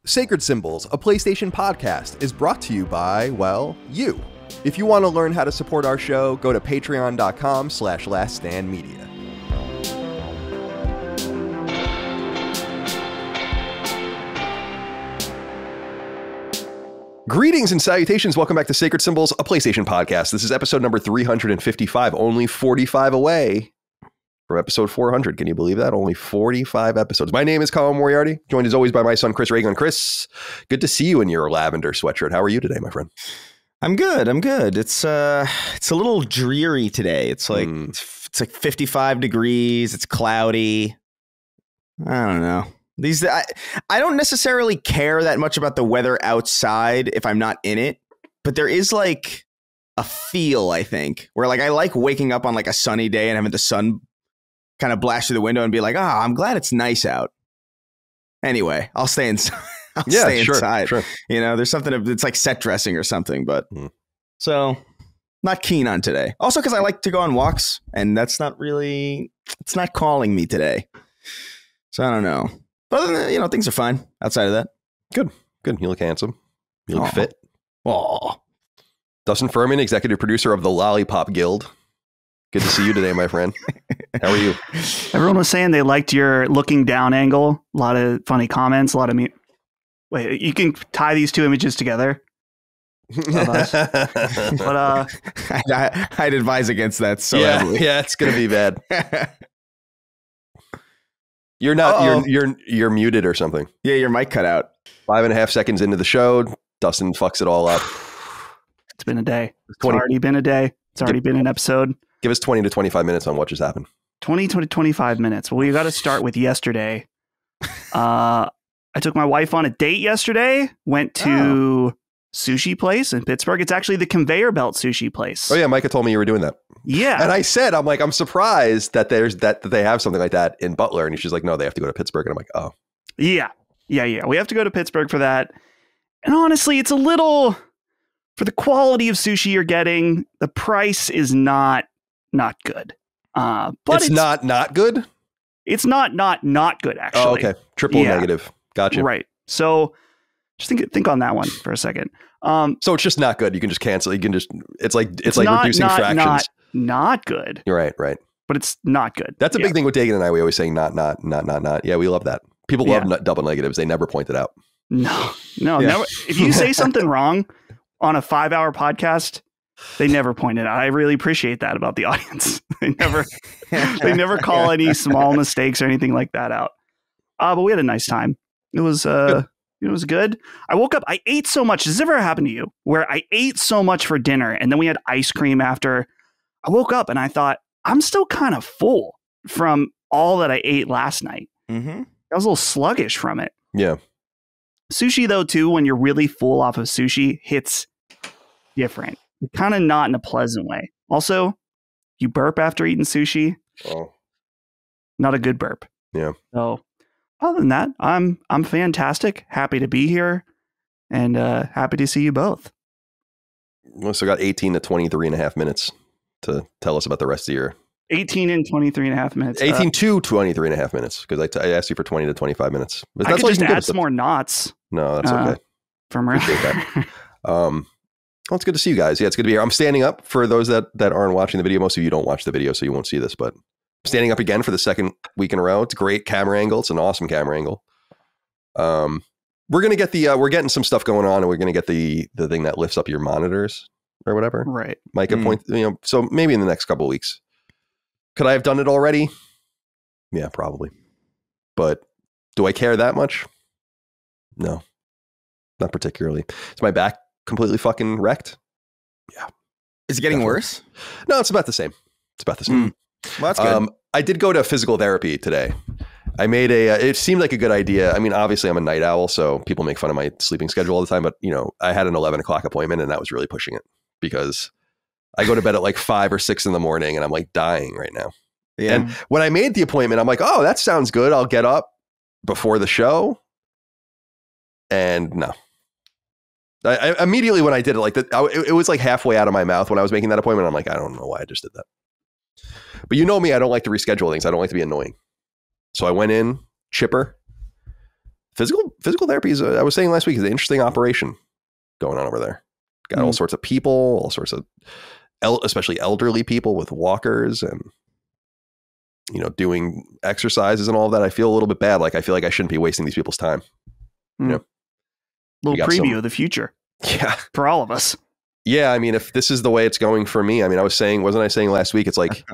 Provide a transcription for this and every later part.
Sacred Symbols, a PlayStation podcast, is brought to you by, well, you. If you want to learn how to support our show, go to patreon.com/laststandmedia. Greetings and salutations. Welcome back to Sacred Symbols, a PlayStation podcast. This is episode number 355, only 45 away from episode 400. Can you believe that? Only 45 episodes. My name is Colin Moriarty, joined as always by my son, Chris Reagan. Chris, good to see you in your lavender sweatshirt. How are you today, my friend? I'm good. It's a little dreary today. It's like it's like 55 degrees. It's cloudy. I don't know. I don't necessarily care that much about the weather outside if I'm not in it, but there is like a feel, I think, where like I like waking up on like a sunny day and having the sun kind of blast through the window and be like, I'm glad it's nice out. Anyway, I'll stay inside. Stay inside. Sure. You know, there's something, it's like set dressing or something, but so not keen on today. Also, because I like to go on walks and that's not really, it's not calling me today. So I don't know. But other than that, you know, things are fine outside of that. Good. You look handsome. You look fit. Oh, Dustin Furman, executive producer of the Lollipop Guild. Good to see you today, my friend. How are you? Everyone was saying they liked your looking down angle. A lot of funny comments. A lot of Wait, you can tie these two images together. But I'd advise against that. So heavily. Yeah, it's gonna be bad. You're not. You're muted or something. Yeah, your mic cut out. 5.5 seconds into the show, Dustin fucks it all up. It's been a day. It's already been a day. It's already been an episode. Give us 20 to 25 minutes on what just happened. 20 to 25 minutes. Well, we got to start with yesterday. I took my wife on a date yesterday. Went to sushi place in Pittsburgh. It's actually the Conveyor Belt sushi place. Oh yeah, Micah told me you were doing that. Yeah, and I said, I'm surprised that that they have something like that in Butler. And she's like, no, they have to go to Pittsburgh. And I'm like, oh, yeah. We have to go to Pittsburgh for that. And honestly, it's a little, for the quality of sushi you're getting, the price is not good. But it's not good. It's not good, actually. Oh, okay. Triple negative. Gotcha. Right. So just think on that one for a second. So it's just not good. You can just cancel. You can just, it's like reducing fractions. Not good. You're right. But it's not good. That's a big thing with Dagan and I. We always say not. Yeah, we love that. People love double negatives. They never point it out. No, never. If you say something wrong on a 5-hour podcast, they never point it out. I really appreciate that about the audience. They never call any small mistakes or anything like that out. But we had a nice time. It was good. I woke up. I ate so much. Has this ever happened to you? Where I ate so much for dinner and then we had ice cream after. I woke up and I thought I'm still kind of full from all that I ate last night. Mm-hmm. I was a little sluggish from it. Yeah. Sushi though too, when you're really full off of sushi, hits different. Kind of not in a pleasant way. Also, you burp after eating sushi. Oh. Not a good burp. Yeah. So other than that, I'm fantastic. Happy to be here and happy to see you both. We also got 18 to 23 and a half minutes to tell us about the rest of your 18 and 23 and a half minutes. 18 to 23 and a half minutes because I asked you for 20 to 25 minutes. But I could just add some more knots. No, that's okay. From earlier. That. Well, it's good to see you guys. Yeah, it's good to be here. I'm standing up for those that aren't watching the video. Most of you don't watch the video, so you won't see this, but I'm standing up again for the second week in a row. It's a great camera angle. It's an awesome camera angle. We're going to get we're getting some stuff going on and we're going to get the thing that lifts up your monitors or whatever. Right. Micah point, so maybe in the next couple of weeks. Could I have done it already? Yeah, probably. But do I care that much? No, not particularly. Is my back completely fucking wrecked? Yeah. Is it getting worse? No, it's about the same. Well, that's good. I did go to physical therapy today. I made it seemed like a good idea. I mean, obviously I'm a night owl, so people make fun of my sleeping schedule all the time, but I had an 11 o'clock appointment and that was really pushing it because I go to bed at like 5 or 6 in the morning and I'm like dying right now. Yeah. And when I made the appointment, I'm like, oh, that sounds good. I'll get up before the show. And no. I immediately when I did it, like it was like halfway out of my mouth when I was making that appointment. I'm like, I don't know why I just did that. But you know me, I don't like to reschedule things. I don't like to be annoying. So I went in chipper, physical therapy is, I was saying last week, is an interesting operation going on over there. Got all sorts of people, all sorts of, especially elderly people with walkers and, doing exercises and all of that. I feel a little bit bad. Like, I feel like I shouldn't be wasting these people's time. Little preview of the future. Yeah. For all of us. Yeah. I mean, if this is the way it's going for me, I mean, wasn't I saying last week, it's like,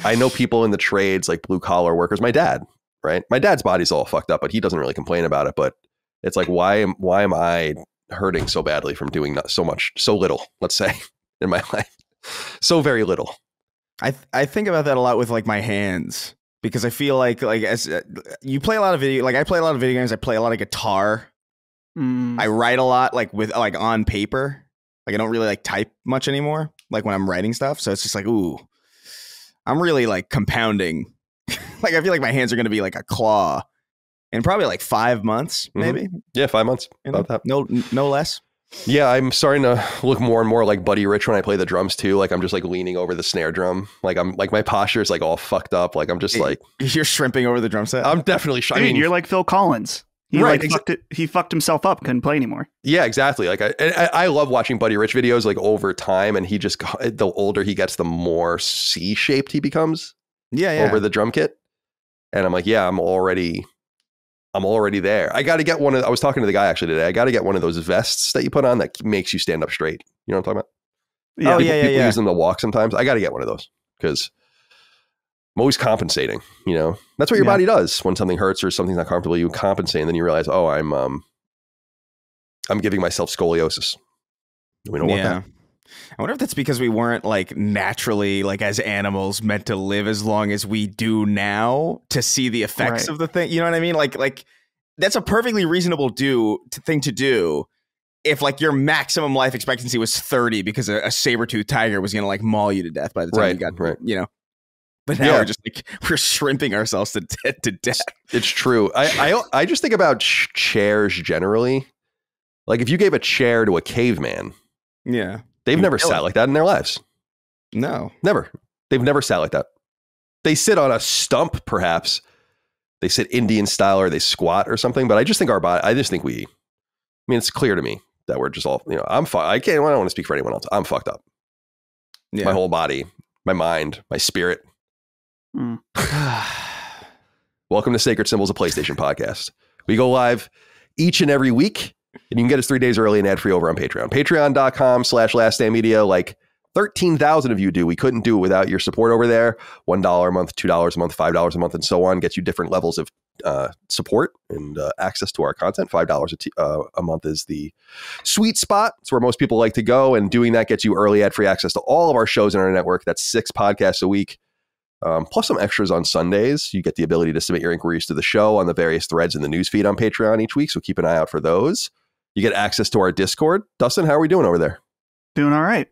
I know people in the trades, like blue collar workers, my dad, right? My dad's body's all fucked up, but he doesn't really complain about it. But it's like, why am I hurting so badly from doing so little, let's say, in my life? So very little. I think about that a lot with like my hands, because I feel like as you play a lot of I play a lot of video games. I play a lot of guitar. I write a lot, like on paper. Like I don't really like type much anymore, like when I'm writing stuff. So it's just like, ooh, I'm really like compounding. Like I feel like my hands are going to be like a claw in probably like 5 months, maybe. Yeah, 5 months. About that. No less. Yeah, I'm starting to look more and more like Buddy Rich when I play the drums too. Like I'm just like leaning over the snare drum. Like I'm like my posture is like all fucked up. Like I'm just like you're shrimping over the drum set. I'm definitely. I mean, you're like Phil Collins. He fucked himself up. Couldn't play anymore. Yeah, exactly. Like I love watching Buddy Rich videos like over time, and he just the older he gets, the more C-shaped he becomes. Yeah. Over the drum kit, and I'm like, yeah, I'm already there. I got to get one of. I was talking to the guy actually today. I got to get one of those vests that you put on that makes you stand up straight. You know what I'm talking about? Yeah. People use them to walk sometimes. I got to get one of those because I'm always compensating. That's what your body does when something hurts or something's not comfortable. You compensate, and then you realize, oh, I'm giving myself scoliosis. We don't want that. I wonder if that's because we weren't like naturally, like as animals, meant to live as long as we do now to see the effects of the thing. You know what I mean? Like that's a perfectly reasonable thing to do if like your maximum life expectancy was 30 because a saber-toothed tiger was going to like maul you to death by the time you got, But now we're just like, we're shrimping ourselves to death. It's true. I just think about chairs generally. Like if you gave a chair to a caveman. Yeah. They've never sat like that in their lives. No. Never. They've never sat like that. They sit on a stump, perhaps. They sit Indian style or they squat or something. But I just think it's clear to me that we're just all, I'm fine. I don't want to speak for anyone else. I'm fucked up. Yeah. My whole body, my mind, my spirit. Welcome to Sacred Symbols, a PlayStation podcast. We go live each and every week. And you can get us 3 days early and ad-free over on Patreon. Patreon.com/laststandmedia. Like 13,000 of you do. We couldn't do it without your support over there. $1 a month, $2 a month, $5 a month, and so on. Gets you different levels of support and access to our content. $5 a month is the sweet spot. It's where most people like to go. And doing that gets you early ad-free access to all of our shows in our network. That's 6 podcasts a week. Plus some extras on Sundays. You get the ability to submit your inquiries to the show on the various threads in the newsfeed on Patreon each week. So keep an eye out for those. You get access to our Discord. Dustin, how are we doing over there? Doing all right.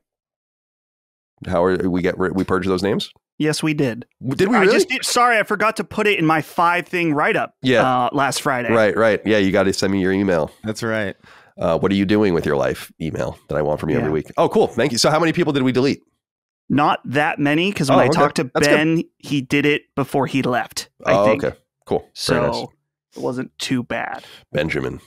How are we purged those names? Yes, we did. Did we really? Sorry, I forgot to put it in my 5-thing write-up last Friday. Right. Yeah, you got to send me your email. That's right. What are you doing with your life email that I want from you every week? Oh, cool. Thank you. So how many people did we delete? Not that many, because when I talked to Ben, he did it before he left, I think. Okay. Cool. So nice. It wasn't too bad. Benjamin.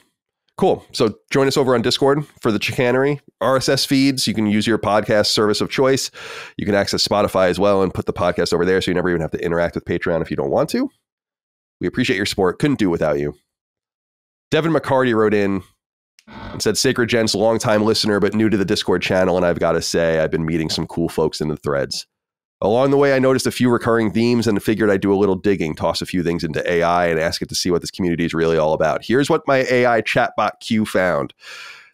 Cool. So join us over on Discord for the chicanery. RSS feeds. You can use your podcast service of choice. You can access Spotify as well and put the podcast over there so you never even have to interact with Patreon if you don't want to. We appreciate your support. Couldn't do without you. Devin McCarty wrote in and said, Sacred Gents, longtime listener, but new to the Discord channel. And I've got to say, I've been meeting some cool folks in the threads. Along the way, I noticed a few recurring themes and figured I'd do a little digging, toss a few things into AI and ask it to see what this community is really all about. Here's what my AI chatbot Q found.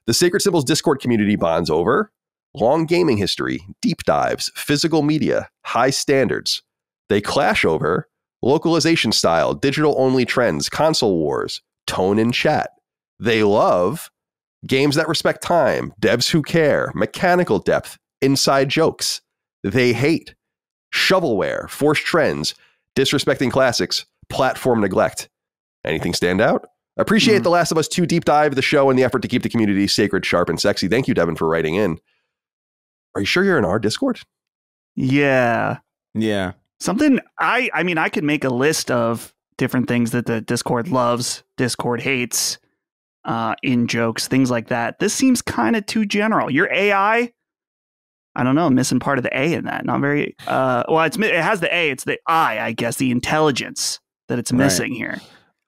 The Sacred Symbols Discord community bonds over long gaming history, deep dives, physical media, high standards. They clash over localization style, digital-only trends, console wars, tone in chat. They love games that respect time, devs who care, mechanical depth, inside jokes. They hate shovelware, forced trends, disrespecting classics, platform neglect. Anything stand out? Appreciate The Last of Us 2 deep dive, the show, and the effort to keep the community sacred, sharp, and sexy. Thank you, Devin, for writing in. Are you sure you're in our Discord? Yeah. Yeah. Something, I mean, I could make a list of different things that the Discord loves, Discord hates, in jokes, things like that. This seems kind of too general. Your AI, I don't know, missing part of the A in that. Not very, well, it has the A, it's the I guess, the intelligence that it's missing here.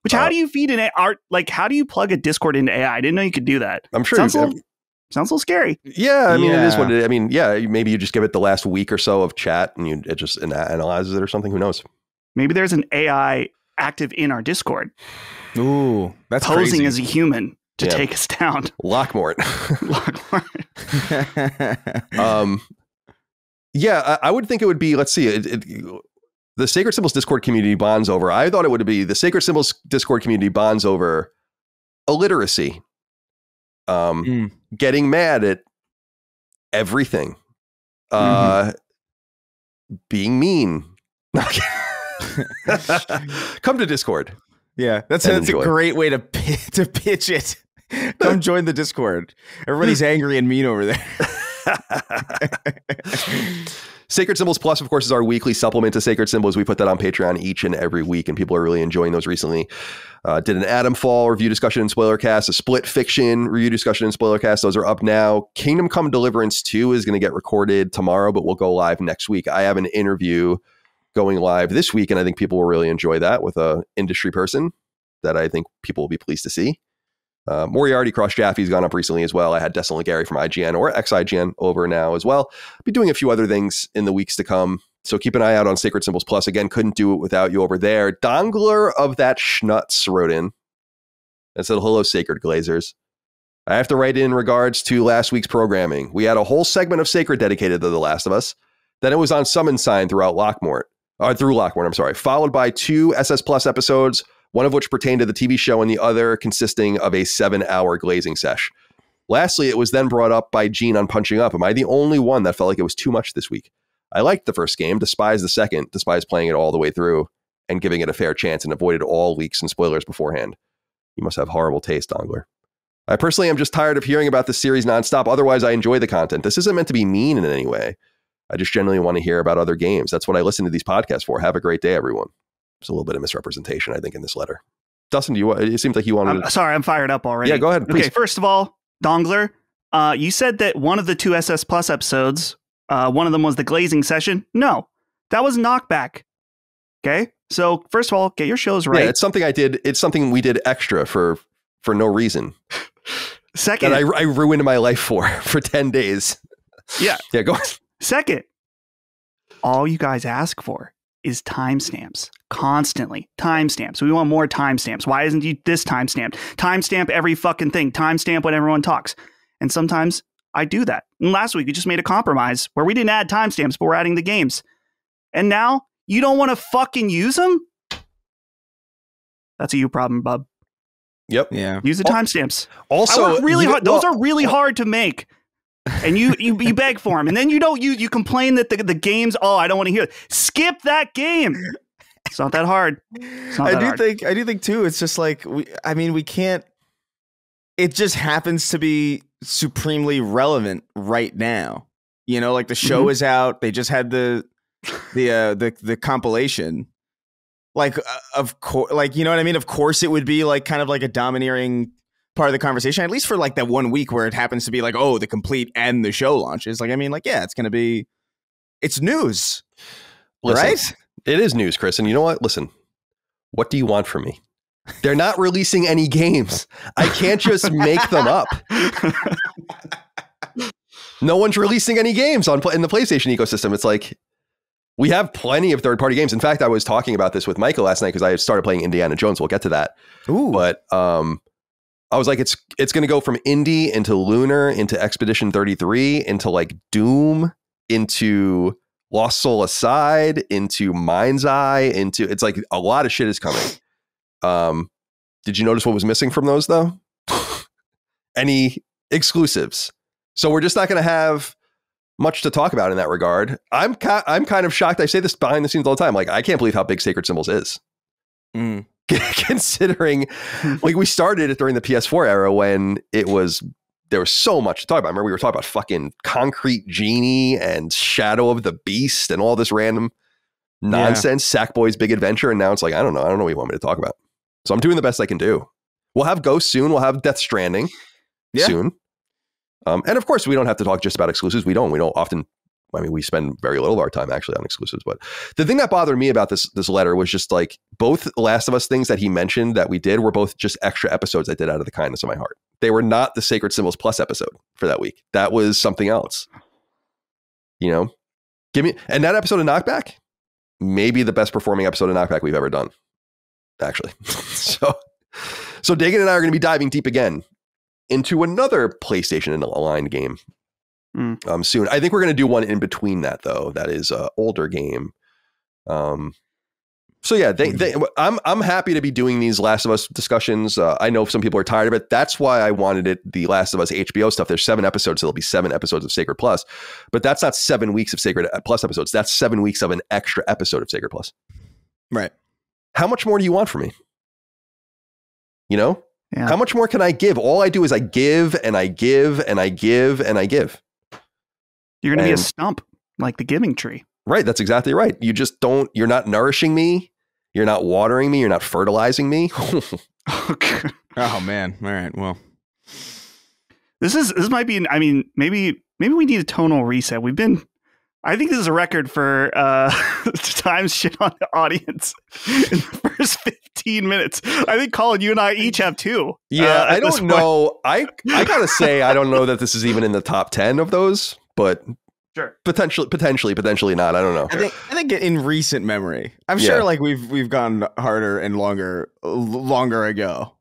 Which, how do you feed an AI? Like, how do you plug a Discord into AI? I didn't know you could do that. I'm sure Sounds a little scary. Yeah, I mean, it is what it is. I mean, yeah, maybe you just give it the last week or so of chat and it just analyzes it or something. Who knows? Maybe there's an AI active in our Discord. Ooh, that's posing crazy. as a human to take us down. Lockmort. Lockmort. Yeah, I would think it would be, let's see, the Sacred Symbols Discord community bonds over. I thought it would be the Sacred Symbols Discord community bonds over illiteracy, getting mad at everything, being mean. Come to Discord. Yeah, that's a great way to pitch it. Come join the Discord. Everybody's angry and mean over there. Sacred Symbols Plus, of course, is our weekly supplement to Sacred Symbols. We put that on Patreon each and every week, and people are really enjoying those recently. Did an Adam Fall review discussion and spoiler cast, a Split Fiction review discussion and spoiler cast. Those are up now. Kingdom Come Deliverance 2 is going to get recorded tomorrow, but we'll go live next week. I have an interview going live this week, and I think people will really enjoy that with a industry person that I think people will be pleased to see. Moriarty Cross Jaffe's gone up recently as well. I had Destin Legary from IGN or ex-IGN over now as well. I'll be doing a few other things in the weeks to come. So keep an eye out on Sacred Symbols Plus. Again, couldn't do it without you over there. Dongler of that Schnutz wrote in and said, hello, Sacred Glazers. I have to write in regards to last week's programming. We had a whole segment of Sacred dedicated to The Last of Us. Then it was on Summon Sign through Lockmort, followed by 2 SS Plus episodes, one of which pertained to the TV show and the other consisting of a 7-hour glazing sesh. Lastly, it was then brought up by Gene on Punching Up. Am I the only one that felt like it was too much this week? I liked the first game, despised the second, despised playing it all the way through and giving it a fair chance, and avoided all leaks and spoilers beforehand. You must have horrible taste, Dongler. I personally am just tired of hearing about this series nonstop. Otherwise, I enjoy the content. This isn't meant to be mean in any way. I just generally want to hear about other games. That's what I listen to these podcasts for. Have a great day, everyone. There's a little bit of misrepresentation, I think, in this letter. Dustin, it seems like you wanted to... Sorry, I'm fired up already. Yeah, go ahead, please. Okay, first of all, Dongler, you said that one of the 2 SS Plus episodes, one of them was the glazing session. No, that was Knockback. Okay? So, first of all, get your shows right. Yeah, it's something I did. It's something we did extra for no reason. Second... That I ruined my life for 10 days. Yeah. Yeah, go on. Second, all you guys ask for is timestamps. Constantly. Timestamps. We want more timestamps. Why isn't this timestamped? Timestamp every fucking thing. Timestamp when everyone talks. And sometimes I do that. And last week we just made a compromise where we didn't add timestamps, but we're adding the games. And now you don't want to fucking use them? That's a you problem, bub. Yep. Yeah. Use the timestamps. Also, really hard. Those are really hard to make. And you beg for them, and then you complain that the games. Oh, I don't want to hear it. Skip that game. It's not that hard. I do think too. It's just like we can't. It just happens to be supremely relevant right now. You know, like the show is out. They just had the compilation. Like of course, like you know what I mean. Of course, it would be like kind of like a domineering part of the conversation, at least for like that 1 week where it happens to be like, oh, the complete and the show launches. Like, I mean, like, yeah, it's news. Listen, right? It is news, Chris. And you know what? Listen, what do you want from me? They're not releasing any games. I can't just make them up. No one's releasing any games in the PlayStation ecosystem. It's like, we have plenty of third-party games. In fact, I was talking about this with Michael last night because I had started playing Indiana Jones. We'll get to that. Ooh. But, I was like, it's going to go from indie into Lunar into Expedition 33 into like Doom into Lost Soul Aside into Mind's Eye into it's like a lot of shit is coming. Did you notice what was missing from those though? Any exclusives? So we're just not going to have much to talk about in that regard. I'm kind of shocked. I say this behind the scenes all the time. Like I can't believe how big Sacred Symbols is. Considering like we started it during the PS4 era when there was so much to talk about. I remember we were talking about fucking Concrete Genie and Shadow of the Beast and all this random nonsense, Sackboy's Big Adventure, and now it's like, I don't know what you want me to talk about. So I'm doing the best I can do. We'll have Ghost soon. We'll have Death Stranding soon. And of course, we don't have to talk just about exclusives. We don't often. I mean, we spend very little of our time actually on exclusives. But the thing that bothered me about this letter was just like both Last of Us things that he mentioned that we did were both just extra episodes I did out of the kindness of my heart. They were not the Sacred Symbols Plus episode for that week. That was something else. You know, and that episode of Knockback, maybe the best performing episode of Knockback we've ever done, actually. So Dagan and I are going to be diving deep again into another PlayStation and Aligned game soon. I think we're going to do one in between that, though. That is an older game. So yeah, I'm happy to be doing these Last of Us discussions. I know some people are tired of it. That's why I wanted it. The Last of Us HBO stuff. There's 7 episodes. So there'll be 7 episodes of Sacred Plus, but that's not 7 weeks of Sacred Plus episodes. That's 7 weeks of an extra episode of Sacred Plus. Right. How much more do you want from me? You know, Yeah. How much more can I give? All I do is I give and I give and I give and I give. You're going to be a stump like the giving tree. Right. That's exactly right. You just don't, you're not nourishing me. You're not watering me. You're not fertilizing me. Oh man. All right. Well, this might be, I mean, maybe we need a tonal reset. I think this is a record for times shit on the audience in the first 15 minutes. I think Colin, you and I each have 2. Yeah, I don't know. I gotta say, I don't know that this is even in the top 10 of those, but sure, potentially not. I don't know. I think in recent memory, I'm sure like we've gone harder and longer ago.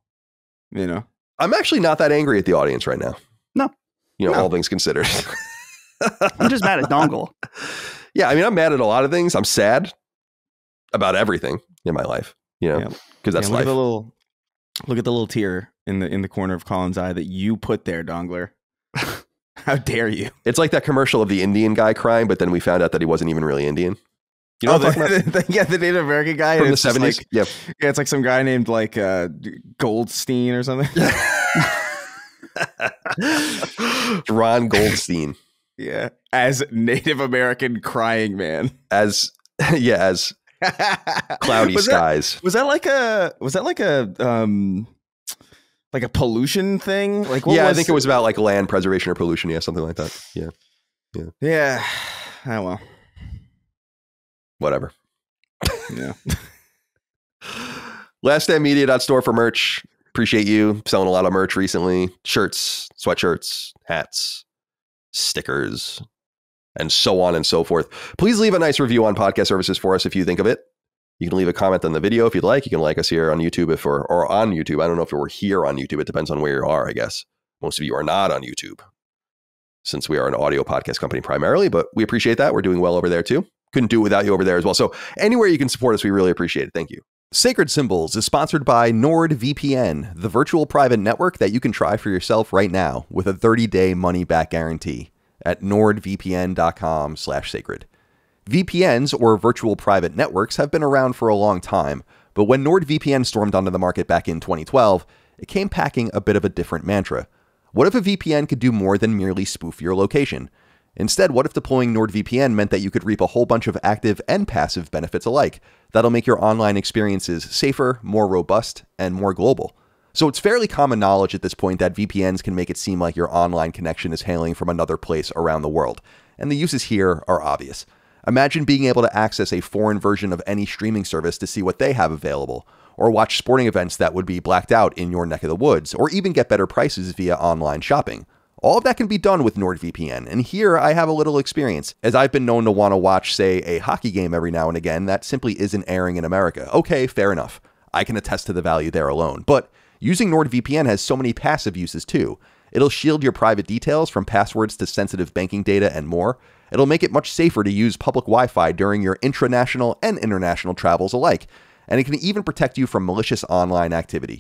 You know, I'm actually not that angry at the audience right now. No, all things considered. I'm just mad at Dongle. Yeah, I mean, I'm mad at a lot of things. I'm sad about everything in my life, because that's life. Look at the little tear in the corner of Colin's eye that you put there, Dongler. How dare you? It's like that commercial of the Indian guy crying, but then we found out that he wasn't even really Indian. You know what I'm talking about? The Native American guy from the 70s. Like, yeah, it's like some guy named like Goldstein or something. Ron Goldstein. Yeah, as Native American crying man. As cloudy skies. Was that like a pollution thing? Like I think it was about like land preservation or pollution. Yeah, something like that. Yeah. Oh well. Whatever. Yeah. LastStandMedia.store for merch. Appreciate you selling a lot of merch recently. Shirts, sweatshirts, hats, stickers, and so on and so forth. Please leave a nice review on podcast services for us if you think of it. You can leave a comment on the video if you'd like. You can like us here on YouTube or on YouTube. I don't know if we're here on YouTube. It depends on where you are, I guess. Most of you are not on YouTube since we are an audio podcast company primarily, but we appreciate that. We're doing well over there too. Couldn't do it without you over there as well. So anywhere you can support us, we really appreciate it. Thank you. Sacred Symbols is sponsored by NordVPN, the virtual private network that you can try for yourself right now with a 30-day money-back guarantee at nordvpn.com/sacred. VPNs, or virtual private networks, have been around for a long time, but when NordVPN stormed onto the market back in 2012, it came packing a bit of a different mantra. What if a VPN could do more than merely spoof your location? Instead, what if deploying NordVPN meant that you could reap a whole bunch of active and passive benefits alike? That'll make your online experiences safer, more robust, and more global. So it's fairly common knowledge at this point that VPNs can make it seem like your online connection is hailing from another place around the world, and the uses here are obvious. Imagine being able to access a foreign version of any streaming service to see what they have available, or watch sporting events that would be blacked out in your neck of the woods, or even get better prices via online shopping. All of that can be done with NordVPN, and here I have a little experience, as I've been known to want to watch, say, a hockey game every now and again that simply isn't airing in America. Okay, fair enough. I can attest to the value there alone, but using NordVPN has so many passive uses too. It'll shield your private details from passwords to sensitive banking data and more. It'll make it much safer to use public Wi-Fi during your intranational and international travels alike. And it can even protect you from malicious online activity,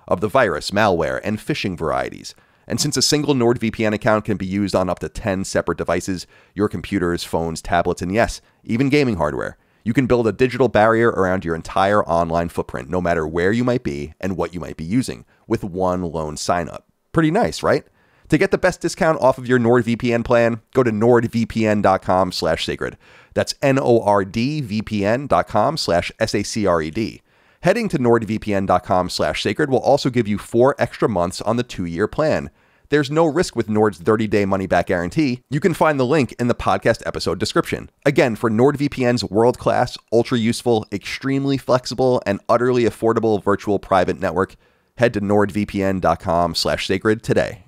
of the virus, malware, and phishing varieties. And since a single NordVPN account can be used on up to 10 separate devices, your computers, phones, tablets, and yes, even gaming hardware, you can build a digital barrier around your entire online footprint, no matter where you might be and what you might be using, with one lone sign-up. Pretty nice, right? To get the best discount off of your NordVPN plan, go to nordvpn.com/sacred. That's NORDVPN.com/SACRED. Heading to nordvpn.com/sacred will also give you 4 extra months on the 2-year plan. There's no risk with Nord's 30-day money-back guarantee. You can find the link in the podcast episode description. Again, for NordVPN's world-class, ultra-useful, extremely flexible, and utterly affordable virtual private network, head to nordvpn.com/sacred today.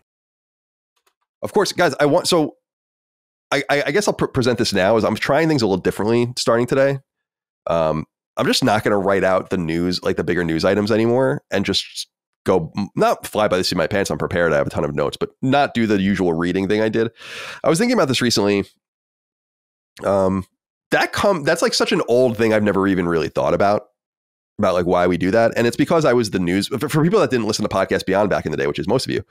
Of course, guys, I guess I'll present this now as I'm trying things a little differently starting today. I'm just not going to write out the news, like the bigger news items anymore, and just go, not fly by the seat of my pants. I'm prepared. I have a ton of notes, but not do the usual reading thing I did. I was thinking about this recently. That's like such an old thing I've never even really thought about like why we do that. And it's because I was the news, for people that didn't listen to Podcast Beyond back in the day, which is most of you,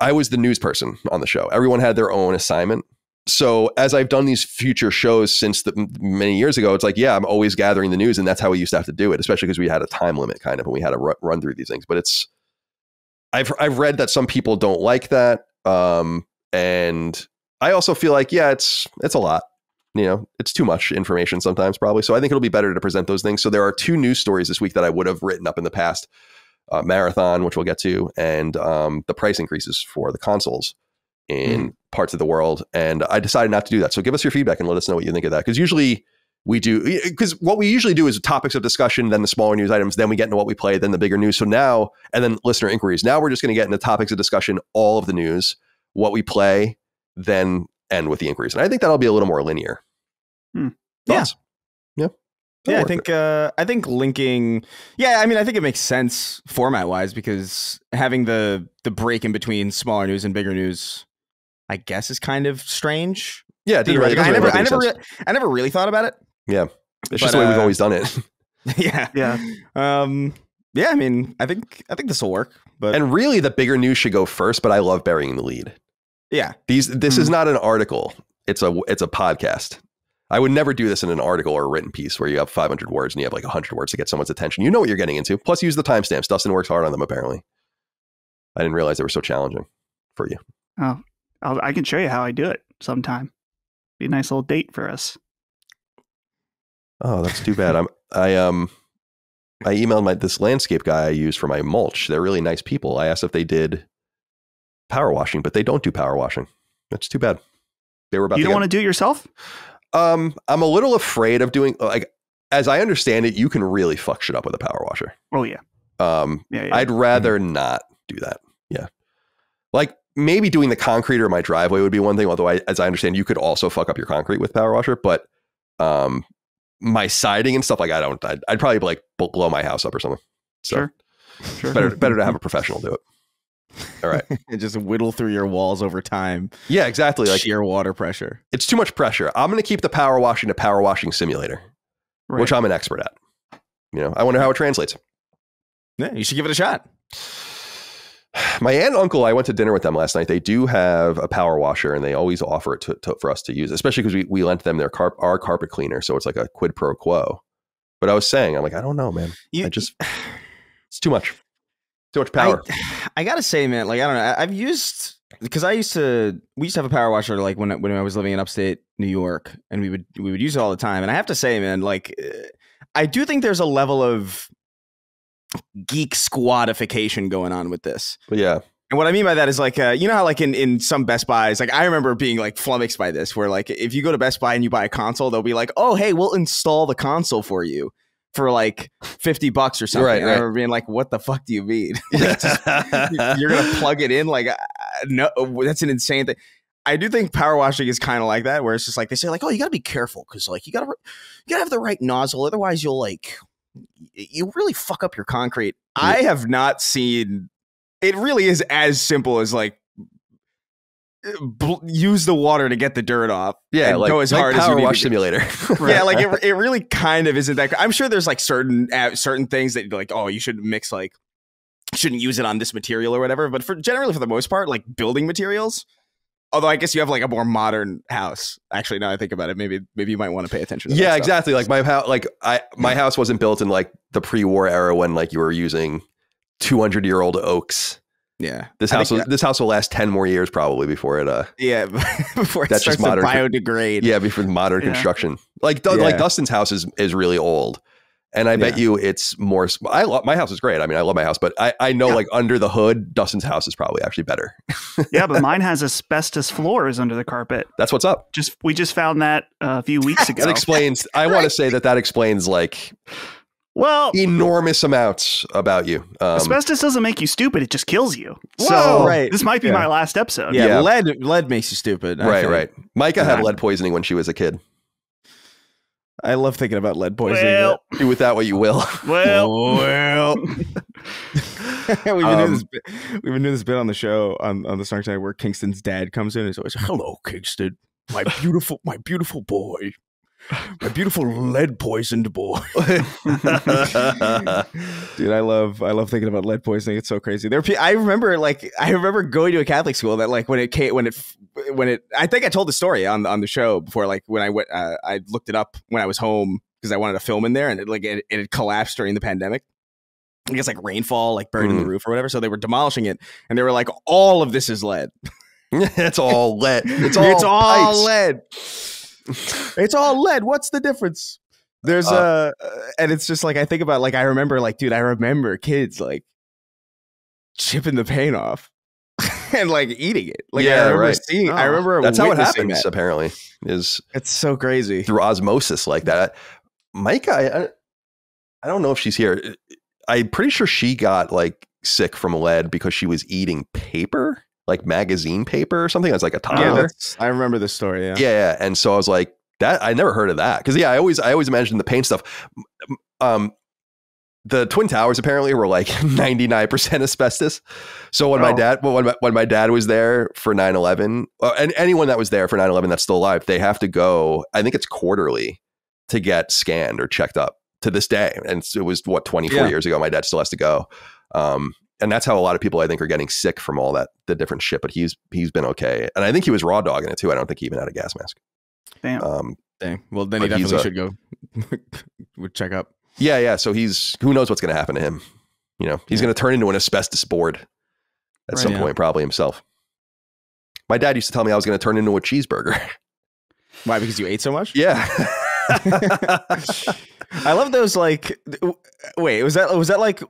I was the news person on the show. Everyone had their own assignment. So as I've done these future shows since many years ago, it's like, yeah, I'm always gathering the news, and that's how we used to have to do it, especially because we had a time limit kind of, and we had to run through these things. But I've read that some people don't like that, and I also feel like, yeah, it's a lot. It's too much information sometimes, probably. So I think it'll be better to present those things. So there are 2 news stories this week that I would have written up in the past: Marathon, which we'll get to, and the price increases for the consoles in parts of the world. And I decided not to do that. So give us your feedback and let us know what you think of that. Because usually we do, because what we usually do is topics of discussion, then the smaller news items, then we get into what we play, then the bigger news. So now, and then listener inquiries. Now we're just going to get into topics of discussion, all of the news, what we play, then end with the inquiries. And I think that'll be a little more linear. Thoughts? Yeah. Yeah, I think linking. Yeah, I mean, I think it makes sense format wise, because having the break in between smaller news and bigger news, I guess, is kind of strange. Yeah, I never really thought about it. Yeah, it's just the way we've always done it. Yeah. I mean, I think this will work. And really, the bigger news should go first. But I love burying the lead. Yeah, this is not an article. It's a podcast. I would never do this in an article or a written piece where you have 500 words and you have like 100 words to get someone's attention. You know what you're getting into. Plus, use the timestamps. Dustin works hard on them, apparently. I didn't realize they were so challenging for you. Oh, I can show you how I do it sometime. Be a nice little date for us. Oh, that's too bad. I emailed this landscape guy I use for my mulch. They're really nice people. I asked if they did power washing, but they don't do power washing. That's too bad. They were about. You don't want to do it yourself? I'm a little afraid of doing, like, as I understand it, you can really fuck shit up with a power washer. Oh yeah. I'd rather not do that. Yeah. Like maybe doing the concrete or my driveway would be one thing. Although as I understand, you could also fuck up your concrete with power washer, but, my siding and stuff, like I'd probably like blow my house up or something. So sure. Better to have a professional do it. All right. And just whittle through your walls over time. Yeah, exactly. Like sheer water pressure. It's too much pressure. I'm going to keep the power washing to power washing simulator, which I'm an expert at. I wonder how it translates. Yeah, you should give it a shot. My aunt and uncle, I went to dinner with them last night. They do have a power washer, and they always offer it for us to use, especially because we lent them our carpet cleaner. So it's like a quid pro quo. But I was saying, I'm like, I don't know, man. It's too much. Too much power. I gotta say, man, like, I don't know. We used to have a power washer, like when I was living in upstate New York, and we would use it all the time. And I have to say, man, like, I do think there's a level of geek squadification going on with this. Yeah. And what I mean by that is, like, you know how, like, in some Best Buys, like, I remember being like flummoxed by this, where like if you go to Best Buy and you buy a console, they'll be like, oh, hey, we'll install the console for you for like $50 or something. Right. I remember being like, what the fuck do you mean? Like, you're going to plug it in? Like, no, that's an insane thing. I do think power washing is kind of like that, where it's just like, they say like, oh, you got to be careful, because like you got to have the right nozzle. Otherwise you really fuck up your concrete. Yeah. I have not seen, it really is as simple as like, use the water to get the dirt off. Yeah, and go as hard as you power need wash to. simulator. Right. Yeah, like it really kind of isn't that. I'm sure there's like certain things that like, oh, you should mix, like, shouldn't use it on this material or whatever. But generally for the most part, like building materials. Although I guess you have like a more modern house. Actually, now I think about it, maybe you might want to pay attention to that stuff. Exactly. Like my house wasn't built in like the pre-war era when like you were using 200-year-old oaks Yeah. This house will last 10 more years probably before it before it that's starts just modern to biodegrade. Yeah, before modern construction. Like Dustin's house is really old. And I bet you it's more. My house is great. I mean, I love my house, but I know like under the hood, Dustin's house is probably actually better. Yeah, but mine has asbestos floors under the carpet. That's what's up. We just found that a few weeks ago. That explains. I want to say that explains like enormous amounts about you. Asbestos doesn't make you stupid; it just kills you. Whoa, so right. This might be my last episode. Yeah, lead makes you stupid. Right. Micah had lead poisoning when she was a kid. I love thinking about lead poisoning. Well, do with that what you will. Well. We've been doing this bit on the show on the Snark Time where Kingston's dad comes in and he's always, "Hello, Kingston, my beautiful boy, my beautiful lead poisoned boy." Dude, I love thinking about lead poisoning. It's so crazy. I remember going to a Catholic school that like when it I think I told the story on the show before, like when I went I looked it up when I was home because I wanted to film in there, and it had collapsed during the pandemic. I guess like rainfall, like burning the roof or whatever. So they were demolishing it, and they were like, "All of this is lead." It's all lead. It's all lead. It's all lead. What's the difference? There's and it's just like I think about, like I remember kids like chipping the paint off and like eating it. Like I remember that's how it happens. Apparently, it's so crazy through osmosis like that. Micah, I don't know if she's here. I'm pretty sure she got like sick from lead because she was eating paper, like magazine paper or something. That's like a toddler. Yeah, I remember this story. Yeah. And so I was like, that I never heard of that because I always imagined the paint stuff. The Twin Towers apparently were like 99% asbestos. So when my dad was there for 9/11, and anyone that was there for 9/11 that's still alive, they have to go. I think it's quarterly to get scanned or checked up. To this day, and it was 24 years ago. My dad still has to go, and that's how a lot of people I think are getting sick from all the different shit. But he's been okay, and I think he was raw dogging it too. I don't think he even had a gas mask. Damn. Dang. Well, then he definitely should go would check up. Yeah. So who knows what's going to happen to him? You know, he's going to turn into an asbestos board at some point, probably himself. My dad used to tell me I was going to turn into a cheeseburger. Why? Because you ate so much? Yeah. I love those like wait, was that like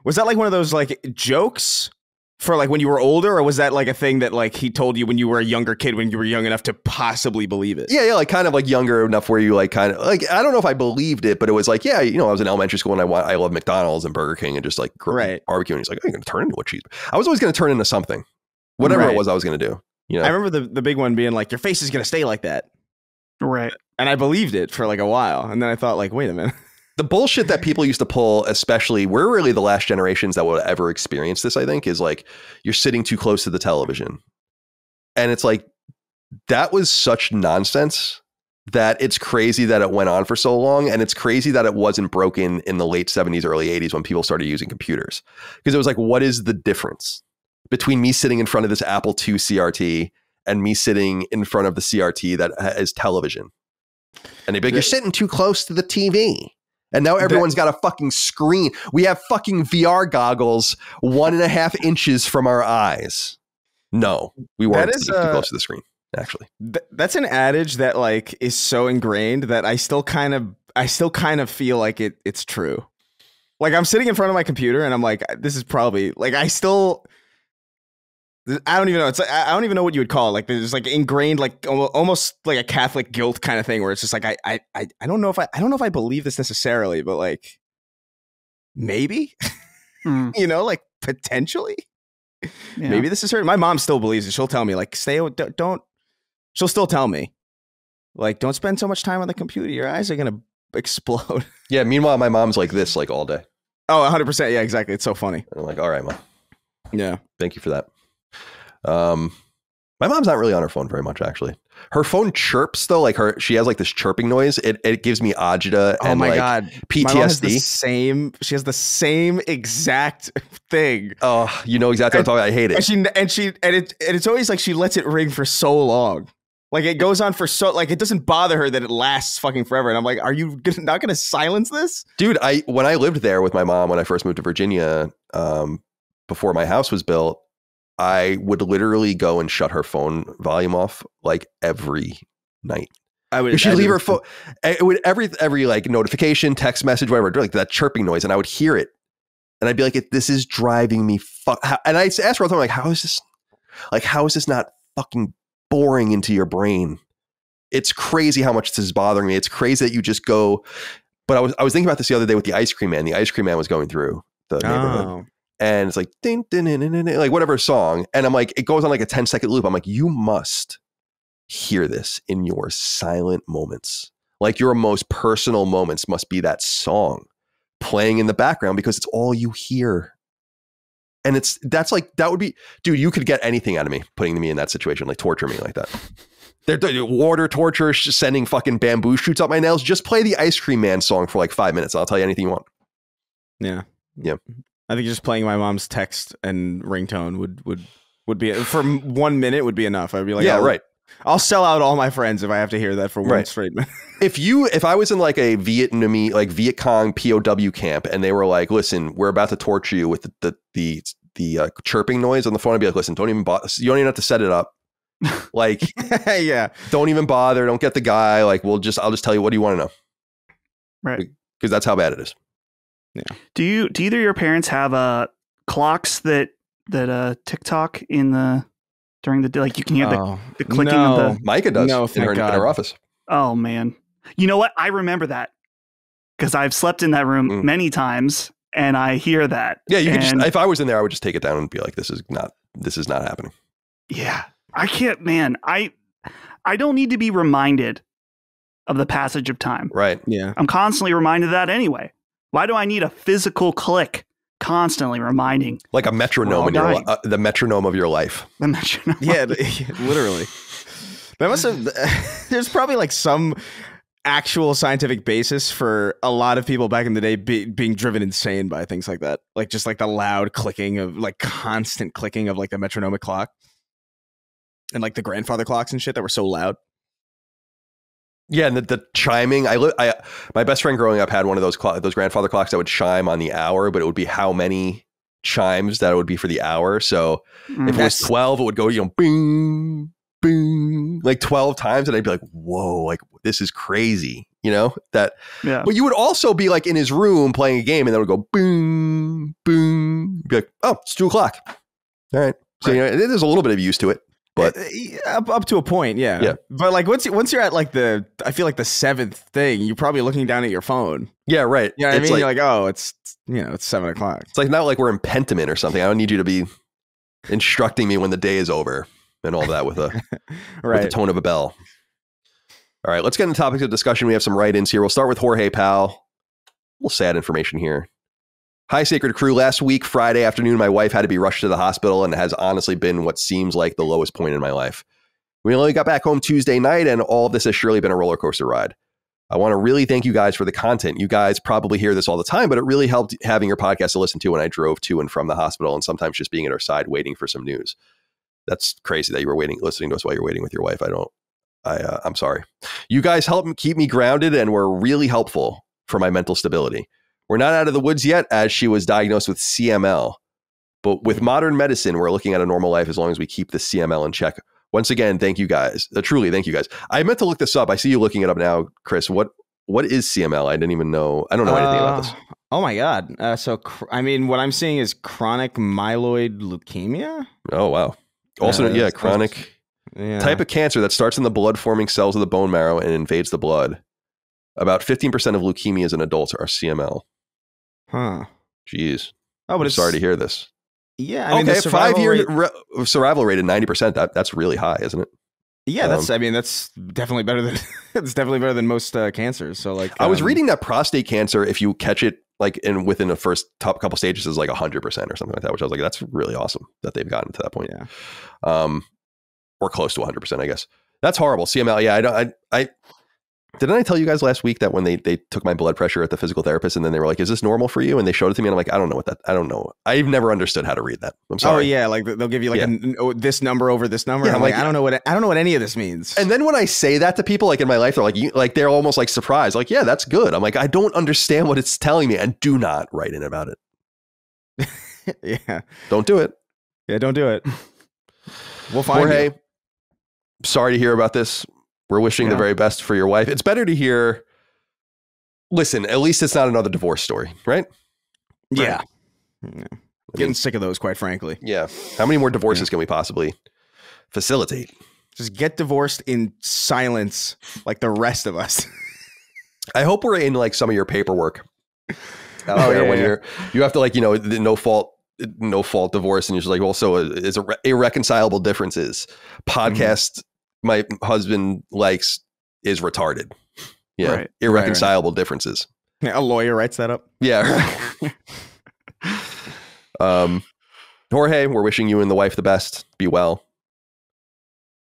one of those like jokes for like when you were older, or was that like a thing that like he told you when you were a younger kid, when you were young enough to possibly believe it? Yeah, like kind of like younger enough where you like kind of like, I don't know if I believed it, but it was like, yeah, you know, I was in elementary school and I love McDonald's and Burger King and just like barbecue, and he's like, oh, you're gonna turn into a cheese. I was always gonna turn into something, whatever it was I was gonna do. You know? I remember the big one being like, your face is gonna stay like that. Right. And I believed it for like a while. And then I thought like, wait a minute. The bullshit that people used to pull, especially, we're really the last generations that will ever experience this, I think, is like, you're sitting too close to the television. And it's like, that was such nonsense that it's crazy that it went on for so long. And it's crazy that it wasn't broken in the late 70s, early 80s when people started using computers. Because it was like, what is the difference between me sitting in front of this Apple II CRT and me sitting in front of the CRT that is television? And they'd be like, you're sitting too close to the TV. And now everyone's got a fucking screen. We have fucking VR goggles 1.5 inches from our eyes. No, we weren't too close to the screen, actually. That's an adage that like is so ingrained that I still kind of feel like it's true. Like I'm sitting in front of my computer and I'm like, this is probably like, I don't even know. It's like, I don't even know what you would call it. Like there's like ingrained, like almost like a Catholic guilt kind of thing where it's just like, I don't know if I believe this necessarily, but like maybe, you know, like potentially maybe this is her. My mom still believes it. She'll tell me like, she'll still tell me like, don't spend so much time on the computer. Your eyes are going to explode. Yeah. Meanwhile, my mom's like this, like all day. Oh, 100%. Yeah, exactly. It's so funny. And I'm like, all right, Mom. Yeah. Thank you for that. My mom's not really on her phone very much, actually. Her phone chirps though, like she has like this chirping noise. It gives me agita and my like God. PTSD. My mom has she has the same exact thing. Oh, you know exactly what I'm talking about. I hate it. And it's always like she lets it ring for so long. Like it goes on for so like it doesn't bother her that it lasts fucking forever. And I'm like, are you not going to silence this? Dude, when I lived there with my mom when I first moved to Virginia, before my house was built, I would literally go and shut her phone volume off like every night. She'd leave her phone. It would every like notification, text message, whatever, like that chirping noise, and I would hear it, and I'd be like, "This is driving me And I ask her all the time, like, how is this not fucking boring into your brain? It's crazy how much this is bothering me. It's crazy that you just go." But I was thinking about this the other day with the ice cream man. The ice cream man was going through the neighborhood. And it's like, ding, ding, ding, ding, ding, like whatever song. And I'm like, it goes on like a 10-second loop. I'm like, you must hear this in your silent moments. Like your most personal moments must be that song playing in the background because it's all you hear. And that would be, dude, you could get anything out of me, putting me in that situation, like torture me like that. They're water torture, sending fucking bamboo shoots up my nails. Just play the Ice Cream Man song for like 5 minutes. I'll tell you anything you want. Yeah. Yeah. I think just playing my mom's text and ringtone would be for 1 minute would be enough. I'd be like, yeah, right. I'll sell out all my friends if I have to hear that for one straight minute. If I was in like a Vietnamese, like Viet Cong POW camp, and they were like, "Listen, we're about to torture you with the chirping noise on the phone," I'd be like, "Listen, don't even bother. You don't even have to set it up. Like, yeah, don't even bother. Don't get the guy. Like, I'll just tell you, what do you want to know?" Right. Because that's how bad it is. Yeah. Do either of your parents have clocks that TikTok during the day? Like you can hear the clicking of the... Micah does in her office. Oh man. You know what? I remember that because I've slept in that room many times and I hear that. Yeah, you could just, if I was in there, I would just take it down and be like, this is not happening. Yeah. I can't, man. I don't need to be reminded of the passage of time. Right. Yeah. I'm constantly reminded of that anyway. Why do I need a physical click constantly reminding? Like a metronome the metronome of your life. The metronome. Yeah, literally. That must have. There's probably like some actual scientific basis for a lot of people back in the day being driven insane by things like that. Like just like the loud clicking of like constant clicking of like the metronomic clock and like the grandfather clocks and shit that were so loud. Yeah, and the chiming. My best friend growing up had one of those grandfather clocks that would chime on the hour, but it would be how many chimes that it would be for the hour. So if it was 12, it would go, bing, bing, like 12 times, and I'd be like, whoa, like this is crazy, that. Yeah. But you would also be like in his room playing a game, and then it would go boom, boom. Be like, oh, it's 2:00. All right. So there's a little bit of use to it. But up to a point, yeah. But like once you're at like I feel like the 7th thing, you're probably looking down at your phone. Yeah, right. Yeah, I mean, you're like, oh, it's 7:00. It's like not like we're in Pentiment or something. I don't need you to be instructing me when the day is over and all that with with the tone of a bell. All right, let's get into topics of discussion. We have some write-ins here. We'll start with Jorge Pal. A little sad information here. Hi, Sacred Crew. Last week, Friday afternoon, my wife had to be rushed to the hospital and has honestly been what seems like the lowest point in my life. We only got back home Tuesday night, and all of this has surely been a roller coaster ride. I want to really thank you guys for the content. You guys probably hear this all the time, but it really helped having your podcast to listen to when I drove to and from the hospital, and sometimes just being at our side waiting for some news. That's crazy that you were listening to us while you're waiting with your wife. I'm sorry. You guys helped keep me grounded and were really helpful for my mental stability. We're not out of the woods yet, as she was diagnosed with CML. But with modern medicine, we're looking at a normal life as long as we keep the CML in check. Once again, thank you guys. Truly, thank you guys. I meant to look this up. I see you looking it up now, Chris. What is CML? I didn't even know. I don't know anything about this. Oh, my God. What I'm seeing is chronic myeloid leukemia. Oh, wow. Also, chronic type of cancer that starts in the blood-forming cells of the bone marrow and invades the blood. About 15% of leukemias in adults are CML. Huh. Jeez. Oh, but I'm sorry to hear this. Yeah. I mean, okay, 5-year survival rate at 90%. That's really high, isn't it? Yeah, that's definitely better than it's definitely better than most cancers. So like, I was reading that prostate cancer, if you catch it like within the first couple stages, is like 100% or something like that. Which I was like, that's really awesome that they've gotten to that point. Yeah. Or close to 100%, I guess. That's horrible. CML. Yeah, didn't I tell you guys last week that when they took my blood pressure at the physical therapist and then they were like, is this normal for you? And they showed it to me and I'm like, I don't know. I've never understood how to read that. I'm sorry. Oh yeah. Like they'll give you like this number over this number. Yeah, I'm like, I don't know what any of this means. And then when I say that to people like in my life, they're like, they're almost like surprised. Like, yeah, that's good. I'm like, I don't understand what it's telling me, and do not write in about it. Yeah. Don't do it. Yeah. Don't do it. We'll find Jorge, you. sorry to hear about this. We're wishing the very best for your wife. It's better to hear. Listen, at least it's not another divorce story, right? Yeah. Getting sick of those, quite frankly. Yeah. How many more divorces can we possibly facilitate? Just get divorced in silence like the rest of us. I hope we're in like some of your paperwork out there when you have to like, the no fault divorce. And you're just like, well, so it's irreconcilable differences. Podcast my husband likes is retarded. Yeah. Right. Irreconcilable differences. Yeah, a lawyer writes that up. Yeah. Jorge, we're wishing you and the wife the best. Be well.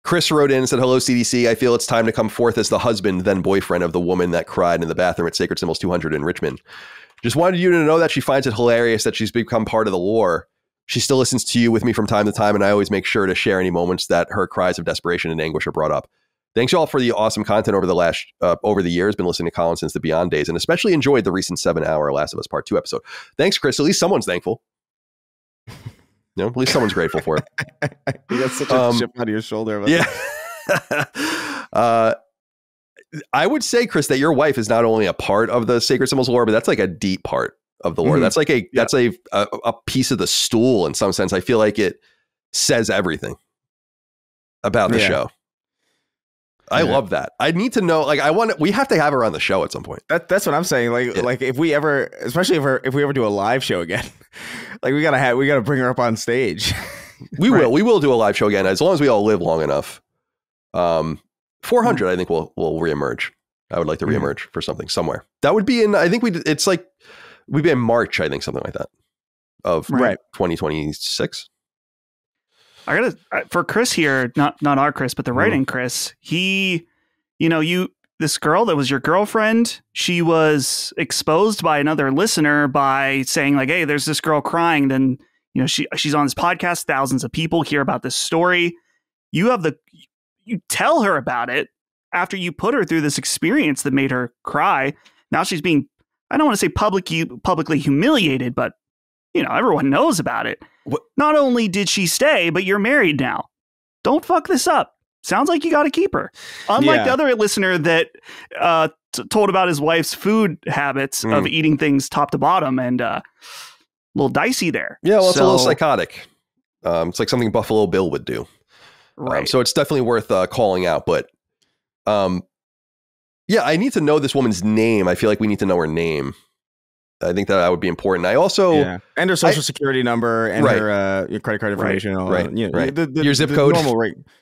Chris wrote in and said, hello, CDC. I feel it's time to come forth as the husband, then boyfriend of the woman that cried in the bathroom at Sacred Symbols 200 in Richmond. Just wanted you to know that she finds it hilarious that she's become part of the lore. She still listens to you with me from time to time, and I always make sure to share any moments that her cries of desperation and anguish are brought up. Thanks you all for the awesome content over the years. Been listening to Colin since the Beyond days, and especially enjoyed the recent 7-hour Last of Us Part 2 episode. Thanks, Chris. At least someone's thankful. At least someone's grateful for it. You got such a chip on your shoulder. Yeah. I would say, Chris, that your wife is not only a part of the Sacred Symbols lore, but that's like a deep part of the lore. That's like that's a piece of the stool in some sense. I feel like it says everything about the show. I love that. I need to know, we have to have her on the show at some point. That's what I'm saying. Like if we ever, especially if we ever do a live show again, like we gotta bring her up on stage. We will do a live show again, as long as we all live long enough. 400, I think will reemerge. I would like to reemerge for something somewhere. That would be we'd be in March, I think, something like that of 2026. I gotta for Chris here, not our Chris, but the writing Chris. He, this girl that was your girlfriend, she was exposed by another listener by saying like, "Hey, there's this girl crying." Then she's on this podcast. Thousands of people hear about this story. You tell her about it after you put her through this experience that made her cry. Now she's being, I don't want to say publicly humiliated, but everyone knows about it. What? Not only did she stay, but you're married now. Don't fuck this up. Sounds like you got to keep her. Unlike the other listener that told about his wife's food habits of eating things top to bottom, and a little dicey there. Yeah, well, it's a little psychotic. It's like something Buffalo Bill would do. Right. So it's definitely worth calling out. But I need to know this woman's name. I feel like we need to know her name. I think that would be important. I also and her social security number and her your credit card information. Your zip code.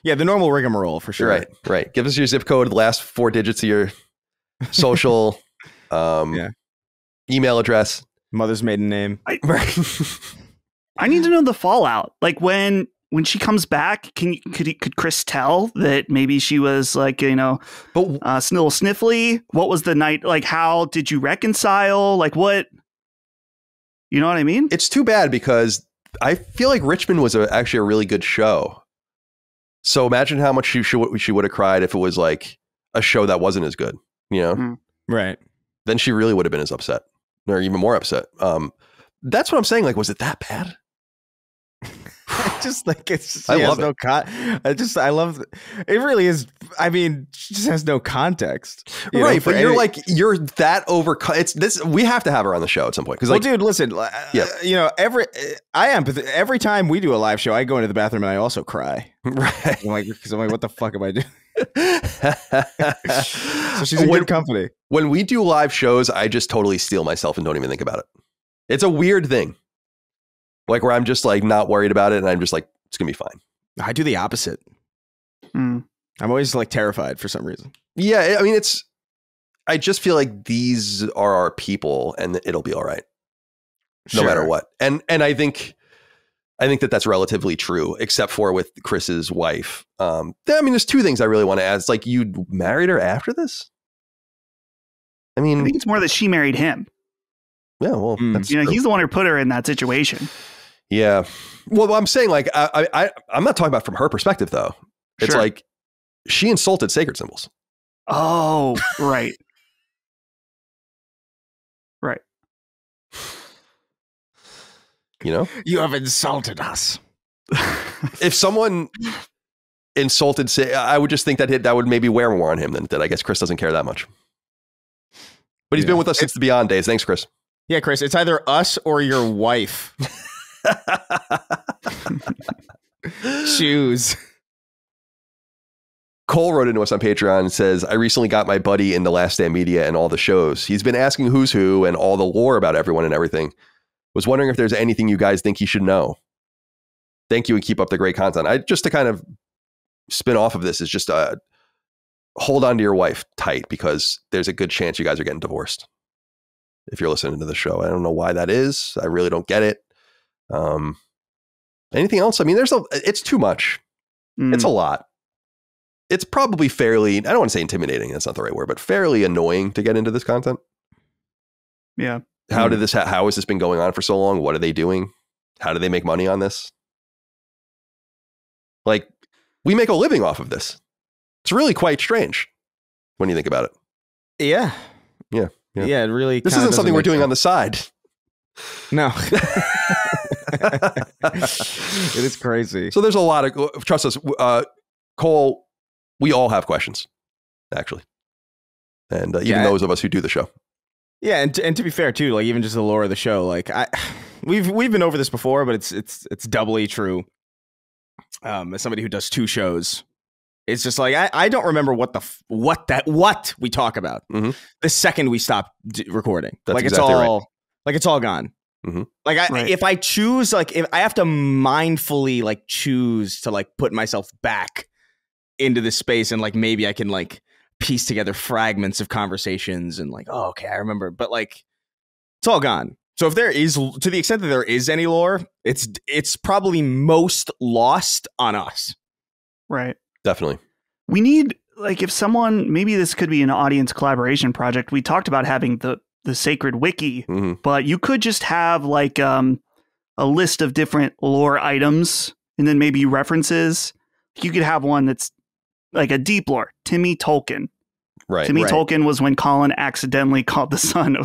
The normal rigmarole for sure. Right. Give us your zip code, the last 4 digits of your social, email address, mother's maiden name. I need to know the fallout. Like when she comes back, could Chris tell that maybe she was like, little sniffly? What was the night like? How did you reconcile? Like what? You know what I mean? It's too bad because I feel like Richmond was actually a really good show. So imagine how much she would have cried if it was like a show that wasn't as good, Right. Then she really would have been as upset or even more upset. That's what I'm saying. Like, was it that bad? I love it. I love it. Really is. I mean, she just has no context, right? But you're that over. It's this. We have to have her on the show at some point. Because, dude, listen. Every time we do a live show, I go into the bathroom and I also cry. Right. I'm like, what the fuck am I doing? So she's in good company. When we do live shows, I just totally steal myself and don't even think about it. It's a weird thing. Like where I'm just like not worried about it and I'm just like, it's gonna be fine. I do the opposite. I'm always like terrified for some reason. Yeah, I mean I just feel like these are our people and it'll be all right. No matter what. And I think that's relatively true, except for with Chris's wife. There's 2 things I really want to add. It's like, you married her after this? I think it's more that she married him. Yeah, well, that's he's the one who put her in that situation. Yeah. Well, I'm saying like I'm not talking about from her perspective though. It's like she insulted Sacred Symbols. Oh, right. Right. You have insulted us. if someone insulted, say, I would just think that would maybe wear more on him than it did. I guess Chris doesn't care that much. But he's been with us since the Beyond days. Thanks, Chris. Yeah, Chris, it's either us or your wife. Choose. Cole wrote into us on Patreon and says, I recently got my buddy into Last Stand Media and all the shows. He's been asking who's who and all the lore about everyone and everything. Was wondering if there's anything you guys think he should know. Thank you and keep up the great content. Just to kind of spin off of this is just hold on to your wife tight, because there's a good chance you guys are getting divorced if you're listening to the show. I don't know why that is. I really don't get it. Anything else? I mean, it's too much. It's a lot. It's probably fairly, I don't want to say intimidating, that's not the right word, but fairly annoying to get into this content. Yeah. How has this been going on for so long? What are they doing? How do they make money on this? Like, we make a living off of this. It's really quite strange when you think about it. Yeah. Yeah. Yeah, it really. This isn't something we're doing on the side. No. It is crazy. So there's a lot of, trust us, Cole, we all have questions, actually. And even those of us who do the show. Yeah, and to be fair too, like even just the lore of the show, like we've been over this before, but it's doubly true. As somebody who does 2 shows, it's just like I don't remember what we talk about the second we stop recording. That's like exactly it's all right. like it's all gone. Mm-hmm. Like if I choose, like if I have to mindfully like choose to like put myself back into this space, and like maybe I can like piece together fragments of conversations and like, oh, okay, I remember, but like it's all gone. So if there is, to the extent that there is any lore, it's probably most lost on us. Right. Definitely. We need, like, if someone, maybe this could be an audience collaboration project. We talked about having the sacred wiki, but you could just have like a list of different lore items and then maybe references. You could have one that's like a deep lore, Timmy Tolkien. Right. Timmy Tolkien was when Colin accidentally called the son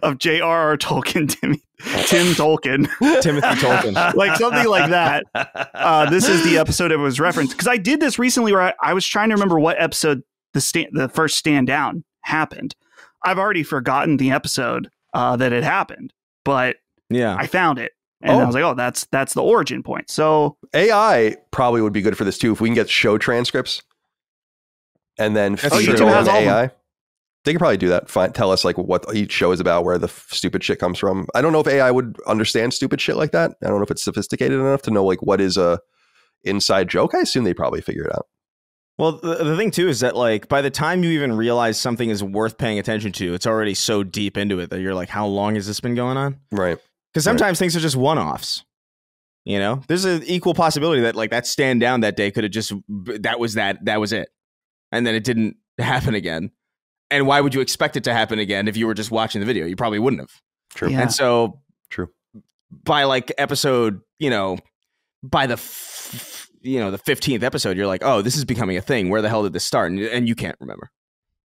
of J.R.R. Tolkien Tim Tolkien. Timothy Tolkien. Like something like that. This is the episode it was referenced. Because I did this recently where I was trying to remember what episode the first stand down happened. I've already forgotten the episode that it happened, but yeah, I found it. And I was like, oh, that's the origin point. So AI probably would be good for this too. If we can get show transcripts and then feed it all all has into all AI. They could probably do that. Tell us like what each show is about, where the stupid shit comes from. I don't know if AI would understand stupid shit like that. I don't know if it's sophisticated enough to know like what is a inside joke. I assume they probably figure it out. Well, the thing too is that like by the time you even realize something is worth paying attention to, it's already so deep into it that you're like, how long has this been going on? Right. Because sometimes things are just one-offs. You know, there's an equal possibility that like that stand down that day could have just that was it, and then it didn't happen again. And why would you expect it to happen again if you were just watching the video? You probably wouldn't have. True. Yeah. And so true. By like episode, by the 15th episode, you're like, oh, this is becoming a thing. Where the hell did this start? And you can't remember.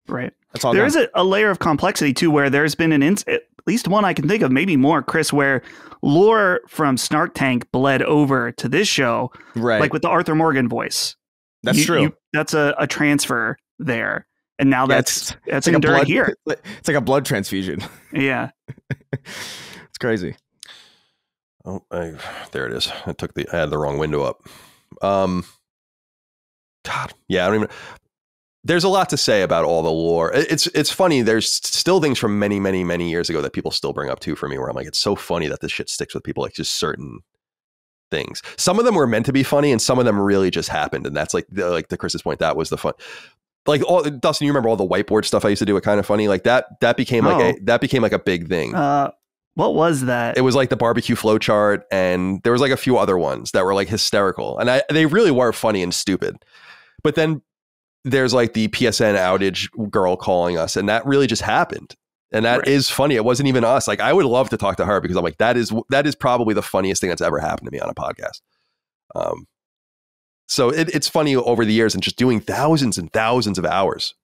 Right. That's all. There is a layer of complexity too, where there's been at least one I can think of, maybe more, Chris, where lore from Snark Tank bled over to this show, right? Like with the Arthur Morgan voice. That's true. That's a transfer there, and now that's like endured here. It's like a blood transfusion. Yeah, it's crazy. Oh, there it is. I had the wrong window up. God, yeah, I don't even. There's a lot to say about all the lore. It's funny. There's still things from many, many, many years ago that people still bring up too for me, where I'm like, it's so funny that this shit sticks with people, like just certain things. Some of them were meant to be funny, and some of them really just happened. And that's like to Chris's point, that was the fun. Like Dustin, you remember all the whiteboard stuff I used to do? It kind of funny, like that became like a big thing. What was that? It was like the barbecue flow chart, and there was like a few other ones that were like hysterical, and they really were funny and stupid. But then there's like the PSN outage girl calling us, and that really just happened. And that is funny. It wasn't even us. Like, I would love to talk to her, because I'm like, that is probably the funniest thing that's ever happened to me on a podcast. So it's funny over the years, and just doing thousands and thousands of hours.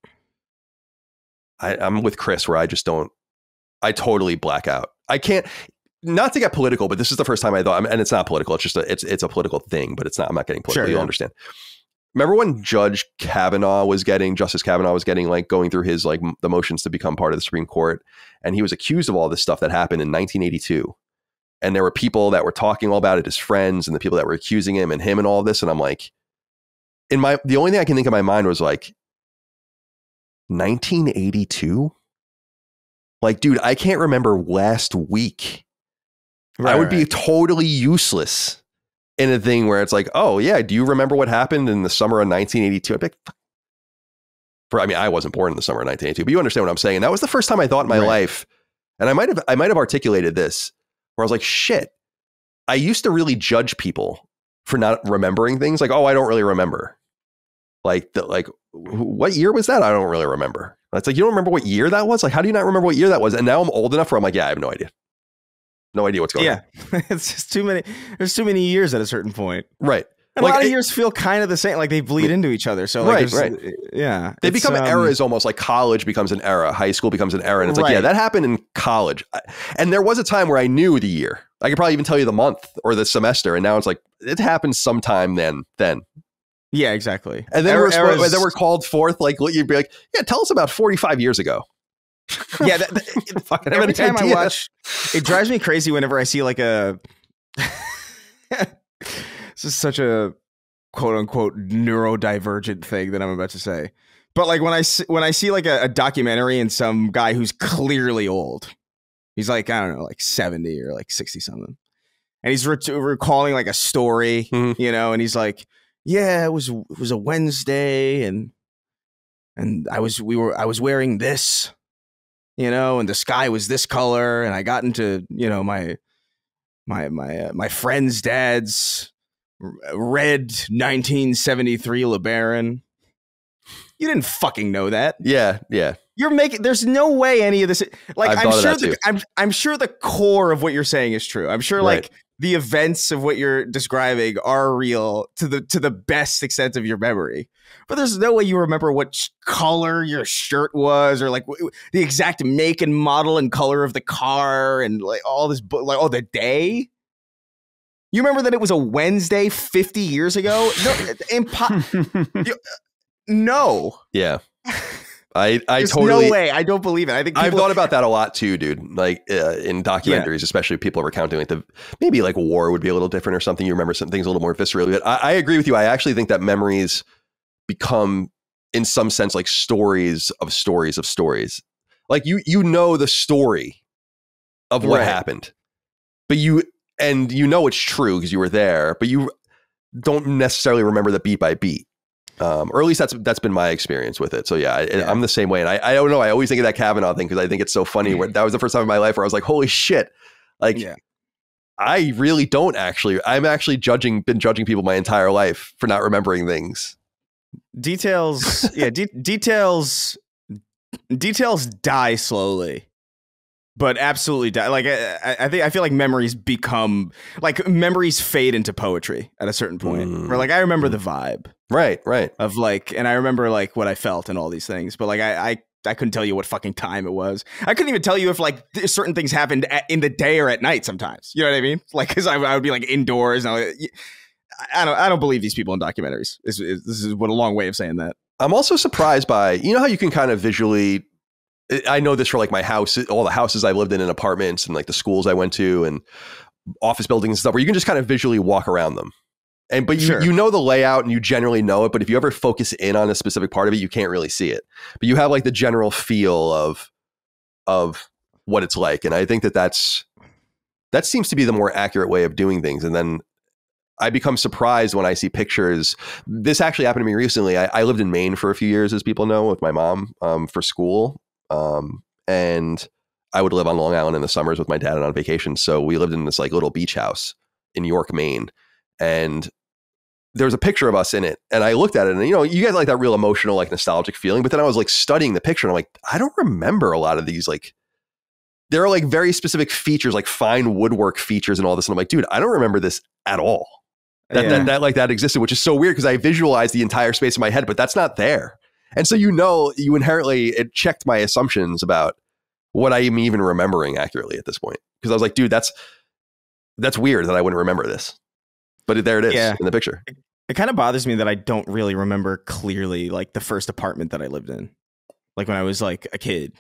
I'm with Chris, where I totally black out. I can't, not to get political, but this is the first time I thought, and it's not political. It's just it's a political thing, but it's not. I'm not getting political. Sure, You'll understand. Remember when Justice Kavanaugh was getting like going through his like the motions to become part of the Supreme Court, and he was accused of all this stuff that happened in 1982, and there were people that were talking all about it, his friends, and the people that were accusing him and all of this, and I'm like, the only thing I can think in my mind was like 1982. Like, dude, I can't remember last week. I would be totally useless in a thing where it's like, oh yeah, do you remember what happened in the summer of 1982? I'd be like, I wasn't born in the summer of 1982, but you understand what I'm saying. And that was the first time I thought in my life, and I might have articulated this, where I was like, shit, I used to really judge people for not remembering things. Like, oh, I don't really remember. Like, what year was that? I don't really remember. It's like, you don't remember what year that was? Like, how do you not remember what year that was? And now I'm old enough where I'm like, yeah, I have no idea. No idea what's going on. Yeah, it's just too many. There's too many years at a certain point. Right. And like, a lot of years feel kind of the same. Like they bleed into each other. So like right. Yeah. They become eras almost, like college becomes an era. High school becomes an era. And it's like, yeah, that happened in college. And there was a time where I knew the year. I could probably even tell you the month or the semester. And now it's like, it happened sometime then. Yeah, exactly. And then we're called forth. Like you'd be like, yeah, tell us about 45 years ago. Yeah, every time I watch, it drives me crazy whenever I see like a. This is such a quote unquote neurodivergent thing that I'm about to say, but like when I see like a documentary and some guy who's clearly old, he's like, I don't know, like 70 or like 60 something, and he's recalling like a story, you know, and he's like, yeah, it was a Wednesday, and I was wearing this. You know, and the sky was this color, and I got into, you know, my friend's dad's red 1973 LeBaron. You didn't fucking know that. Yeah. You're making. There's no way any of this. Like I'm sure the core of what you're saying is true. I'm sure like the events of what you're describing are real to the best extent of your memory. But there's no way you remember what color your shirt was, or like the exact make and model and color of the car, and like all this, like the day. You remember that it was a Wednesday 50 years ago? No, no. Yeah. I There's totally. No way. I don't believe it. I think I've thought about that a lot too, dude. Like in documentaries, especially people are recounting like maybe like war would be a little different or something. You remember some things a little more viscerally. But I agree with you. I actually think that memories become, in some sense, like stories of stories of stories. Like you know the story of what happened, but you know it's true because you were there, but you don't necessarily remember the beat by beat. Or at least that's been my experience with it. So yeah, I'm the same way. And I don't know. I always think of that Kavanaugh thing because I think it's so funny. Where that was the first time in my life where I was like, holy shit. Like, I really don't actually. I'm actually been judging people my entire life for not remembering things. Details. Yeah. Details die slowly. But absolutely die. Like I feel like memories fade into poetry at a certain point. Where like I remember the vibe. Right. Of like, and I remember like what I felt and all these things. But like I couldn't tell you what fucking time it was. I couldn't even tell you if like certain things happened in the day or at night sometimes. You know what I mean? Like, because I would be like indoors. And I don't believe these people in documentaries. This is what a long way of saying that. I'm also surprised by, you know how you can kind of visually. I know this for like my house, all the houses I lived in and apartments and like the schools I went to and office buildings and stuff where you can just kind of visually walk around them. But you know the layout and you generally know it. But if you ever focus in on a specific part of it, you can't really see it. But you have like the general feel of what it's like. And I think that seems to be the more accurate way of doing things. And then I become surprised when I see pictures. This actually happened to me recently. I lived in Maine for a few years, as people know, with my mom for school. And I would live on Long Island in the summers with my dad and on vacation. So we lived in this like little beach house in York, Maine. And there was a picture of us in it. And I looked at it and, you know, you get like that real emotional, like nostalgic feeling. But then I was like studying the picture and I'm like, I don't remember a lot of these. Like there are like very specific features, like fine woodwork features and all this. And I'm like, dude, I don't remember this at all. That existed, which is so weird because I visualized the entire space in my head, but that's not there. And so, you know, you inherently, it checked my assumptions about what I am even remembering accurately at this point. Because I was like, dude, that's weird that I wouldn't remember this. But there it is in the picture. It kind of bothers me that I don't really remember clearly like the first apartment that I lived in. Like when I was like a kid.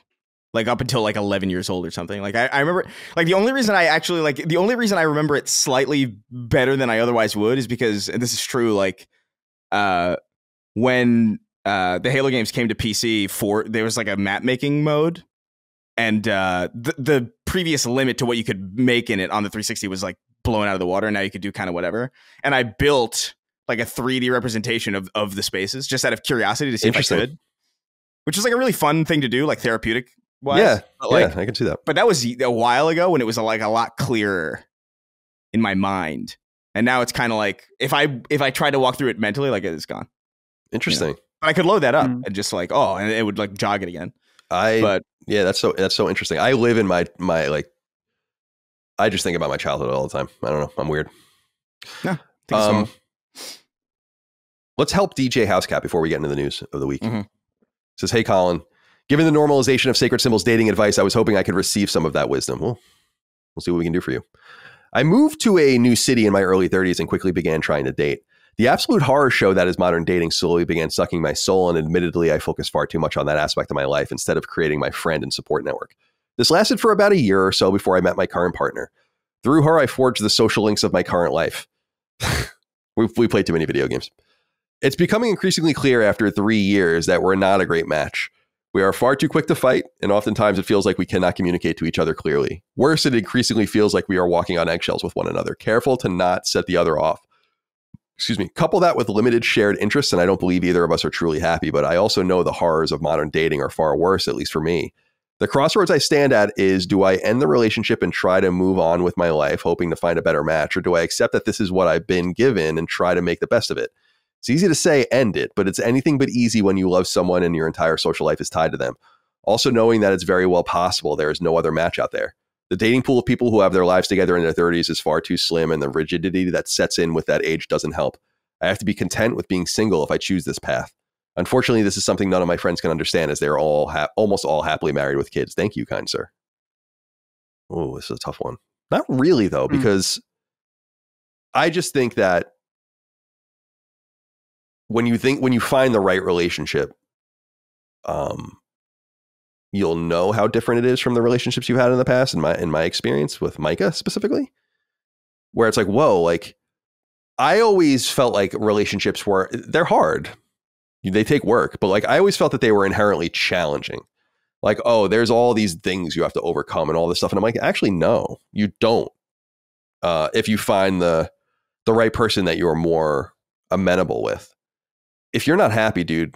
Like up until like 11 years old or something. Like I remember like the only reason I remember it slightly better than I otherwise would is because, and this is true, like when the Halo games came to PC, there was like a map making mode, and the previous limit to what you could make in it on the 360 was like blown out of the water, and now you could do kind of whatever. And I built like a 3D representation of the spaces just out of curiosity to see if I could, which is like a really fun thing to do, like therapeutic. Yeah, I can see that. But that was a while ago when it was like a lot clearer in my mind, and now it's kind of like if I tried to walk through it mentally, like it's gone. Interesting. You know? But I could load that up and just like and it would like jog it again. That's so interesting. I live in my like. I just think about my childhood all the time. I don't know. I'm weird. No. Let's help DJ Housecat before we get into the news of the week. It says, "Hey Colin. Given the normalization of sacred symbols dating advice, I was hoping I could receive some of that wisdom. Well, we'll see what we can do for you. I moved to a new city in my early 30s and quickly began trying to date. The absolute horror show that is modern dating slowly began sucking my soul, and admittedly, I focused far too much on that aspect of my life instead of creating my friend and support network. This lasted for about a year or so before I met my current partner. Through her, I forged the social links of my current life." We played too many video games. "It's becoming increasingly clear after 3 years that we're not a great match. We are far too quick to fight, and oftentimes it feels like we cannot communicate to each other clearly. Worse, it increasingly feels like we are walking on eggshells with one another, careful to not set the other off. Couple that with limited shared interests, and I don't believe either of us are truly happy, but I also know the horrors of modern dating are far worse, at least for me. The crossroads I stand at is, do I end the relationship and try to move on with my life, hoping to find a better match, or do I accept that this is what I've been given and try to make the best of it? It's easy to say end it, but it's anything but easy when you love someone and your entire social life is tied to them. Also knowing that it's very well possible there is no other match out there. The dating pool of people who have their lives together in their 30s is far too slim, and the rigidity that sets in with that age doesn't help. I have to be content with being single if I choose this path. Unfortunately, this is something none of my friends can understand, as they're all almost all happily married with kids. Thank you, kind sir." Oh, this is a tough one. Not really, though, because I just think that when you find the right relationship, you'll know how different it is from the relationships you've had in the past. In my experience with Micah specifically, where it's like, whoa, like I always felt like relationships they're hard. They take work, but like I always felt that they were inherently challenging. Like, oh, there's all these things you have to overcome and all this stuff. And I'm like, actually, no, you don't. If you find the right person that you're more amenable with. If you're not happy, dude,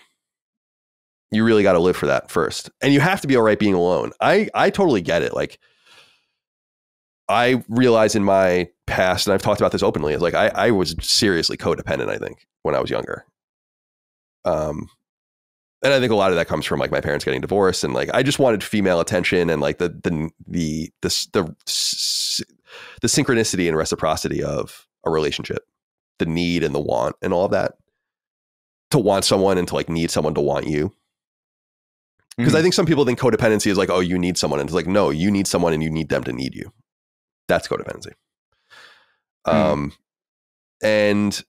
you really got to live for that first. And you have to be all right being alone. I totally get it. Like, I realize in my past, and I've talked about this openly, is like I was seriously codependent, I think, when I was younger. And I think a lot of that comes from like my parents getting divorced, and like I just wanted female attention, and like the synchronicity and reciprocity of a relationship, the need and the want and all of that. To want someone and to like need someone to want you. Because I think some people think codependency is like, oh, you need someone. And it's like, no, you need someone and you need them to need you. That's codependency. And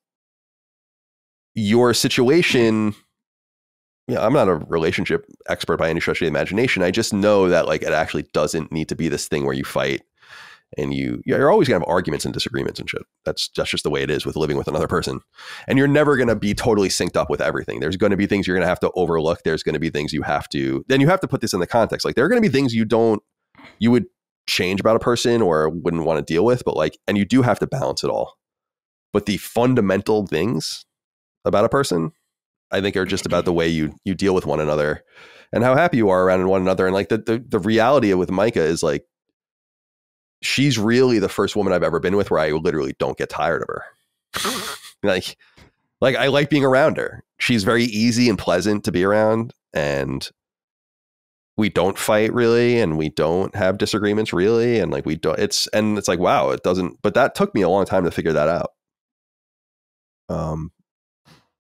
your situation, I'm not a relationship expert by any stretch of the imagination. I just know that like it actually doesn't need to be this thing where you fight and you're always gonna have arguments and disagreements and shit. That's just the way it is with living with another person. And you're never gonna be totally synced up with everything. There's gonna be things you're gonna have to overlook. There's gonna be things you have to put this in the context. Like there are gonna be things you would change about a person or wouldn't want to deal with, but like, and you do have to balance it all. But the fundamental things about a person, I think, are just about the way you deal with one another and how happy you are around one another. And like the reality with Micah is like, she's really the first woman I've ever been with where I literally don't get tired of her. like I like being around her. She's very easy and pleasant to be around, and we don't fight really, and we don't have disagreements really, and like it's like, wow, it doesn't. But that took me a long time to figure that out.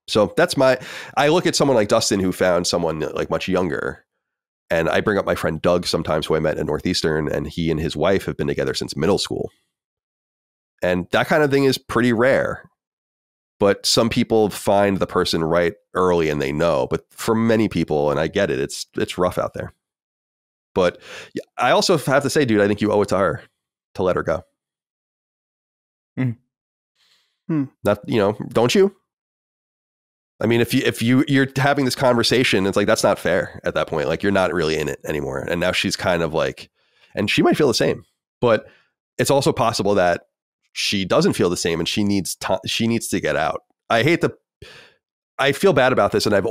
So that's I look at someone like Dustin who found someone like much younger, And I bring up my friend Doug sometimes, who I met at Northeastern, and he and his wife have been together since middle school. And that kind of thing is pretty rare. But some people find the person right early and they know. But for many people, and I get it, it's rough out there. But I also have to say, dude, I think you owe it to her to let her go. Not, don't you? I mean, if you're having this conversation, it's like, that's not fair at that point. Like, you're not really in it anymore. And now she's kind of like, and she might feel the same, but it's also possible that she doesn't feel the same and she needs to get out. I feel bad about this. And this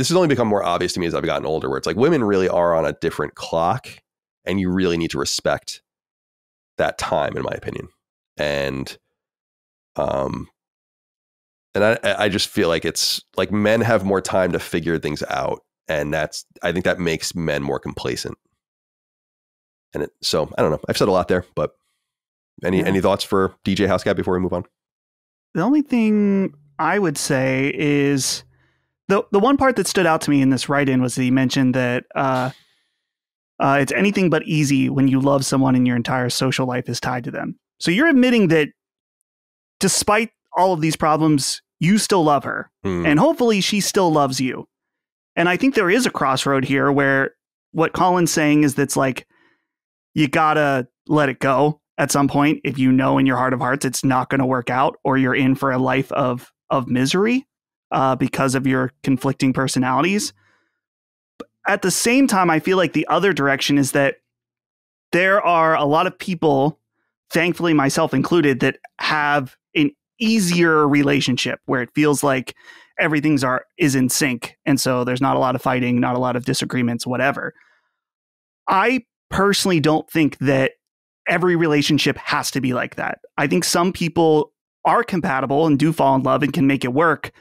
has only become more obvious to me as I've gotten older, where it's like women really are on a different clock and you really need to respect that time, in my opinion. And I just feel like it's like men have more time to figure things out. And I think that makes men more complacent. And so I don't know. I've said a lot there, but any thoughts for DJ Housecat before we move on? The only thing I would say is the one part that stood out to me in this write-in was that he mentioned that it's anything but easy when you love someone and your entire social life is tied to them. So you're admitting that despite all of these problems, you still love her. And hopefully she still loves you. And I think there is a crossroad here where what Colin's saying is that's like, you gotta let it go at some point. If you know in your heart of hearts it's not going to work out, or you're in for a life of misery because of your conflicting personalities. But at the same time, I feel like the other direction is that there are a lot of people, thankfully myself included, that have an easier relationship where it feels like everything's is in sync. And so there's not a lot of fighting, not a lot of disagreements, whatever. I personally don't think that every relationship has to be like that. I think some people are compatible and do fall in love and can make it work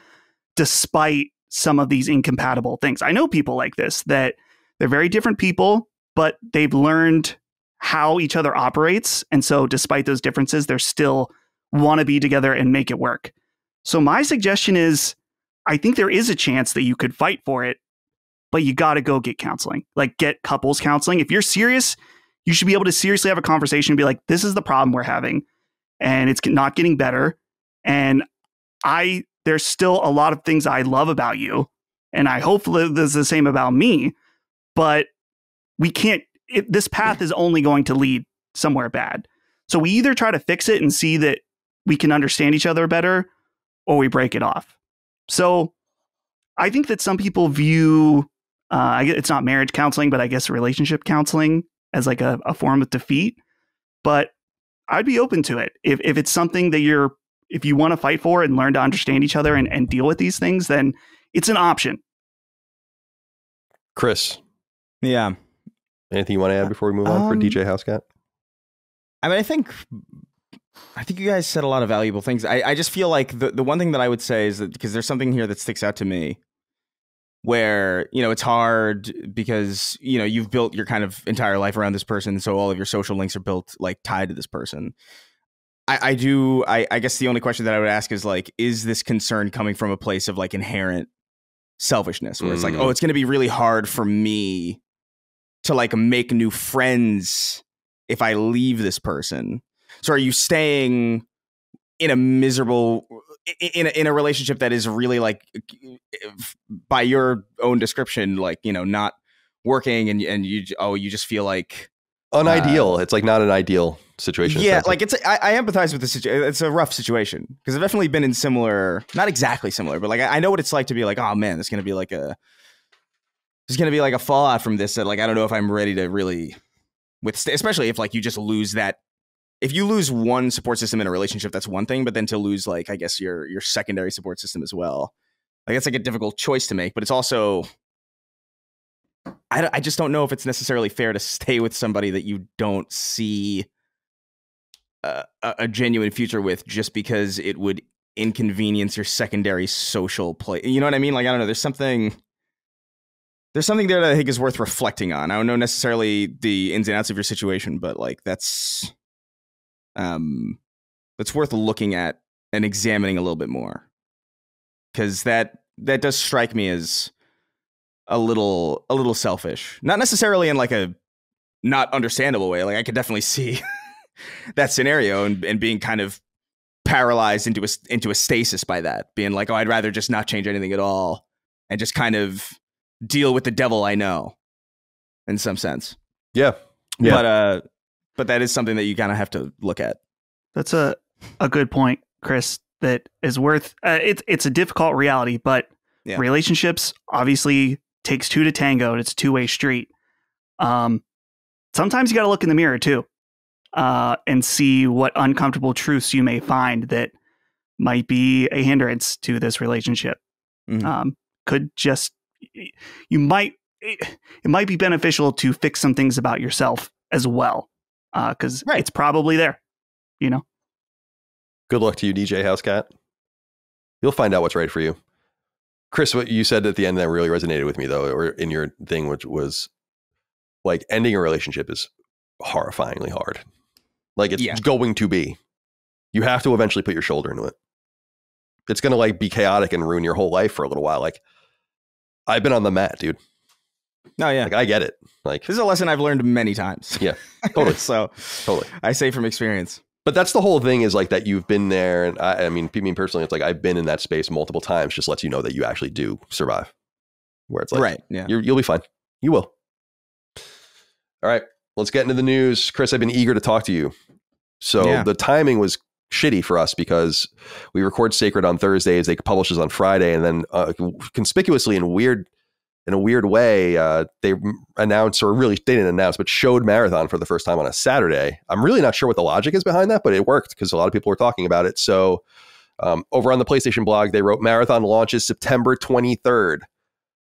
despite some of these incompatible things. I know people like this, that they're very different people, but they've learned how each other operates. And so despite those differences, they're still want to be together and make it work. So my suggestion is, I think there is a chance that you could fight for it, but you got to go get counseling, like get couples counseling. If you're serious, you should be able to seriously have a conversation and be like, this is the problem we're having and it's not getting better. And there's still a lot of things I love about you. And I hope there's the same about me, but we can't, this path is only going to lead somewhere bad. So we either try to fix it and see that we can understand each other better, or we break it off. So I think that some people view, it's not marriage counseling, but I guess relationship counseling as like a form of defeat. But I'd be open to it. If it's something that if you want to fight for and learn to understand each other and deal with these things, then it's an option. Chris. Yeah. Anything you want to add before we move on for DJ Housecat? I mean, I think you guys said a lot of valuable things. I just feel like the one thing that I would say is that, because there's something here that sticks out to me where, it's hard because, you've built your kind of entire life around this person. So all of your social links are built like tied to this person. I guess the only question that I would ask is like, is this concern coming from a place of like inherent selfishness where it's like, oh, it's going to be really hard for me to like make new friends if I leave this person. So are you staying in a miserable, in a relationship that is really like, by your own description, like, not working and you just feel like unideal. It's like not an ideal situation. Yeah. Like I empathize with the situation. It's a rough situation because I've definitely been in similar, not exactly similar, but like, I know what it's like to be like, oh man, there's going to be like a fallout from this that like, I don't know if I'm ready to really withstand, especially if like you just lose that. If you lose one support system in a relationship, that's one thing, but then to lose like, I guess your secondary support system as well, like that's like a difficult choice to make, but it's also, I just don't know if it's necessarily fair to stay with somebody that you don't see a genuine future with just because it would inconvenience your secondary social play. You know what I mean? Like, I don't know. There's something there that I think is worth reflecting on. I don't know necessarily the ins and outs of your situation, but like that's worth looking at and examining a little bit more. Because that does strike me as a little selfish. Not necessarily in like a not understandable way. Like I could definitely see that scenario and being kind of paralyzed into a stasis by that, being like, oh, I'd rather just not change anything at all and just kind of deal with the devil I know in some sense. Yeah. But that is something that you kind of have to look at. That's a good point, Chris, that is worth it's a difficult reality, but relationships obviously takes two to tango, and it's a two-way street. Sometimes you got to look in the mirror too, and see what uncomfortable truths you may find that might be a hindrance to this relationship. Mm-hmm. It might be beneficial to fix some things about yourself as well, because it's probably there, you know. Good luck to you, DJ Housecat. You'll find out what's right for you. Chris, what you said at the end that really resonated with me, though, or in your thing, which was like ending a relationship is horrifyingly hard. Like it's going to be. You have to eventually put your shoulder into it. It's going to like be chaotic and ruin your whole life for a little while. Like I've been on the mat, dude. No, yeah. Like I get it. Like this is a lesson I've learned many times. Yeah, totally. So totally. I say from experience. But that's the whole thing is like that you've been there. And I mean personally, it's like I've been in that space multiple times, just lets you know that you actually do survive. Where it's like, right. Yeah. You'll be fine. You will. All right. Let's get into the news. Chris, I've been eager to talk to you. So the timing was shitty for us because we record Sacred on Thursdays. They publishes on Friday. And then conspicuously in a weird way, they announced, or really they didn't announce, but showed Marathon for the first time on a Saturday. I'm really not sure what the logic is behind that, but it worked because a lot of people were talking about it. So over on the PlayStation blog, they wrote Marathon launches September 23rd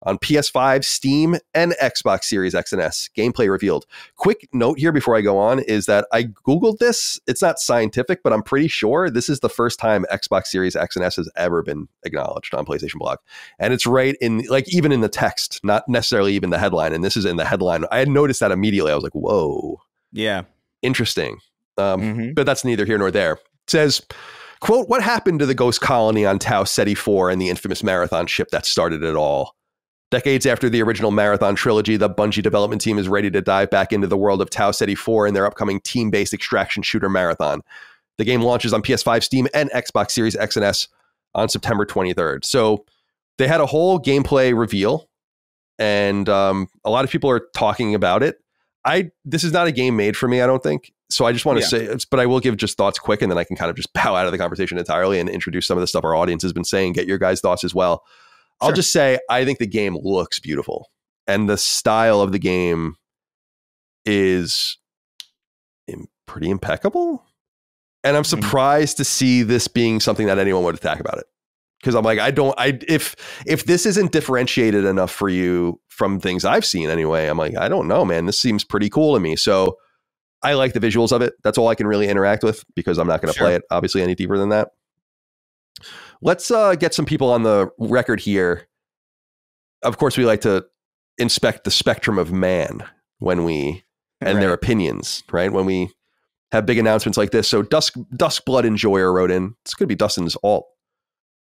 on PS5, Steam, and Xbox Series X and S. Gameplay revealed. Quick note here before I go on is that I Googled this. It's not scientific, but I'm pretty sure this is the first time Xbox Series X and S has ever been acknowledged on PlayStation blog. And it's right in, like, even in the text, not necessarily even the headline. And this is in the headline. I had noticed that immediately. I was like, whoa. Yeah. Interesting. But that's neither here nor there. It says, quote, what happened to the ghost colony on Tau Ceti 4 and the infamous Marathon ship that started it all? Decades after the original Marathon trilogy, the Bungie development team is ready to dive back into the world of Tau Ceti 4 in their upcoming team-based extraction shooter Marathon. The game launches on PS5, Steam, and Xbox Series X and S on September 23rd. So they had a whole gameplay reveal, and a lot of people are talking about it. This is not a game made for me, I don't think. So I just want to say, but I will give just thoughts quick, and then I can kind of just bow out of the conversation entirely and introduce some of the stuff our audience has been saying, get your guys' thoughts as well. I'll just say, I think the game looks beautiful, and the style of the game is pretty impeccable. And I'm surprised to see this being something that anyone would attack about it. Because I'm like, if this isn't differentiated enough for you from things I've seen anyway, I'm like, I don't know, man, this seems pretty cool to me. So I like the visuals of it. That's all I can really interact with, because I'm not going to play it obviously any deeper than that. Let's get some people on the record here. Of course, we like to inspect the spectrum of man when we and their opinions, right? When we have big announcements like this. So Duskblood Enjoyer wrote in. This could be Dustin's alt.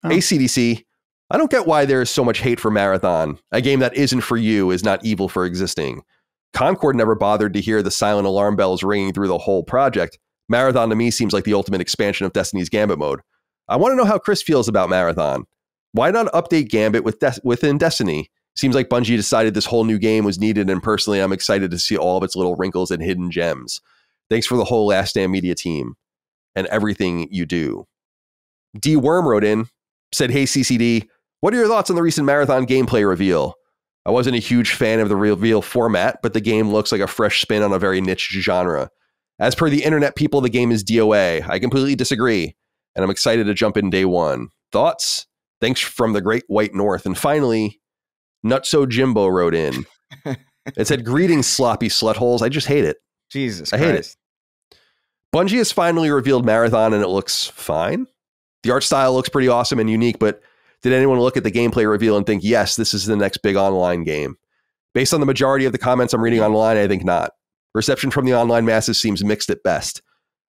ACDC. I don't get why there is so much hate for Marathon. A game that isn't for you is not evil for existing. Concord never bothered to hear the silent alarm bells ringing through the whole project. Marathon to me seems like the ultimate expansion of Destiny's Gambit mode. I want to know how Chris feels about Marathon. Why not update Gambit within Destiny? Seems like Bungie decided this whole new game was needed, and personally, I'm excited to see all of its little wrinkles and hidden gems. Thanks for the whole Last Stand Media team and everything you do. D Worm wrote in, said, hey, CCD, what are your thoughts on the recent Marathon gameplay reveal? I wasn't a huge fan of the reveal format, but the game looks like a fresh spin on a very niche genre. As per the internet people, the game is DOA. I completely disagree, and I'm excited to jump in day one. Thoughts? Thanks from the Great White North. And finally, Nutso Jimbo wrote in. It said, greetings, sloppy slutholes. I just hate it. Jesus Christ. I hate it. Bungie has finally revealed Marathon, and it looks fine. The art style looks pretty awesome and unique, but did anyone look at the gameplay reveal and think, yes, this is the next big online game? Based on the majority of the comments I'm reading online, I think not. Reception from the online masses seems mixed at best.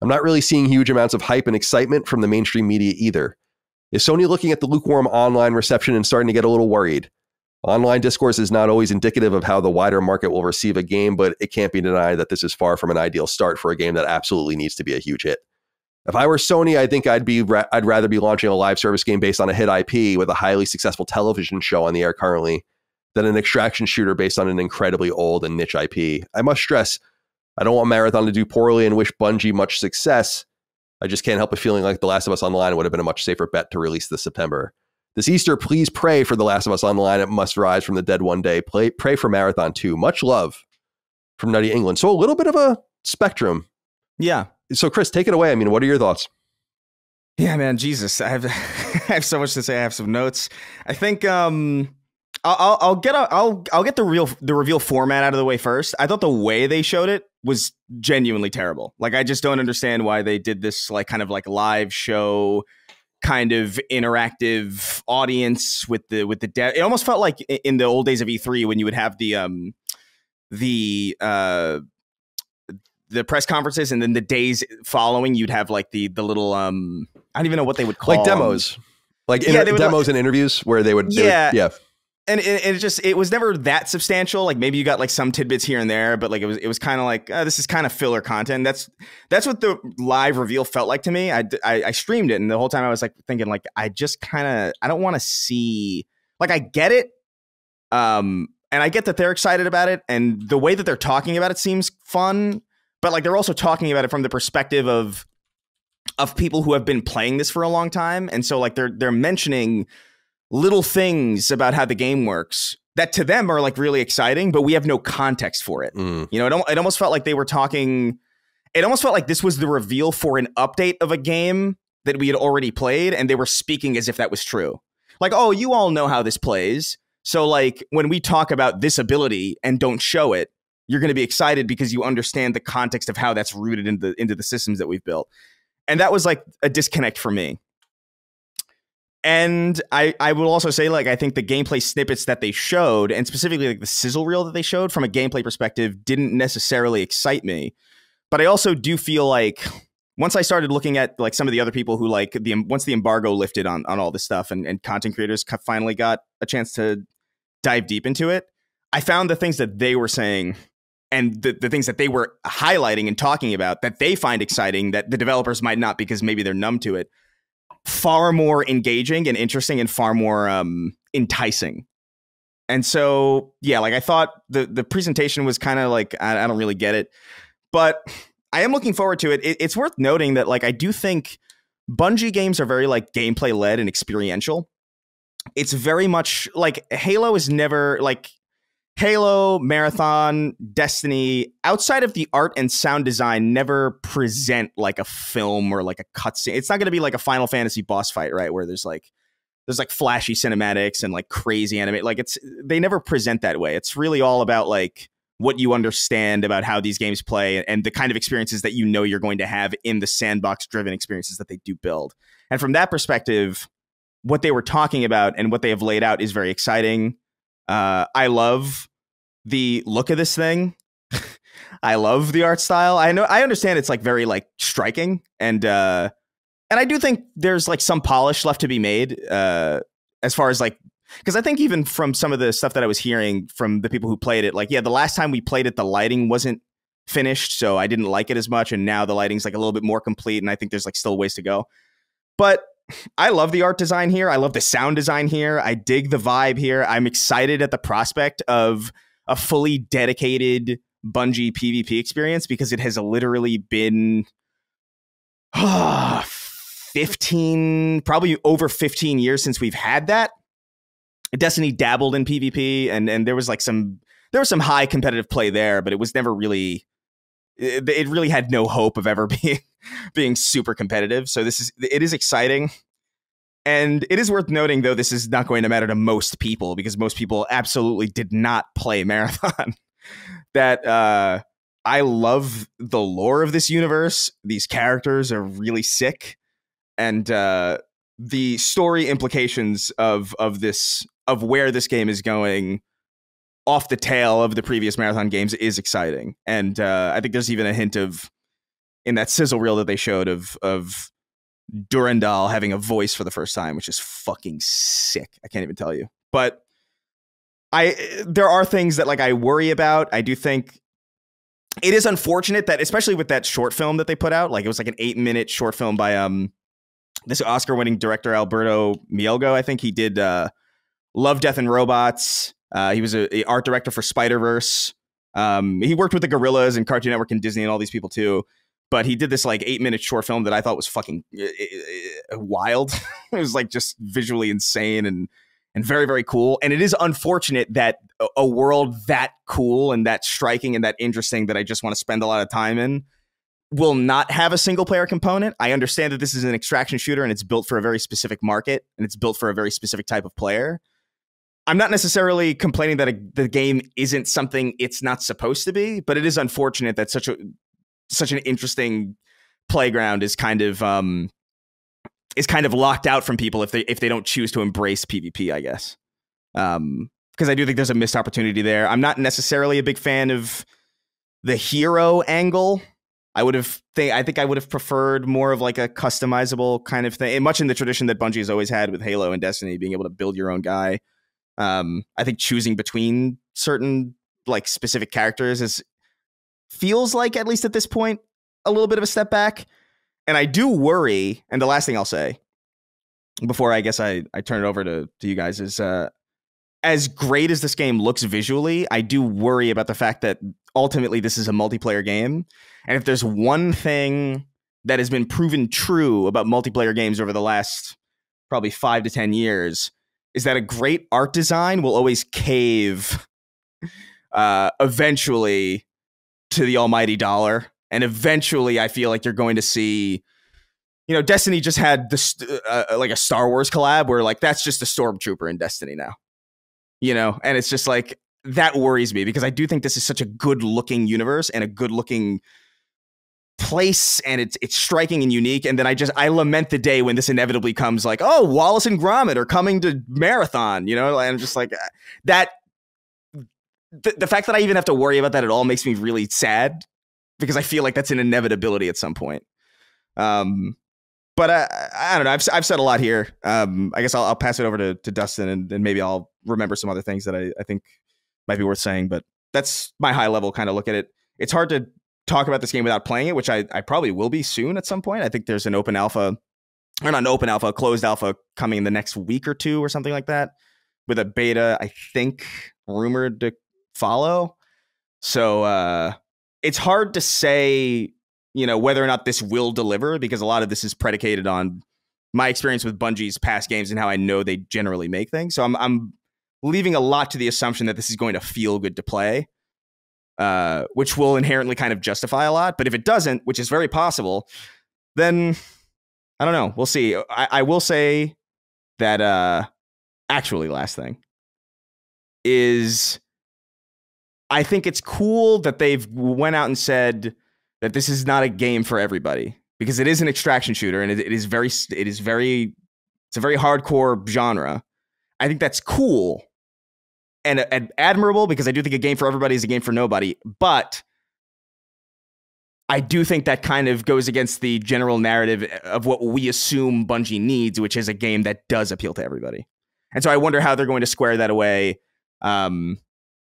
I'm not really seeing huge amounts of hype and excitement from the mainstream media either. Is Sony looking at the lukewarm online reception and starting to get a little worried? Online discourse is not always indicative of how the wider market will receive a game, but it can't be denied that this is far from an ideal start for a game that absolutely needs to be a huge hit. If I were Sony, I think I'd rather be launching a live service game based on a hit IP with a highly successful television show on the air currently than an extraction shooter based on an incredibly old and niche IP. I must stress, I don't want Marathon to do poorly and wish Bungie much success. I just can't help but feeling like The Last of Us Online would have been a much safer bet to release this September. This Easter, please pray for The Last of Us Online. It must rise from the dead one day. Pray for Marathon too. Much love from Nutty England. So a little bit of a spectrum. Yeah. So Chris, take it away. I mean, what are your thoughts? Yeah, man, Jesus, I have I have so much to say. I have some notes. I think I'll get the reveal format out of the way first. I thought the way they showed it was genuinely terrible. Like, I just don't understand why they did this like kind of like live show kind of interactive audience with the it almost felt like in the old days of E3 when you would have the press conferences and then the days following you'd have like the little I don't even know what they would call like demos. Like demos and interviews where they would And it was never that substantial. Like maybe you got like some tidbits here and there, but like it was kind of like this is kind of filler content. That's what the live reveal felt like to me. I streamed it, and the whole time I was like thinking like I don't want to see, like, I get it, and I get that they're excited about it, and the way that they're talking about it seems fun, but like they're also talking about it from the perspective of people who have been playing this for a long time, and so like they're mentioning little things about how the game works that to them are like really exciting, but we have no context for it. You know, it almost felt like they were talking. It almost felt like this was the reveal for an update of a game that we had already played, and they were speaking as if that was true. Like, oh, you all know how this plays, so like when we talk about this ability and don't show it, you're going to be excited because you understand the context of how that's rooted into the systems that we've built. And that was like a disconnect for me. And I will also say, like, I think the gameplay snippets that they showed, and specifically like the sizzle reel that they showed from a gameplay perspective, didn't necessarily excite me. But I also do feel like once I started looking at like some of the other people who like once the embargo lifted on all this stuff and content creators finally got a chance to dive deep into it, I found the things that they were saying and the things that they were highlighting and talking about that they find exciting that the developers might not because maybe they're numb to it, far more engaging and interesting and far more enticing. And so, yeah, like I thought the presentation was kind of like, I don't really get it, but I am looking forward to it. It's worth noting that like I do think Bungie games are very like gameplay led and experiential. It's very much like Halo is never like Halo, Marathon, Destiny, outside of the art and sound design, never present like a film or like a cutscene. It's not going to be like a Final Fantasy boss fight, right? Where there's like flashy cinematics and like crazy anime. Like they never present that way. It's really all about like what you understand about how these games play and the kind of experiences that you know you're going to have in the sandbox driven experiences that they do build. And from that perspective, what they were talking about and what they have laid out is very exciting. I love the look of this thing. I love the art style. I understand it's like very like striking and I do think there's like some polish left to be made as far as like, because I think even from some of the stuff that I was hearing from the people who played it, like, yeah, the last time we played it, the lighting wasn't finished, so I didn't like it as much, and now the lighting's like a little bit more complete, and I think there's like still ways to go. But I love the art design here. I love the sound design here. I dig the vibe here. I'm excited at the prospect of a fully dedicated Bungie PvP experience because it has literally been 15, probably over 15 years since we've had that. Destiny dabbled in PvP and there was like some high competitive play there, but it was never really, it really had no hope of ever being super competitive. So it is exciting. And it is worth noting, though, this is not going to matter to most people because most people absolutely did not play Marathon. That I love the lore of this universe. These characters are really sick. And the story implications of where this game is going off the tail of the previous Marathon games is exciting. And I think there's even a hint of, in that sizzle reel that they showed of Durandal having a voice for the first time, which is fucking sick. I can't even tell you. But there are things that like I worry about. I do think it is unfortunate that, especially with that short film that they put out, like it was like an 8-minute short film by this Oscar-winning director Alberto Mielgo. I think he did Love, Death, and Robots. He was a art director for Spider-Verse. He worked with the Gorillas and Cartoon Network and Disney and all these people too. But he did this like 8-minute short film that I thought was fucking wild. It was like just visually insane and very, very cool. And it is unfortunate that a world that cool and that striking and that interesting that I just want to spend a lot of time in will not have a single player component. I understand that this is an extraction shooter and it's built for a very specific market and it's built for a very specific type of player. I'm not necessarily complaining that the game isn't something it's not supposed to be, but it is unfortunate that such an interesting playground is kind of locked out from people if they don't choose to embrace PvP, I guess. Because I do think there's a missed opportunity there. I'm not necessarily a big fan of the hero angle. I think I would have preferred more of like a customizable kind of thing, much in the tradition that Bungie has always had with Halo and Destiny, being able to build your own guy. I think choosing between certain like specific characters feels like, at least at this point, a little bit of a step back. And I do worry, and the last thing I'll say before I guess I turn it over to you guys is as great as this game looks visually, I do worry about the fact that ultimately this is a multiplayer game. And if there's one thing that has been proven true about multiplayer games over the last probably 5 to 10 years, is that a great art design will always cave eventually to the almighty dollar. And eventually I feel like you're going to see, you know, Destiny just had this like a Star Wars collab where like that's just a stormtrooper in Destiny now, you know, and it's just like that worries me because I do think this is such a good looking universe and a good looking place, and it's striking and unique. And then I lament the day when this inevitably comes like, oh, Wallace and Gromit are coming to Marathon, you know, and I'm just like that. The fact that I even have to worry about that at all makes me really sad because I feel like that's an inevitability at some point. But I don't know. I've said a lot here. I guess I'll pass it over to Dustin and maybe I'll remember some other things that I think might be worth saying. But that's my high level kind of look at it. It's hard to talk about this game without playing it, which I probably will be soon at some point. I think there's an open alpha, or not an open alpha, a closed alpha coming in the next week or two or something like that, with a beta, I think, rumored to follow. So it's hard to say, you know, whether or not this will deliver, because a lot of this is predicated on my experience with Bungie's past games and how I know they generally make things. So I'm leaving a lot to the assumption that this is going to feel good to play, which will inherently kind of justify a lot. But if it doesn't, which is very possible, then I don't know. We'll see. I will say that actually, last thing is, I think it's cool that they've went out and said that this is not a game for everybody, because it is an extraction shooter and it's a very hardcore genre. I think that's cool and admirable, because I do think a game for everybody is a game for nobody. But I do think that kind of goes against the general narrative of what we assume Bungie needs, which is a game that does appeal to everybody. And so I wonder how they're going to square that away.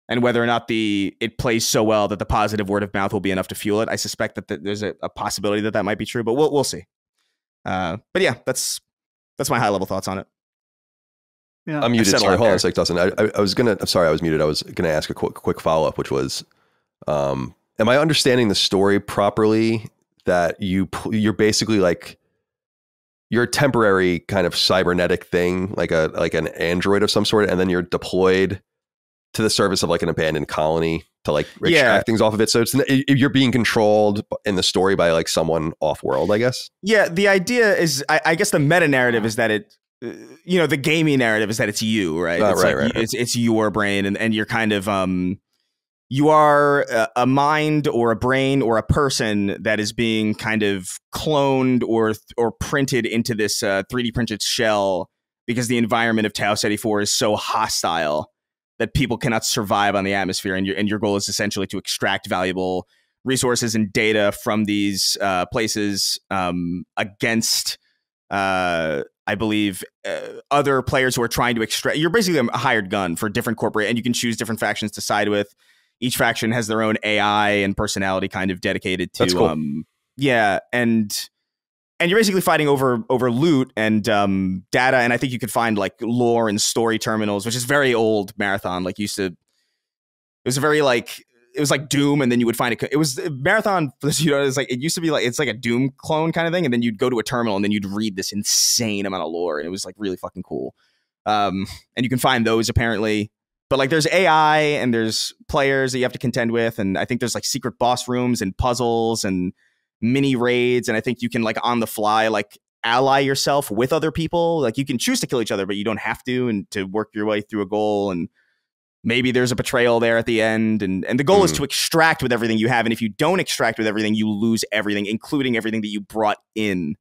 And whether or not it plays so well that the positive word of mouth will be enough to fuel it. I suspect that there's a possibility that might be true, but we'll see. But yeah, that's my high level thoughts on it. Yeah, I'm muted. Sorry, hold on a sec, Dustin. I'm sorry, I was muted. I was gonna ask a quick follow up, which was, am I understanding the story properly? That you're basically like, you're a temporary kind of cybernetic thing, like an android of some sort, and then you're deployed to the service of like an abandoned colony to like extract things off of it. So you're being controlled in the story by like someone off world, I guess. Yeah. The idea is, I guess the meta narrative is that the gaming narrative is that it's you, right? It's your brain, and you're kind of, you are a mind or a brain or a person that is being kind of cloned or printed into this 3D printed shell, because the environment of Tau Ceti 4 is so hostile that people cannot survive on the atmosphere, and your goal is essentially to extract valuable resources and data from these places against I believe other players who are trying to extract. You're basically a hired gun for different corporate, and you can choose different factions to side with. Each faction has their own AI and personality kind of dedicated to. That's cool. Yeah, and you're basically fighting over loot and data, and I think you could find like lore and story terminals, which is very old Marathon. Like used to, it was a very like. It was like Doom, and then you would find it was Marathon. It's like it used to be like it's like a Doom clone kind of thing, and then you'd go to a terminal, and then you'd read this insane amount of lore, and it was like really fucking cool. And you can find those apparently, but like there's AI and there's players that you have to contend with, and I think there's like secret boss rooms and puzzles and mini raids, and I think you can like on the fly like ally yourself with other people. Like you can choose to kill each other, but you don't have to, and to work your way through a goal and. Maybe there's a betrayal there at the end, and the goal is to extract with everything you have. And if you don't extract with everything, you lose everything, including everything that you brought in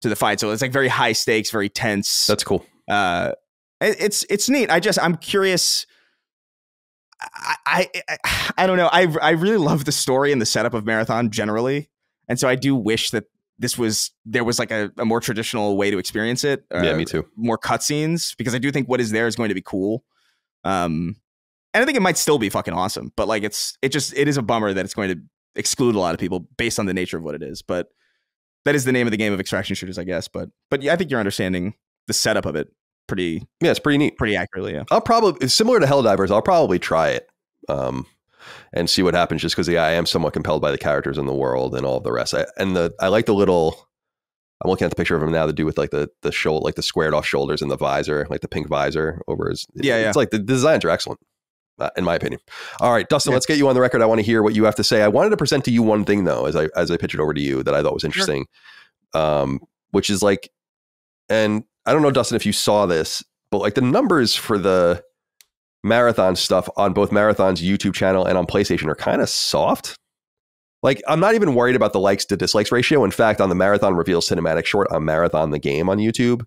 to the fight. So it's like very high stakes, very tense. That's cool. It's neat. I'm curious. I don't know. I really love the story and the setup of Marathon generally, and so I do wish that there was like a more traditional way to experience it. Yeah, me too. More cutscenes, because I do think what is there is going to be cool. And I think it might still be fucking awesome, but like it is a bummer that it's going to exclude a lot of people based on the nature of what it is. But that is the name of the game of extraction shooters, I guess. But yeah, I think you're understanding the setup of it pretty. Yeah, it's pretty neat, pretty accurately. Yeah, I'll probably similar to Helldivers. I'll probably try it and see what happens. Just because I am somewhat compelled by the characters in the world and all of the rest. I like the little. I'm looking at the picture of him now. To do with like the shoulder, like the squared off shoulders and the visor, like the pink visor over his. Yeah. It's like the designs are excellent. In my opinion. All right, Dustin, let's get you on the record. I want to hear what you have to say. I wanted to present to you one thing though, as I pitch it over to you that I thought was interesting, which is like, and I don't know, Dustin, if you saw this, but like the numbers for the Marathon stuff on both Marathon's YouTube channel and on PlayStation are kind of soft. Like, I'm not even worried about the likes to dislikes ratio. In fact, on the Marathon Reveals cinematic short on Marathon the game on YouTube,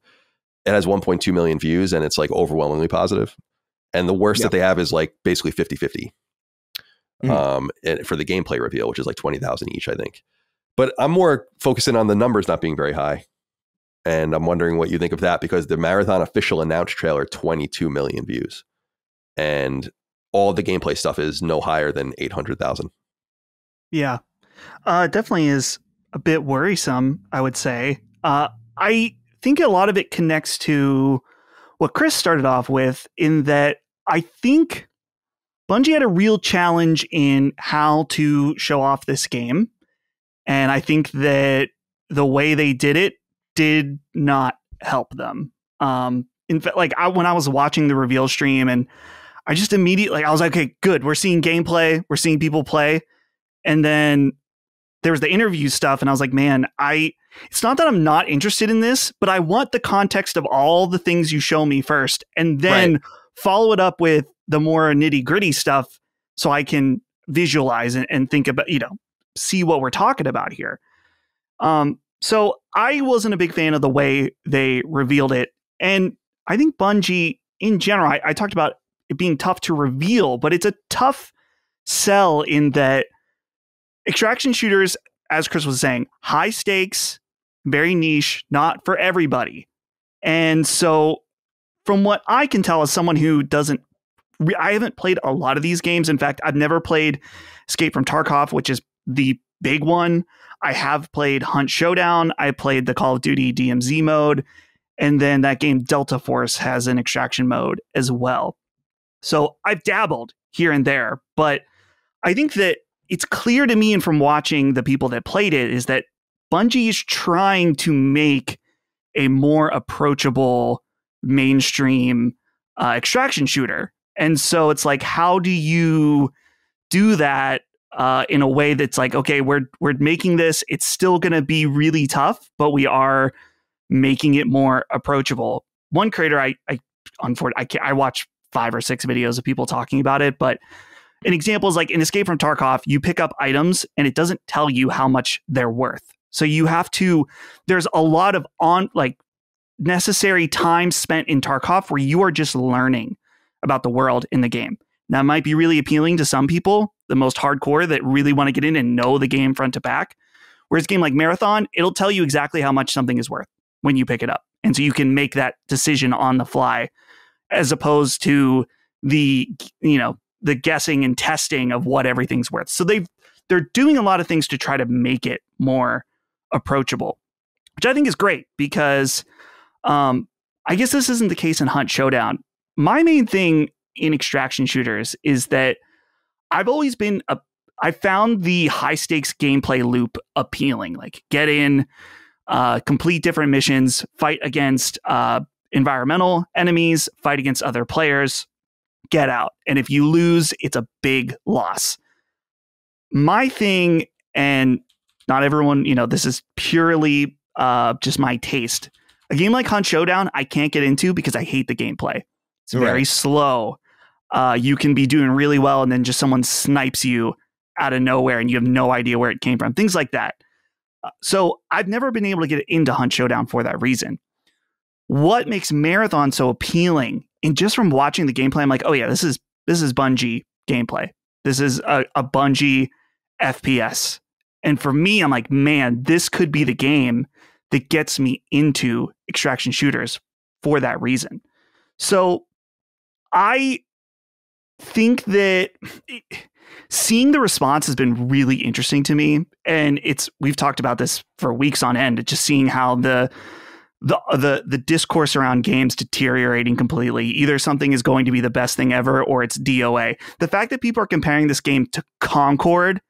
it has 1.2 million views and it's like overwhelmingly positive. And the worst that they have is like basically 50-50 for the gameplay reveal, which is like 20,000 each, I think. But I'm more focusing on the numbers not being very high. And I'm wondering what you think of that, because the Marathon official announced trailer, 22 million views. And all the gameplay stuff is no higher than 800,000. Yeah, definitely is a bit worrisome, I would say. I think a lot of it connects to what Chris started off with, in that I think Bungie had a real challenge in how to show off this game. And I think that the way they did it did not help them. In fact, like when I was watching the reveal stream, and I just immediately, I was like, okay, good. We're seeing gameplay. We're seeing people play. And then there was the interview stuff. And I was like, man, it's not that I'm not interested in this, but I want the context of all the things you show me first, and then follow it up with the more nitty gritty stuff so I can visualize and think about, see what we're talking about here. So I wasn't a big fan of the way they revealed it. And I think Bungie in general, I talked about it being tough to reveal, but it's a tough sell in that extraction shooters, as Chris was saying, high stakes, very niche, not for everybody. And so from what I can tell as someone who I haven't played a lot of these games. In fact, I've never played Escape from Tarkov, which is the big one. I have played Hunt Showdown. I played the Call of Duty DMZ mode. And then that game Delta Force has an extraction mode as well. So I've dabbled here and there, but I think that it's clear to me, and from watching the people that played it, is that Bungie is trying to make a more approachable mainstream extraction shooter. And so it's like, how do you do that in a way that's like, okay, we're making this, it's still going to be really tough, but we are making it more approachable. One creator, I watch 5 or 6 videos of people talking about it, but an example is like in Escape from Tarkov, you pick up items and it doesn't tell you how much they're worth. So you have to, there's a lot of necessary time spent in Tarkov where you are just learning about the world in the game. That might be really appealing to some people, the most hardcore that really want to get in and know the game front to back. Whereas a game like Marathon, it'll tell you exactly how much something is worth when you pick it up. And so you can make that decision on the fly, as opposed to the guessing and testing of what everything's worth. So they're doing a lot of things to try to make it more approachable, which I think is great, because I guess this isn't the case in Hunt Showdown. My main thing in extraction shooters is that I found the high stakes gameplay loop appealing. Like, get in, complete different missions, fight against environmental enemies, fight against other players, get out. And if you lose, it's a big loss. My thing, and not everyone, this is purely just my taste. A game like Hunt Showdown, I can't get into because I hate the gameplay. It's very slow. You can be doing really well, and then just someone snipes you out of nowhere, and you have no idea where it came from. Things like that. So I've never been able to get into Hunt Showdown for that reason. What makes Marathon so appealing? And just from watching the gameplay, I'm like, oh yeah, this is Bungie gameplay. This is a Bungie FPS. And for me, I'm like, man, this could be the game that gets me into extraction shooters for that reason. So I think that seeing the response has been really interesting to me. And we've talked about this for weeks on end, just seeing how the discourse around games deteriorating completely. Either something is going to be the best thing ever, or it's DOA. The fact that people are comparing this game to Concord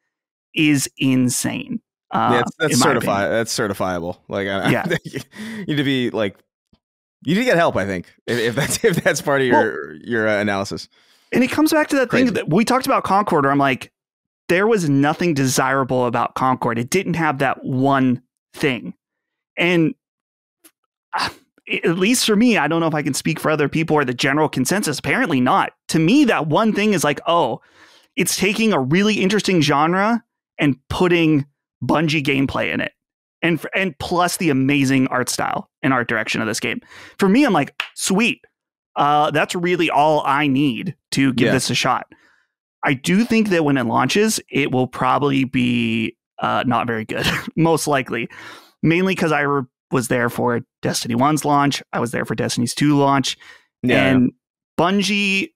is insane. That's certified. That's certifiable. Like, you need to be like, you need to get help, I think, if that's part of your analysis. And it comes back to that thing that we talked about Concord, where I'm like, there was nothing desirable about Concord. It didn't have that one thing. And at least for me, I don't know if I can speak for other people or the general consensus. Apparently not. To me, that one thing is like, oh, it's taking a really interesting genre and putting Bungie gameplay in it. And plus the amazing art style and art direction of this game. For me, I'm like, sweet. That's really all I need to give this a shot. I do think that when it launches, it will probably be not very good, most likely. Mainly because I was there for Destiny 1's launch. I was there for Destiny's 2 launch. Yeah. And Bungie,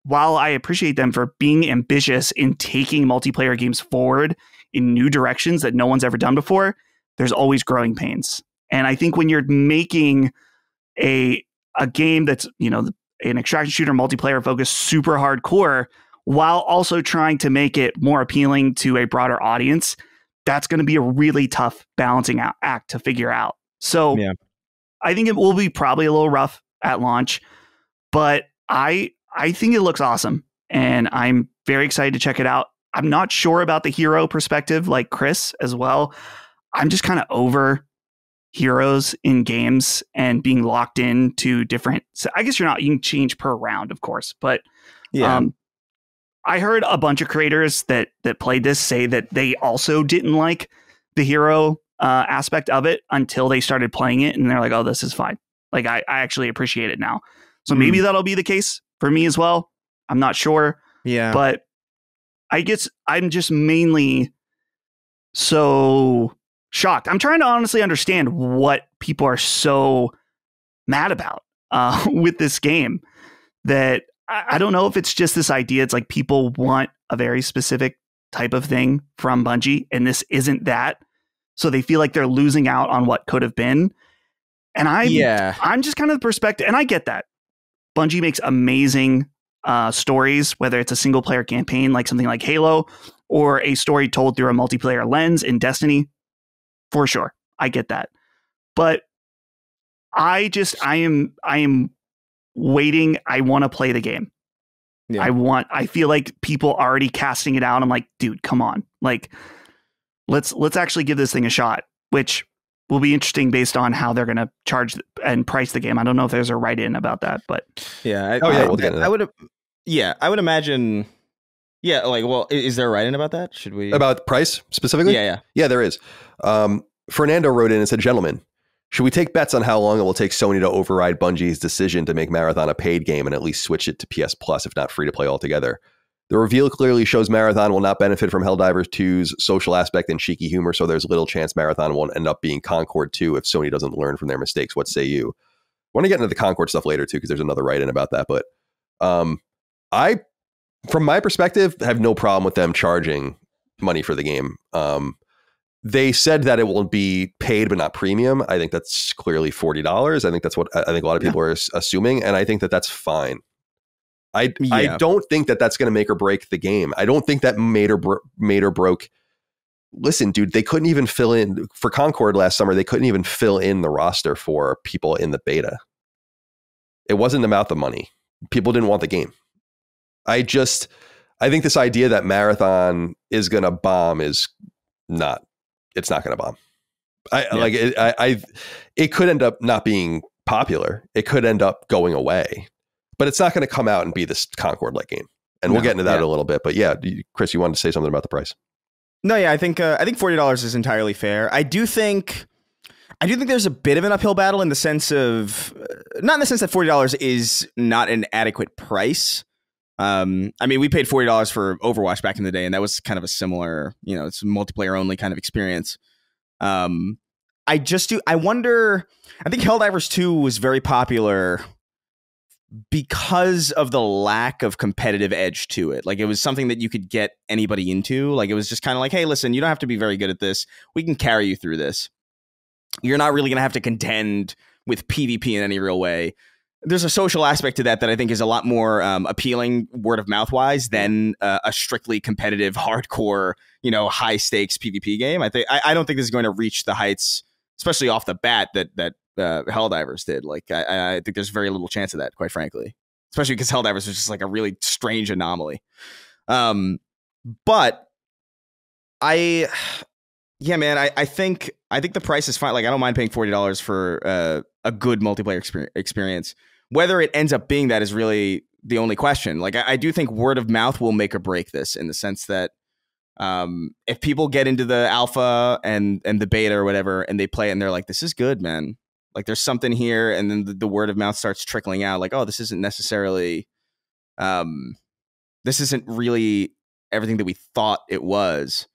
while I appreciate them for being ambitious in taking multiplayer games forward in new directions that no one's ever done before, there's always growing pains. And I think when you're making a game that's, an extraction shooter multiplayer focused, super hardcore, while also trying to make it more appealing to a broader audience, that's going to be a really tough balancing act to figure out. So I think it will be probably a little rough at launch, but I think it looks awesome, and I'm very excited to check it out. I'm not sure about the hero perspective, like Chris as well. I'm just kind of over heroes in games and being locked into different. So I guess you can change per round, of course, but I heard a bunch of creators that played this say that they also didn't like the hero aspect of it until they started playing it, and they're like, oh, this is fine. Like, I actually appreciate it now. So maybe that'll be the case for me as well. I'm not sure. Yeah. But I guess I'm just mainly so shocked. I'm trying to honestly understand what people are so mad about with this game, that I don't know if it's just this idea. It's like people want a very specific type of thing from Bungie, and this isn't that. So they feel like they're losing out on what could have been. And I'm just kind of the perspective, and I get that. Bungie makes amazing stories, whether it's a single player campaign like something like Halo, or a story told through a multiplayer lens in Destiny. For sure, I get that. But I am waiting. I want to play the game. Yeah. I feel like people already casting it out. I'm like, dude, come on. Like, let's actually give this thing a shot, which will be interesting based on how they're going to charge and price the game. I don't know if there's a write-in about that, but I would imagine. Yeah, like, well, is there a write-in about that? Should we about price specifically? Yeah, there is. Fernando wrote in and said, "Gentlemen, should we take bets on how long it will take Sony to override Bungie's decision to make Marathon a paid game and at least switch it to PS Plus, if not free to play altogether? The reveal clearly shows Marathon will not benefit from Helldivers 2's social aspect and cheeky humor, so there's little chance Marathon won't end up being Concord 2 if Sony doesn't learn from their mistakes. What say you? I want to get into the Concord stuff later, too, because there's another write-in about that. But I, from my perspective, have no problem with them charging money for the game. They said that it will be paid but not premium. I think that's clearly $40. I think that's what I think a lot of people are assuming, and I think that that's fine. I don't think that that's going to make or break the game. I don't think that made or broke. Listen, dude, they couldn't even fill in for Concord last summer. They couldn't even fill in the roster for people in the beta. It wasn't about the money. People didn't want the game. I think this idea that Marathon is going to bomb is not. It's not going to bomb. It could end up not being popular. It could end up going away, but it's not going to come out and be this Concord-like game. And we'll get into that in a little bit. But yeah, Chris, you wanted to say something about the price? No, yeah, I think $40 is entirely fair. I do think there's a bit of an uphill battle in the sense of not in the sense that $40 is not an adequate price. I mean, we paid $40 for Overwatch back in the day, and that was kind of a similar, it's a multiplayer only kind of experience. I wonder, I think Helldivers 2 was very popular because of the lack of competitive edge to it. Like, it was something that you could get anybody into. Like, it was just kind of like, hey, listen, you don't have to be very good at this. We can carry you through this. You're not really going to have to contend with PvP in any real way. There's a social aspect to that I think is a lot more appealing word of mouth wise than a strictly competitive, hardcore, high stakes PvP game. I don't think this is going to reach the heights, especially off the bat, that Helldivers did. Like, I think there's very little chance of that, quite frankly, especially because Helldivers was just like a really strange anomaly. But I think the price is fine. Like, I don't mind paying $40 for a good multiplayer experience. Whether it ends up being that is really the only question. Like, I do think word of mouth will make or break this, in the sense that if people get into the alpha and the beta or whatever, and they play it and they're like, this is good, man. Like, there's something here. And then the word of mouth starts trickling out. Like, oh, this isn't necessarily, this isn't really everything that we thought it was.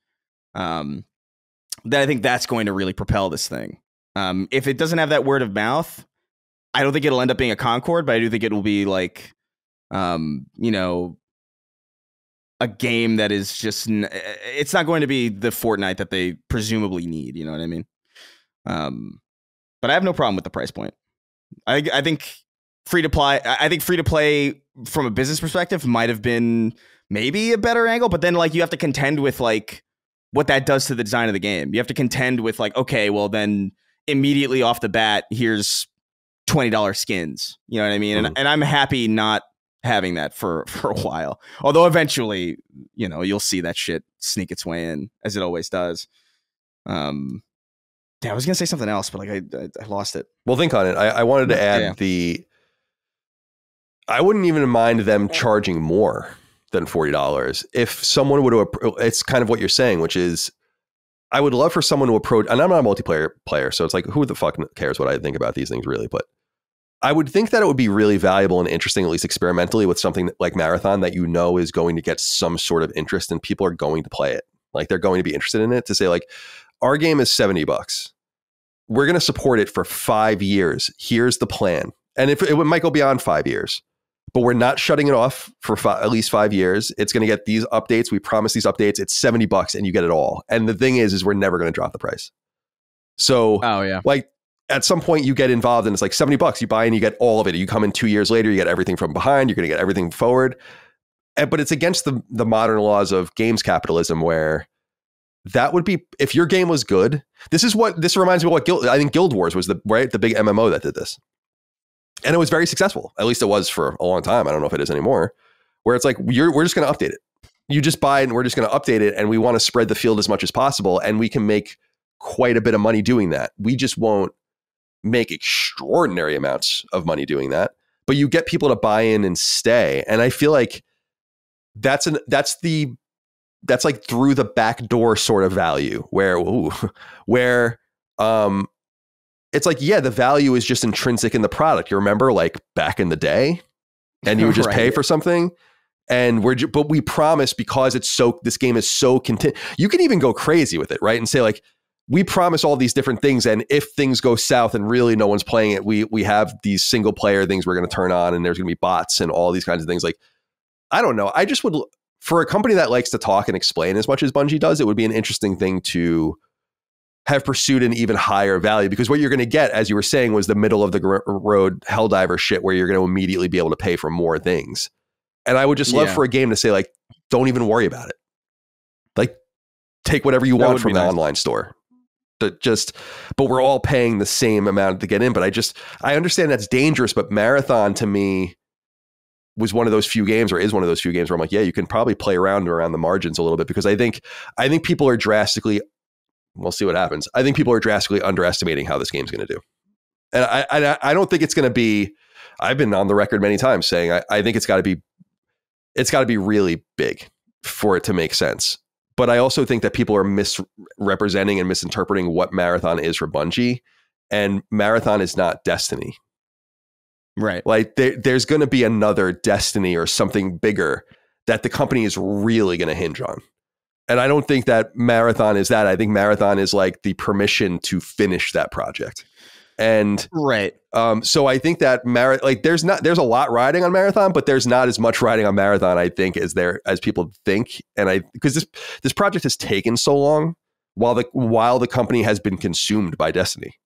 Then I think that's going to really propel this thing. If it doesn't have that word of mouth, I don't think it'll end up being a Concord, but I do think it will be like, a game that is just, it's not going to be the Fortnite that they presumably need. You know what I mean? But I have no problem with the price point. I think free to play from a business perspective might have been maybe a better angle, but then like you have to contend with like what that does to the design of the game. You have to contend with like, okay, well then immediately off the bat, here's $20 skins. You know what I mean? And I'm happy not having that for a while. Although eventually, you'll see that shit sneak its way in, as it always does. I was gonna say something else, but like I lost it. Well, think on it. I wanted to add I wouldn't even mind them charging more than $40 if someone would. It's kind of what you're saying, which is, I would love for someone to approach, and I'm not a multiplayer player, so it's like, who the fuck cares what I think about these things, really? But I would think that it would be really valuable and interesting, at least experimentally, with something like Marathon that is going to get some sort of interest and people are going to play it. Like, they're going to be interested in it, to say like, our game is $70. We're going to support it for 5 years. Here's the plan. And if it might go beyond 5 years, but we're not shutting it off for at least 5 years. It's going to get these updates. We promise these updates. It's $70 and you get it all. And the thing is we're never going to drop the price. So like, at some point you get involved and it's like $70, you buy and you get all of it. You come in 2 years later, you get everything from behind, you're going to get everything forward. But it's against the modern laws of games capitalism, where that would be, if your game was good. This reminds me of what I think Guild Wars was the big MMO that did this. And it was very successful. At least it was for a long time. I don't know if it is anymore, where it's like, we're just going to update it. You just buy it and we're just going to update it. And we want to spread the field as much as possible. And we can make quite a bit of money doing that. We just won't make extraordinary amounts of money doing that, but you get people to buy in and stay. And I feel like that's like through the back door sort of value, where it's like, the value is just intrinsic in the product. You remember, like, back in the day, and you would just pay for something. And but we promise, because this game is so you can even go crazy with it, right? And say like, we promise all these different things, and if things go south and really no one's playing it, we have these single player things we're going to turn on, and there's going to be bots and all these kinds of things. Like, I don't know. I just would, for a company that likes to talk and explain as much as Bungie does, it would be an interesting thing to have pursued an even higher value, because what you're going to get, as you were saying, was the middle of the road Helldiver shit where you're going to immediately be able to pay for more things. And I would just love for a game to say like, don't even worry about it. Like, take whatever you want from the online store. But we're all paying the same amount to get in. But I understand that's dangerous, but Marathon to me was one of those few games, or is one of those few games where I'm like, yeah, you can probably play around the margins a little bit, because I think people are we'll see what happens. I think people are drastically underestimating how this game's going to do. And I don't think it's going to be, I've been on the record many times saying, I think it's got to be really big for it to make sense. But I also think that people are misrepresenting and misinterpreting what Marathon is for Bungie. And Marathon is not Destiny. Right. Like there's going to be another Destiny or something bigger that the company is really going to hinge on. And I don't think that Marathon is that. I think Marathon is like the permission to finish that project. And right. So I think that there's a lot riding on Marathon, but there's not as much riding on Marathon, I think, as people think. And because this project has taken so long while the company has been consumed by Destiny.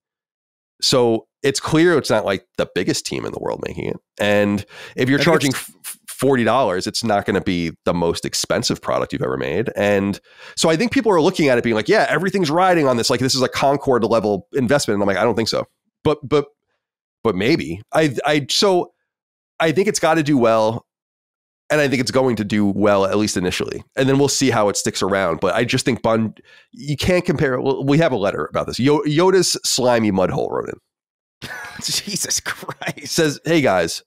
So it's clear it's not like the biggest team in the world making it. And if you're charging $40, it's not going to be the most expensive product you've ever made. And so I think people are looking at it being like, yeah, everything's riding on this. Like, this is a Concord level investment. And I'm like, I don't think so. But maybe I think it's got to do well. And I think it's going to do well, at least initially. And then we'll see how it sticks around. But I just think you can't compare it. Well, we have a letter about this. Yoda's slimy mudhole wrote in. Jesus Christ. Says, hey guys,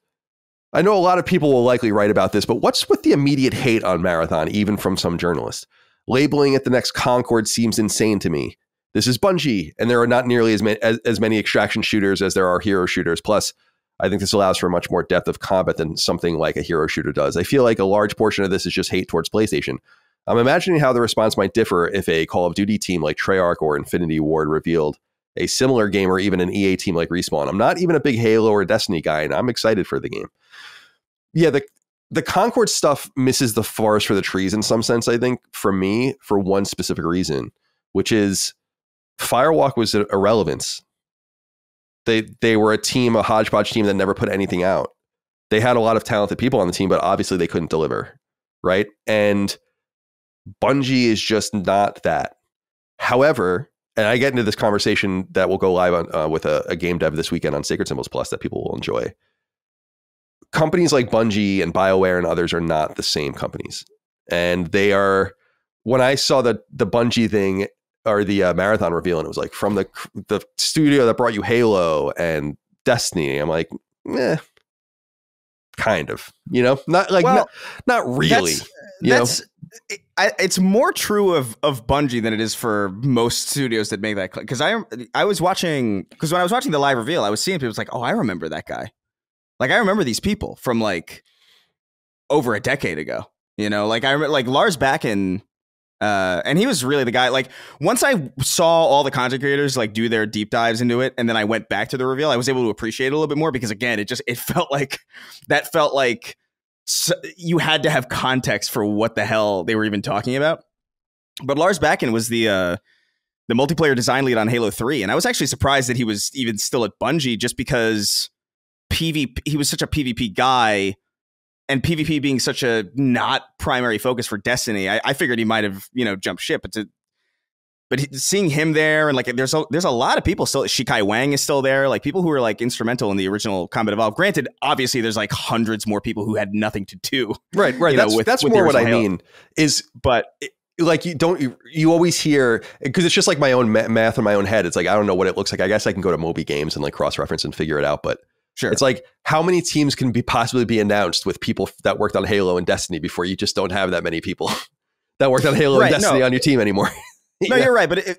I know a lot of people will likely write about this, but what's with the immediate hate on Marathon, even from some journalists? Labeling it the next Concord seems insane to me. This is Bungie, and there are not nearly as many extraction shooters as there are hero shooters. Plus, I think this allows for much more depth of combat than something like a hero shooter does. I feel like a large portion of this is just hate towards PlayStation. I'm imagining how the response might differ if a Call of Duty team like Treyarch or Infinity Ward revealed a similar game, or even an EA team like Respawn. I'm not even a big Halo or Destiny guy, and I'm excited for the game. Yeah, the Concord stuff misses the forest for the trees in some sense, I think, for me, for one specific reason, which is Firewalk was irrelevance. They were a hodgepodge team that never put anything out. They had a lot of talented people on the team, but obviously they couldn't deliver, right? And Bungie is just not that. However, and I get into this conversation that will go live on with a game dev this weekend on Sacred Symbols Plus that people will enjoy. Companies like Bungie and BioWare and others are not the same companies. And they are, when I saw the Bungie thing, or the Marathon reveal, and it was like from the studio that brought you Halo and Destiny, I'm like, kind of, not like, not really. It's more true of Bungie than it is for most studios that make that. Because I was watching, because when I was watching the live reveal, I was seeing people like, oh, I remember that guy. Like, I remember these people from like over a decade ago. Like I remember like Lars Bakken. And he was really the guy. Like, once I saw all the content creators like do their deep dives into it, and then I went back to the reveal, I was able to appreciate it a little bit more, because again, it felt like you had to have context for what the hell they were even talking about. But Lars Bakken was the multiplayer design lead on Halo 3, and I was actually surprised that he was even still at Bungie, just because he was such a PvP guy. And PvP being such a not primary focus for Destiny, I figured he might have, jumped ship. But seeing him there, and like there's a lot of people still. Shikai Wang is still there, like people who were like instrumental in the original Combat Evolved. Granted, obviously there's like hundreds more people who had nothing to do. Right. That's more what I mean. Like you always hear, because it's just like my own math in my own head. It's like, I don't know what it looks like. I guess I can go to Moby Games and like cross reference and figure it out, but. Sure. It's like, how many teams can possibly be announced with people that worked on Halo and Destiny before you just don't have that many people that worked on Halo and Destiny on your team anymore? No, you're right. But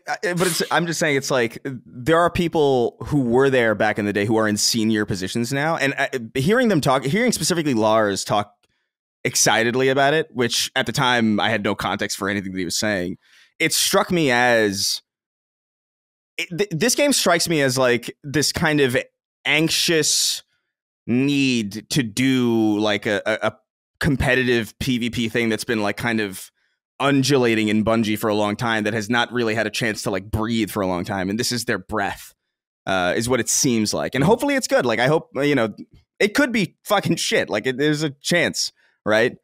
I'm just saying, it's like there are people who were there back in the day who are in senior positions now. And hearing specifically Lars talk excitedly about it, which at the time I had no context for anything that he was saying. It struck me as this game strikes me as like this kind of anxious need to do like a competitive PvP thing that's been like kind of undulating in Bungie for a long time, that has not really had a chance to like breathe for a long time, and this is their breath, is what it seems like. And hopefully it's good. Like I hope, it could be fucking shit. Like there's a chance, right?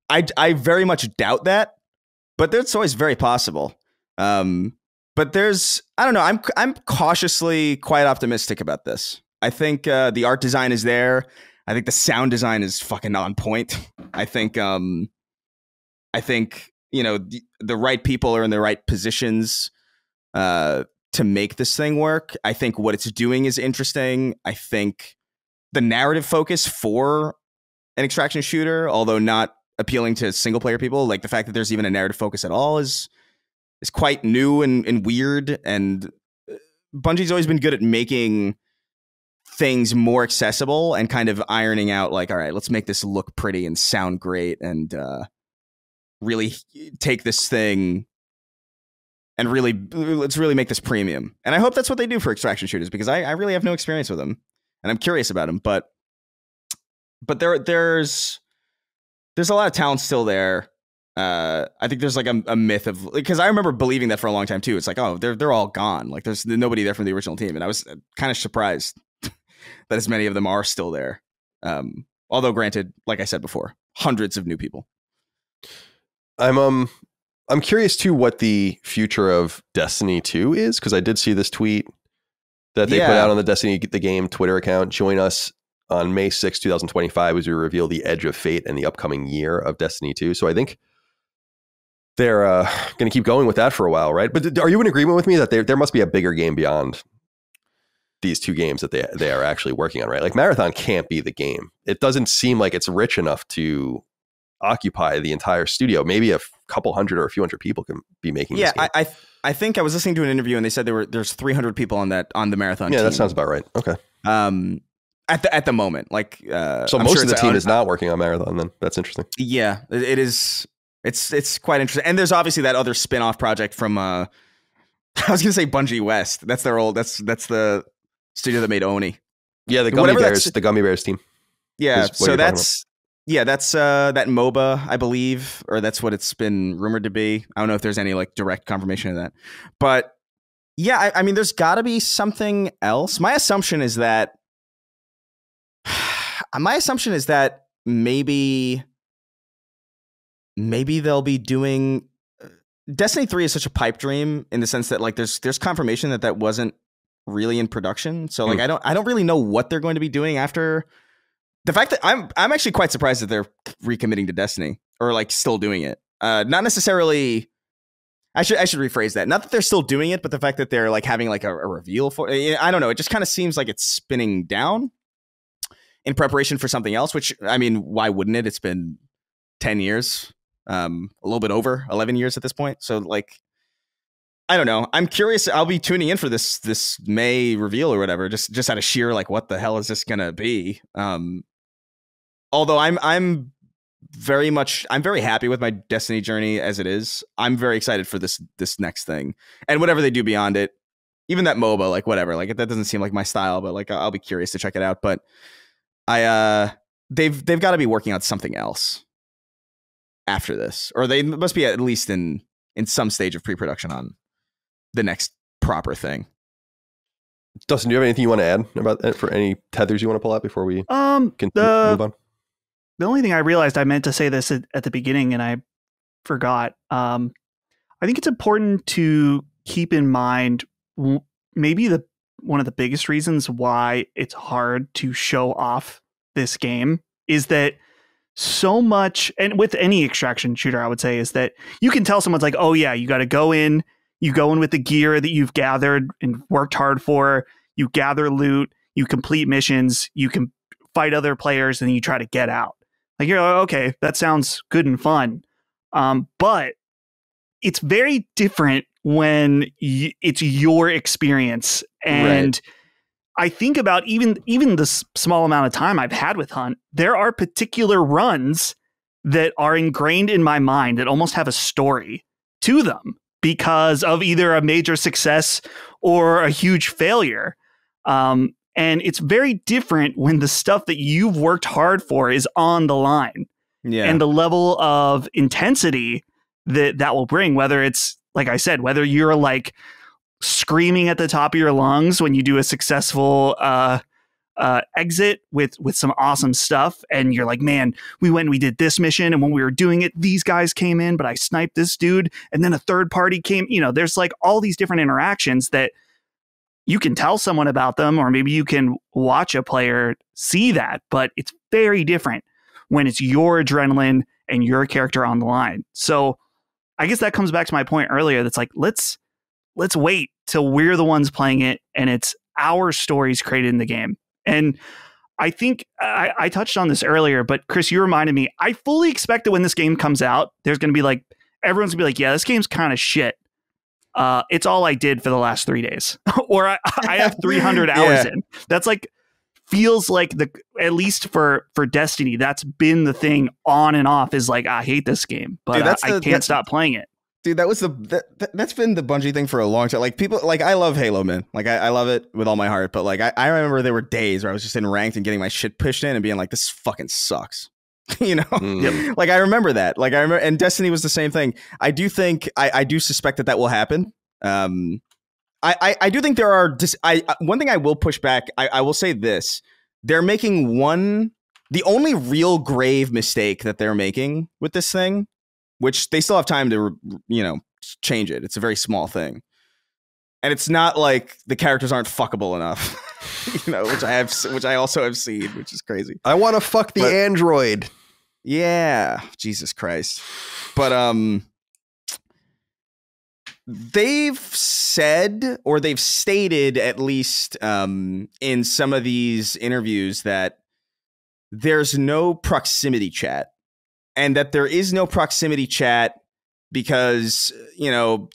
I very much doubt that, but that's always very possible. But I don't know. I'm cautiously quite optimistic about this. I think the art design is there. I think the sound design is fucking on point. I think the right people are in the right positions to make this thing work. I think what it's doing is interesting. I think the narrative focus for an extraction shooter, although not appealing to single player people, like the fact that there's even a narrative focus at all is quite new and weird. And Bungie's always been good at making things more accessible and kind of ironing out like, all right, let's make this look pretty and sound great and really take this thing and let's really make this premium. And I hope that's what they do for extraction shooters, because I really have no experience with them and I'm curious about them. But there's a lot of talent still there. I think there's like a myth of, because I remember believing that for a long time too. It's like, oh, they're all gone. Like there's nobody there from the original team, and I was kind of surprised that as many of them are still there. Although granted, like I said before, hundreds of new people. I'm curious too what the future of Destiny 2 is, because I did see this tweet that they put out on the Destiny the Game Twitter account. Join us on May 6, 2025 as we reveal the Edge of Fate and the upcoming year of Destiny 2. So I think they're going to keep going with that for a while, right? But are you in agreement with me that there must be a bigger game beyond these two games that they are actually working on, right? Like Marathon can't be the game. It doesn't seem like it's rich enough to occupy the entire studio. Maybe a couple hundred or a few hundred people can be making this game. I think I was listening to an interview and they said there's 300 people on the Marathon team. Yeah, that sounds about right. Okay. At the moment, like so I'm most of the team is not working on Marathon. Then that's interesting. Yeah, it is. It's quite interesting. And there's obviously that other spin-off project from I was gonna say Bungie West. That's their old. That's the studio that made Oni. Yeah, the Gummy Bears team. Yeah, so that's that MOBA, I believe, or that's what it's been rumored to be. I don't know if there's any like direct confirmation of that, but yeah, I mean, there's got to be something else. My assumption is that maybe they'll be doing Destiny 3 is such a pipe dream in the sense that like there's confirmation that wasn't really in production. So like I don't really know what they're going to be doing after the fact that I'm actually quite surprised that they're recommitting to Destiny or like still doing it. Not necessarily. I should rephrase that. Not that they're still doing it, but the fact that they're like having like a reveal for. I don't know. It just kind of seems like it's spinning down in preparation for something else. Which I mean, why wouldn't it? It's been 10 years, a little bit over 11 years at this point. So like, I don't know. I'm curious. I'll be tuning in for this May reveal or whatever. Just out of sheer like, what the hell is this gonna be? Although I'm very happy with my Destiny journey as it is. I'm very excited for this next thing and whatever they do beyond it. Even that MOBA, like whatever, like that doesn't seem like my style, but like I'll be curious to check it out. But they've got to be working on something else after this, or they must be at least in some stage of pre-production on the next proper thing. Dustin, do you have anything you want to add about that, for any tethers you want to pull out before we move on? The only thing I realized, I meant to say this at the beginning and I forgot. I think it's important to keep in mind maybe one of the biggest reasons why it's hard to show off this game is that so much, and with any extraction shooter, I would say, is that you can tell someone's like, oh yeah, you got to go in with the gear that you've gathered and worked hard for, you gather loot, you complete missions, you can fight other players, and then you try to get out. Like, you're like, okay, that sounds good and fun. But it's very different when it's your experience. And right. I think about even the small amount of time I've had with Hunt, there are particular runs that are ingrained in my mind that almost have a story to them because of either a major success or a huge failure. And it's very different when the stuff that you've worked hard for is on the line. Yeah. And the level of intensity that will bring, whether it's, like I said, whether you're like screaming at the top of your lungs when you do a successful exit with some awesome stuff, and you're like, man, we went and we did this mission, and when we were doing it, these guys came in, but I sniped this dude, and then a third party came. There's like all these different interactions that you can tell someone about them, or maybe you can watch a player see that, but it's very different when it's your adrenaline and your character on the line. So I guess that comes back to my point earlier. That's like, let's wait till we're the ones playing it and it's our stories created in the game. And I think I touched on this earlier, but Chris, you reminded me, I fully expect that when this game comes out, there's going to be like, everyone's gonna be like, yeah, this game's kind of shit. It's all I did for the last 3 days, or I have 300 hours in. That's like, feels like at least for Destiny, that's been the thing on and off, is like, I hate this game, but dude, I can't stop playing it. Dude, that's been the Bungie thing for a long time. Like, people, like, I love Halo, man. Like, I love it with all my heart. But like, I remember there were days where I was just in ranked and getting my shit pushed in and being like, this fucking sucks. Yep. Like, I remember that. Like, and Destiny was the same thing. I do think I do suspect that will happen. I do think there are one thing I will push back. I will say this: they're making the only real grave mistake that they're making with this thing, which they still have time to, change it. It's a very small thing. And it's not like the characters aren't fuckable enough, which I also have seen, which is crazy. I want to fuck the android. Yeah. Jesus Christ. But, they've said, or they've stated at least, in some of these interviews, that there's no proximity chat. And that there is no proximity chat because,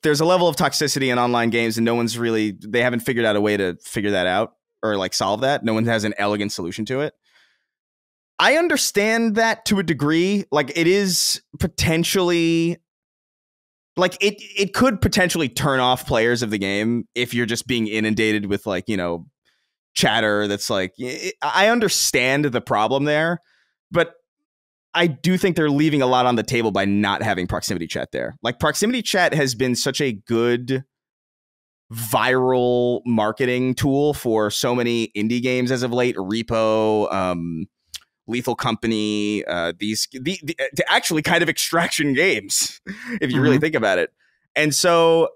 there's a level of toxicity in online games and they haven't figured out a way to figure that out or like solve that. No one has an elegant solution to it. I understand that to a degree. Like, it is potentially, like, it could potentially turn off players of the game if you're just being inundated with, like, chatter that's like, I understand the problem there, but I do think they're leaving a lot on the table by not having proximity chat there. Like, proximity chat has been such a good viral marketing tool for so many indie games as of late. Repo, Lethal Company, the actually kind of extraction games, if you really think about it. And so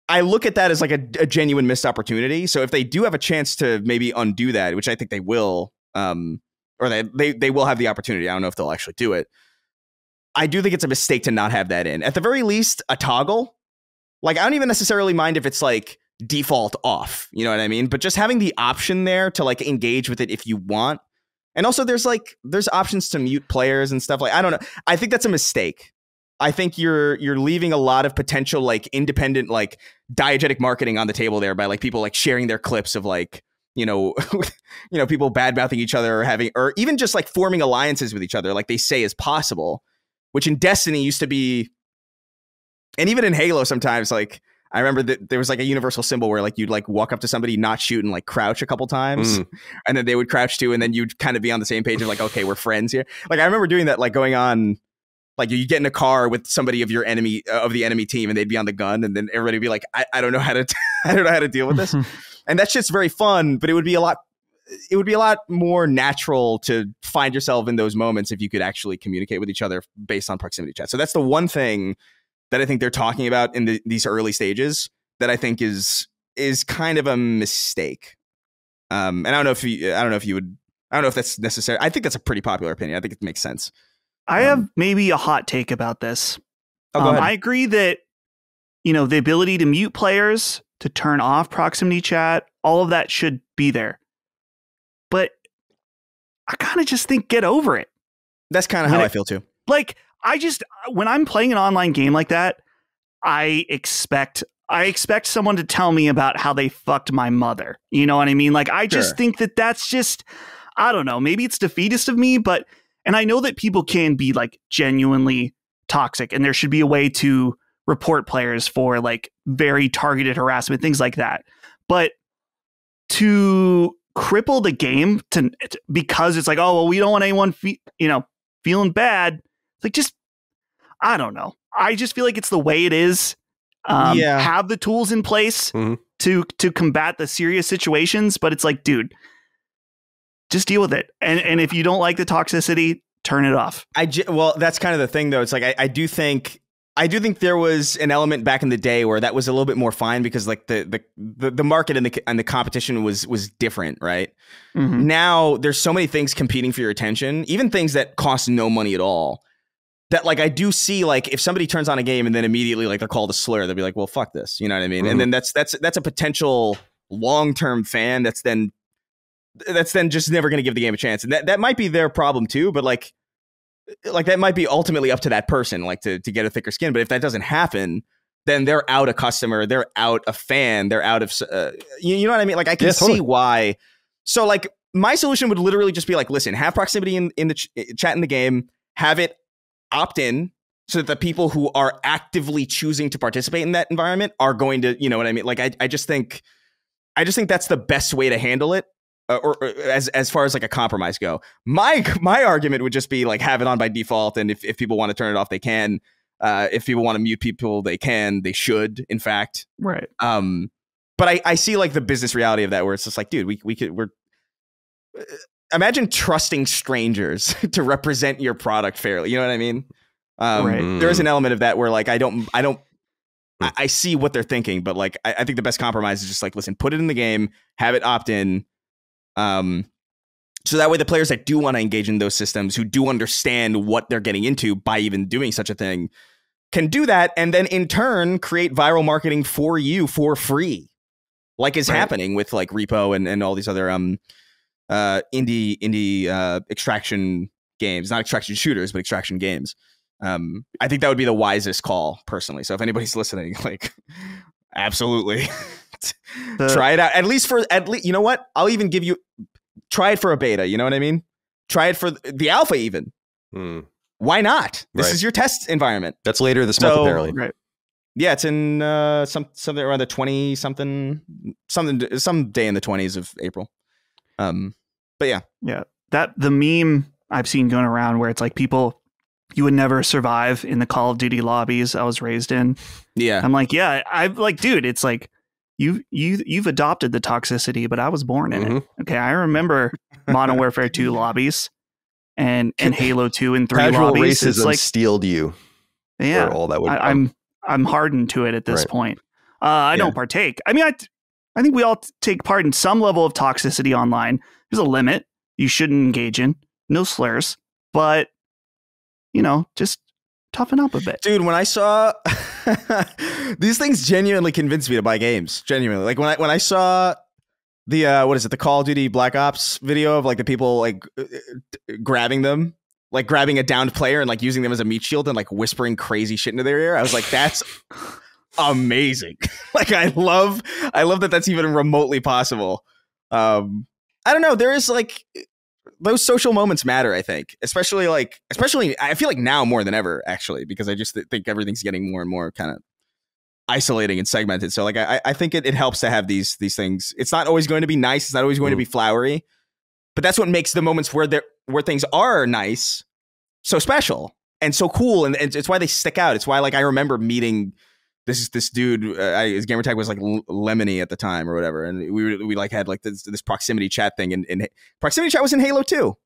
I look at that as like a genuine missed opportunity. So if they do have a chance to maybe undo that, which I think they will, or they will have the opportunity. I don't know if they'll actually do it. I do think it's a mistake to not have that in. At the very least, a toggle. Like, I don't even necessarily mind if it's like default off, you know what I mean? But just having the option there to like engage with it if you want. And also there's options to mute players and stuff. Like, I don't know. I think that's a mistake. I think you're leaving a lot of potential like independent like diegetic marketing on the table there by like people like sharing their clips of like, people bad mouthing each other or even just like forming alliances with each other, like they say is possible, which in Destiny used to be, and even in Halo sometimes, like I remember that there was like a universal symbol where like you'd like walk up to somebody, not shoot, and like crouch a couple times, and then they would crouch too, and then you'd kind of be on the same page of like, okay, we're friends here. Like, I remember doing that, like going on, like you get in a car with somebody of your enemy of the enemy team, and they'd be on the gun, and then everybody would be like, I don't know how to I don't know how to deal with this. And that shit's very fun, but it would be a lot more natural to find yourself in those moments if you could actually communicate with each other based on proximity chat. So that's the one thing that I think they're talking about in these early stages that I think is kind of a mistake. And I don't know if that's necessary. I think that's a pretty popular opinion. I think it makes sense. I have maybe a hot take about this. Go ahead. I agree that, the ability to mute players, to turn off proximity chat, all of that should be there. But I kind of just think, get over it. That's kind of how I feel too. Like, when I'm playing an online game like that, I expect someone to tell me about how they fucked my mother. You know what I mean? Like, I just think that's just, I don't know, maybe it's defeatist of me, but And I know that people can be like genuinely toxic, and there should be a way to report players for like very targeted harassment, things like that. But to cripple the game because it's like, oh, well, we don't want anyone feeling bad. Like, just, I don't know. I just feel like it's the way it is. Have the tools in place to combat the serious situations, but it's like, dude, just deal with it. And if you don't like the toxicity, turn it off. Well, that's kind of the thing, though. It's like I do think there was an element back in the day where that was a little bit more fine because like the market and the competition was different, right? Mm-hmm. Now there's so many things competing for your attention, even things that cost no money at all. That like I do see like if somebody turns on a game and then immediately like they're called a slur, they'll be like, well, fuck this, you know what I mean? Mm-hmm. And then that's a potential long-term fan that's then just never going to give the game a chance, and that might be their problem too. But like that might be ultimately up to that person, like to get a thicker skin. But if that doesn't happen, then they're out a customer, they're out a fan, they're out of you know what I mean? Like I can see why. So like my solution would literally just be like, listen, have proximity in the chat in the game, have it opt in so that the people who are actively choosing to participate in that environment are going to, you know what I mean? Like I just think that's the best way to handle it. Or as far as like a compromise go, my argument would just be like have it on by default, and if people want to turn it off, they can. If people want to mute people, they should, in fact. Right. But I see like the business reality of that, where it's just like, dude, we're imagine trusting strangers to represent your product fairly. You know what I mean? Right. There is an element of that where like I see what they're thinking, but like I think the best compromise is just like, listen, put it in the game, have it opt in. So that way the players that do want to engage in those systems, who do understand what they're getting into by even doing such a thing, can do that, and then in turn create viral marketing for you for free, like is happening with like Repo and all these other indie extraction games, not extraction shooters, but extraction games. I think that would be the wisest call personally. So if anybody's listening, like absolutely. Try it out at least you know what, I'll even give you try it for a beta, you know what I mean, try it for the alpha even. Why not? This is your test environment. That's later this month apparently, right? Yeah, it's in something around the 20 some day in the 20s of April. But yeah, that the meme I've seen going around where it's like people, you would never survive in the Call of Duty lobbies I was raised in. Yeah, I'm like, yeah, I'm like, dude, it's like you've adopted the toxicity, but I was born in it. Okay, I remember Modern Warfare 2 lobbies and Halo 2 and 3 Casual lobbies. Racism it's like steeled you. Yeah, all that would I'm hardened to it at this point. I don't partake. I mean, I think we all take part in some level of toxicity online. There's a limit you shouldn't engage in. No slurs, but you know, just toughen up a bit. Dude, when I saw these things genuinely convinced me to buy games. Genuinely. Like when I saw the what is it, the Call of Duty Black Ops video of like the people like grabbing them, like grabbing a downed player and like using them as a meat shield and like whispering crazy shit into their ear. I was like, that's amazing. Like I love that that's even remotely possible. I don't know. There is like those social moments matter, I think, especially I feel like now more than ever, actually, because I just think everything's getting more and more kind of isolating and segmented. So like, I think it helps to have these things. It's not always going to be nice. It's not always going to be flowery, but that's what makes the moments where things are nice so special and so cool. And it's why they stick out. It's why like I remember meeting this dude, his gamer tag was like Lemony at the time or whatever, and we like had like this proximity chat thing, and proximity chat was in Halo 2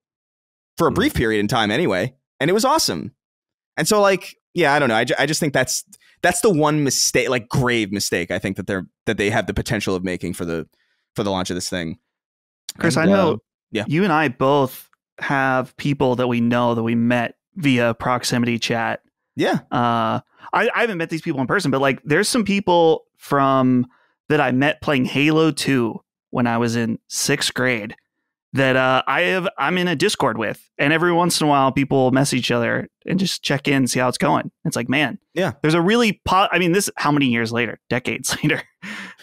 for a brief period in time anyway, and it was awesome. And so like, yeah, I don't know, I just think that's the one mistake, like grave mistake, I think that they have the potential of making for the launch of this thing. Chris, I know you and I both have people that we know that we met via proximity chat. Yeah. I haven't met these people in person, but like there's some people that I met playing Halo 2 when I was in 6th grade that I'm in a Discord with, and every once in a while people message each other and just check in, see how it's going. It's like, man, yeah, there's a really I mean, this how many years later, decades later,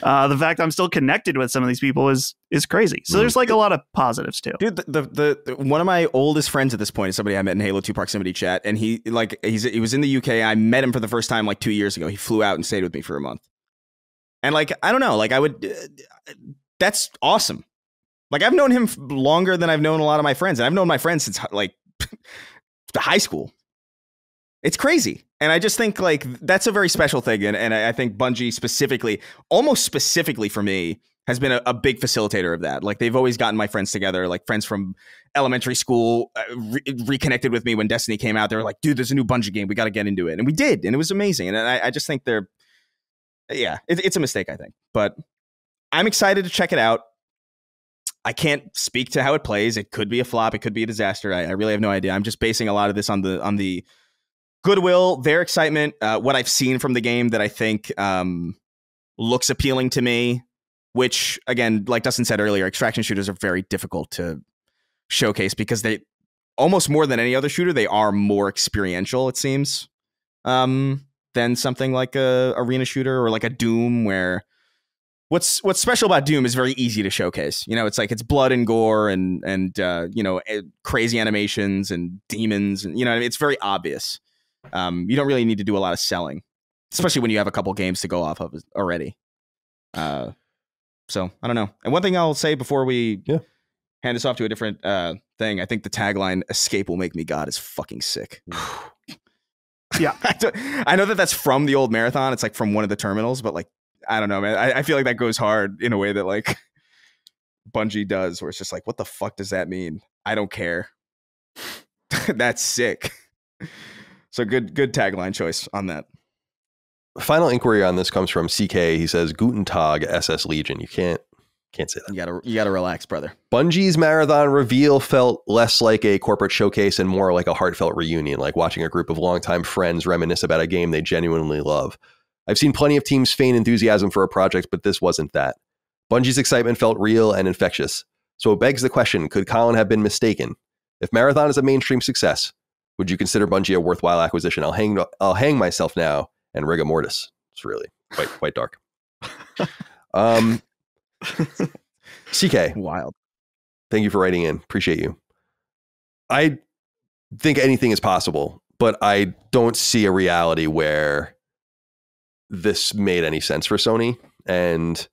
The fact I'm still connected with some of these people is crazy. So there's like a lot of positives too. Dude, the one of my oldest friends at this point is somebody I met in Halo 2 proximity chat, and he was in the UK. I met him for the first time like 2 years ago. He flew out and stayed with me for a month. And like, I don't know, like that's awesome. Like I've known him longer than I've known a lot of my friends. And I've known my friends since like high school. It's crazy. And I just think like that's a very special thing. And I think Bungie specifically, almost specifically for me, has been a big facilitator of that. Like they've always gotten my friends together, like friends from elementary school reconnected with me when Destiny came out. They were like, dude, there's a new Bungie game. We got to get into it. And we did. And it was amazing. And I just think it's a mistake, I think. But I'm excited to check it out. I can't speak to how it plays. It could be a flop. It could be a disaster. I really have no idea. I'm just basing a lot of this on the goodwill, their excitement, what I've seen from the game that I think looks appealing to me, which, again, like Dustin said earlier, extraction shooters are very difficult to showcase because they, almost more than any other shooter, they are more experiential, it seems, than something like a arena shooter or like a Doom, where what's special about Doom is very easy to showcase. You know, it's like it's blood and gore and you know, crazy animations and demons, and you know, it's very obvious. You don't really need to do a lot of selling, especially when you have a couple games to go off of already. So I don't know. And one thing I'll say before we hand this off to a different thing, I think the tagline "Escape will make me God" is fucking sick. Yeah, I know that that's from the old Marathon. It's like from one of the terminals, but like, I don't know, man. I feel like that goes hard in a way that like Bungie does, where it's just like, what the fuck does that mean? I don't care. That's sick. So good tagline choice on that. Final inquiry on this comes from CK. He says, Guten Tag, SS Legion. You can't say that. You gotta relax, brother. Bungie's Marathon reveal felt less like a corporate showcase and more like a heartfelt reunion, like watching a group of longtime friends reminisce about a game they genuinely love. I've seen plenty of teams feign enthusiasm for a project, but this wasn't that. Bungie's excitement felt real and infectious. So it begs the question, could Colin have been mistaken? If Marathon is a mainstream success, would you consider Bungie a worthwhile acquisition? I'll hang myself now and rigor mortis. It's really quite dark. CK. Wild. Thank you for writing in. Appreciate you. I think anything is possible, but I don't see a reality where this made any sense for Sony. And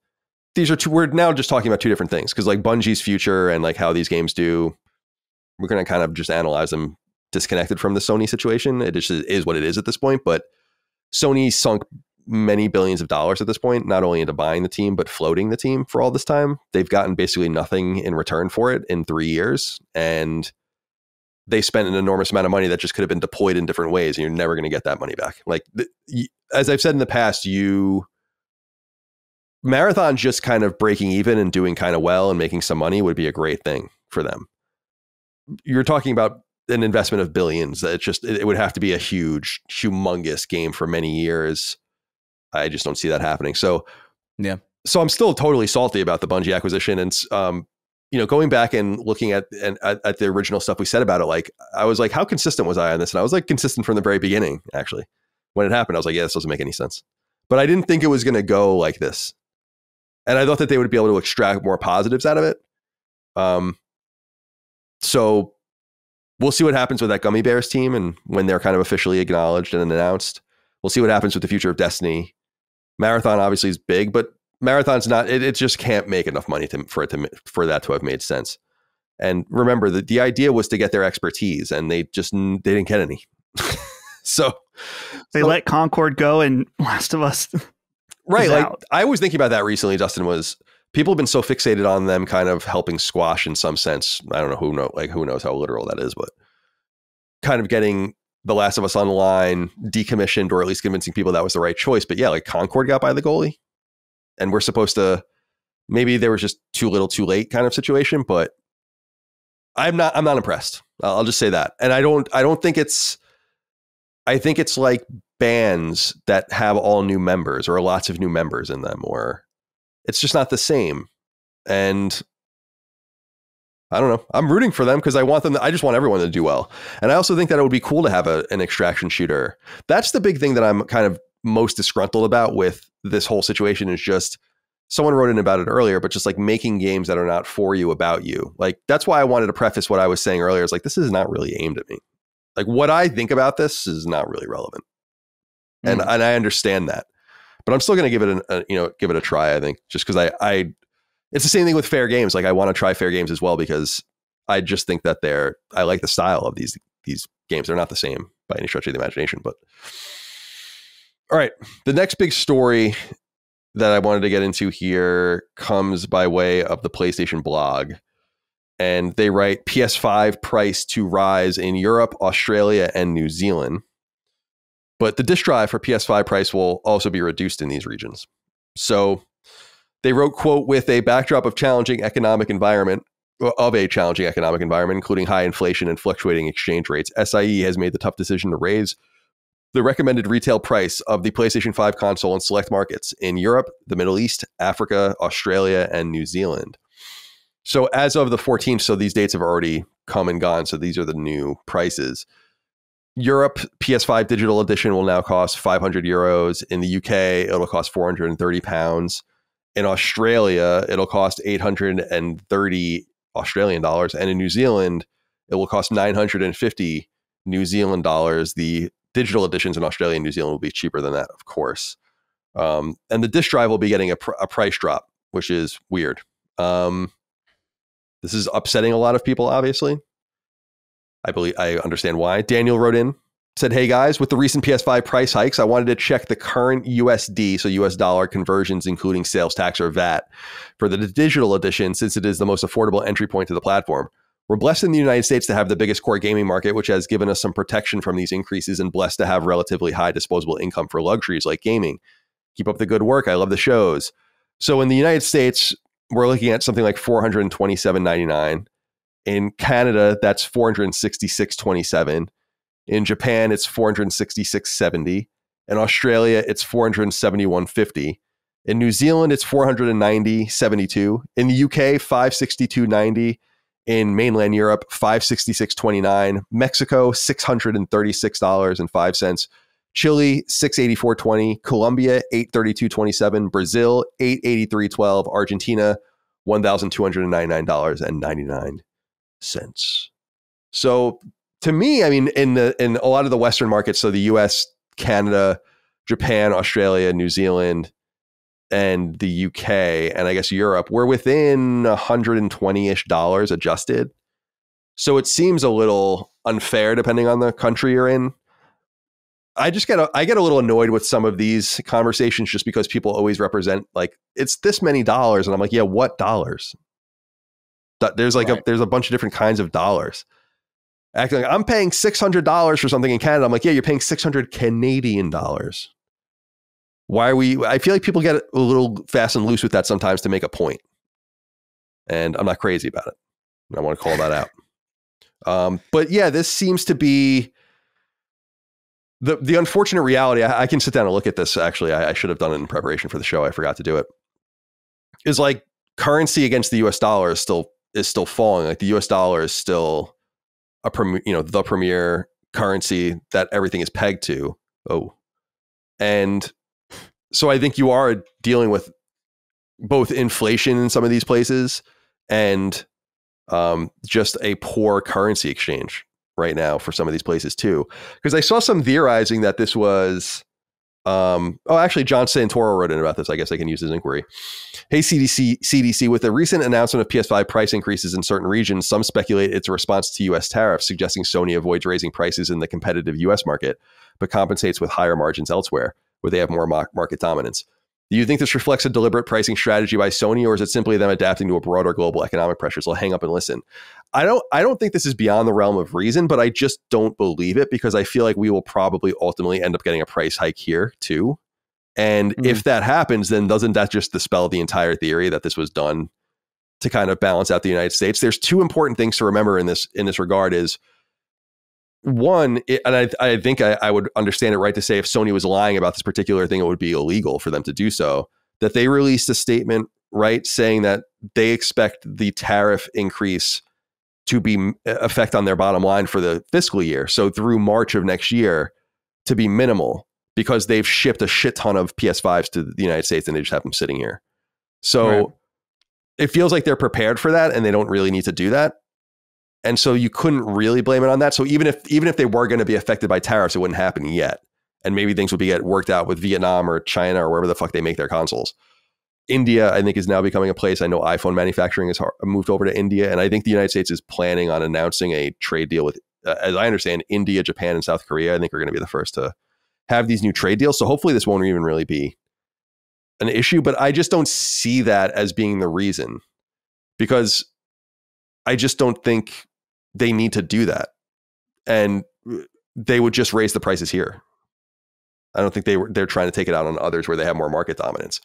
we're now just talking about two different things, because like Bungie's future and like how these games do, we're going to kind of just analyze them disconnected from the Sony situation. It just is what it is at this point. But Sony sunk many billions of dollars at this point, not only into buying the team, but floating the team for all this time. They've gotten basically nothing in return for it in 3 years. And they spent an enormous amount of money that just could have been deployed in different ways. And you're never going to get that money back. Like, as I've said in the past, Marathon just kind of breaking even and doing kind of well and making some money would be a great thing for them. You're talking about an investment of billions. That it would have to be a humongous game for many years. I just don't see that happening. So, yeah. So I'm still totally salty about the Bungie acquisition. And, going back and looking at the original stuff we said about it, like, I was like, how consistent was I on this? And I was like consistent from the very beginning, actually. When it happened, I was like, yeah, this doesn't make any sense. But I didn't think it was going to go like this. And I thought that they would be able to extract more positives out of it. So we'll see what happens with that Gummy Bears team. And when they're kind of officially acknowledged and announced, we'll see what happens with the future of Destiny. Marathon obviously is big, but Marathon's not, it just can't make enough money for that to have made sense. And remember that the idea was to get their expertise, and they didn't get any. So they let Concord go and Last of Us. Right. Like I was thinking about that recently, Dustin, was people have been so fixated on them kind of helping squash in some sense. I don't know who knows how literal that is, but kind of getting The Last of Us on the line, decommissioned, or at least convincing people that was the right choice. But yeah, like Concord got by the goalie, and we're supposed to, maybe there was just too little too late kind of situation, but I'm not impressed. I'll just say that. And I think it's like bands that have all new members or lots of new members in them, or it's just not the same. And I don't know. I'm rooting for them because I just want everyone to do well. And I also think that it would be cool to have an extraction shooter. That's the big thing that I'm kind of most disgruntled about with this whole situation, is just someone wrote in about it earlier, but just like making games that are not for you, about you. Like, that's why I wanted to preface what I was saying earlier. Is like, this is not really aimed at me. Like, what I think about this is not really relevant. And I understand that, but I'm still going to give it a try. I think just because I it's the same thing with fair games. Like, I want to try fair games as well, because I just think that I like the style of these games. They're not the same by any stretch of the imagination, but all right. The next big story that I wanted to get into here comes by way of the PlayStation blog. And they write PS5 price to rise in Europe, Australia, and New Zealand. But the disk drive for PS5 price will also be reduced in these regions. So they wrote, quote, with a backdrop of a challenging economic environment, including high inflation and fluctuating exchange rates, SIE has made the tough decision to raise the recommended retail price of the PlayStation 5 console in select markets in Europe, the Middle East, Africa, Australia, and New Zealand. So as of the 14th, so these dates have already come and gone. So these are the new prices. Europe PS5 digital edition will now cost €500. In the UK, it'll cost £430. In Australia, it'll cost $830 Australian dollars. And in New Zealand, it will cost 950 New Zealand dollars. The digital editions in Australia and New Zealand will be cheaper than that, of course. And the disk drive will be getting a price drop, which is weird. This is upsetting a lot of people, obviously. I understand why. Daniel wrote in, said, hey guys, with the recent PS5 price hikes, I wanted to check the current USD, so US dollar conversions, including sales tax or VAT, for the digital edition, since it is the most affordable entry point to the platform. We're blessed in the United States to have the biggest core gaming market, which has given us some protection from these increases, and blessed to have relatively high disposable income for luxuries like gaming. Keep up the good work. I love the shows. So in the United States, we're looking at something like $427.99. In Canada, that's $466.27. In Japan, it's $466.70. In Australia, it's $471.50. In New Zealand, it's $490.72. In the UK, $562.90. In mainland Europe, $566.29. Mexico, $636.05. Chile, $684.20. Colombia, $832.27. Brazil, $883.12. Argentina, $1,299.99. So to me, I mean, in a lot of the Western markets, so the US, Canada, Japan, Australia, New Zealand, and the UK, and I guess Europe, we're within $120-ish adjusted. So it seems a little unfair depending on the country you're in. I get a little annoyed with some of these conversations just because people always represent like it's this many dollars, and I'm like, yeah, what dollars? There's like there's a bunch of different kinds of dollars. Acting like I'm paying $600 for something in Canada. I'm like, yeah, you're paying 600 Canadian dollars. Why are we? I feel like people get a little fast and loose with that sometimes to make a point, and I'm not crazy about it. I want to call that out. But yeah, this seems to be the unfortunate reality. I can sit down and look at this. Actually, I should have done it in preparation for the show. I forgot to do it. Is like currency against the US dollar is still falling. Like the US dollar is still the premier currency that everything is pegged to. And so I think you are dealing with both inflation in some of these places and just a poor currency exchange right now for some of these places too. Because I saw some theorizing that this was, actually John Santoro wrote in about this. I guess I can use his inquiry. Hey, CDC, with the recent announcement of PS5 price increases in certain regions, some speculate it's a response to US tariffs, suggesting Sony avoids raising prices in the competitive US market, but compensates with higher margins elsewhere, where they have more market dominance. Do you think this reflects a deliberate pricing strategy by Sony, or is it simply them adapting to a broader global economic pressure? So I'll hang up and listen. I don't think this is beyond the realm of reason, but I just don't believe it, because I feel like we will probably ultimately end up getting a price hike here too. And if that happens, then doesn't that just dispel the entire theory that this was done to kind of balance out the United States? There's two important things to remember in this regard is, one, and I think I would understand it right to say if Sony was lying about this particular thing, it would be illegal for them to do so, that they released a statement, right, saying that they expect the tariff increase to be effect on their bottom line for the fiscal year. So through March of next year to be minimal, because they've shipped a shit ton of PS5s to the United States and they just have them sitting here. So it feels like they're prepared for that and they don't really need to do that. And so you couldn't really blame it on that. So even if they were going to be affected by tariffs, it wouldn't happen yet. And maybe things would get worked out with Vietnam or China or wherever the fuck they make their consoles. India, I think, is now becoming a place. I know iPhone manufacturing has moved over to India. And I think the United States is planning on announcing a trade deal with, as I understand, India, Japan, and South Korea. I think are going to be the first to have these new trade deals. So hopefully this won't even really be an issue. But I just don't see that as being the reason, because I just don't think they need to do that. And they would just raise the prices here. I don't think they're trying to take it out on others where they have more market dominance.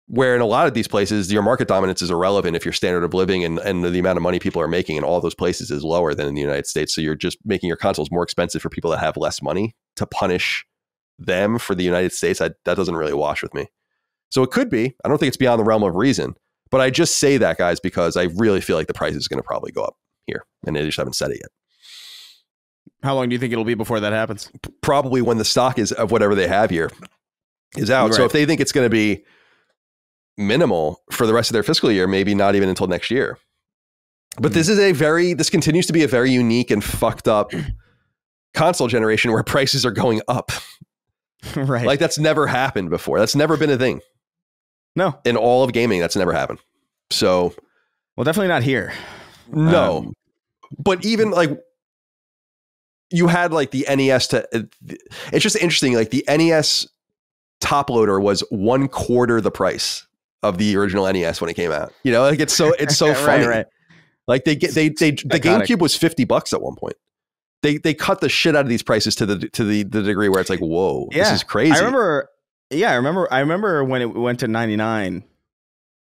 Where in a lot of these places, your market dominance is irrelevant if your standard of living and the amount of money people are making in all those places is lower than in the United States. So you're just making your consoles more expensive for people that have less money to punish them for the United States. That doesn't really wash with me. So it could be. I don't think it's beyond the realm of reason. But I just say that, guys, because I really feel like the price is going to probably go up here. And they just haven't said it yet. How long do you think it'll be before that happens? Probably when the stock is of whatever they have here is out. Right. So if they think it's going to be minimal for the rest of their fiscal year, maybe not even until next year. But this continues to be a very unique and fucked up console generation where prices are going up. Right. Like that's never happened before. That's never been a thing. No. In all of gaming, that's never happened. So. Well, definitely not here. No. But even like you had like the NES it's just interesting. Like the NES top loader was 1/4 the price of the original NES when it came out. You know, like it's so funny. Right. Like the GameCube was $50 at one point. They cut the shit out of these prices to the degree where it's like, whoa, this is crazy. I remember when it went to 99.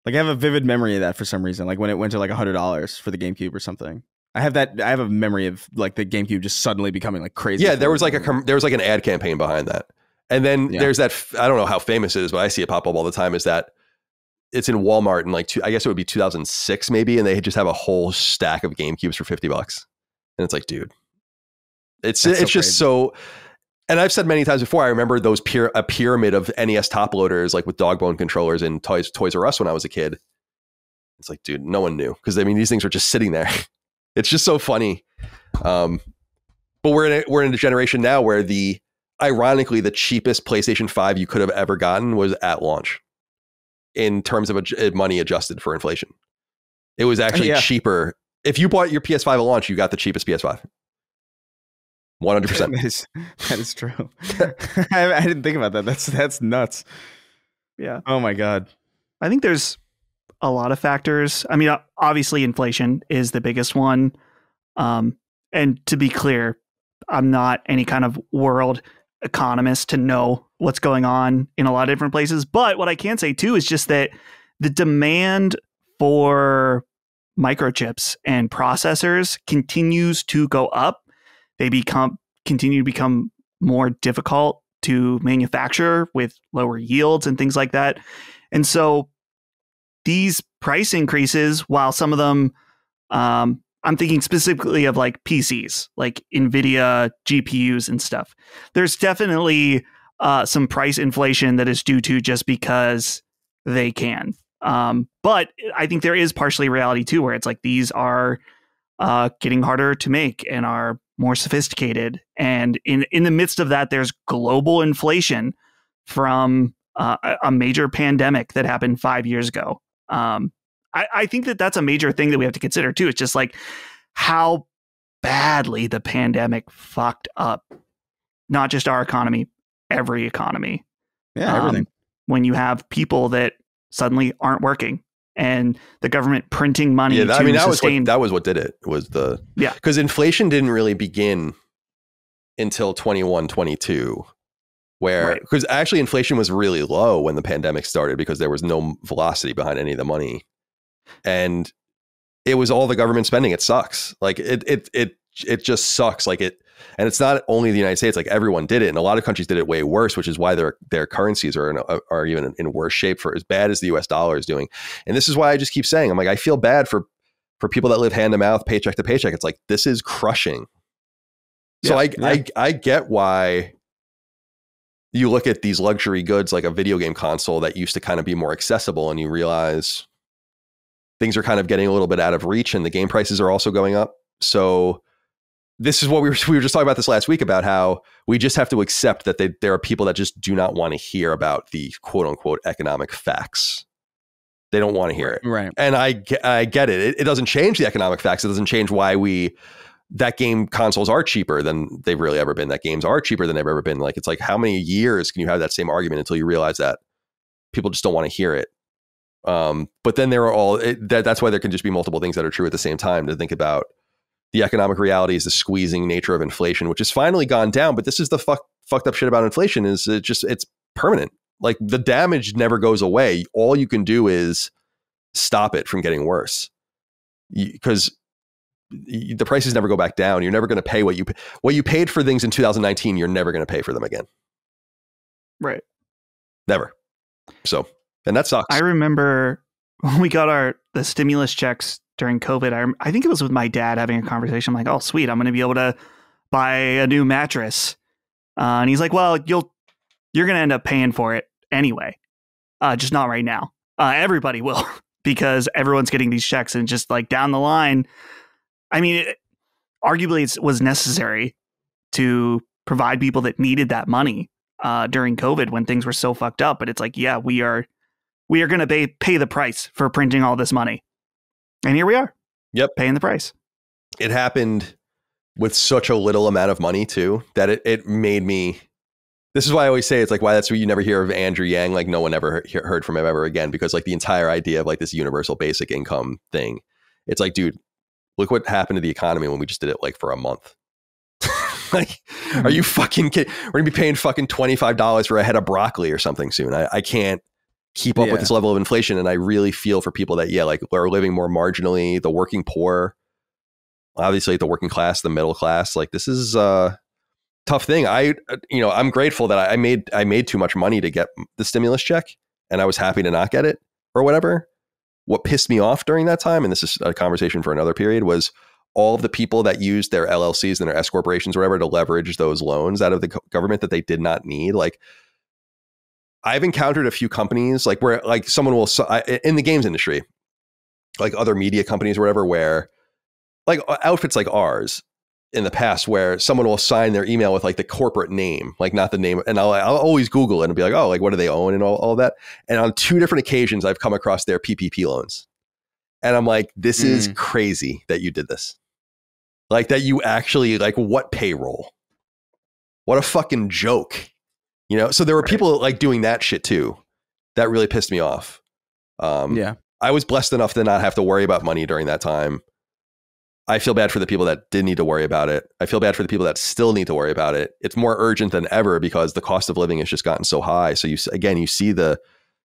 Like I have a vivid memory of that for some reason. Like when it went to like $100 for the GameCube or something. I have a memory of like the GameCube just suddenly becoming like crazy. Yeah, there was like an ad campaign behind that. And then there's that, I don't know how famous it is, but I see it pop up all the time, is that it's in Walmart in like I guess it would be 2006 maybe, and they just have a whole stack of GameCubes for $50. And it's like, dude, it's just crazy. So, and I've said many times before, I remember those a pyramid of NES top loaders, like with dog bone controllers in Toys R Us when I was a kid. It's like, dude, no one knew. Because I mean, these things are just sitting there. It's just so funny. But we're in a generation now where ironically, the cheapest PlayStation 5 you could have ever gotten was at launch in terms of money adjusted for inflation. It was actually cheaper. If you bought your PS5 at launch, you got the cheapest PS5. 100%. That is true. I didn't think about that. That's nuts. Yeah. Oh my God. I think there's a lot of factors. I mean, obviously inflation is the biggest one. And to be clear, I'm not any kind of world economist to know what's going on in a lot of different places. But what I can say too is just that the demand for microchips and processors continues to go up. They continue to become more difficult to manufacture with lower yields and things like that. And so these price increases, while some of them, I'm thinking specifically of like PCs, like NVIDIA GPUs and stuff. There's definitely some price inflation that is due to just because they can. But I think there is partially reality too, where it's like these are getting harder to make and are more sophisticated. And in the midst of that, there's global inflation from a major pandemic that happened 5 years ago. I think that's a major thing that we have to consider too. It's just like how badly the pandemic fucked up, not just our economy, every economy. Yeah, everything. When you have people that suddenly aren't working and the government printing money to sustain. That was what did it. Because inflation didn't really begin until 21, 22. Because actually inflation was really low when the pandemic started because there was no velocity behind any of the money. And it was all the government spending. It sucks. Like it just sucks. Like it, and it's not only the United States, like everyone did it. And a lot of countries did it way worse, which is why their currencies are even in worse shape for as bad as the US dollar is doing. And this is why I just keep saying, I'm like, I feel bad for people that live hand to mouth, paycheck to paycheck. It's like, this is crushing. So I get why you look at these luxury goods like a video game console that used to kind of be more accessible, and you realize things are kind of getting a little bit out of reach, and the game prices are also going up. So this is what we were just talking about this last week, about how we just have to accept that there are people that just do not want to hear about the quote unquote economic facts. They don't want to hear it. Right. And I get it. It doesn't change the economic facts. It doesn't change why that game consoles are cheaper than they've really ever been. That games are cheaper than they've ever been. Like, it's like, how many years can you have that same argument until you realize that people just don't want to hear it? But then there are that's why there can just be multiple things that are true at the same time, to think about the economic realities, the squeezing nature of inflation, which has finally gone down. But this is the fucked up shit about inflation, is it's permanent. Like, the damage never goes away. All you can do is stop it from getting worse, because the prices never go back down. You're never going to pay what you paid for things in 2019. You're never going to pay for them again. Right. Never. So, and that sucks. I remember when we got the stimulus checks during COVID. I think it was with my dad having a conversation. I'm like, oh, sweet, I'm going to be able to buy a new mattress. And he's like, well, you're going to end up paying for it anyway. Just not right now. Everybody will, because everyone's getting these checks, and just like down the line, I mean, arguably it was necessary to provide people that needed that money during COVID when things were so fucked up. But it's like, yeah, we are going to pay the price for printing all this money. And here we are. Yep. Paying the price. It happened with such a little amount of money too, that it made me, this is why I always say, it's like why that's why you never hear of Andrew Yang. Like, no one ever heard from him ever again, because like the entire idea of like this universal basic income thing, it's like, dude, look what happened to the economy when we just did it like for a month. Like, are you fucking kidding? We're gonna be paying fucking $25 for a head of broccoli or something soon. I can't keep up with this level of inflation. And I really feel for people that, like, are living more marginally, the working poor, obviously the working class, the middle class. Like, this is a tough thing. I'm grateful that I made too much money to get the stimulus check, and I was happy to not get it or whatever. What pissed me off during that time, and this is a conversation for another period, was all of the people that used their LLCs and their S corporations or whatever to leverage those loans out of the government that they did not need. Like, I've encountered a few companies like where like someone will in the games industry, like other media companies or whatever, where like outfits like ours in the past, where someone will sign their email with like the corporate name, like not the name. And I'll always Google it and be like, oh, like what do they own and all that. And on 2 different occasions, I've come across their PPP loans. And I'm like, this is crazy that you did this. Like, that you actually, like, what payroll? What a fucking joke. You know? So there were people like doing that shit too. That really pissed me off. I was blessed enough to not have to worry about money during that time. I feel bad for the people that did need to worry about it. I feel bad for the people that still need to worry about it. It's more urgent than ever because the cost of living has just gotten so high. So you see the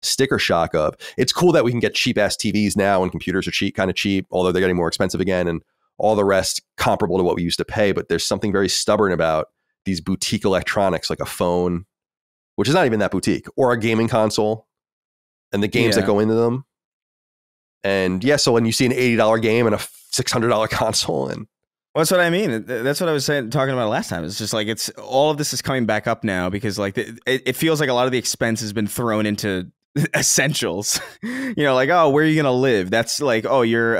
sticker shock of, it's cool that we can get cheap ass TVs now and computers are kind of cheap, although they're getting more expensive again, and all the rest comparable to what we used to pay. But there's something very stubborn about these boutique electronics, like a phone, which is not even that boutique, or a gaming console and the games that go into them. And so when you see an $80 game and a $600 console, and well, that's what I mean. That's what I was talking about last time. It's just like, it's all of this is coming back up now because like it feels like a lot of the expense has been thrown into essentials. You know, like, oh, where are you gonna live? That's like, oh, your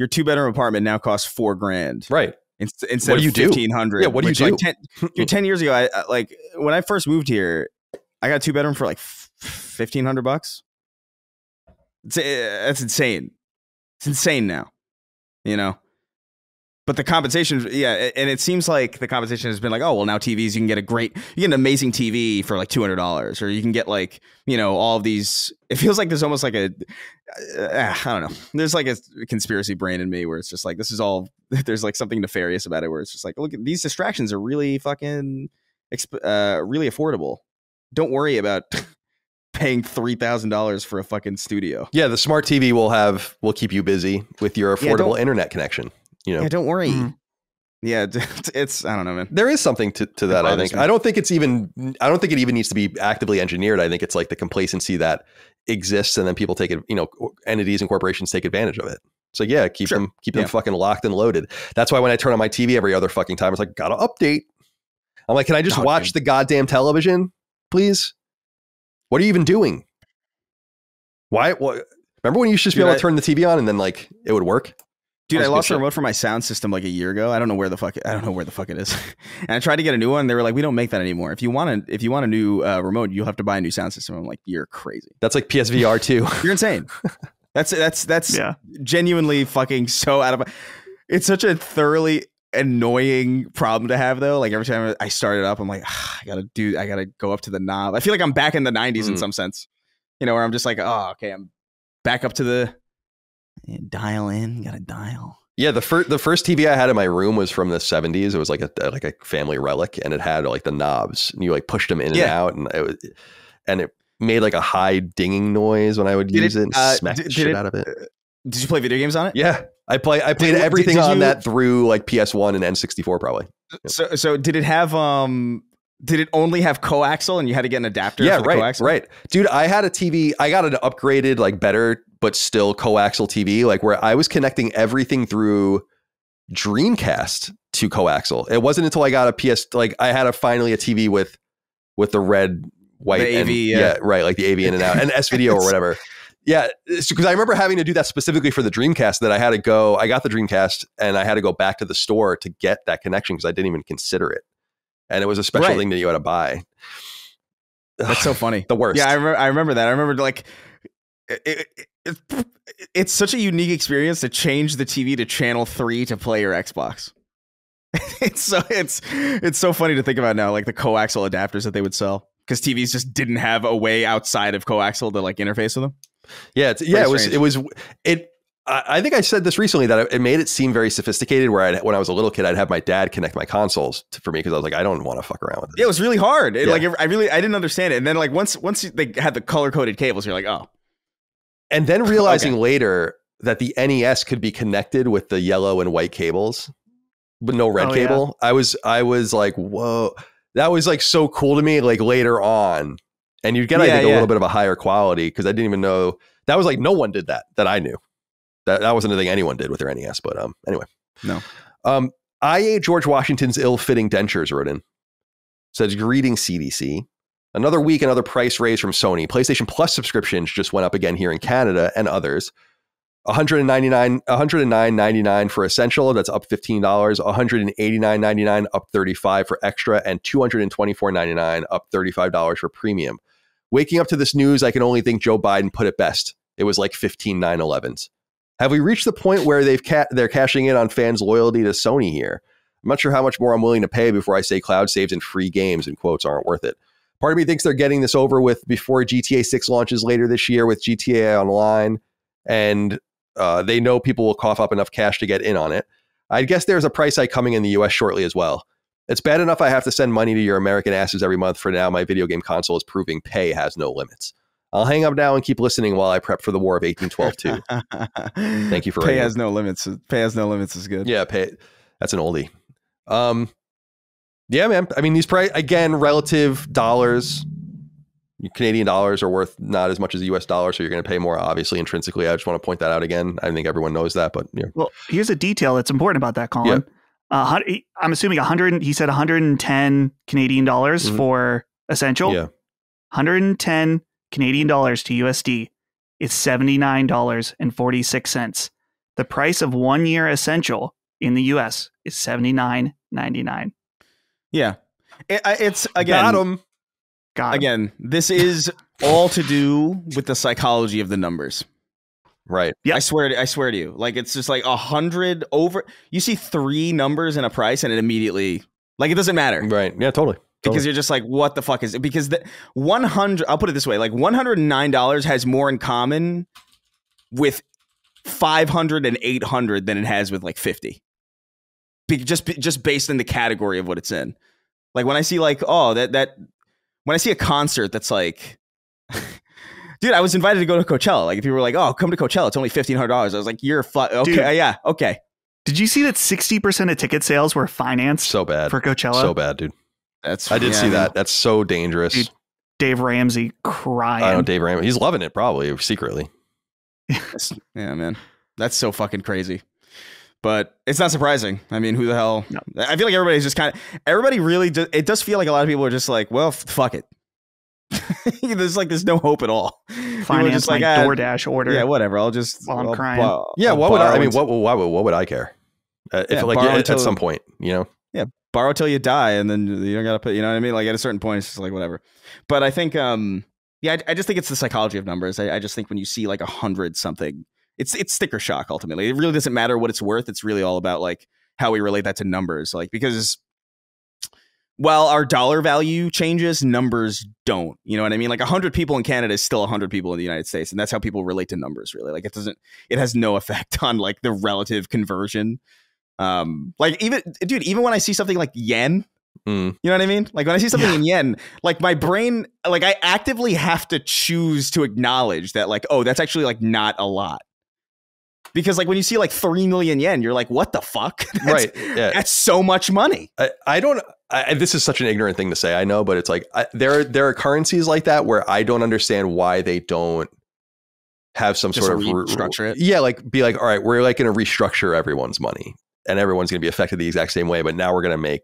2-bedroom apartment now costs $4,000, right? Instead of $1,500. Yeah, what do you do? Like 10 years ago, I like when I first moved here, I got a 2-bedroom for like $1,500. That's insane. It's insane now, you know. But the compensation, and it seems like the compensation has been like, oh, well, now TVs, you can get an amazing TV for like $200, or you can get like, you know, all of these. It feels like there's almost like I don't know. There's like a conspiracy brain in me where it's just like, this is all, there's like something nefarious about it, where it's just like, look, these distractions are really fucking, really affordable. Don't worry about paying $3,000 for a fucking studio. Yeah, the smart TV will keep you busy with your affordable internet connection. You know, don't worry. Yeah, it's, I don't know, man. There is something to that. I think. I don't think it even needs to be actively engineered. I think it's like the complacency that exists, and then people take it. You know, entities and corporations take advantage of it. So yeah, keep them fucking locked and loaded. That's why when I turn on my TV every other fucking time, it's like, gotta update. I'm like, can I just watch the goddamn television, please? What are you even doing? Why? What? Remember when you used to just be able to turn the TV on and then like it would work? Dude, I lost the remote for my sound system like a year ago. I don't know where the fuck it is. And I tried to get a new one. They were like, we don't make that anymore. If you want a new remote, you'll have to buy a new sound system. I'm like, you're crazy. That's like PSVR 2. You're insane. That's genuinely fucking so out of. It's such a thoroughly annoying problem to have though. Like every time I start it up, I'm like, I gotta go up to the knob. I feel like I'm back in the 90s in some sense. You know, where I'm just like, oh, okay, I'm back up to the dial in, gotta dial. Yeah, the first TV I had in my room was from the 70s. It was like a family relic, and it had like the knobs, and you like pushed them in and out, and it made like a high dinging noise when I would use it and smack the shit out of it. Did you play video games on it? Yeah, I played everything on that through like PS1 and N64 probably. So did it have Did it only have coaxial and you had to get an adapter? Yeah, for the coaxial? Right. Dude, I had a TV. I got an upgraded, like better, but still coaxial TV, like where I was connecting everything through Dreamcast to coaxial. It wasn't until I got a PS, like I had finally a TV with the red, white, the AV, and, yeah, right, like the AV in and out, and S video or whatever. Yeah, because I remember having to do that specifically for the Dreamcast. That I got the Dreamcast and I had to go back to the store to get that connection because I didn't even consider it. And it was a special thing that you had to buy. That's so funny. The worst. Yeah, I remember that. I remember like it's such a unique experience to change the TV to channel 3 to play your Xbox. It's so funny to think about now, like the coaxial adapters that they would sell because TVs just didn't have a way outside of coaxial to like interface with them. Yeah, I think I said this recently that it made it seem very sophisticated. Where when I was a little kid, I'd have my dad connect my consoles for me because I was like, I don't want to fuck around with this. Yeah, it was really hard. I didn't understand it. And then like once they had the color coded cables, you're like, oh. And then realizing later that the NES could be connected with the yellow and white cables, but no red cable. Yeah. I was like, whoa, that was like so cool to me. Like later on, and you'd get I think a little bit of a higher quality because I didn't even know that was like no one did that I knew. That wasn't a thing anyone did with their NES, but anyway. No. I ate George Washington's ill-fitting dentures wrote in. Says, greetings, CDC. Another week, another price raise from Sony. PlayStation Plus subscriptions just went up again here in Canada and others. $109.99 for Essential. That's up $15. $189.99 up $35 for Extra, and $224.99 up $35 for Premium. Waking up to this news, I can only think Joe Biden put it best. It was like 15 9/11s. Have we reached the point where they're cashing in on fans' loyalty to Sony here? I'm not sure how much more I'm willing to pay before I say cloud saves and free games in quotes aren't worth it. Part of me thinks they're getting this over with before GTA 6 launches later this year with GTA Online, and they know people will cough up enough cash to get in on it. I guess there's a price hike coming in the US shortly as well. It's bad enough I have to send money to your American asses every month. For now, my video game console is proving pay has no limits. I'll hang up now and keep listening while I prep for the War of 1812 too. Thank you for Pay has no limits. Pay has no limits is good. Yeah, pay. That's an oldie. Yeah, man. I mean, these price again, relative dollars. Canadian dollars are worth not as much as the US dollar, so you're going to pay more. Obviously, intrinsically, I just want to point that out again. I think everyone knows that, but yeah. Well, here's a detail that's important about that, Colin. Yeah. I'm assuming 100. He said 110 Canadian dollars for Essential. Yeah, 110. Canadian dollars to USD is $79.46. The price of 1 year Essential in the US is $79.99. Yeah. It's again, Got him. Again, this is all to do with the psychology of the numbers. Right. Yeah. I swear to you. Like it's just like 100 over. You see 3 numbers in a price and it immediately like it doesn't matter. Right. Yeah, totally. Because you're just like, what the fuck is it? Because the 100, I'll put it this way, like $109 has more in common with 500 and 800 than it has with like 50. Just based in the category of what it's in. Like when I see like, oh, that when I see a concert that's like, dude, I was invited to go to Coachella. Like if people were like, oh, come to Coachella, it's only $1,500. I was like, you're okay, dude, yeah, okay. Did you see that 60% of ticket sales were financed? So bad for Coachella. So bad, dude. I did see that. That's so dangerous. Dude, Dave Ramsey crying. I know Dave Ramsey. He's loving it probably secretly. Yeah, man. That's so fucking crazy. But it's not surprising. I mean, who the hell? No. I feel like everybody's just everybody really, it does feel like a lot of people are just like, well, fuck it. There's no hope at all. Finance like DoorDash order. Yeah, whatever. I'll crying. What would I mean? What would I care? If at some point, Yeah, borrow till you die, and then you don't gotta put. You know what I mean? Like at a certain point, it's just like whatever. But I think, I just think it's the psychology of numbers. I just think when you see like 100 something, it's sticker shock. Ultimately, it really doesn't matter what it's worth. It's really all about like how we relate that to numbers. Like because while our dollar value changes, numbers don't. You know what I mean? Like 100 people in Canada is still 100 people in the United States, and that's how people relate to numbers. Really, like it has no effect on like the relative conversion. Like even when I see something like yen, you know what I mean? Like when I see something in yen, like my brain, like I actively have to choose to acknowledge that, like, oh, that's actually like not a lot. Because like when you see like 3 million yen, you're like, what the fuck? Right. Yeah. That's so much money. This is such an ignorant thing to say, I know, but it's like there are currencies like that where I don't understand why they don't have some just sort of restructure it. Yeah, like be like, all right, we're like going to restructure everyone's money and everyone's going to be affected the exact same way. But now we're going to make,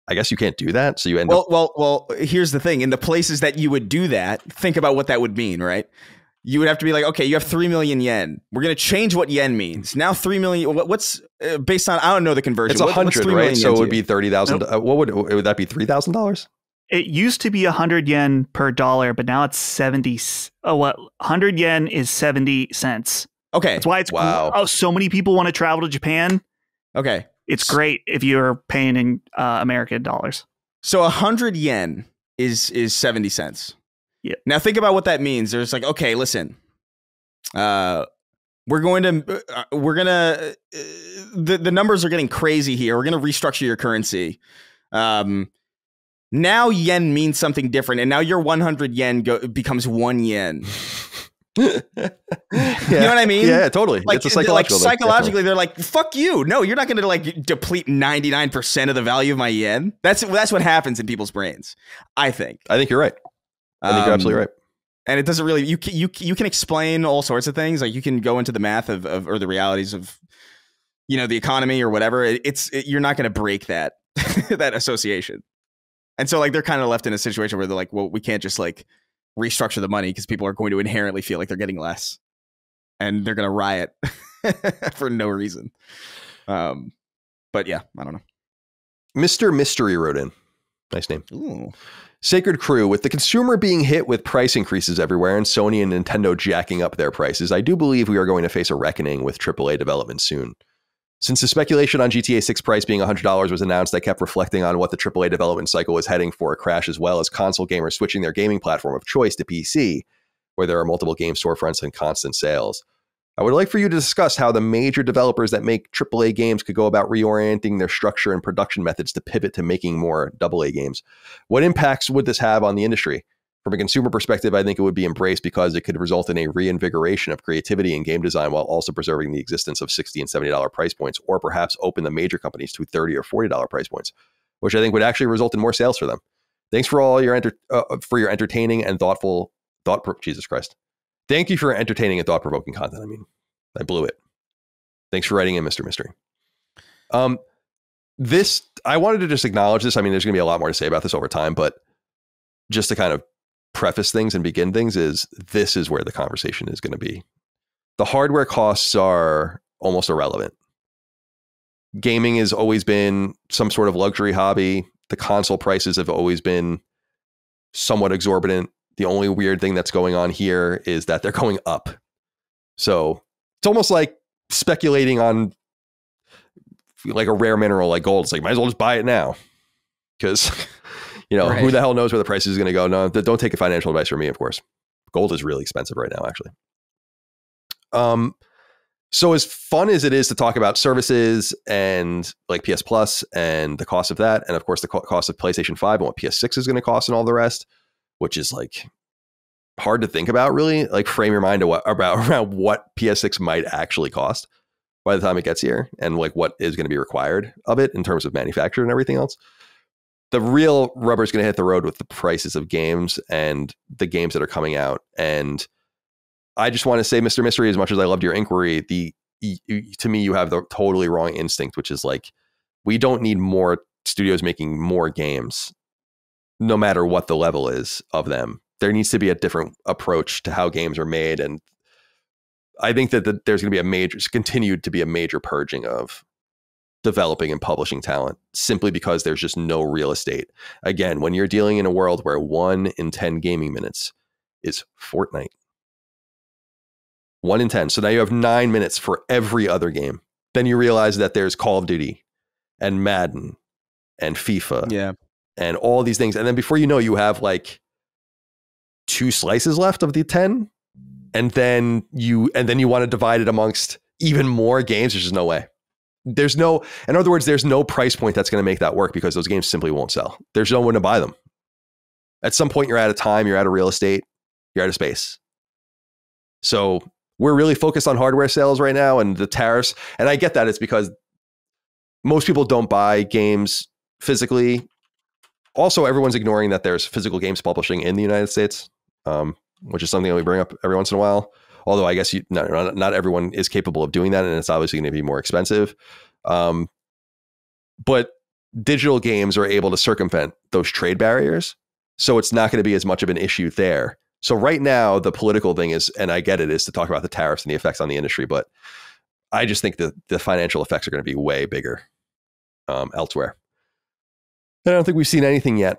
I guess you can't do that. So you end up. Well, here's the thing. In the places that you would do that, think about what that would mean, right? You would have to be like, okay, you have 3 million yen. We're going to change what yen means. Now 3 million, what's based on, I don't know the conversion. It's 100, right? So it would be 30,000. Nope. Would that be $3,000? It used to be 100 yen per dollar, but now it's 70. 100 yen is 70 cents. Okay. That's why it's, so many people want to travel to Japan. Okay. It's great if you're paying in American dollars. So 100 yen is 70 cents. Yeah. Now think about what that means. There's like, okay, listen, the numbers are getting crazy here. We're going to restructure your currency. Now yen means something different. And now your 100 yen becomes 1 yen. You know what I mean? Yeah, totally. Like, it's a psychological. Like psychologically, they're like, "Fuck you! No, you're not going to like deplete 99% of the value of my yen." That's what happens in people's brains. I think you're right. I think you're absolutely right. And it doesn't really. You can explain all sorts of things. Like you can go into the math of or the realities of, the economy or whatever. You're not going to break that that association. And so like they're kind of left in a situation where they're like, well, we can't just like restructure the money because people are going to inherently feel like they're getting less and they're going to riot for no reason. But yeah, I don't know. Mr. Mystery wrote in. Nice name. Ooh. Sacred Crew, with the consumer being hit with price increases everywhere and Sony and Nintendo jacking up their prices, I do believe we are going to face a reckoning with AAA development soon. Since the speculation on GTA 6 price being $100 was announced, I kept reflecting on what the AAA development cycle was heading for a crash, as well as console gamers switching their gaming platform of choice to PC, where there are multiple game storefronts and constant sales. I would like for you to discuss how the major developers that make AAA games could go about reorienting their structure and production methods to pivot to making more AA games. What impacts would this have on the industry? From a consumer perspective, I think it would be embraced because it could result in a reinvigoration of creativity and game design while also preserving the existence of $60 and $70 price points, or perhaps open the major companies to $30 or $40 price points, which I think would actually result in more sales for them. Thanks for all your entertaining and thoughtful Jesus Christ. Thank you for entertaining and thought-provoking content. I mean, I blew it. Thanks for writing in, Mr. Mystery. I wanted to just acknowledge this. I mean, there's going to be a lot more to say about this over time, but just to kind of preface things and begin things this is where the conversation is going to be. The hardware costs are almost irrelevant. Gaming has always been some sort of luxury hobby. The console prices have always been somewhat exorbitant. The only weird thing that's going on here is that they're going up. So it's almost like speculating on like a rare mineral like gold. It's like, might as well just buy it now. Because, right. Who the hell knows where the price is going to go? No, don't take a financial advice from me, of course. Gold is really expensive right now, actually. So as fun as it is to talk about services and like PS Plus and the cost of that, and of course the cost of PlayStation 5 and what PS6 is going to cost and all the rest, which is like hard to think about, really, like frame your mind around what PS6 might actually cost by the time it gets here and like what is going to be required of it in terms of manufacture and everything else. The real rubber is going to hit the road with the prices of games and the games that are coming out. And I just want to say, Mr. Mystery, as much as I loved your inquiry, the to me, you have the totally wrong instinct, which is like, we don't need more studios making more games, no matter what the level is of them. There needs to be a different approach to how games are made. And I think that there's going to be continued to be a major purging of developing and publishing talent, simply because there's just no real estate. Again, when you're dealing in a world where 1 in 10 gaming minutes is Fortnite, 1 in 10. So now you have 9 minutes for every other game. Then you realize that there's Call of Duty and Madden and FIFA and all these things. And then before you know, you have like 2 slices left of the 10. And then you want to divide it amongst even more games. There's just no way. In other words, there's no price point that's going to make that work, because those games simply won't sell. There's no one to buy them. At some point, you're out of time, you're out of real estate, you're out of space. So we're really focused on hardware sales right now and the tariffs. And I get that it's because most people don't buy games physically. Also, everyone's ignoring that there's physical games publishing in the United States, which is something that we bring up every once in a while. Although I guess not everyone is capable of doing that, and it's obviously going to be more expensive. But digital games are able to circumvent those trade barriers, so it's not going to be as much of an issue there. So right now, the political thing is, and I get it, is to talk about the tariffs and the effects on the industry, but I just think that the financial effects are going to be way bigger elsewhere. And I don't think we've seen anything yet.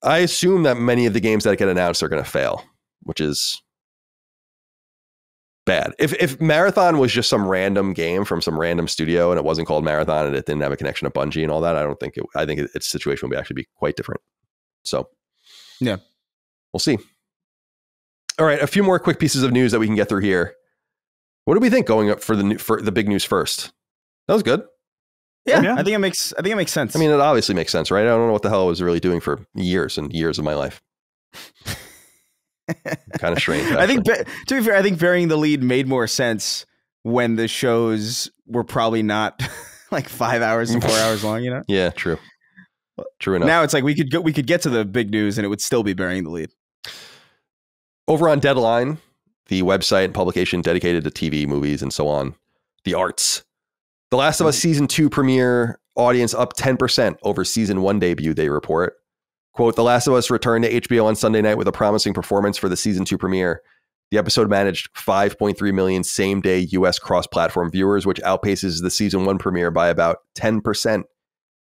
I assume that many of the games that get announced are going to fail, which is bad. If Marathon was just some random game from some random studio and it wasn't called Marathon and it didn't have a connection to Bungie and all that, I think its situation would actually be quite different. So yeah, we'll see. All right, a few more quick pieces of news that we can get through here. What do we think going up for the big news first? That was good. Yeah, I think it makes sense. I mean, it obviously makes sense, right? I don't know what the hell I was really doing for years and years of my life. Kind of strange. Actually. I think, to be fair, I think burying the lead made more sense when the shows were probably not like 5 hours to 4 hours long. You know? Yeah, true. True enough. Now it's like we could get to the big news and it would still be burying the lead. Over on Deadline, the website and publication dedicated to TV, movies, and so on, the arts. The Last of Us Season 2 premiere audience up 10% over Season 1 debut, they report. Quote, The Last of Us returned to HBO on Sunday night with a promising performance for the Season 2 premiere. The episode managed 5.3 million same-day U.S. cross-platform viewers, which outpaces the Season 1 premiere by about 10%,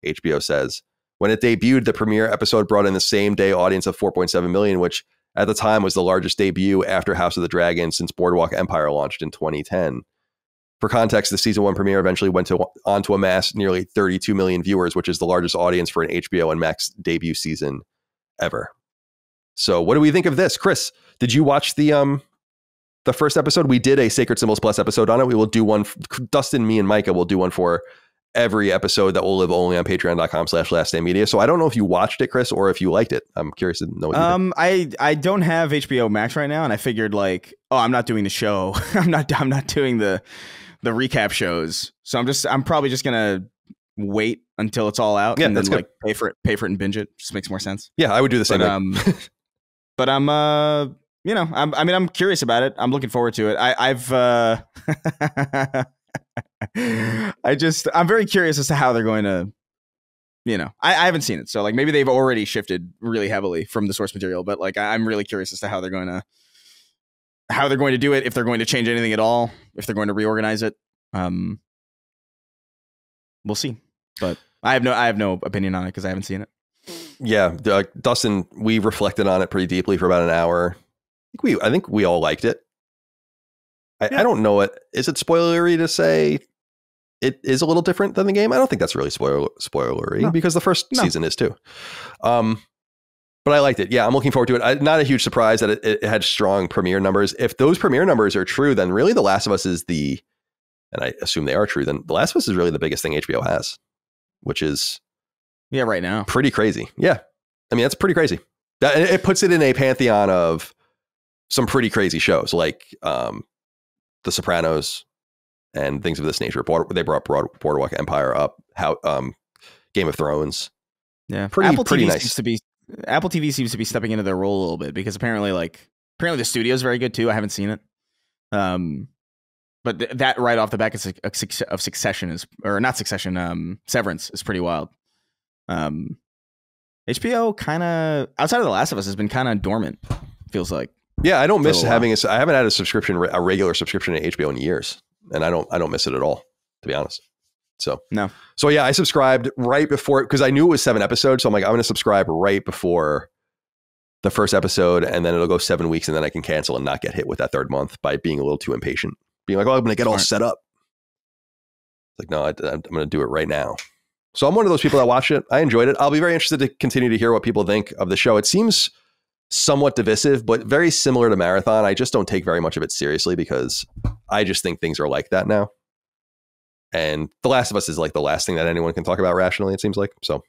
HBO says. When it debuted, the premiere episode brought in the same-day audience of 4.7 million, which at the time was the largest debut after House of the Dragon since Boardwalk Empire launched in 2010. For context, the Season 1 premiere eventually went on to amass nearly 32 million viewers, which is the largest audience for an HBO and Max debut season ever. So what do we think of this? Chris, did you watch the first episode? We did a Sacred Symbols Plus episode on it. We will do one. Dustin, me, and Micah will do one for every episode that will live only on patreon.com/laststandmedia. So I don't know if you watched it, Chris, or if you liked it. I'm curious to know what you think. I don't have HBO Max right now, and I figured like, oh, I'm not doing the show. I'm not doing the recap shows. So I'm probably just gonna wait until it's all out and then like pay for it and binge it. Just makes more sense. Yeah, I would do the same thing. But I'm I'm curious about it. I'm looking forward to it. I'm very curious as to how they're going to, I haven't seen it. So like maybe they've already shifted really heavily from the source material, but like I'm really curious as to how they're going to do it, if they're going to change anything at all, if they're going to reorganize it. We'll see. But I have no opinion on it because I haven't seen it. Yeah, Dustin, we reflected on it pretty deeply for about an hour. I think we all liked it. I don't know it. Is it spoilery to say it is a little different than the game? I don't think that's really spoilery because the first season is too. But I liked it. Yeah, I'm looking forward to it. Not a huge surprise that it had strong premiere numbers. If those premiere numbers are true, then really The Last of Us is and I assume they are true, then The Last of Us is really the biggest thing HBO has, which is right now pretty crazy. Yeah. I mean, that's pretty crazy. It puts it in a pantheon of some pretty crazy shows like The Sopranos and things of this nature. They brought Boardwalk Empire up, Game of Thrones. Yeah. Pretty nice. TV Apple TV seems to be stepping into their role a little bit because apparently the studio is very good too. I haven't seen it. but that right off the back of Succession is, or not Succession, Severance is pretty wild. HBO kind of, outside of The Last of Us, has been kind of dormant, feels like. Yeah, I don't miss having I haven't had a regular subscription to HBO in years, and I don't miss it at all, to be honest. So yeah, I subscribed right before, because I knew it was 7 episodes. So I'm like, I'm going to subscribe right before the first episode, and then it'll go 7 weeks, and then I can cancel and not get hit with that 3rd month by being a little too impatient. Being like, oh, I'm going to get all set up. Like, no, I'm going to do it right now. So I'm one of those people that watched it. I enjoyed it. I'll be very interested to continue to hear what people think of the show. It seems somewhat divisive, but very similar to Marathon. I just don't take very much of it seriously because I just think things are like that now. And The Last of Us is like the last thing that anyone can talk about rationally, it seems like. So,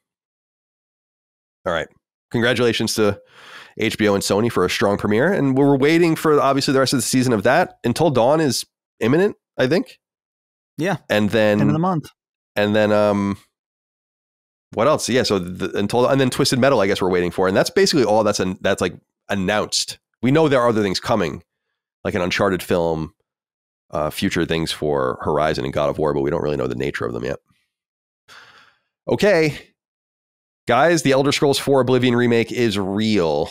all right. Congratulations to HBO and Sony for a strong premiere. And we're waiting for, obviously, the rest of the season of that. Until Dawn is imminent, I think. Yeah. And then... end of the month. And then... what else? Yeah, so and then Twisted Metal, I guess we're waiting for. And that's basically all that's like announced. We know there are other things coming, like an Uncharted film, future things for Horizon and God of War, but we don't really know the nature of them yet. Okay, guys, the Elder Scrolls 4 Oblivion remake is real.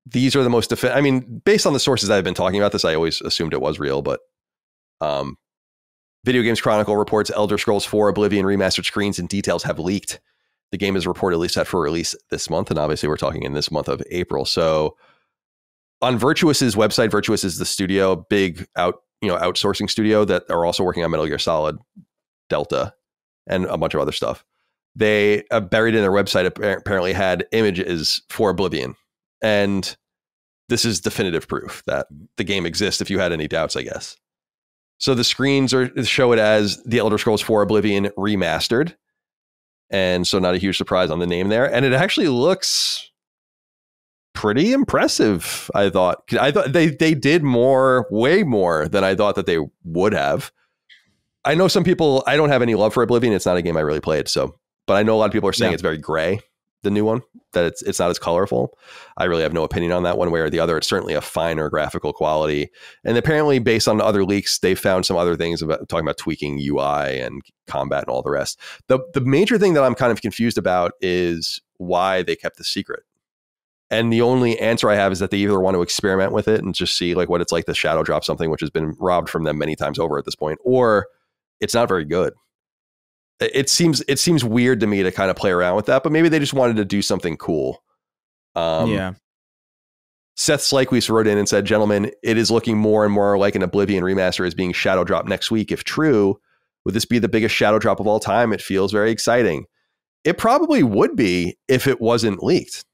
These are the most I mean, based on the sources I've been talking about this, I always assumed it was real, but Video Games Chronicle reports Elder Scrolls 4 Oblivion remastered screens and details have leaked. The game is reportedly set for release this month, and obviously we're talking in this month of April. So on Virtuous's website, Virtuos is the studio, big outsourcing studio that are also working on Metal Gear Solid Delta and a bunch of other stuff. They buried in their website apparently had images for Oblivion, and this is definitive proof that the game exists if you had any doubts, I guess. So the screens show it as the Elder Scrolls 4 Oblivion remastered. And so not a huge surprise on the name there. And it actually looks pretty impressive, I thought. I thought they did way more than I thought that they would have. I know some people, I don't have any love for Oblivion. It's not a game I really played. But I know a lot of people are saying it's very gray, the new one, that it's not as colorful. I really have no opinion on that one way or the other. It's certainly a finer graphical quality. And apparently, based on other leaks, they found some other things about talking about tweaking UI and combat and all the rest. The major thing that I'm kind of confused about is why they kept the secret. And the only answer I have is that they either want to experiment with it and just see like what it's like to shadow drop something, which has been robbed from them many times over at this point, or it's not very good. It seems weird to me to kind of play around with that, but maybe they just wanted to do something cool. Yeah. Seth Slyquist wrote in and said, gentlemen, it is looking more and more like an Oblivion remaster is being shadow dropped next week. If true, would this be the biggest shadow drop of all time? It feels very exciting. It probably would be if it wasn't leaked.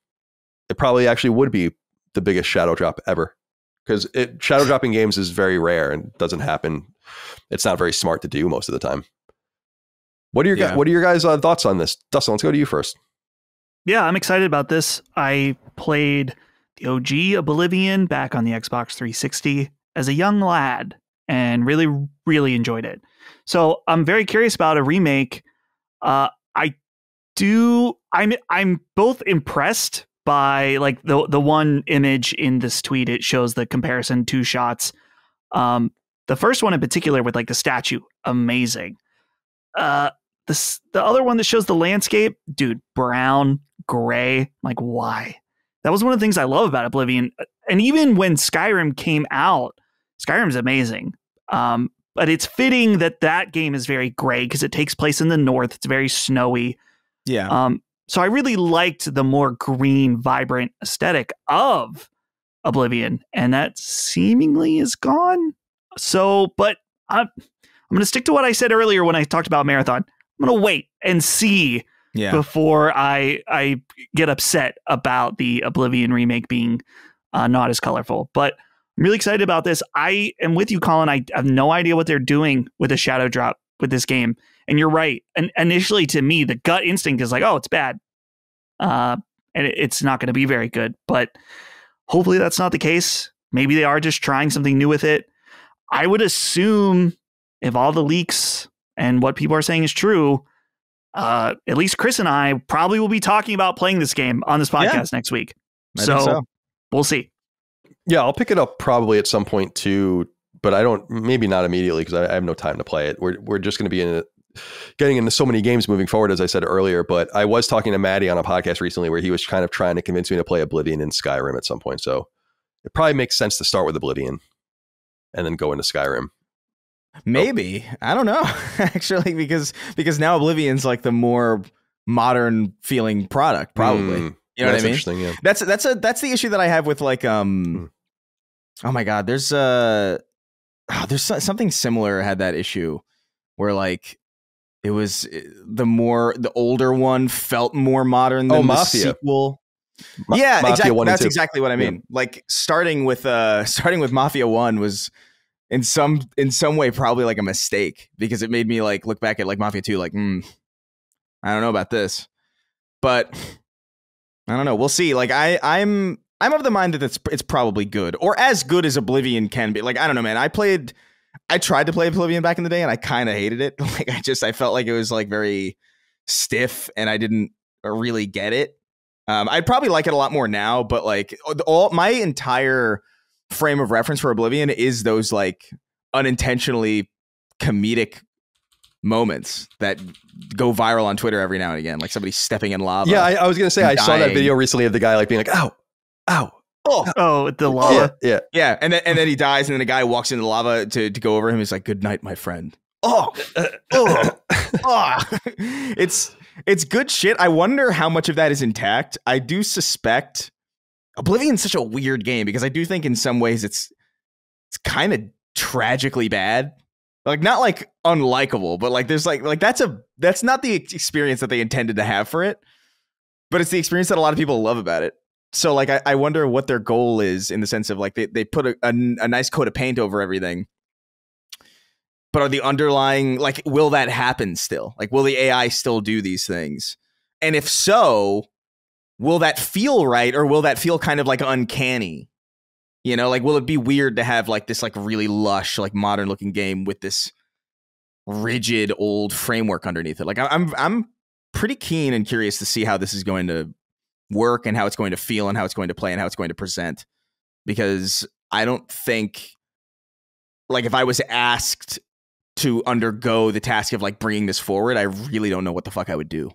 It probably actually would be the biggest shadow drop ever, because shadow dropping games is very rare and doesn't happen. It's not very smart to do most of the time. What are your guys' thoughts on this? Dustin, let's go to you first. Yeah, I'm excited about this. I played the OG Oblivion back on the Xbox 360 as a young lad and really, really enjoyed it. So I'm very curious about a remake. I'm both impressed by like the one image in this tweet. It shows the comparison, 2 shots. The first one in particular with like the statue, amazing. The other one that shows the landscape, dude, brown, gray, like why? That was one of the things I love about Oblivion. And even when Skyrim came out, Skyrim's amazing. But it's fitting that game is very gray because it takes place in the north. It's very snowy. Yeah. So I really liked the more green, vibrant aesthetic of Oblivion, and that seemingly is gone. So, but I'm going to stick to what I said earlier when I talked about Marathon. I'm going to wait and see before I get upset about the Oblivion remake being not as colorful. But I'm really excited about this. I am with you, Colin. I have no idea what they're doing with a shadow drop with this game. And you're right. And initially, to me, the gut instinct is like, oh, it's bad. And it's not going to be very good. But hopefully that's not the case. Maybe they are just trying something new with it. I would assume if all the leaks and what people are saying is true, at least Chris and I probably will be talking about playing this game on this podcast next week. So we'll see. Yeah, I'll pick it up probably at some point too, but maybe not immediately because I have no time to play it. We're just going to be getting into so many games moving forward, as I said earlier. But I was talking to Maddie on a podcast recently where he was kind of trying to convince me to play Oblivion and Skyrim at some point. So it probably makes sense to start with Oblivion and then go into Skyrim. Maybe. I don't know, actually, because now Oblivion's like the more modern feeling product, probably. You know what I mean? Interesting, yeah. That's the issue that I have with like oh my god, there's something similar had that issue where like it was the older one felt more modern than the Mafia. sequel. Mafia exactly. 1 and That's 2. exactly what I mean. Yeah. Like starting with Mafia 1 was in some way probably like a mistake because it made me like look back at like Mafia 2 like I don't know about this. But I don't know. We'll see. Like I'm of the mind that it's probably good or as good as Oblivion can be. Like I don't know, man. I tried to play Oblivion back in the day and I kind of hated it. Like I felt like it was like very stiff and I didn't really get it. I'd probably like it a lot more now, but like my entire frame of reference for Oblivion is those like unintentionally comedic moments that go viral on Twitter every now and again, like somebody stepping in lava. Yeah, I was gonna say I saw that video recently of the guy like being like, "Ow, ow, oh, the lava." Yeah, and then he dies, and then a guy walks into the lava to go over him. He's like, "Good night, my friend." It's good shit. I wonder how much of that is intact. I do suspect Oblivion's such a weird game because I do think in some ways it's kind of tragically bad. Like not like unlikable, but like there's like that's not the experience that they intended to have for it, but it's the experience that a lot of people love about it. So like I wonder what their goal is in the sense of like they put a nice coat of paint over everything, but are the underlying like will that happen still? Like will the AI still do these things? And if so, will that feel right or will that feel kind of like uncanny? You know, like, will it be weird to have like this like really lush, like modern looking game with this rigid old framework underneath it? Like, I'm pretty keen and curious to see how this is going to work and how it's going to feel and how it's going to play and how it's going to present. Because I don't think, like, if I was asked to undergo the task of like bringing this forward, I really don't know what the fuck I would do.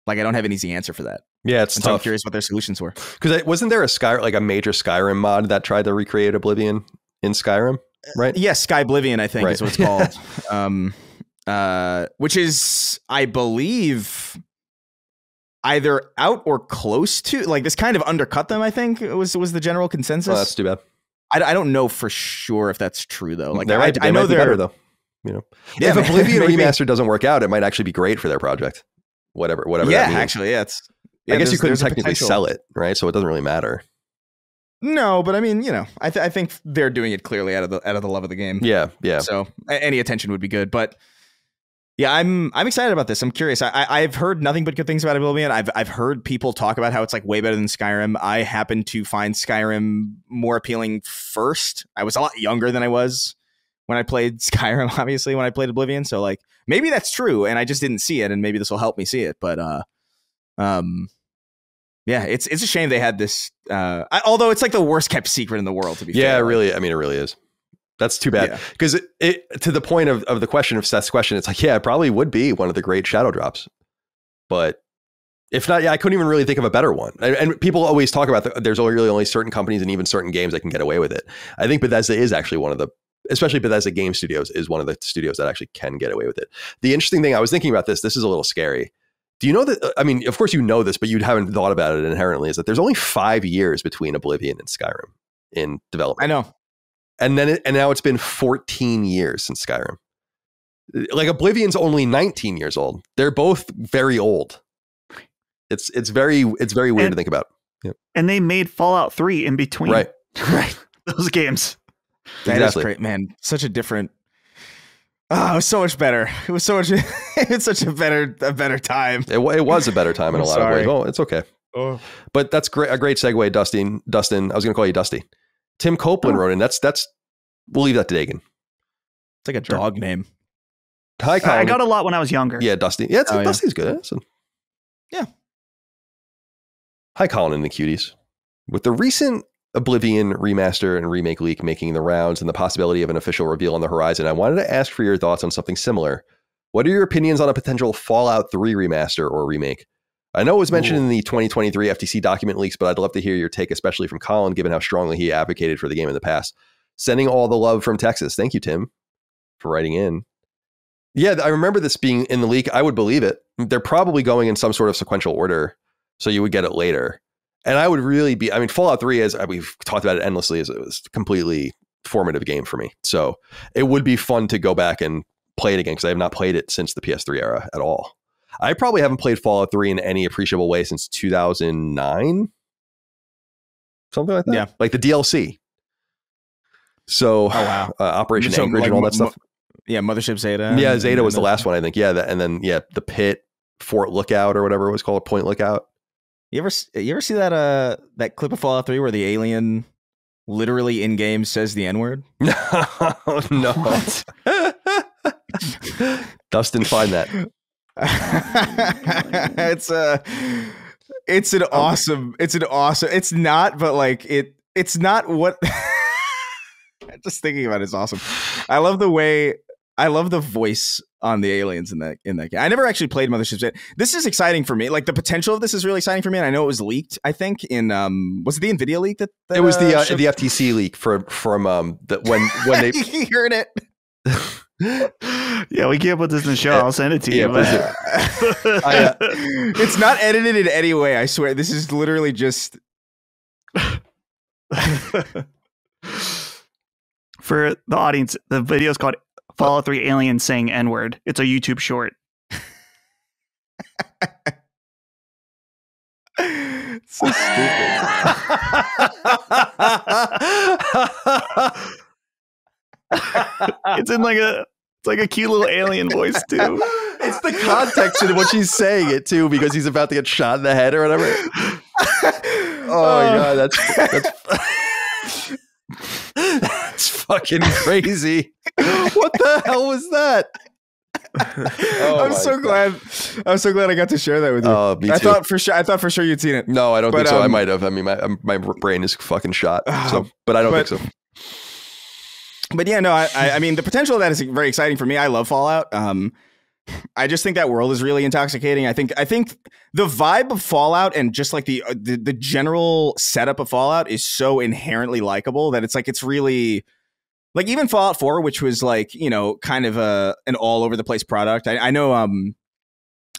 Like, I don't have an easy answer for that. Yeah, it's tough. tough. I'm curious what their solutions were. Because wasn't there a major Skyrim mod that tried to recreate Oblivion in Skyrim, right? Yes, Skyblivion, I think is what it's called. Which is, I believe, either out or close to. Like this kind of undercut them. I think it was the general consensus. Oh, that's too bad. I don't know for sure if that's true though. Like I know they're better though. You know, if Oblivion Remastered doesn't work out, it might actually be great for their project. Whatever. Yeah, that means. Actually, yeah. I guess you couldn't technically sell it, right? So it doesn't really matter. No, but I mean, you know, I think they're doing it clearly out of the love of the game. Yeah. So any attention would be good. But yeah, I'm excited about this. I'm curious. I've heard nothing but good things about Oblivion. I've heard people talk about how it's like way better than Skyrim. I happen to find Skyrim more appealing first. I was a lot younger than I was when I played Skyrim, obviously, when I played Oblivion. So like maybe that's true and I just didn't see it and maybe this will help me see it. But yeah, it's a shame they had this. Although it's like the worst kept secret in the world, to be fair. Yeah, really. I mean, it really is. That's too bad because it to the point of the question of Seth's question, it's like, yeah, it probably would be one of the great shadow drops, but if not, yeah, I couldn't even really think of a better one. And people always talk about there's really only certain companies and even certain games that can get away with it. I think Bethesda is actually one of the, especially Bethesda Game Studios is one of the studios that actually can get away with it. The interesting thing I was thinking about this is a little scary. Do you know that? I mean, of course you know this, but you haven't thought about it inherently. Is that there's only 5 years between Oblivion and Skyrim in development. I know. And now it's been 14 years since Skyrim. Like Oblivion's only 19 years old. They're both very old. It's very weird to think about. Yeah. And they made Fallout 3 in between. Right. Those games. That is great, man. Such a different. Oh, it was so much better. It was so much. It's such a better time. It was a better time in a lot of ways. Oh, it's okay. Oh. But that's great. A great segue, Dustin. I was going to call you Dusty. Tim Copeland wrote in. That's. We'll leave that to Dagan. It's like a dog name. Hi, Colin. I got a lot when I was younger. Yeah, Dusty. Yeah, Dusty's good. Yeah. Hi, Colin and the Cuties. With the recent Oblivion remaster and remake leak making the rounds and the possibility of an official reveal on the horizon, I wanted to ask for your thoughts on something similar. What are your opinions on a potential Fallout 3 remaster or remake? I know it was mentioned in the 2023 FTC document leaks, but I'd love to hear your take, especially from Colin, given how strongly he advocated for the game in the past. Sending all the love from Texas. Thank you, Tim, for writing in. Yeah, I remember this being in the leak. I would believe it. They're probably going in some sort of sequential order, so you would get it later. And I would really be, I mean, Fallout 3, as we've talked about it endlessly, it was a completely formative game for me. So it would be fun to go back and play it again, because I have not played it since the PS3 era at all. I probably haven't played Fallout 3 in any appreciable way since 2009. Something like that. Yeah. Like the DLC. So, Operation Anchorage and all that stuff. Mothership Zeta. Yeah, Zeta was the last one, I think. Yeah, and then the Pit, Fort Lookout, or whatever it was called, Point Lookout. You ever see that clip of Fallout 3 where the alien literally in game says the N-word? No. Dustin, find that. It's not, but like it's not what just thinking about it's awesome. I love the voice on the aliens in that game. I never actually played Mothership Zeta. This is exciting for me. Like the potential of this is really exciting for me, and I know it was leaked, I think, in was it the Nvidia leak that it was the FTC leak from when they you heard it. Yeah, we can't put this in the show. I'll send it to you. It's not edited in any way, I swear. This is literally just for the audience. The video is called Fallout 3 Alien Saying N-word. It's a YouTube short. So stupid. It's like a cute little alien voice too. It's the context in which he's saying it too, because he's about to get shot in the head or whatever. Oh my god, that's fucking crazy. What the hell was that? I'm so glad I got to share that with you. Oh, me too. I thought for sure you'd seen it. No, I don't think so. I might have. I mean, my brain is fucking shot. But I don't think so. But yeah, no, I mean, the potential of that is very exciting for me. I love Fallout. I just think that world is really intoxicating. I think the vibe of Fallout and just like the general setup of Fallout is so inherently likable that it's really like even Fallout 4, which was like, you know, kind of an all over the place product. I know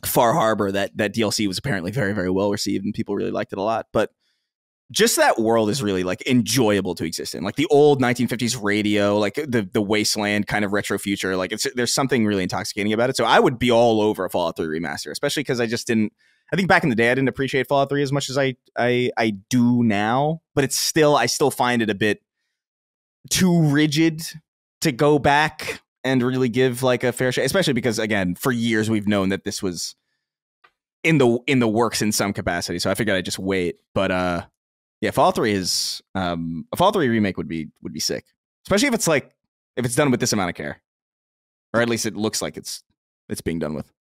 Far Harbor, that DLC was apparently very, very well received and people really liked it a lot. But just that world is really like enjoyable to exist in, like the old 1950s radio, like the wasteland kind of retro future. Like there's something really intoxicating about it. So I would be all over a Fallout 3 remaster, especially because I think back in the day, I didn't appreciate Fallout 3 as much as I do now, but I still find it a bit too rigid to go back and really give like a fair share, especially because again, for years we've known that this was in the works in some capacity. So I figured I'd just wait. But yeah, Fallout 3 is a Fallout 3 remake would be sick, especially if it's done with this amount of care, or at least it looks like it's being done with.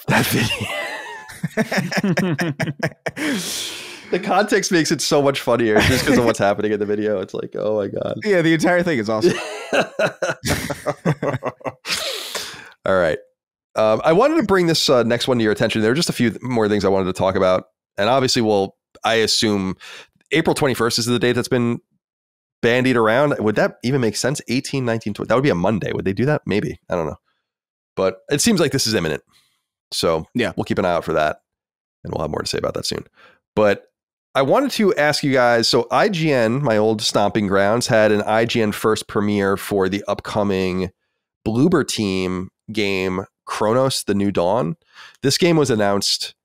That video. The context makes it so much funnier just because of what's happening in the video. It's like, oh my god. Yeah, the entire thing is awesome. All right. I wanted to bring this next one to your attention. There are just a few more things I wanted to talk about. And obviously, I assume April 21st is the date that's been bandied around. Would that even make sense? 18, 19, 20. That would be a Monday. Would they do that? Maybe. I don't know. But it seems like this is imminent. So yeah, we'll keep an eye out for that. And we'll have more to say about that soon. But I wanted to ask you guys, so IGN, my old stomping grounds, had an IGN first premiere for the upcoming Bloober Team game, Chronos, The New Dawn. This game was announced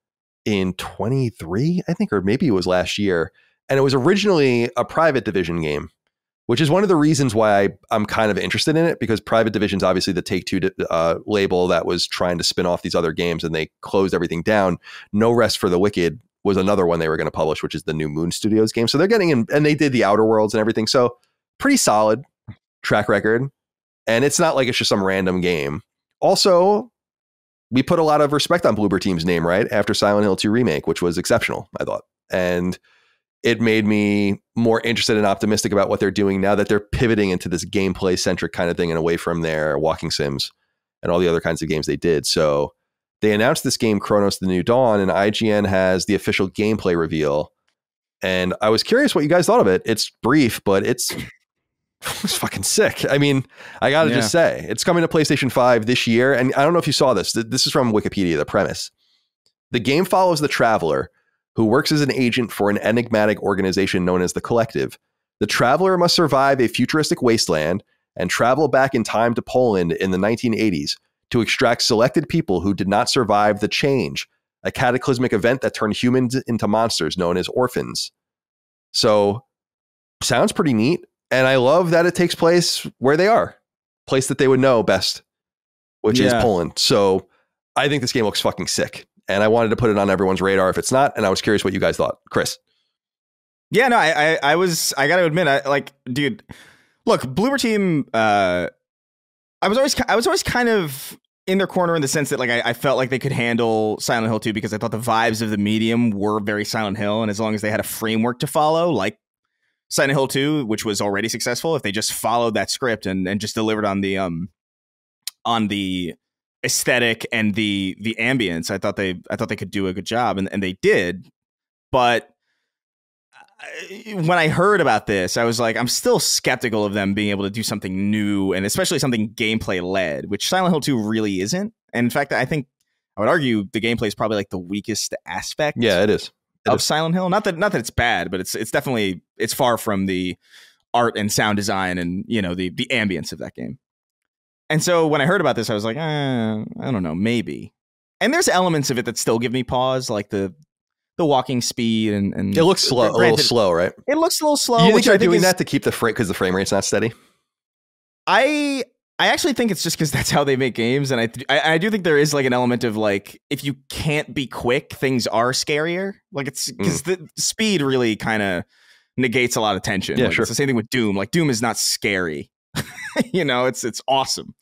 in 23, I think, or maybe it was last year. And it was originally a Private Division game, which is one of the reasons why I'm kind of interested in it, because Private Division's obviously the Take-Two label that was trying to spin off these other games, and they closed everything down. No Rest for the Wicked was another one they were going to publish, which is the new Moon Studios game. So they're getting in, and they did the Outer Worlds and everything. So pretty solid track record. And it's not like it's just some random game. Also, we put a lot of respect on Bloober Team's name, right? After Silent Hill 2 Remake, which was exceptional, I thought. And it made me more interested and optimistic about what they're doing now that they're pivoting into this gameplay centric kind of thing and away from their walking sims and all the other kinds of games they did. So they announced this game, Chronos: The New Dawn, and IGN has the official gameplay reveal. And I was curious what you guys thought of it. It's brief, but it's fucking sick. I mean, I got to just say, it's coming to PlayStation 5 this year. And I don't know if you saw this. This is from Wikipedia, the premise. The game follows the Traveler, who works as an agent for an enigmatic organization known as the Collective. The Traveler must survive a futuristic wasteland and travel back in time to Poland in the 1980s to extract selected people who did not survive the Change, a cataclysmic event that turned humans into monsters known as orphans. So, sounds pretty neat. And I love that it takes place where they are. Place that they would know best, which is Poland. So, I think this game looks fucking sick. And I wanted to put it on everyone's radar if it's not. And I was curious what you guys thought. Chris. Yeah, no, I got to admit, dude, look, Bloober Team, I was always kind of in their corner in the sense that I felt like they could handle Silent Hill 2 because I thought the vibes of the medium were very Silent Hill. And as long as they had a framework to follow, like Silent Hill 2, which was already successful, if they just followed that script and just delivered on the aesthetic and the ambience, I thought they could do a good job, and they did. But when I heard about this, I was like, I'm still skeptical of them being able to do something new, and especially something gameplay led, which Silent Hill 2 really isn't. And in fact, I would argue the gameplay is probably like the weakest aspect. Yeah, it is. Silent Hill. Not that it's bad, but it's definitely, it's far from the art and sound design and, you know, the ambience of that game. And so when I heard about this, I was like, I don't know, maybe. And there's elements of it that still give me pause, like the walking speed and it looks slow, a little slow, right? It looks a little slow. You think they're doing that to keep the frame because the frame rate's not steady? I actually think it's just because that's how they make games, and I do think there is like an element of like, if you can't be quick, things are scarier. Like it's because the speed really kind of negates a lot of tension. Yeah, like, sure. It's the same thing with Doom. Like Doom is not scary. You know, it's awesome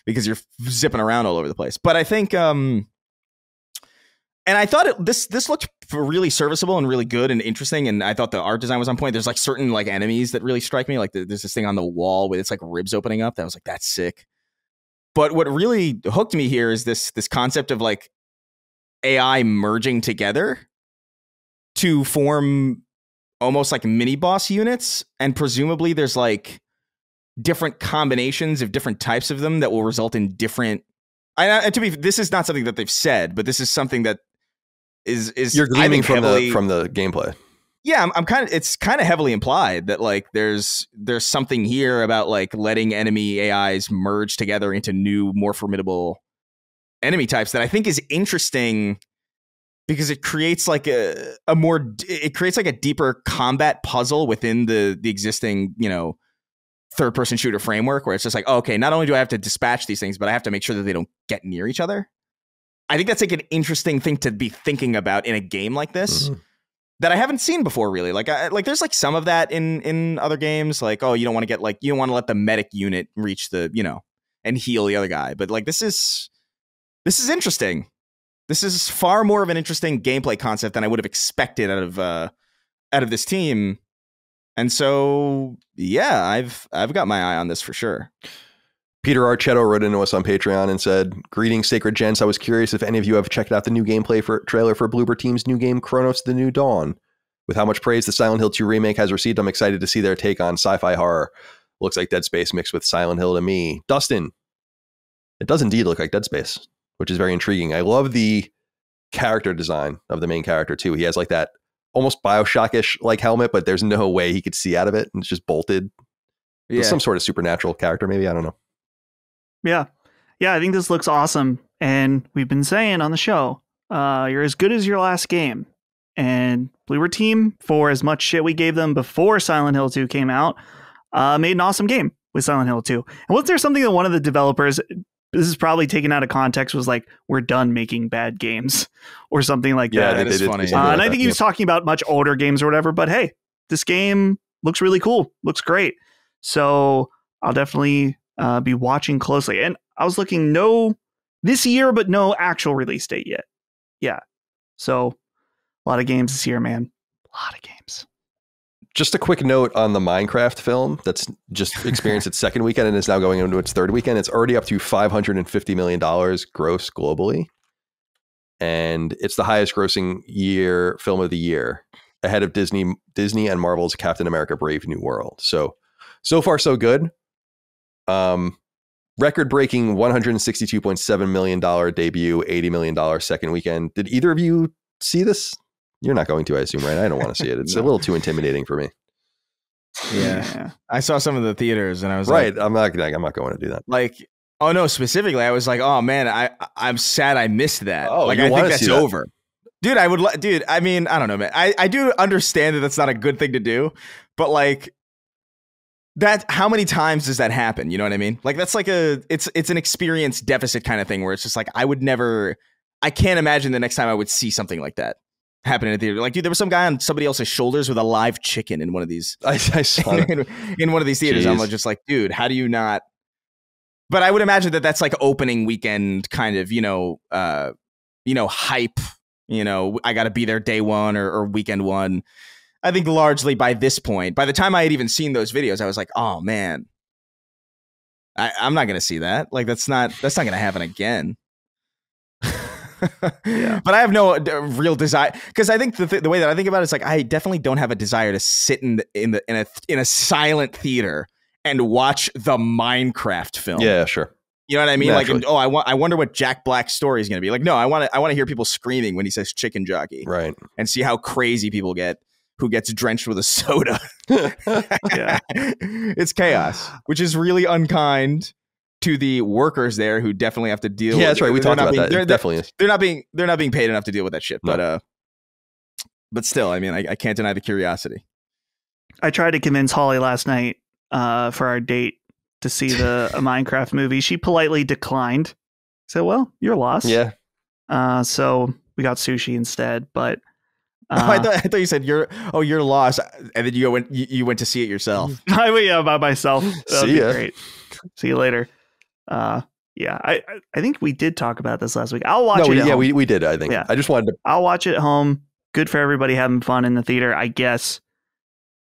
because you're zipping around all over the place. But I think, and I thought this looked really serviceable and really good and interesting. And I thought the art design was on point. There's like certain like enemies that really strike me. Like there's this thing on the wall with it's like ribs opening up. That was like, that's sick. But what really hooked me here is this concept of like AI merging together to form almost like mini boss units. And presumably there's like different combinations of different types of them that will result in different. This is not something that they've said, but this is something that is you're gleaming from the gameplay. Yeah, it's kind of heavily implied that like there's something here about like letting enemy AIs merge together into new, more formidable enemy types that I think is interesting because it creates like a deeper combat puzzle within the existing, you know, third-person shooter framework, where it's just like, okay, not only do I have to dispatch these things, but I have to make sure that they don't get near each other. I think that's like an interesting thing to be thinking about in a game like this that I haven't seen before, really. Like, there's like some of that in other games, like, oh, you don't want to let the medic unit reach the, you know, and heal the other guy. But like, this is interesting. This is far more of an interesting gameplay concept than I would have expected out of this team. And so, yeah, I've got my eye on this for sure. Peter Archetto wrote into us on Patreon and said, "Greetings, Sacred Gents. I was curious if any of you have checked out the new gameplay trailer for Bloober Team's new game, Chronos: The New Dawn. With how much praise the Silent Hill 2 remake has received, I'm excited to see their take on sci-fi horror. Looks like Dead Space mixed with Silent Hill to me." Dustin, it does indeed look like Dead Space, which is very intriguing. I love the character design of the main character, too. He has like that almost Bioshock-ish like helmet, but there's no way he could see out of it, and it's just bolted. Yeah. It's some sort of supernatural character, maybe. I don't know. Yeah. I think this looks awesome. And we've been saying on the show, you're as good as your last game. And Bloober Team, for as much shit we gave them before Silent Hill 2 came out, made an awesome game with Silent Hill 2. And was there something that one of the developers, this is probably taken out of context, was like, we're done making bad games or something like that. Yeah, that is funny. And I think he was talking about much older games or whatever, but hey, this game looks really cool. Looks great. So I'll definitely be watching closely. And I was looking this year, but no actual release date yet. Yeah. So a lot of games this year, man. A lot of games. Just a quick note on the Minecraft film that's just experienced its second weekend and is now going into its third weekend. It's already up to $550 million gross globally. And it's the highest grossing film of the year, ahead of Disney and Marvel's Captain America Brave New World. So far, so good. Record-breaking $162.7 million debut, $80 million second weekend. Did either of you see this? You're not going to, I assume, right? I don't want to see it. It's a little too intimidating for me. Yeah. I saw some of the theaters and I was right. like, I'm not going to do that. Like, oh no, specifically, I was like, oh man, I'm sad I missed that. Oh, like, I think that's over. Dude, dude, I mean, I don't know, man. I do understand that that's not a good thing to do, but like, how many times does that happen? You know what I mean? Like, that's like it's an experience deficit kind of thing where it's just like, I can't imagine the next time I would see something like that happen in a theater. Like, dude, there was some guy on somebody else's shoulders with a live chicken in one of these. I saw in one of these theaters. Jeez. I'm just like, dude, how do you not? But I would imagine that that's like opening weekend kind of, hype. I got to be there day one or weekend one. I think largely by this point, by the time I had even seen those videos, I was like, oh man, I'm not going to see that. Like, that's not going to happen again. Yeah. But I have no real desire, because I think the way that I think about it is like, I definitely don't have a desire to sit in a silent theater and watch the Minecraft film. Yeah, sure. You know what I mean? Naturally. Like, I wonder what Jack Black's story is going to be. Like, no, I want to hear people screaming when he says chicken jockey, right? And see how crazy people get who gets drenched with a soda. Yeah. It's chaos, which is really unkind to the workers there who definitely have to deal. Yeah, that's right. We talked about that. It definitely is. They're not being paid enough to deal with that shit. No. But still, I mean, I can't deny the curiosity. I tried to convince Holly last night for our date to see a Minecraft movie. She politely declined. Said, "Well, your loss." Yeah. So we got sushi instead. But I thought you said your loss, and then you went to see it yourself. I went by myself. That'd be great. See you later. Yeah, I think we did talk about this last week. I'll watch it. Yeah, we did. I think. Yeah. I just wanted to. I'll watch it at home. Good for everybody having fun in the theater. I guess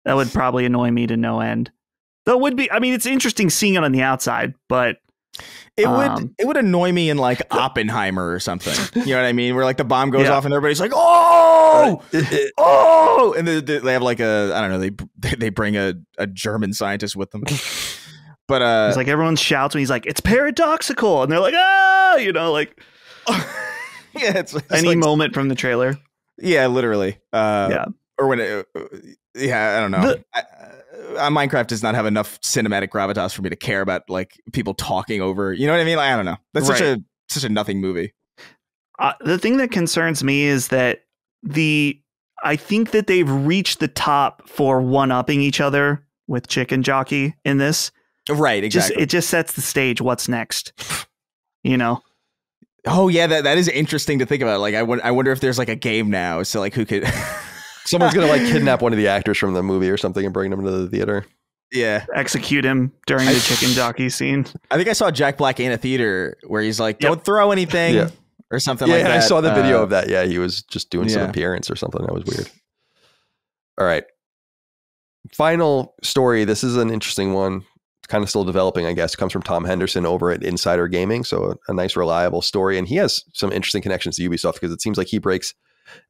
that would probably annoy me to no end. Though it would be. I mean, it's interesting seeing it on the outside, but it would annoy me in like Oppenheimer or something. You know what I mean? Where like the bomb goes off and everybody's like, oh, and they have like I don't know. They bring a German scientist with them. But it's like everyone shouts when he's like, it's paradoxical, and they're like, ah, like yeah, it's any like, moment from the trailer. Yeah, literally. Yeah, or when I don't know. Minecraft does not have enough cinematic gravitas for me to care about like people talking over. You know what I mean? Like, I don't know. That's such a nothing movie. The thing that concerns me is that I think that they've reached the top for one-upping each other with Chicken Jockey in this. Right, exactly. It just sets the stage. What's next? Oh yeah, that is interesting to think about. Like, I wonder if there's like a game now. So like, who could? Someone's gonna like kidnap one of the actors from the movie or something and bring them to the theater. Yeah, execute him during the chicken jockey scene. I think I saw Jack Black in a theater where he's like, "Don't throw anything," or something like that. Yeah, I saw the video of that. Yeah, he was just doing some appearance or something. That was weird. All right, final story. This is an interesting one. Kind of still developing, I guess. It comes from Tom Henderson over at Insider Gaming. So a nice, reliable story. And he has some interesting connections to Ubisoft because it seems like he breaks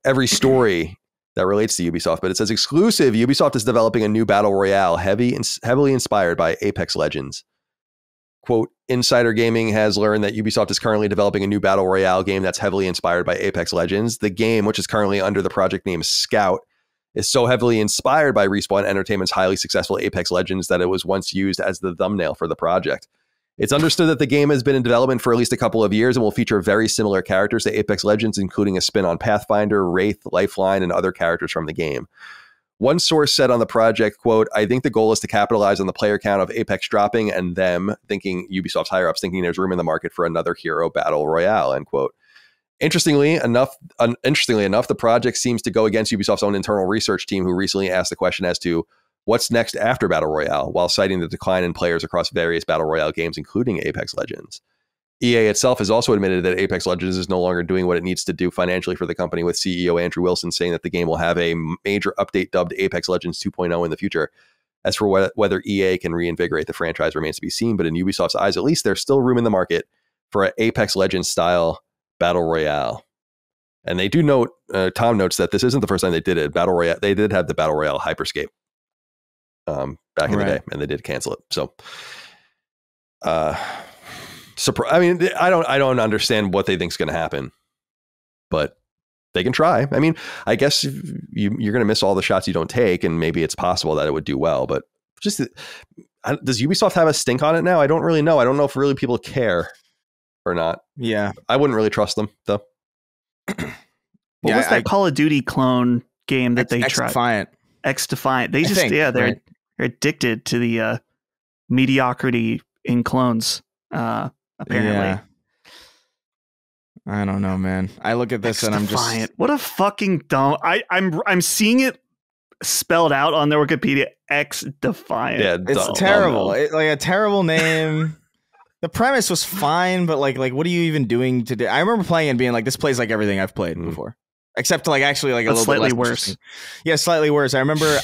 every story that relates to Ubisoft. But it says, exclusive, Ubisoft is developing a new battle royale heavily inspired by Apex Legends. Quote, Insider Gaming has learned that Ubisoft is currently developing a new battle royale game that's heavily inspired by Apex Legends. The game, which is currently under the project name Scout, is so heavily inspired by Respawn Entertainment's highly successful Apex Legends that it was once used as the thumbnail for the project. It's understood that the game has been in development for at least a couple of years and will feature very similar characters to Apex Legends, including a spin on Pathfinder, Wraith, Lifeline, and other characters from the game. One source said on the project, quote, I think the goal is to capitalize on the player count of Apex dropping and them thinking, Ubisoft's higher-ups thinking there's room in the market for another hero battle royale, end quote. Interestingly enough, the project seems to go against Ubisoft's own internal research team, who recently asked the question as to what's next after Battle Royale, while citing the decline in players across various Battle Royale games, including Apex Legends. EA itself has also admitted that Apex Legends is no longer doing what it needs to do financially for the company, with CEO Andrew Wilson saying that the game will have a major update dubbed Apex Legends 2.0 in the future. As for whether EA can reinvigorate the franchise remains to be seen, but in Ubisoft's eyes, at least, there's still room in the market for an Apex Legends style battle royale. And they do note, Tom notes that this isn't the first time they did it. Battle royale, they did have the battle royale Hyperscape back in the day, and they did cancel it. So, I mean, I don't understand what they think is going to happen, but they can try. I mean, I guess you're going to miss all the shots you don't take, and maybe it's possible that it would do well. But just does Ubisoft have a stink on it now? I don't really know. I don't know if really people care or not. Yeah, I wouldn't really trust them though. What was that Call of Duty clone game that they tried? X-Defiant. X-Defiant. They just they're addicted to the mediocrity in clones. Apparently. Yeah. I don't know, man. I look at this and I'm just what a fucking dumb. I'm seeing it spelled out on their Wikipedia. X-Defiant. Yeah, it's terrible. Like a terrible name. The premise was fine, but like what are you even doing today? I remember playing and being like, this plays like everything I've played before, except like actually like a little slightly bit worse. Yeah, slightly worse. I remember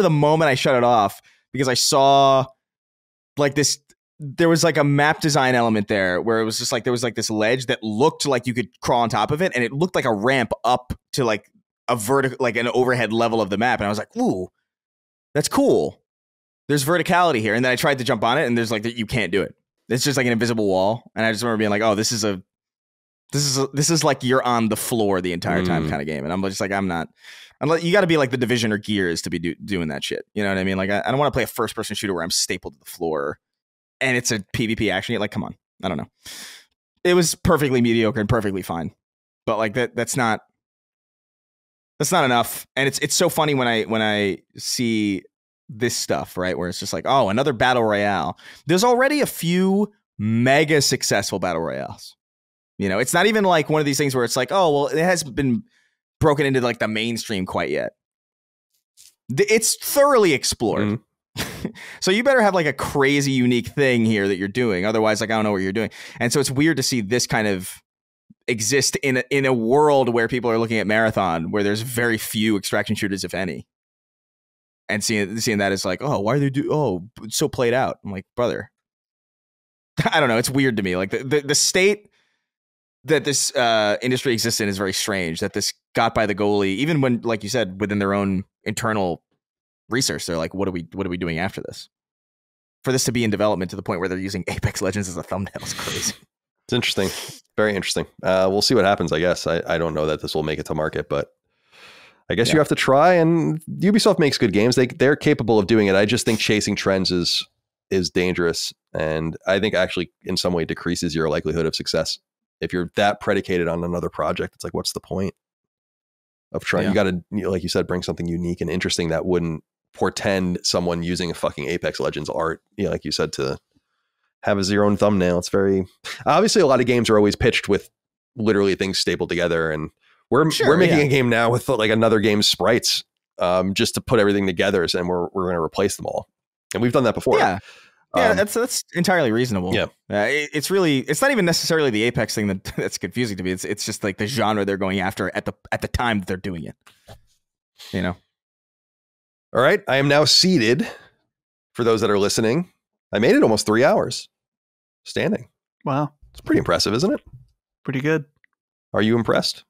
the moment I shut it off because I saw like this. There was like a map design element there where it was just like there was like this ledge that looked like you could crawl on top of it, and it looked like a ramp up to like a vertical, like an overhead level of the map. And I was like, "Ooh, that's cool. There's verticality here." And then I tried to jump on it, and there's like you can't do it. It's just like an invisible wall. And I just remember being like, "Oh, this is like you're on the floor the entire time kind of game." And I'm just like, I'm not. You got to be like the Division or Gears to be doing that shit. You know what I mean? Like I don't want to play a first person shooter where I'm stapled to the floor. And it's a PvP action. Like, come on. I don't know. It was perfectly mediocre and perfectly fine. But like that's not enough. And it's so funny when I see this stuff, right? Where it's just like, oh, another battle royale. There's already a few mega successful battle royales. You know, it's not even like one of these things where it's like, oh, well, it hasn't been broken into like the mainstream quite yet. It's thoroughly explored. So you better have like a crazy unique thing here that you're doing. Otherwise, like, I don't know what you're doing. And so it's weird to see this kind of exist in a world where people are looking at Marathon, where there's very few extraction shooters, if any. And seeing that is like, oh, why are they it's so played out. I'm like, brother, I don't know. It's weird to me. Like the state that this industry exists in is very strange. That this got by the goalie, even when, like you said, within their own internal research, they're like, what are we doing after this? For this to be in development to the point where they're using Apex Legends as a thumbnail is crazy. It's interesting. Very interesting. We'll see what happens, I guess. I don't know that this will make it to market, but I guess you have to try. And Ubisoft makes good games. They're capable of doing it. I just think chasing trends is dangerous. And I think actually in some way decreases your likelihood of success. If you're that predicated on another project, it's like, what's the point of trying? You got to, like you said, bring something unique and interesting that wouldn't portend someone using a fucking Apex Legends art, like you said, to have as your own thumbnail. It's very obviously a lot of games are always pitched with literally things stapled together, and we're making a game now with like another game's sprites, just to put everything together, and we're going to replace them all, and we've done that before. That's entirely reasonable. It's not even necessarily the Apex thing that's confusing to me. It's just like the genre they're going after at the time that they're doing it, you know. All right, I am now seated. For those that are listening, I made it almost 3 hours standing. Wow. It's pretty impressive, isn't it? Pretty good. Are you impressed?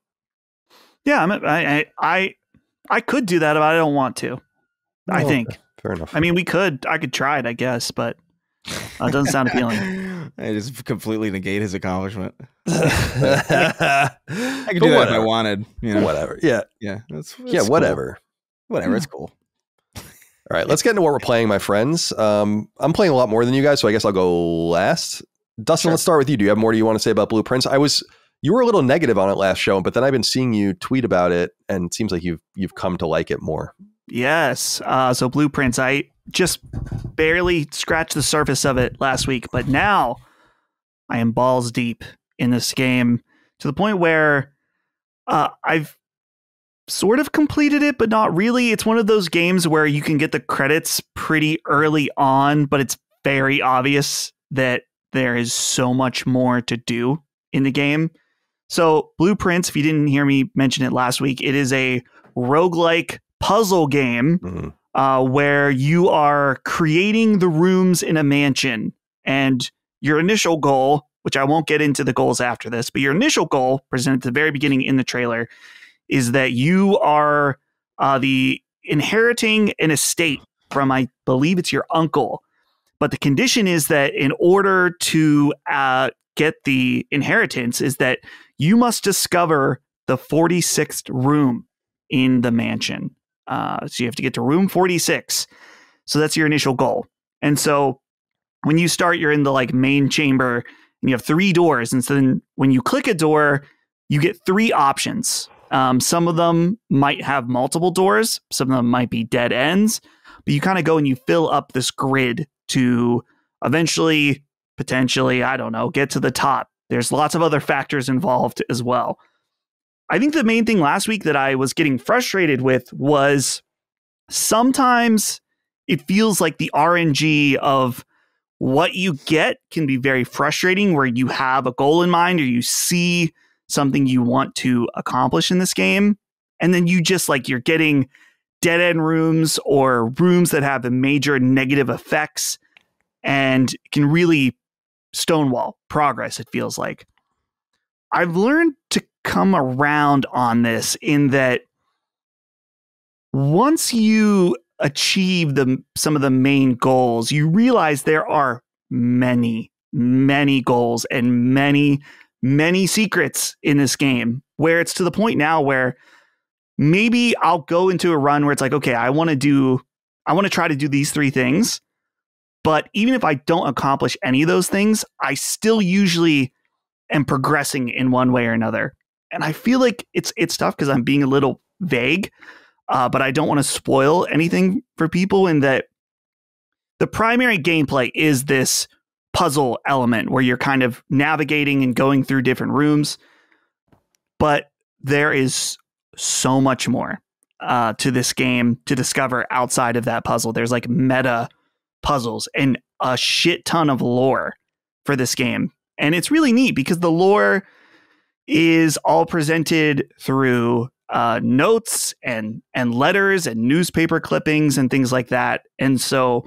Yeah, I could do that, but I don't want to. I think. Fair enough. I mean, I could try it, I guess, but it doesn't sound appealing. I just completely negate his accomplishment. I could do that if I wanted. You know? Whatever. Yeah. Yeah. That's whatever. Cool. Whatever. It's cool. All right, let's get into what we're playing, my friends. I'm playing a lot more than you guys, so I guess I'll go last. Dustin, Let's start with you. Do you have more you want to say about Blueprints? You were a little negative on it last show, but then I've been seeing you tweet about it, and it seems like you've come to like it more. Yes. So Blueprints, I just barely scratched the surface of it last week, but now I am balls deep in this game to the point where I've sort of completed it, but not really. It's one of those games where you can get the credits pretty early on, but it's very obvious that there is so much more to do in the game. So Blueprints, if you didn't hear me mention it last week, it is a roguelike puzzle game where you are creating the rooms in a mansion. And your initial goal, which I won't get into the goals after this, but your initial goal presented at the very beginning in the trailer is that you are the inheriting an estate from, I believe it's your uncle. But the condition is that in order to get the inheritance is that you must discover the 46th room in the mansion. So you have to get to room 46. So that's your initial goal. And so when you start, you're in the like main chamber and you have 3 doors. And so then when you click a door, you get 3 options. Some of them might have multiple doors. Some of them might be dead ends. But you kind of go and you fill up this grid to eventually, potentially, I don't know, get to the top. There's lots of other factors involved as well. I think the main thing last week that I was getting frustrated with was sometimes it feels like the RNG of what you get can be very frustrating, where you have a goal in mind or you see something you want to accomplish in this game. And then you just like, you're getting dead end rooms or rooms that have major negative effects and can really stonewall progress, it feels like. I've learned to come around on this in that once you achieve some of the main goals, you realize there are many, many goals and many, many secrets in this game, where it's to the point now where maybe I'll go into a run where it's like, okay, I want to try to do these 3 things. But even if I don't accomplish any of those things, I still usually am progressing in one way or another. And I feel like it's tough because I'm being a little vague, but I don't want to spoil anything for people, in that the primary gameplay is this puzzle element where you're kind of navigating and going through different rooms. But there is so much more to this game to discover outside of that puzzle. There's like meta puzzles and a shit ton of lore for this game. And it's really neat because the lore is all presented through notes and letters and newspaper clippings and things like that. And so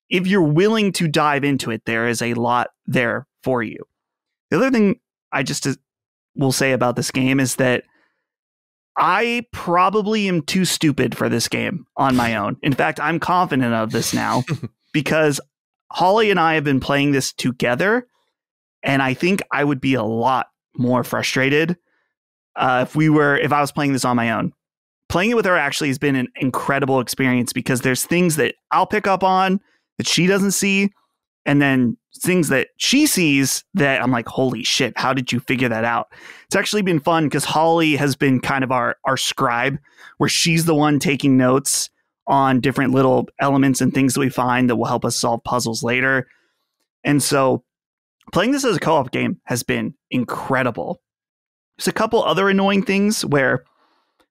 if you're willing to dive into it, there is a lot there for you. The other thing I just will say about this game is that I probably am too stupid for this game on my own. In fact, I'm confident of this now because Holly and I have been playing this together, and I think I would be a lot more frustrated if I was playing this on my own. Playing it with her actually has been an incredible experience because there's things that I'll pick up on that she doesn't see, and then things that she sees that I'm like, holy shit, how did you figure that out? It's actually been fun because Holly has been kind of our scribe, where she's the one taking notes on different little elements and things that we find that will help us solve puzzles later. And so playing this as a co-op game has been incredible. There's a couple other annoying things where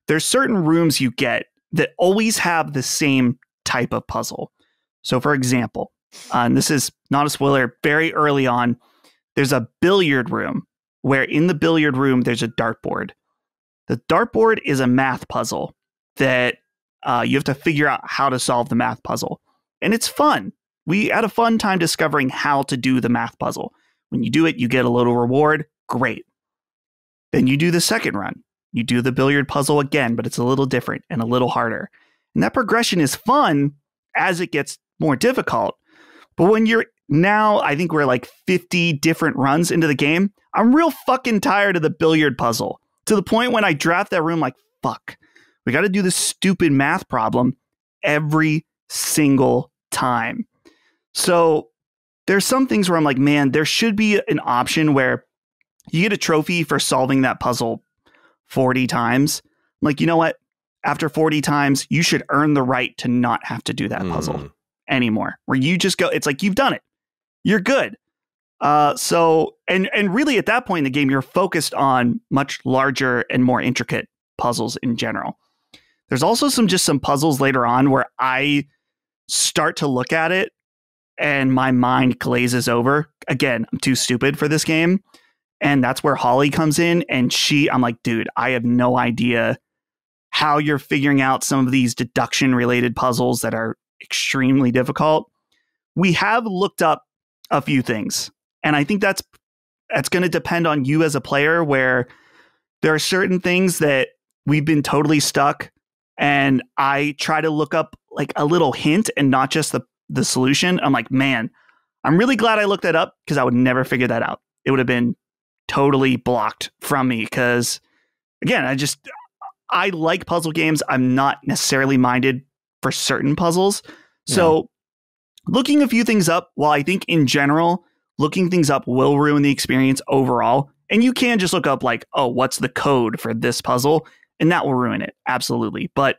there's certain rooms you get that always have the same type of puzzle. So for example, and this is not a spoiler, very early on, there's a billiard room where in the billiard room, there's a dartboard. The dartboard is a math puzzle that you have to figure out how to solve the math puzzle. And it's fun. We had a fun time discovering how to do the math puzzle. When you do it, you get a little reward. Great. Then you do the second run. You do the billiard puzzle again, but it's a little different and a little harder. And that progression is fun as it gets more difficult. But when you're now, I think we're like 50 different runs into the game, I'm real fucking tired of the billiard puzzle, to the point when I draft that room like, fuck, we got to do this stupid math problem every single time. So there's some things where I'm like, man, there should be an option where you get a trophy for solving that puzzle 40 times. I'm like, you know what? After 40 times, you should earn the right to not have to do that puzzle anymore, where you just go, it's like, you've done it. You're good. So really at that point in the game, you're focused on much larger and more intricate puzzles in general. There's also some puzzles later on where I start to look at it and my mind glazes over. Again, I'm too stupid for this game. And that's where Holly comes in. And I'm like, dude, I have no idea how you're figuring out some of these deduction related puzzles that are extremely difficult. We have looked up a few things. And I think that's going to depend on you as a player, where there are certain things that we've been totally stuck. And I try to look up like a little hint and not just the solution. I'm like, man, I'm really glad I looked that up, because I would never figure that out. It would have been totally blocked from me, because again, I like puzzle games. I'm not necessarily minded for certain puzzles. So looking a few things up, while I think in general, looking things up will ruin the experience overall. And you can just look up like, oh, what's the code for this puzzle? And that will ruin it. Absolutely. But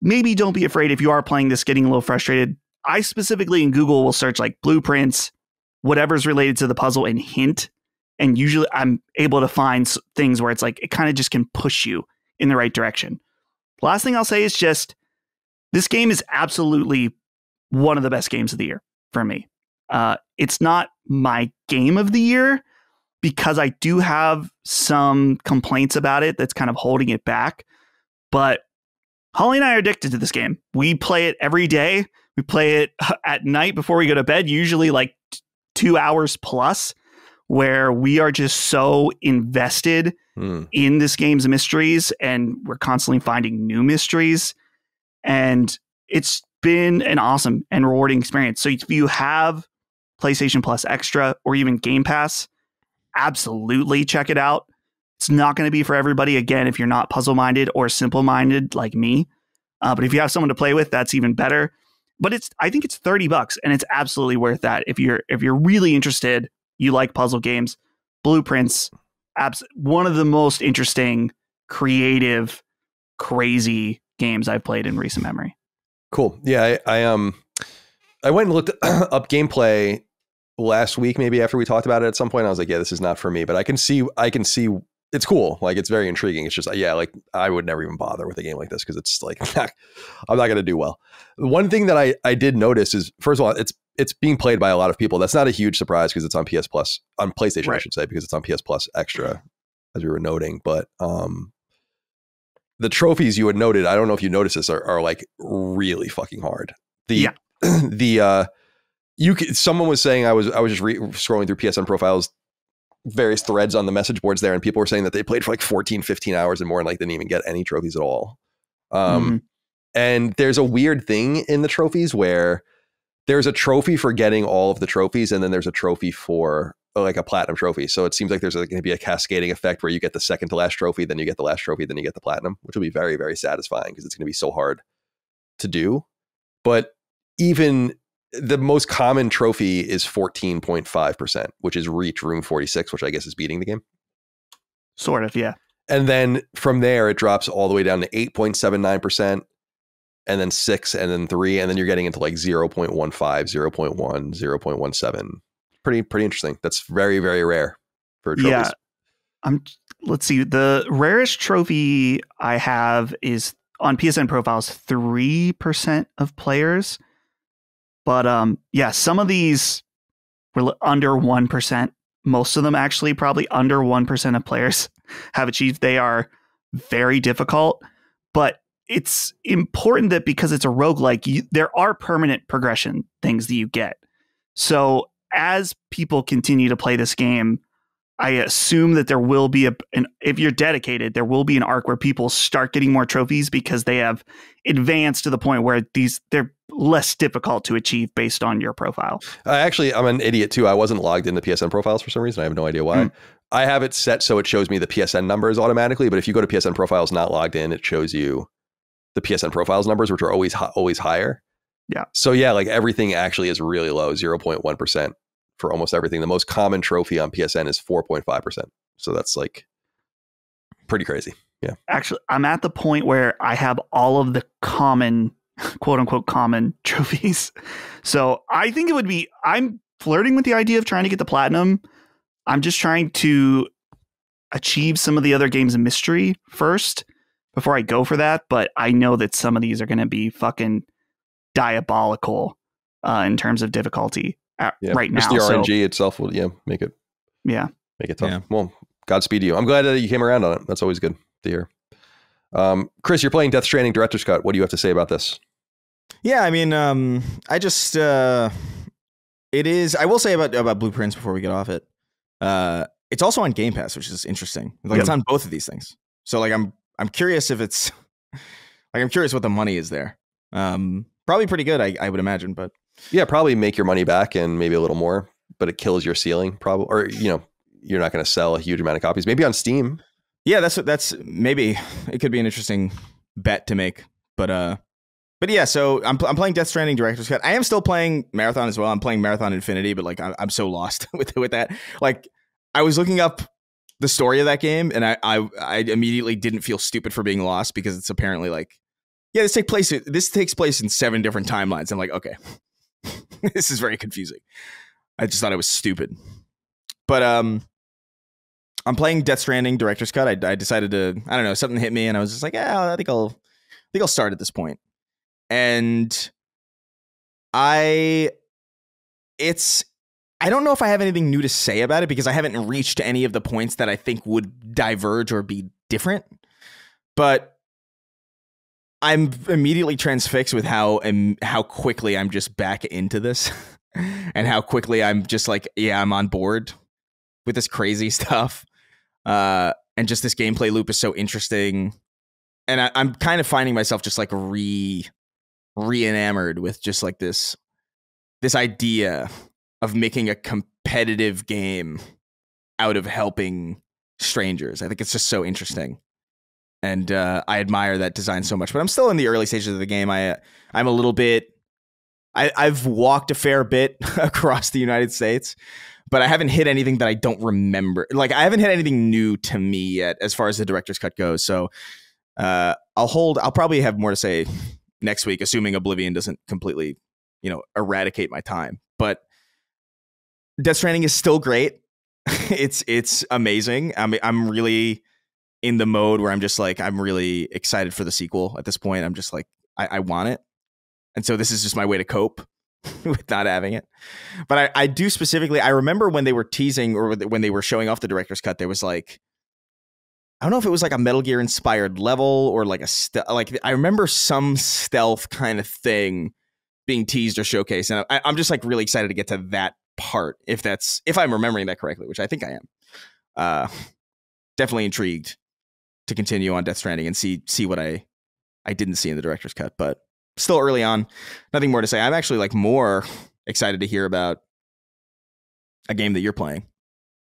maybe don't be afraid if you are playing this, getting a little frustrated. I specifically in Google will search like blueprints, whatever's related to the puzzle, and hint. And usually I'm able to find things where it's like, it kind of just can push you in the right direction. Last thing I'll say is just, this game is absolutely one of the best games of the year for me. It's not my game of the year, because I do have some complaints about it that's kind of holding it back. But Holly and I are addicted to this game. We play it every day. We play it at night before we go to bed, usually like 2 hours plus, where we are just so invested in this game's mysteries, and we're constantly finding new mysteries. And it's been an awesome and rewarding experience. So if you have PlayStation Plus Extra or even Game Pass, absolutely check it out. It's not going to be for everybody, again, if you're not puzzle-minded or simple-minded like me. But if you have someone to play with, that's even better. But I think it's $30, and it's absolutely worth that. If you're really interested, you like puzzle games, Blueprints, one of the most interesting, creative, crazy games I've played in recent memory. Cool. Yeah, I went and looked up gameplay last week, maybe after we talked about it at some point. I was like, yeah, this is not for me, but I can see it's cool. Like, it's very intriguing. It's just, yeah, like I would never even bother with a game like this, because it's like, I'm not going to do well. One thing that I did notice is, first of all, it's being played by a lot of people. That's not a huge surprise, because it's on PS Plus, on PlayStation, right. I should say, because it's on PS Plus Extra, as we were noting. But the trophies you had noted, I don't know if you noticed this, are like really fucking hard. Someone was saying, I was just scrolling through PSN profiles, various threads on the message boards there, and people were saying that they played for like 14, 15 hours and more, and like didn't even get any trophies at all. And there's a weird thing in the trophies where there's a trophy for getting all of the trophies, and then there's a trophy for like a platinum trophy. So it seems like there's going to be a cascading effect where you get the second to last trophy, then you get the last trophy, then you get the platinum, which will be very, very satisfying, because it's going to be so hard to do. But even the most common trophy is 14.5%, which is reach room 46, which I guess is beating the game. Sort of, yeah. And then from there, it drops all the way down to 8.79%, and then 6, and then 3, and then you're getting into like 0.15, 0.1, 0.17. Pretty interesting. That's very, very rare for trophies. Yeah. Let's see. The rarest trophy I have is on PSN profiles, 3% of players. But yeah, some of these were under 1%. Most of them actually probably under 1% of players have achieved. They are very difficult, but it's important that because it's a roguelike, there are permanent progression things that you get. So as people continue to play this game, I assume that there will be if you're dedicated, there will be an arc where people start getting more trophies because they have advanced to the point where they're less difficult to achieve based on your profile. I'm an idiot too. I wasn't logged into PSN profiles for some reason. I have no idea why. I have it set so it shows me the PSN numbers automatically, but if you go to PSN profiles not logged in, it shows you the PSN profiles numbers, which are always higher. Yeah. So yeah, like everything actually is really low, 0.1%. For almost everything. The most common trophy on PSN is 4.5%. So that's like pretty crazy. Yeah. Actually, I'm at the point where I have all of the common, quote unquote, common trophies. So I think I'm flirting with the idea of trying to get the platinum. I'm just trying to achieve some of the other games of mystery first before I go for that. But I know that some of these are going to be fucking diabolical in terms of difficulty right now. Just the RNG itself will make it tough. Yeah. Well, Godspeed to you. I'm glad that you came around on it. That's always good to hear. Chris, you're playing Death Stranding Director's Cut. What do you have to say about this? Yeah, I mean, I just it is. I will say about Blueprints before we get off it. It's also on Game Pass, which is interesting. Like it's on both of these things. So like I'm curious if it's like I'm curious what the money is there. Probably pretty good, I would imagine, but yeah, probably make your money back and maybe a little more, but it kills your ceiling probably, or you're not going to sell a huge amount of copies. Maybe on Steam. Yeah, that's maybe it could be an interesting bet to make, but yeah. So I'm playing Death Stranding Director's Cut. I am still playing Marathon as well. I'm playing Marathon Infinity, but like I'm so lost with that. Like I was looking up the story of that game, and I immediately didn't feel stupid for being lost because it's apparently like, yeah, this takes place in 7 different timelines. I'm like, okay, this is very confusing. I just thought it was stupid, but I'm playing Death Stranding Director's Cut. I decided to, I don't know, something hit me, and I was just like, yeah, I think I'll start at this point. And I don't know if I have anything new to say about it because I haven't reached any of the points that I think would diverge or be different. But I'm immediately transfixed with how quickly I'm just back into this and how quickly I'm just like, yeah, I'm on board with this crazy stuff. And just this gameplay loop is so interesting. And I'm kind of finding myself just like re-enamored with just like this idea of making a competitive game out of helping strangers. I think it's just so interesting. And I admire that design so much. But I'm still in the early stages of the game. I'm a little bit... I've walked a fair bit across the United States, but I haven't hit anything that I don't remember. Like, I haven't hit anything new to me yet as far as the Director's Cut goes. So I'll probably have more to say next week, assuming Oblivion doesn't completely, eradicate my time. But Death Stranding is still great. It's amazing. I'm really in the mode where I'm just like, I'm really excited for the sequel at this point. I'm just like, I want it. And so this is just my way to cope with not having it. But I do specifically, I remember when they were teasing or when they were showing off the Director's Cut, there was like, I don't know if it was like a Metal Gear inspired level or like I remember some stealth kind of thing being teased or showcased. And I'm just like really excited to get to that part. If I'm remembering that correctly, which I think I am. Definitely intrigued to continue on Death Stranding and see what I didn't see in the Director's Cut, but still early on. Nothing more to say. I'm actually like more excited to hear about a game that you're playing.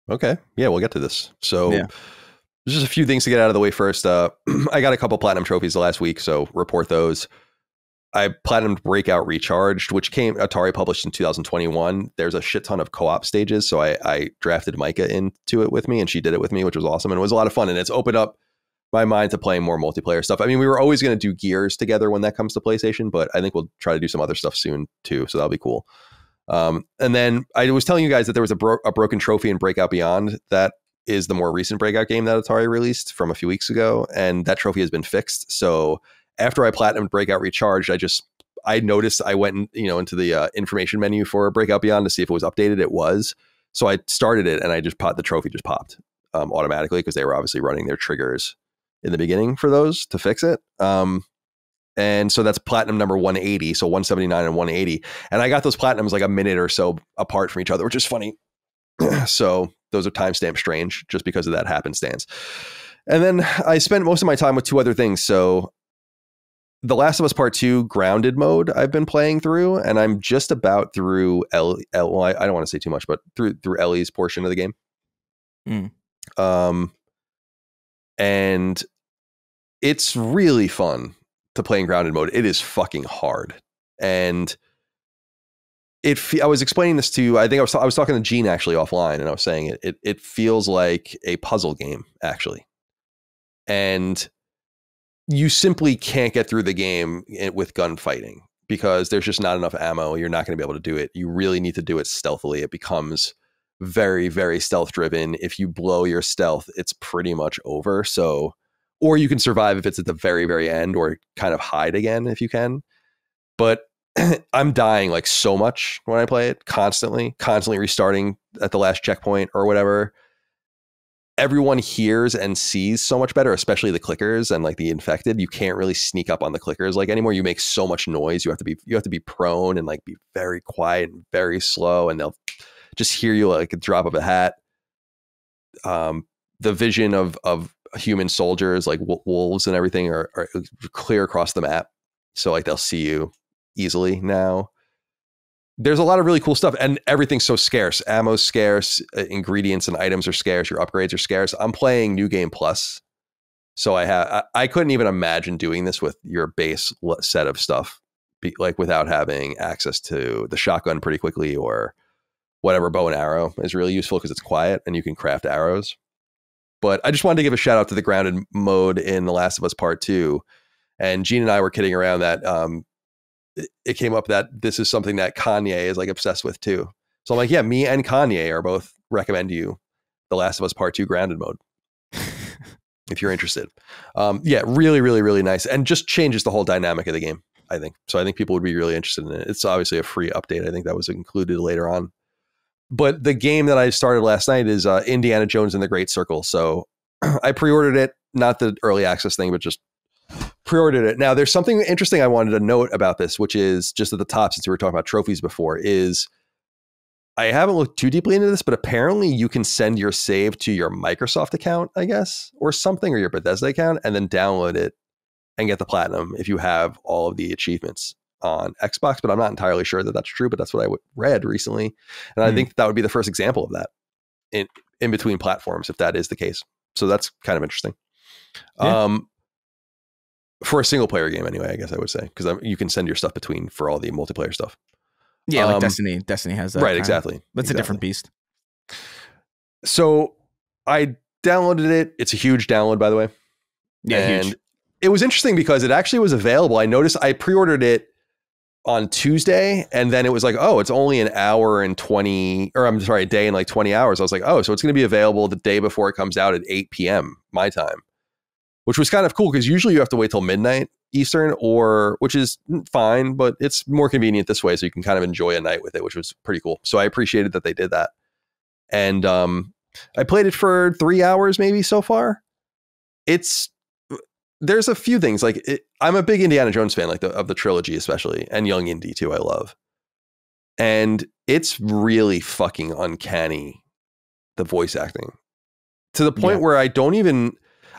Okay. Yeah, we'll get to this. So there's just a few things to get out of the way first. I got a couple platinum trophies the last week, so report those. I platinumed Breakout Recharged, which Atari published in 2021. There's a shit ton of co-op stages, so I drafted Micah into it with me, and she did it with me, which was awesome, and it was a lot of fun, and it's opened up my mind to playing more multiplayer stuff. I mean, we were always going to do Gears together when that comes to PlayStation, but I think we'll try to do some other stuff soon too, so that'll be cool. And then I was telling you guys that there was a broken trophy in Breakout Beyond. That is the more recent Breakout game that Atari released from a few weeks ago, and that trophy has been fixed. So after I platinumed Breakout Recharged, I noticed I went into the information menu for Breakout Beyond to see if it was updated. It was. So I started it, and the trophy just popped automatically because they were obviously running their triggers in the beginning for those to fix it. And so that's platinum number 180. So 179 and 180. And I got those platinums like a minute or so apart from each other, which is funny. So those are timestamp strange just because of that happenstance. And then I spent most of my time with 2 other things. So The Last of Us Part 2 grounded mode I've been playing through, and I'm just about through well, I don't want to say too much, but through Ellie's portion of the game. And it's really fun to play in grounded mode. It is fucking hard. And I was explaining this to, I think I was talking to Gene actually offline, and I was saying it feels like a puzzle game actually. And you simply can't get through the game with gunfighting because there's just not enough ammo. You're not going to be able to do it. You really need to do it stealthily. It becomes very, very stealth driven. If you blow your stealth, it's pretty much over. So, or you can survive if it's at the very, very end, or kind of hide again if you can. But I'm dying like so much when I play it, constantly restarting at the last checkpoint or whatever. Everyone hears and sees so much better, especially the clickers and like the infected. You can't really sneak up on the clickers like anymore. You make so much noise. You have to be prone and like be very quiet and very slow, and they'll just hear you like a drop of a hat. The vision of human soldiers like wolves and everything are clear across the map, so like they'll see you easily now. There's a lot of really cool stuff, and everything's so scarce. Ammo's scarce, ingredients and items are scarce, your upgrades are scarce. I'm playing New Game Plus, so I couldn't even imagine doing this with your base set of stuff, like without having access to the shotgun pretty quickly, or whatever. Bow and arrow is really useful because it's quiet and you can craft arrows. But I just wanted to give a shout out to the grounded mode in The Last of Us Part 2. And Gene and I were kidding around that it came up that this is something that Kanye is like obsessed with too. So I'm like, yeah, me and Kanye are both recommend you The Last of Us Part 2 grounded mode if you're interested. Yeah, really, really, really nice, and just changes the whole dynamic of the game, I think. So I think people would be really interested in it. It's obviously a free update. I think that was included later on. But the game that I started last night is Indiana Jones and the Great Circle. So I pre-ordered it, not the early access thing, but just pre-ordered it. Now, there's something interesting I wanted to note about this, which is just at the top, since we were talking about trophies before, is I haven't looked too deeply into this, but apparently you can send your save to your Microsoft account, I guess, or something, or your Bethesda account, and then download it and get the platinum if you have all of the achievements on Xbox. But I'm not entirely sure that that's true, but that's what I read recently. And I think that would be the first example of that in between platforms, if that is the case. So that's kind of interesting. Yeah. For a single player game anyway, I guess I would say, because you can send your stuff between for all the multiplayer stuff. Yeah, like Destiny has that. Right, exactly. That's a different beast. So I downloaded it. It's a huge download, by the way. Yeah, and huge. It was interesting because it actually was available. I noticed I pre-ordered it on Tuesday, and then it was like, oh, it's only a day and like 20 hours. I was like, oh, so it's going to be available the day before it comes out at 8 p.m. my time, which was kind of cool because usually you have to wait till midnight Eastern, which is fine, but it's more convenient this way, so you can kind of enjoy a night with it, which was pretty cool. So I appreciated that they did that. And I played it for 3 hours maybe so far. There's a few things I'm a big Indiana Jones fan, like of the trilogy especially, and Young Indy too, I love. And it's really fucking uncanny, the voice acting, to the point where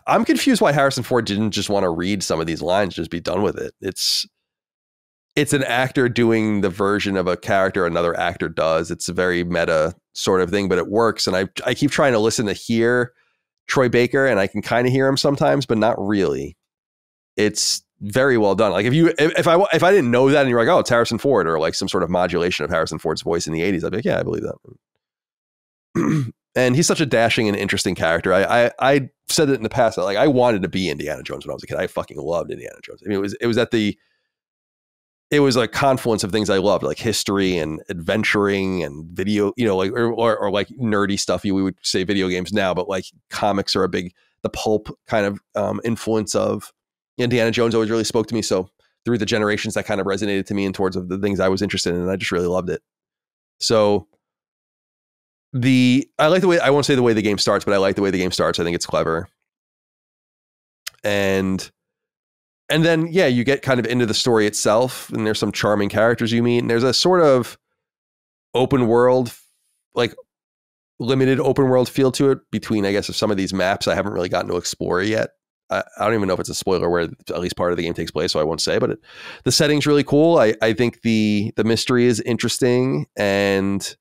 I'm confused why Harrison Ford didn't just want to read some of these lines, just be done with it. It's an actor doing the version of a character another actor does. It's a very meta sort of thing, but it works. And I keep trying to listen to hear Troy Baker, and I can kind of hear him sometimes, but not really. It's very well done. Like if I didn't know that and you're like, oh, it's Harrison Ford, or like some sort of modulation of Harrison Ford's voice in the 80s, I'd be like, yeah, I believe that. And he's such a dashing and interesting character. I said it in the past that like I wanted to be Indiana Jones when I was a kid. I fucking loved Indiana Jones. I mean, it was a confluence of things I loved, like history and adventuring and video, like or like nerdy stuff. We would say video games now, but like comics are the pulp kind of influence of Indiana Jones always really spoke to me. So through the generations, that kind of resonated to me and towards the things I was interested in, and I just really loved it. So I like the way, I won't say the way the game starts, but I like the way the game starts. I think it's clever. And then, yeah, you get kind of into the story itself, and there's some charming characters you meet, and there's a sort of open world, like limited open world feel to it between, I guess, of some of these maps I haven't really gotten to explore yet. I don't even know if it's a spoiler where at least part of the game takes place, so I won't say, but the setting's really cool. I think the mystery is interesting, and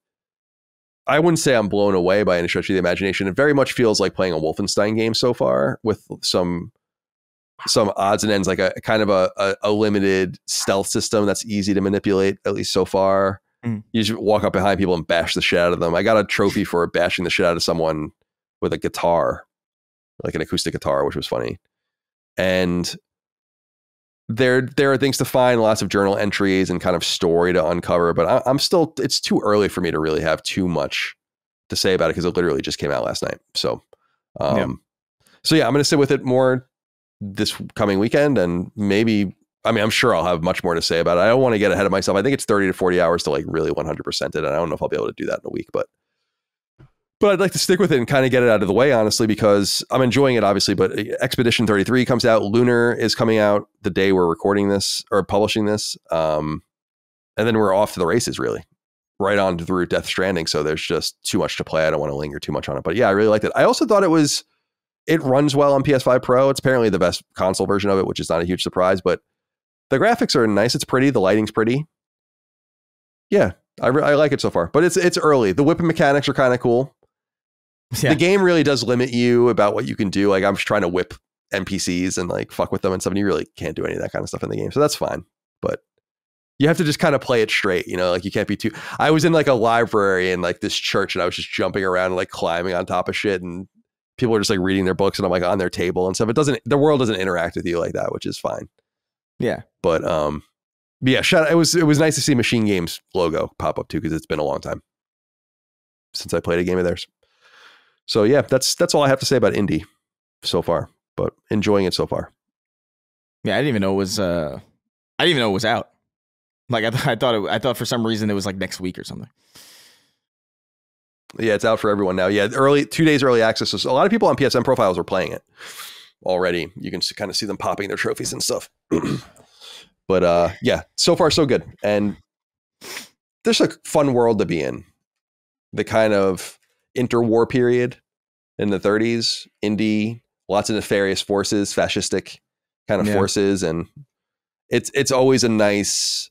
I wouldn't say I'm blown away by any stretch of the imagination. It very much feels like playing a Wolfenstein game so far, with some odds and ends, like a kind of a limited stealth system that's easy to manipulate, at least so far. You just walk up behind people and bash the shit out of them. I got a trophy for bashing the shit out of someone with a guitar, like an acoustic guitar, which was funny. And there are things to find, lots of journal entries and kind of story to uncover, but it's too early for me to really have too much to say about it, because it literally just came out last night. So, I'm going to sit with it more this coming weekend, and maybe I mean, I'm sure I'll have much more to say about it. I don't want to get ahead of myself. I think it's 30 to 40 hours to like really 100% it. And I don't know if I'll be able to do that in a week, but I'd like to stick with it and kind of get it out of the way, honestly, because I'm enjoying it, obviously. But Expedition 33 comes out. Lunar is coming out the day we're recording this or publishing this. And then we're off to the races, really. Right on through Death Stranding. So there's just too much to play. I don't want to linger too much on it. But yeah, I really liked it. I also thought it runs well on PS5 Pro. It's apparently the best console version of it, which is not a huge surprise. But the graphics are nice. It's pretty. The lighting's pretty. Yeah, I like it so far. But it's early. The whipping mechanics are kind of cool. Yeah. The game really does limit you about what you can do. Like I'm just trying to whip NPCs and like fuck with them and stuff. And you really can't do any of that kind of stuff in the game. So that's fine. But you have to just kind of play it straight. You know, like you can't be too. I was in like a library in like this church and I was just jumping around and like climbing on top of shit. And people are just like reading their books and I'm like on their table and stuff. The world doesn't interact with you like that, which is fine. Yeah. But yeah, it was nice to see Machine Games logo pop up too, because it's been a long time since I played a game of theirs. So yeah, that's all I have to say about indie so far, but enjoying it so far. Yeah, I didn't even know it was out. Like I thought for some reason it was like next week or something. Yeah, it's out for everyone now. Yeah, 2 days early access. So a lot of people on PSN profiles are playing it already. You can kind of see them popping their trophies and stuff. But yeah, so far so good. And there's a fun world to be in. The kind of interwar period in the 30s, indie, lots of nefarious forces, fascistic kind of forces. And it's always a nice,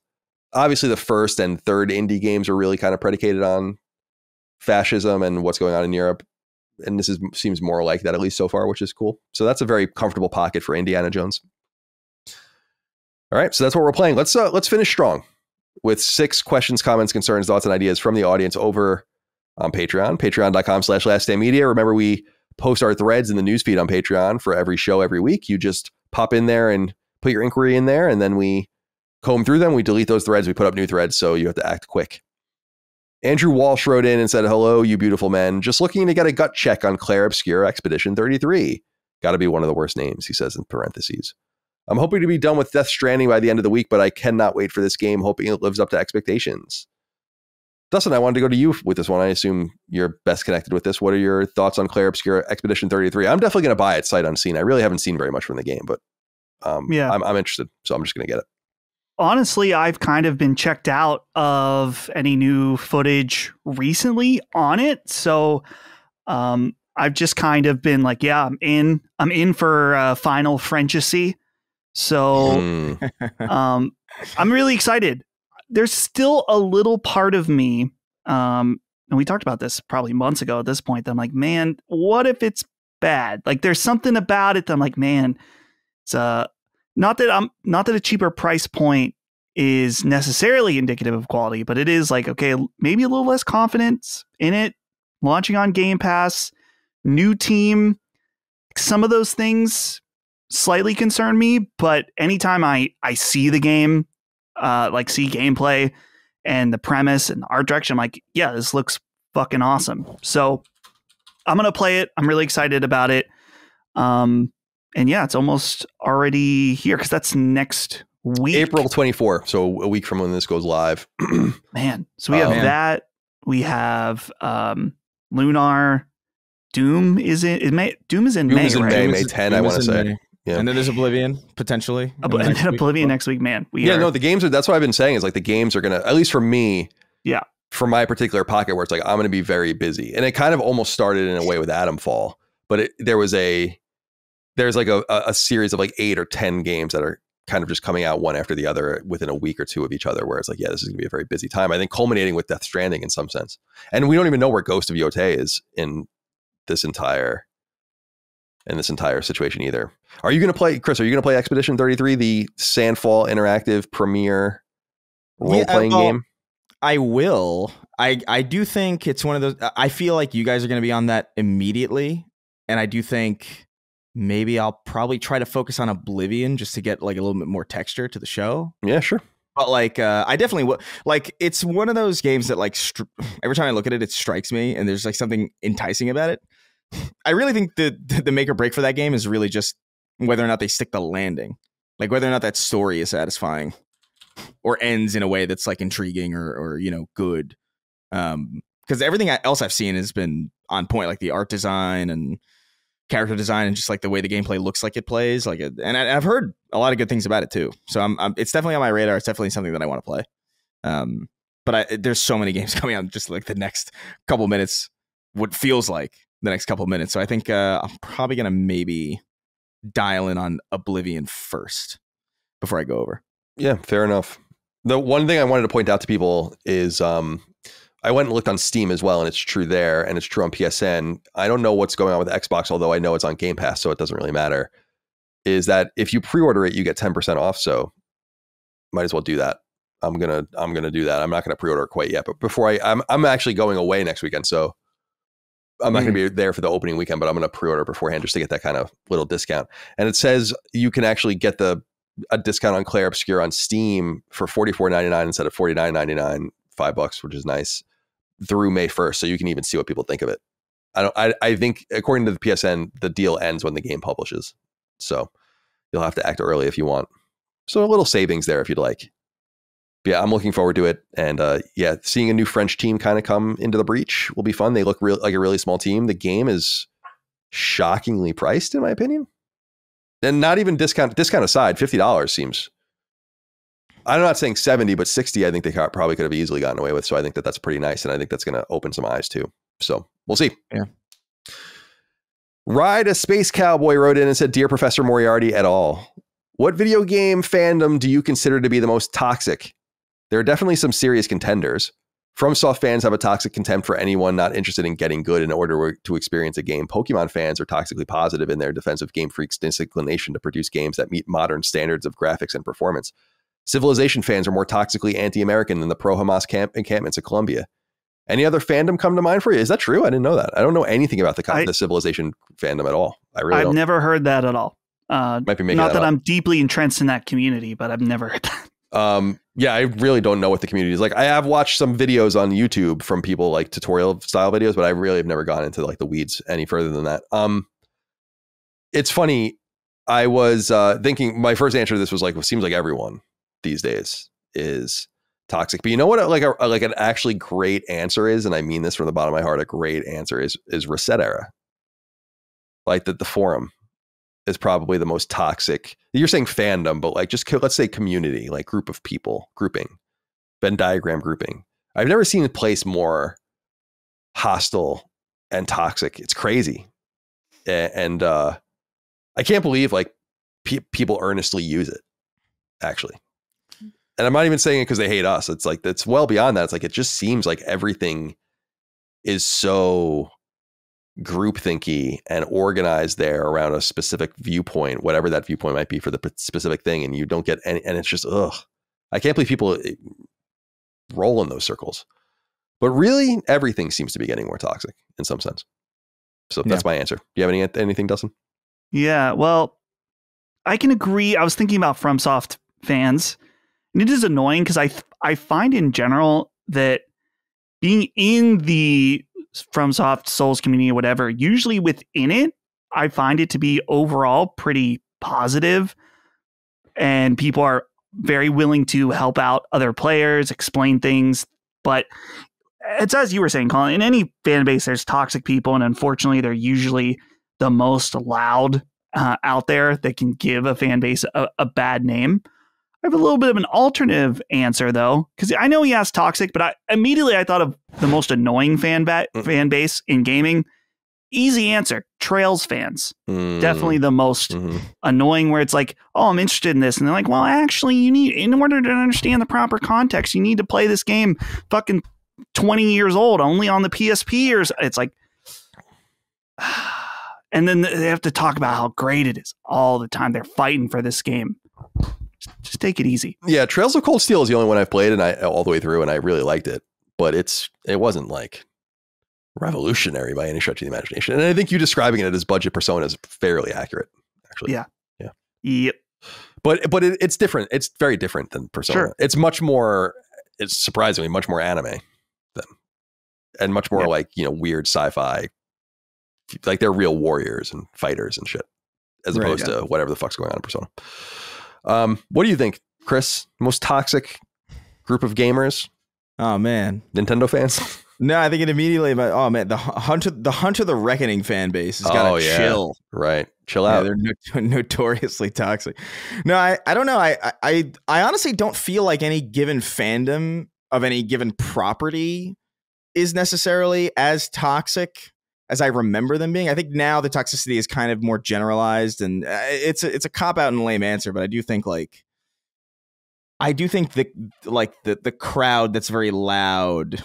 obviously the first and third indie games are really kind of predicated on fascism and what's going on in Europe. And this seems more like that, at least so far, which is cool. So that's a very comfortable pocket for Indiana Jones. All right, so that's what we're playing. Let's finish strong with 6 questions, comments, concerns, thoughts, and ideas from the audience over on Patreon, patreon.com/laststandmedia. Remember, we post our threads in the newsfeed on Patreon for every show every week. You just pop in there and put your inquiry in there, and then we comb through them. We delete those threads. We put up new threads, so you have to act quick. Andrew Walsh wrote in and said, hello, you beautiful men. Just looking to get a gut check on Clair Obscur Expedition 33. Got to be one of the worst names, he says in parentheses. I'm hoping to be done with Death Stranding by the end of the week, but I cannot wait for this game, hoping it lives up to expectations. Dustin, I wanted to go to you with this one. I assume you're best connected with this. What are your thoughts on Clair Obscur Expedition 33? I'm definitely going to buy it sight unseen. I really haven't seen very much from the game, but yeah, I'm interested, so I'm just going to get it. Honestly, I've kind of been checked out of any new footage recently on it. So I've just kind of been like, yeah, I'm in for Final Fantasy. So I'm really excited. There's still a little part of me, and we talked about this probably months ago at this point, that I'm like, man, what if it's bad? Like there's something about it that I'm like, man, it's not that a cheaper price point is necessarily indicative of quality, but it is like, okay, maybe a little less confidence in it, launching on Game Pass, new team. Some of those things slightly concern me, but anytime I see the game, like see gameplay and the premise and the art direction, I'm like, yeah, this looks fucking awesome. So I'm going to play it. I'm really excited about it. And yeah, it's almost already here because that's next week. April 24. So a week from when this goes live. Man. So we have that. We have Lunar. Doom is in May. Doom is in May, right? May 10, I want to say. Yeah. And then there's Oblivion, potentially. And then Oblivion next week, man. No, the games that's what I've been saying is like the games are going to, at least for me, for my particular pocket where it's like, I'm going to be very busy. And it kind of almost started in a way with Atomfall, but there's like a series of like 8 or 10 games that are kind of just coming out one after the other within a week or two of each other, where it's like, yeah, this is going to be a very busy time. I think culminating with Death Stranding in some sense. And we don't even know where Ghost of Yotei is in this entire situation either. Are you going to play, Chris, are Expedition 33, the Sandfall interactive premier role-playing game? I will. I do think it's one of those, I feel like you guys are going to be on that immediately. And I do think maybe I'll probably try to focus on Oblivion just to get like a little bit more texture to the show. Yeah, sure. But like, I definitely would. Like, it's one of those games that like every time I look at it, it strikes me, and there's like something enticing about it. I really think the make or break for that game is really just whether or not they stick the landing. like whether or not that story is satisfying or ends in a way that's like intriguing or good. Because everything else I've seen has been on point, like the art design and character design and just like the way the gameplay looks like it plays. And I've heard a lot of good things about it too. So it's definitely on my radar. It's definitely something that I want to play. But there's so many games coming out just like the next couple minutes, what feels like the next couple minutes. So I think I'm probably going to maybe dial in on Oblivion first before I go over. Yeah, fair enough. The one thing I wanted to point out to people is I went and looked on Steam as well, and it's true there, and it's true on PSN. I don't know what's going on with Xbox, although I know it's on Game Pass, so it doesn't really matter. Is that if you pre-order it, you get 10% off, so might as well do that. I'm gonna do that. I'm not gonna pre-order quite yet, but before I'm actually going away next weekend, so I'm not gonna be there for the opening weekend, but I'm gonna pre-order beforehand just to get that kind of little discount. And it says you can actually get a discount on Clair Obscur on Steam for $44.99 instead of $49.99, $5, which is nice, through May 1st. So you can even see what people think of it. I think according to the PSN, the deal ends when the game publishes. So you'll have to act early if you want. So a little savings there if you'd like. But yeah, I'm looking forward to it. And seeing a new French team kind of come into the breach will be fun. They look like a really small team. The game is shockingly priced, in my opinion. And not even discount aside, $50 seems. I'm not saying 70, but 60, I think they probably could have easily gotten away with. So I think that's pretty nice. And I think that's going to open some eyes too. So we'll see. Yeah. Ride a Space Cowboy wrote in and said, "Dear Professor Moriarty et al., what video game fandom do you consider to be the most toxic? There are definitely some serious contenders. FromSoft fans have a toxic contempt for anyone not interested in getting good in order to experience a game. Pokemon fans are toxically positive in their defensive Game Freak's disinclination to produce games that meet modern standards of graphics and performance. Civilization fans are more toxically anti-American than the pro-Hamas encampments of Colombia. Any other fandom come to mind for you? Is that true? I didn't know that. I don't know anything about the Civilization fandom at all. I've never heard that at all. Might be making not that up. I'm deeply entrenched in that community, but I've never heard that. I really don't know what the community is like. I have watched some videos on YouTube from people like tutorial style videos, but I really have never gone into like the weeds any further than that. It's funny. I was thinking my first answer to this was like, it seems like everyone these days is toxic. But you know what? Like an actually great answer is, and I mean this from the bottom of my heart, a great answer is Reset Era. Like the forum is probably the most toxic. You're saying fandom, but like just let's say community, like group of people, grouping, Venn diagram grouping. I've never seen a place more hostile and toxic. It's crazy. And I can't believe like people earnestly use it, actually. And I'm not even saying it because they hate us. It's like, it's well beyond that. It's like, it just seems like everything is so groupthinky and organized there around a specific viewpoint, whatever that viewpoint might be for the specific thing. And you don't get any, and it's just, I can't believe people roll in those circles. But really, everything seems to be getting more toxic in some sense. So that's my answer. Do you have anything, Dustin? Yeah, well, I can agree. I was thinking about FromSoft fans, and it is annoying because I find in general that being in the FromSoft Souls community or whatever, usually within it, I find it to be overall pretty positive, and people are very willing to help out other players, explain things. But it's as you were saying, Colin, in any fan base, there's toxic people, and unfortunately, they're usually the most loud out there that can give a fan base a bad name. I have a little bit of an alternative answer, though, because I know he asked toxic, but I thought of the most annoying fan base in gaming. Easy answer, Trails fans. Definitely the most annoying, where it's like, oh, I'm interested in this. And they're like, well, actually, in order to understand the proper context, you need to play this game fucking 20 years old, only on the PSP. Or it's like, and then they have to talk about how great it is all the time. They're fighting for this game. Just take it easy. Yeah, Trails of Cold Steel is the only one I've played, and I all the way through, and I really liked it. But it wasn't like revolutionary by any stretch of the imagination. And I think you describing it as budget Persona is fairly accurate, actually. Yeah. Yep. But it's different. It's very different than Persona. Sure. It's surprisingly much more anime and much more like, weird sci-fi. Like they're real warriors and fighters and shit, as opposed to whatever the fuck's going on in Persona. What do you think, Chris? Most toxic group of gamers? Oh man, Nintendo fans? No, I think it immediately about, oh man, the Hunter the Reckoning fan base has got to chill. Right. Chill out. They're notoriously toxic. No, I don't know. I honestly don't feel like any given fandom of any given property is necessarily as toxic as I remember them being. I think now the toxicity is kind of more generalized, and it's a cop out and lame answer, but I do think the crowd that's very loud,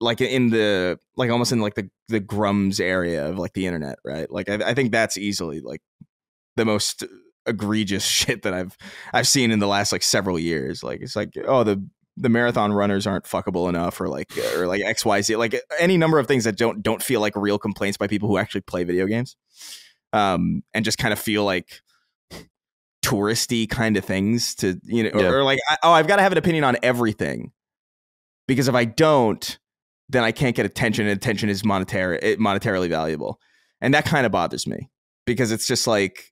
like in the almost in like the grums area of like the internet, right? Like I think that's easily like the most egregious shit that I've seen in the last like several years. Like it's like, oh, the marathon runners aren't fuckable enough, or like XYZ, like any number of things that don't feel like real complaints by people who actually play video games, and just kind of feel like touristy kind of things to, you know, or like, I've got to have an opinion on everything, because if I don't, then I can't get attention, and attention is monetarily valuable. And that kind of bothers me, because it's just like,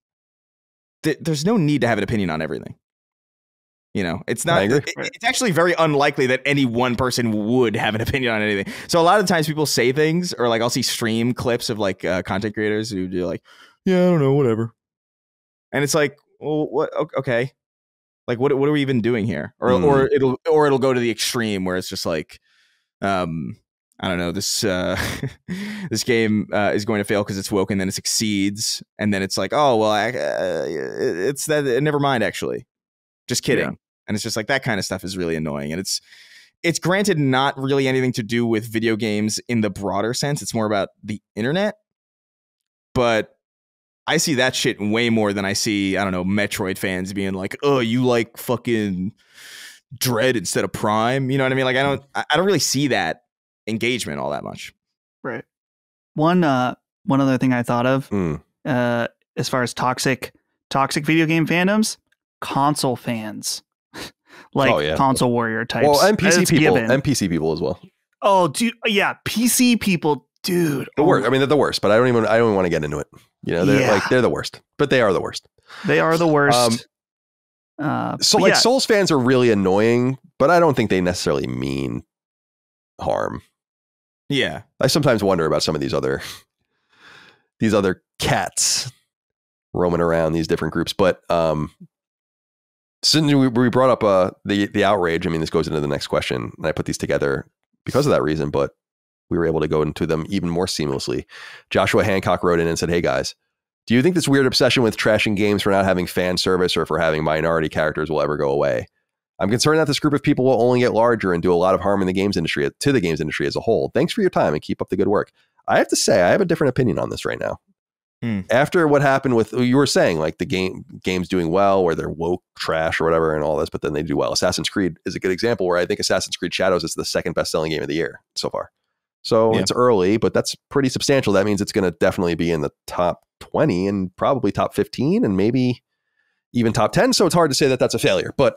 there's no need to have an opinion on everything. You know, it's not, it's actually very unlikely that any one person would have an opinion on anything. So a lot of times people say things, or like I'll see stream clips of like content creators who do like, yeah, I don't know, whatever. And it's like, well, what? Okay. Like, what are we even doing here? Or it'll go to the extreme where it's just like, I don't know, this this game is going to fail because it's woke, and then it succeeds, and then it's like, oh well, it's that. Never mind, actually, just kidding. Yeah. And it's just like, that kind of stuff is really annoying, and it's granted not really anything to do with video games in the broader sense. It's more about the internet, but I see that shit way more than I see, I don't know, Metroid fans being like, oh, you like fucking Dread instead of Prime. You know what I mean? Like, I don't really see that engagement all that much. Right. One other thing I thought of, as far as toxic video game fandoms, console fans, like console warrior types. Well, NPC people as well. Oh, dude, yeah, PC people, dude. The worst. I mean, they're the worst, but I don't even want to get into it. You know, they're the worst, but they are the worst. They are the worst. Souls fans are really annoying, but I don't think they necessarily mean harm. Yeah. I sometimes wonder about some of these other cats roaming around these different groups. But since we brought up the outrage, I mean, this goes into the next question, and I put these together because of that reason, but we were able to go into them even more seamlessly. Joshua Hancock wrote in and said, hey guys, do you think this weird obsession with trashing games for not having fan service or for having minority characters will ever go away? I'm concerned that this group of people will only get larger and do a lot of harm in the games industry, to the games industry as a whole. Thanks for your time and keep up the good work. I have to say, I have a different opinion on this right now. After what happened with, you were saying, like the games doing well, where they're woke trash or whatever and all this, but then they do well. Assassin's Creed is a good example, where I think Assassin's Creed Shadows is the second best-selling game of the year so far. So it's early, but that's pretty substantial. That means it's going to definitely be in the top 20 and probably top 15 and maybe even top 10. So it's hard to say that that's a failure. But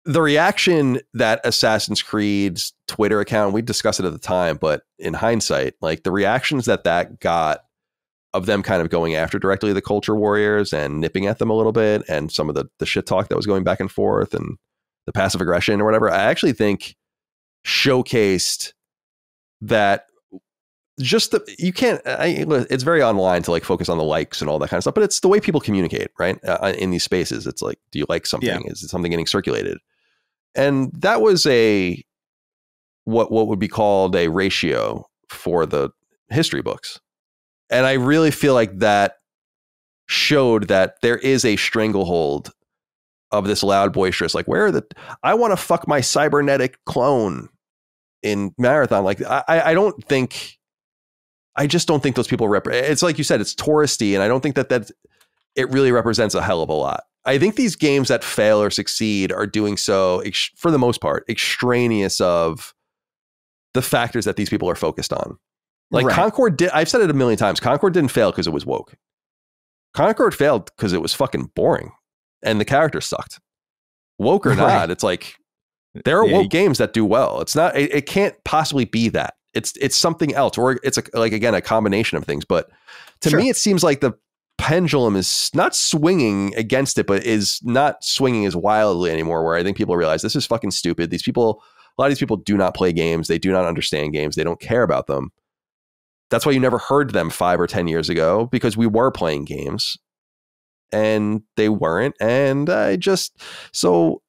the reaction that Assassin's Creed's Twitter account, we discussed it at the time, but in hindsight, like the reactions that got of them kind of going after directly the culture warriors and nipping at them a little bit, and some of the shit talk that was going back and forth and the passive aggression or whatever, I actually think showcased that it's very online to like focus on the likes and all that kind of stuff, but it's the way people communicate, right? In these spaces, it's like, do you like something? Yeah. Is it something getting circulated? And that was what would be called a ratio for the history books. And I really feel like that showed that there is a stranglehold of this loud, boisterous, like, I want to fuck my cybernetic clone in Marathon. Like, I just don't think those people it's like you said, it's touristy, and I don't think that it really represents a hell of a lot. I think these games that fail or succeed are doing so, for the most part, extraneous of the factors that these people are focused on. Like right. Concord I've said it a million times, Concord didn't fail because it was woke. Concord failed because it was fucking boring and the characters sucked. Woke or not, it's like there are woke games that do well. It's not, it can't possibly be that. It's something else, or it's a combination of things. But to me, it seems like pendulum is not swinging against it, but is not swinging as wildly anymore, where I think people realize this is fucking stupid. A lot of these people do not play games. They do not understand games. They don't care about them. That's why you never heard them 5 or 10 years ago, because we were playing games and they weren't. And so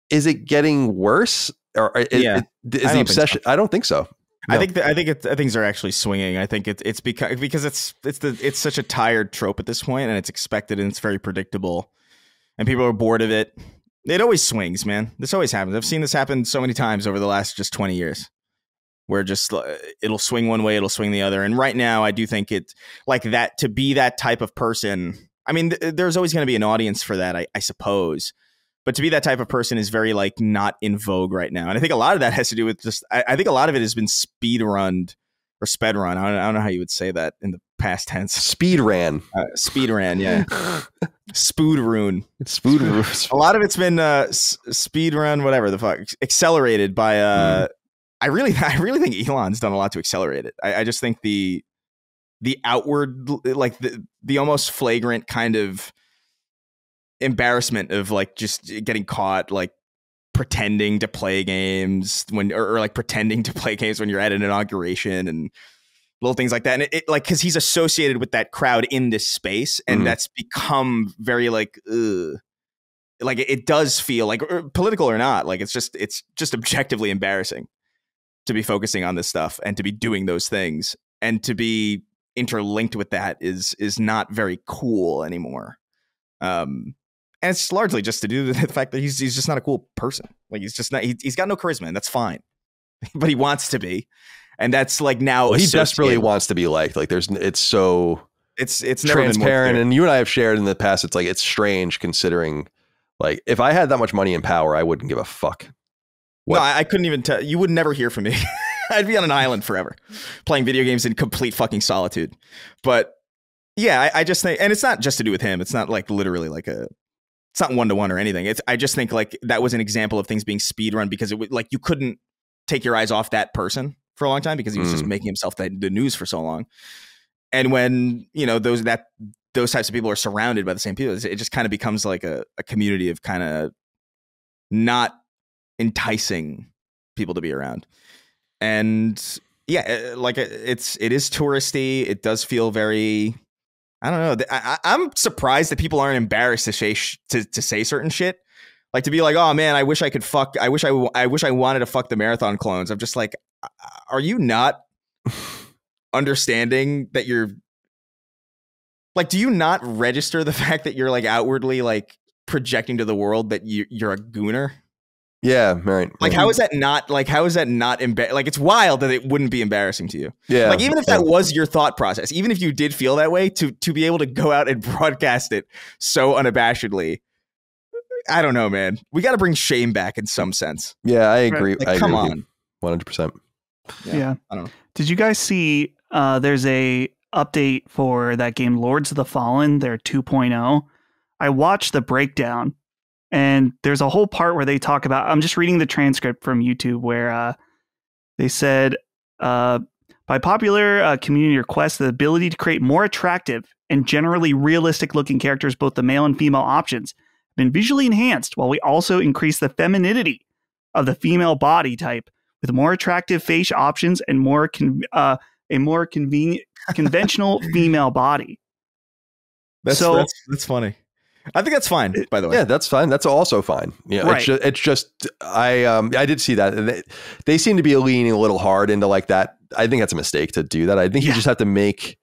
is it getting worse? Or is the obsession? I don't think so. No. I think things are actually swinging. I think it's because it's such a tired trope at this point, and it's expected and it's very predictable, and people are bored of it. It always swings, man. This always happens. I've seen this happen so many times over the last just 20 years, where just it'll swing one way, it'll swing the other. And right now, I do think it like that to be that type of person. I mean, there's always going to be an audience for that, I suppose. But to be that type of person is very like not in vogue right now. And I think a lot of that has to do with just I think a lot of it has been speed run. I don't know how you would say that in the past tense. Speed ran, yeah. Spoodroon. Spoodroon. A lot of it's been speed run, whatever the fuck, accelerated by. I really think Elon's done a lot to accelerate it. I just think the outward, like the almost flagrant kind of embarrassment of like just getting caught like pretending to play games or like pretending to play games when you're at an inauguration and little things like that. And it like, because he's associated with that crowd in this space, and that's become very like like it does feel like, political or not, like it's just objectively embarrassing to be focusing on this stuff and to be doing those things, and to be interlinked with that is not very cool anymore. And it's largely just to do with the fact that he's just not a cool person. Like he's just not. He's got no charisma, and that's fine. But he wants to be, and that's like now. Well, he desperately wants to be liked. Like it's so it's transparent, and you and I have shared in the past. It's like it's strange considering, like, if I had that much money and power, I wouldn't give a fuck. What? No, I couldn't even tell. You would never hear from me. I'd be on an island forever, playing video games in complete fucking solitude. But yeah, I just think, and it's not just to do with him. It's not like literally like it's not 1-to-1 or anything. I just think like that was an example of things being speed run, because it was like you couldn't take your eyes off that person for a long time because he was just making himself the news for so long. And when, you know, those types of people are surrounded by the same people, it just kind of becomes like a community of kind of not enticing people to be around. And yeah, like it is touristy. It does feel very, I don't know. I'm surprised that people aren't embarrassed to say certain shit. Like to be like, oh man, I wish I could fuck. I wish I wanted to fuck the marathon clones. I'm just like, are you not understanding that you're like, do you not register the fact that you're like outwardly like projecting to the world that you're a gooner? Yeah, right. Like, how is that not like? How is that not like? It's wild that it wouldn't be embarrassing to you. Yeah, like even if that was your thought process, even if you did feel that way, to be able to go out and broadcast it so unabashedly, I don't know, man. We got to bring shame back in some sense. Yeah, I agree. Like, come on, 100%. Yeah, I don't know. Did you guys see? There's a update for that game, Lords of the Fallen. They're 2.0. I watched the breakdown. And there's a whole part where they talk about, I'm just reading the transcript from YouTube where they said, by popular community request, the ability to create more attractive and generally realistic looking characters, both the male and female options, have been visually enhanced, while we also increase the femininity of the female body type with more attractive face options and a more convenient, conventional female body. That's funny. I think that's fine, by the way. Yeah, that's fine. That's also fine. Yeah, right. It's just I did see that. They seem to be leaning a little hard into like that. I think that's a mistake to do that. I think you just have to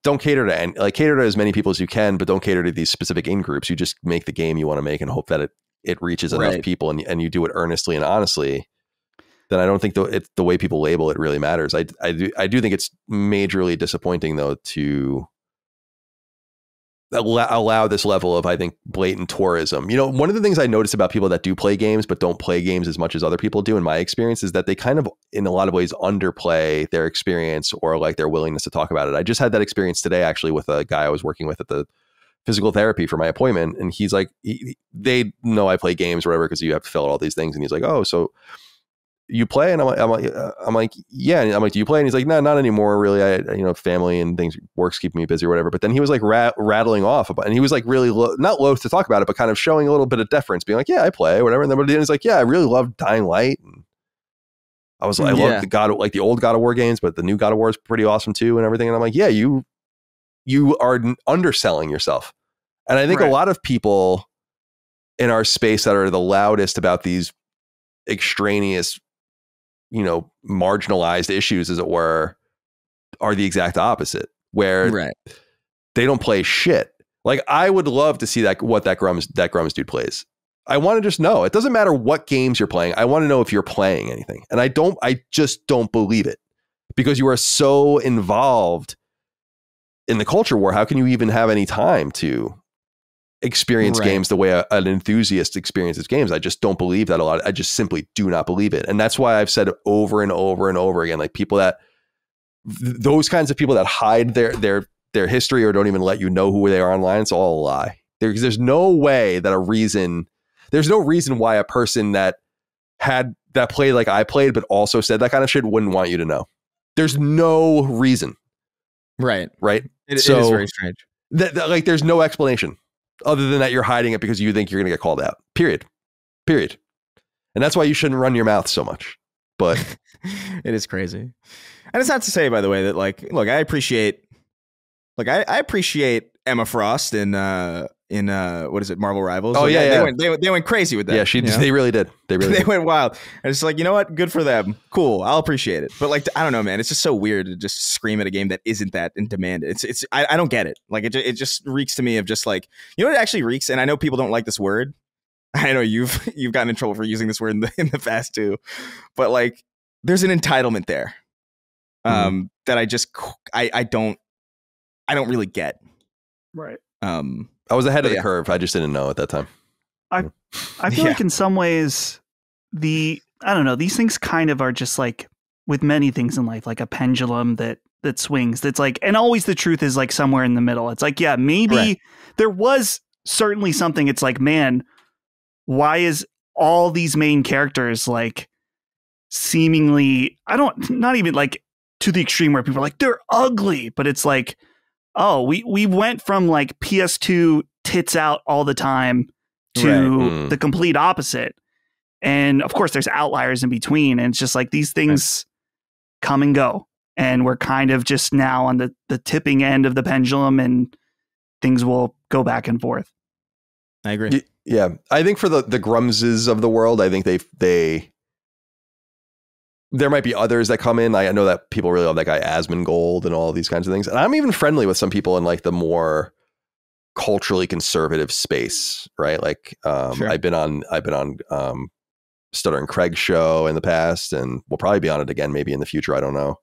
don't cater to as many people as you can, but don't cater to these specific in groups. You just make the game you want to make and hope that it reaches enough people, and you do it earnestly and honestly. Then I don't think the way people label it really matters. I do think it's majorly disappointing though to allow this level of, I think, blatant tourism. You know, one of the things I notice about people that do play games but don't play games as much as other people do, in my experience, is that they kind of, in a lot of ways, underplay their experience or like their willingness to talk about it. I just had that experience today, actually, with a guy I was working with at the physical therapy for my appointment. And he's like, they know I play games or whatever, because you have to fill out all these things. And he's like, oh, so you play? And I'm like, yeah. And I'm like, do you play? And he's like, no, not anymore. Really, family and things, work's keeping me busy or whatever. But then he was like rattling off about, and he was like really not loath to talk about it, but kind of showing a little bit of deference, being like, yeah, I play, whatever. And then he's like, yeah, I really love Dying Light. And I was like, I love the old God of War games, but the new God of War is pretty awesome too, and everything. And I'm like, yeah, you are underselling yourself. And I think a lot of people in our space that are the loudest about these extraneous, marginalized issues, as it were, are the exact opposite, where they don't play shit. Like, I would love to see what that Grums dude plays. I want to just know. It doesn't matter what games you're playing. I want to know if you're playing anything. And I just don't believe it, because you are so involved in the culture war. How can you even have any time to experience games the way an enthusiast experiences games? I just don't believe that a lot. I just simply do not believe it. And that's why I've said over and over and over again, like, those kinds of people that hide their history or don't even let you know who they are online, it's all a lie. There's no way that there's no reason why a person that played like I played, but also said that kind of shit, wouldn't want you to know. There's no reason. Right. It is very strange. Like, there's no explanation other than that you're hiding it because you think you're going to get called out. Period. And that's why you shouldn't run your mouth so much. But it is crazy. And it's not to say, by the way, that, like, look, I appreciate Emma Frost in what is it, Marvel Rivals? Oh, yeah. They went crazy with that. Yeah, they really did. They went wild. And it's like, you know what? Good for them. Cool. I'll appreciate it. But, like, I don't know, man. It's just so weird to just scream at a game that isn't that and demand it. I don't get it. Like, it just reeks to me of just, like, you know what it actually reeks? And I know people don't like this word. I know you've gotten in trouble for using this word in the past too. But, like, there's an entitlement there that I don't really get. Right. I was ahead of the curve. I just didn't know at that time. I feel like in some ways I don't know, these things kind of are just like with many things in life, like a pendulum that swings. That's like, and always the truth is like somewhere in the middle. It's like, yeah, maybe there was certainly something. It's like, man, why is all these main characters like seemingly, not even like to the extreme where people are like, they're ugly, but it's like, oh, we went from like PS2 tits out all the time to the complete opposite. And of course there's outliers in between. And it's just like these things come and go. And we're kind of just now on the tipping end of the pendulum, and things will go back and forth. I agree. Yeah. I think for the Grumses of the world, I think there might be others that come in. I know that people really love that guy Asmongold and all these kinds of things. And I'm even friendly with some people in like the more culturally conservative space, right? Like sure. I've been on Stuttering Craig's show in the past, and we'll probably be on it again maybe in the future. I don't know.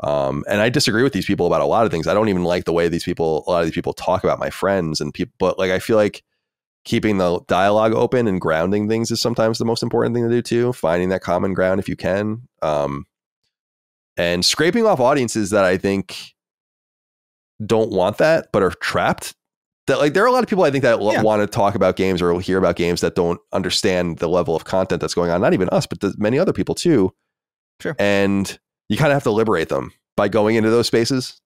And I disagree with these people about a lot of things. I don't even like the way a lot of these people talk about my friends and people, but like, I feel like keeping the dialogue open and grounding things is sometimes the most important thing to do too. Finding that common ground if you can. And scraping off audiences that I think don't want that, but are trapped. That, like, there are a lot of people I think that want to talk about games or hear about games that don't understand the level of content that's going on. Not even us, but many other people too. Sure. And you kind of have to liberate them by going into those spaces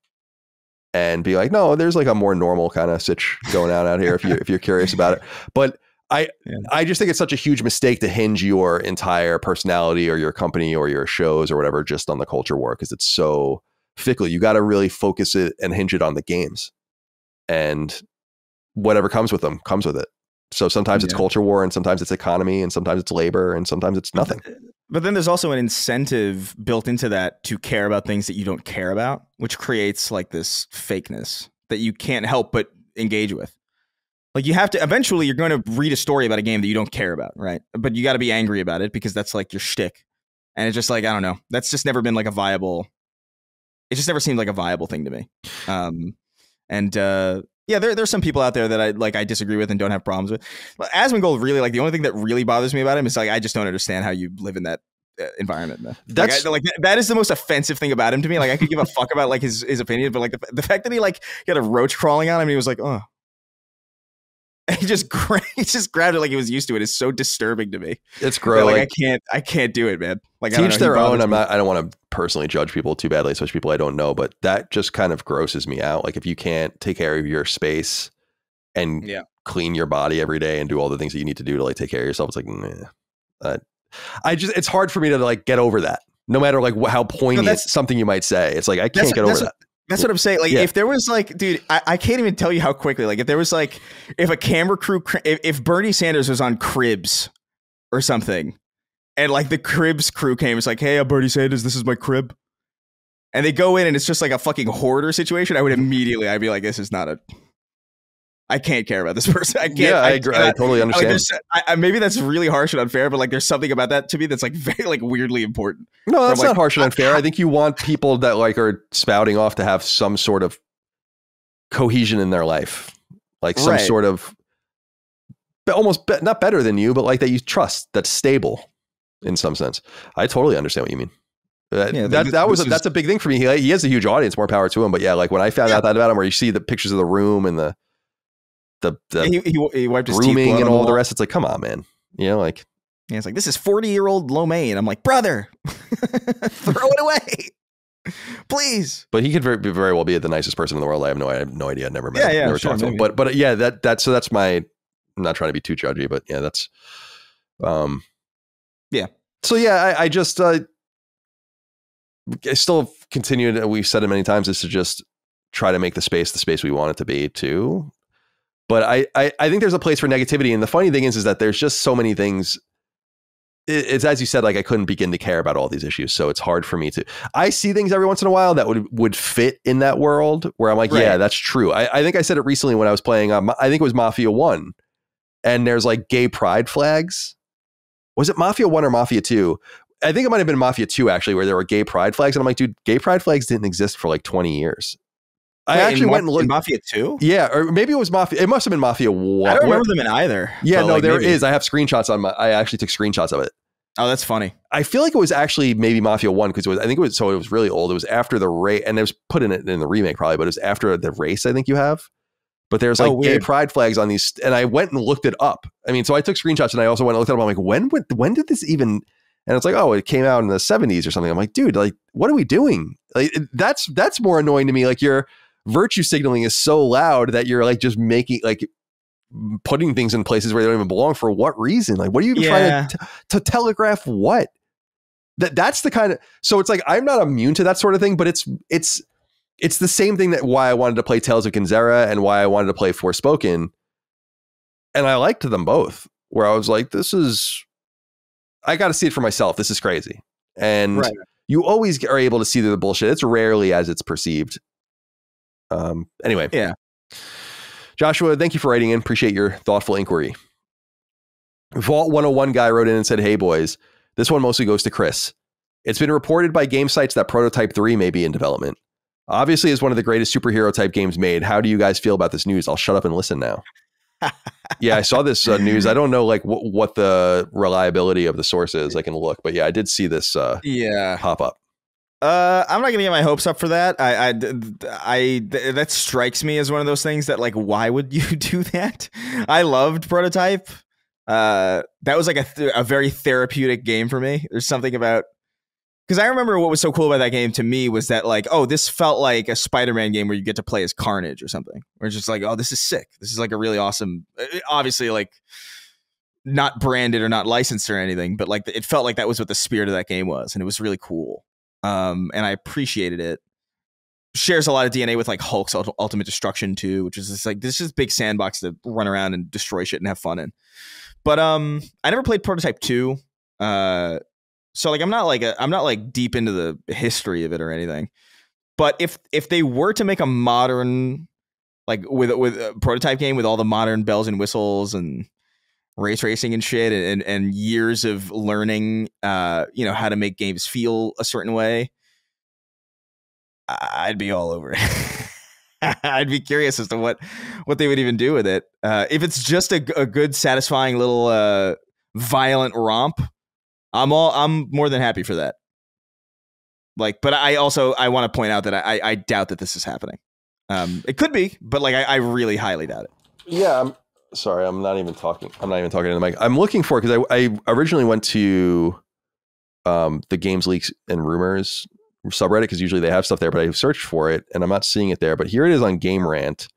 and be like, no, there's like a more normal kind of sitch going on out here if you're curious about it. But I just think it's such a huge mistake to hinge your entire personality or your company or your shows or whatever just on the culture war, because it's so fickle. You got to really focus it and hinge it on the games, and whatever comes with them comes with it. So sometimes it's culture war, and sometimes it's economy, and sometimes it's labor, and sometimes it's nothing. But then there's also an incentive built into that to care about things that you don't care about, which creates like this fakeness that you can't help but engage with. Like, you have to, eventually you're going to read a story about a game that you don't care about, right? But you got to be angry about it because that's like your shtick. And it's just like, I don't know. That's just never been like it just never seemed like a viable thing to me. There's some people out there that I disagree with and don't have problems with. But Asmongold, really, like, the only thing that really bothers me about him is like, I just don't understand how you live in that environment, man. That's that is the most offensive thing about him to me. Like, I could give a fuck about like his opinion, but like the fact that he like got a roach crawling on him, and he was like, oh. he just grabbed it like he was used to it. It's so disturbing to me. It's gross. Like, I can't do it, man. Like, teach their own. I don't want to personally judge people too badly, especially people I don't know, but that just kind of grosses me out. Like if you can't take care of your space and clean your body every day and do all the things that you need to do to like take care of yourself, it's like, it's hard for me to like get over that. No matter like how poignant something you might say, it's like I can't get over that. That's what I'm saying. Like, if there was like, dude, I can't even tell you how quickly. Like, if there was like, if a camera crew, if Bernie Sanders was on Cribs or something, and like the Cribs crew came, it's like, hey, I'm Bernie Sanders. This is my crib, and they go in and it's just like a fucking hoarder situation. I'd be like, this is not a. I can't care about this person. I can't. Yeah, I agree. I totally understand. Like, maybe that's really harsh and unfair, but like, there's something about that to me that's like very like weirdly important. No, that's not harsh and unfair. I think you want people that like are spouting off to have some sort of cohesion in their life, like some sort of almost not better than you, but like that you trust, that's stable in some sense. I totally understand what you mean. That's a big thing for me. He has a huge audience. More power to him. But yeah, like when I found out that about him, where you see the pictures of the room and the he wiped his grooming teeth and all the rest. It's like, come on, man. You know, like it's like, this is 40-year-old lo mein. I'm like, brother, throw it away, please. But he could very well be the nicest person in the world. I have no idea. Never met him. Never talked to him. But yeah, that's my. I'm not trying to be too judgy, but yeah, that's. Yeah. So yeah, I just I still continue. We've said it many times. Is to just try to make the space we want it to be too. But I think there's a place for negativity. And the funny thing is that there's just so many things. It's as you said, like I couldn't begin to care about all these issues. So it's hard for me to, I see things every once in a while that would fit in that world where I'm like, yeah, that's true. I think I said it recently when I was playing, I think it was Mafia 1 and there's like gay pride flags. Was it Mafia 1 or Mafia 2? I think it might've been Mafia 2 actually, where there were gay pride flags. And I'm like, dude, gay pride flags didn't exist for like 20 years. I actually went and looked. Mafia 2? Yeah, or maybe it was Mafia. It must have been Mafia 1. I don't remember them in either. Yeah, no, like there is. I have screenshots on I actually took screenshots of it. Oh, that's funny. I feel like it was actually maybe Mafia 1 because I think it was really old. It was after the race, and it was put in the remake probably, but it was after the race, I think you have. But there's like gay pride flags on these, and I went and looked it up. I mean, so I took screenshots and I also went and looked it up. I'm like, when did this even? And it's like, oh, it came out in the 70s or something. I'm like, dude, like, what are we doing? Like, that's more annoying to me. Like, your virtue signaling is so loud that you're like just making like putting things in places where they don't even belong. For what reason? Like, what are you even trying to telegraph? What? That's the kind of, so it's like, I'm not immune to that sort of thing, but it's the same thing that why I wanted to play Tales of Kenzera and why I wanted to play Forspoken. And I liked them both, where I was like, I got to see it for myself. This is crazy. And you always are able to see the bullshit. It's rarely as it's perceived. Anyway. Yeah. Joshua, thank you for writing in. Appreciate your thoughtful inquiry. Vault 101 guy wrote in and said, hey boys, this one mostly goes to Chris. It's been reported by game sites that Prototype 3 may be in development. Obviously, it's one of the greatest superhero type games made. How do you guys feel about this news? I'll shut up and listen now. Yeah, I saw this news. I don't know like what the reliability of the source is. I can look, but yeah, I did see this pop up. I'm not gonna get my hopes up for that. That strikes me as one of those things that like, why would you do that? I loved Prototype. That was like a very therapeutic game for me. There's something about, because I remember what was so cool about that game to me was that like, oh, this felt like a Spider-Man game where you get to play as Carnage or something. Where it's just like, oh, this is sick. This is like a really awesome, obviously like not branded or not licensed or anything, but like it felt like that was what the spirit of that game was, and it was really cool. And I appreciated it. Shares a lot of DNA with like Hulk's Ultimate Destruction too, which is just like, this is big sandbox to run around and destroy shit and have fun in. But I never played Prototype 2. So like I'm not like deep into the history of it or anything. But if they were to make a modern, like with a Prototype game with all the modern bells and whistles and ray tracing and shit and years of learning how to make games feel a certain way, I'd be all over it. I'd be curious as to what they would even do with it. If it's just a good, satisfying little violent romp, I'm more than happy for that. Like, but I want to point out that I doubt that this is happening. It could be, but like I really highly doubt it. Yeah, Sorry, I'm not even talking to the mic. I'm looking for, because I originally went to the Games Leaks and Rumors subreddit, because usually they have stuff there, but I searched for it and I'm not seeing it there. But here it is on Game Rant.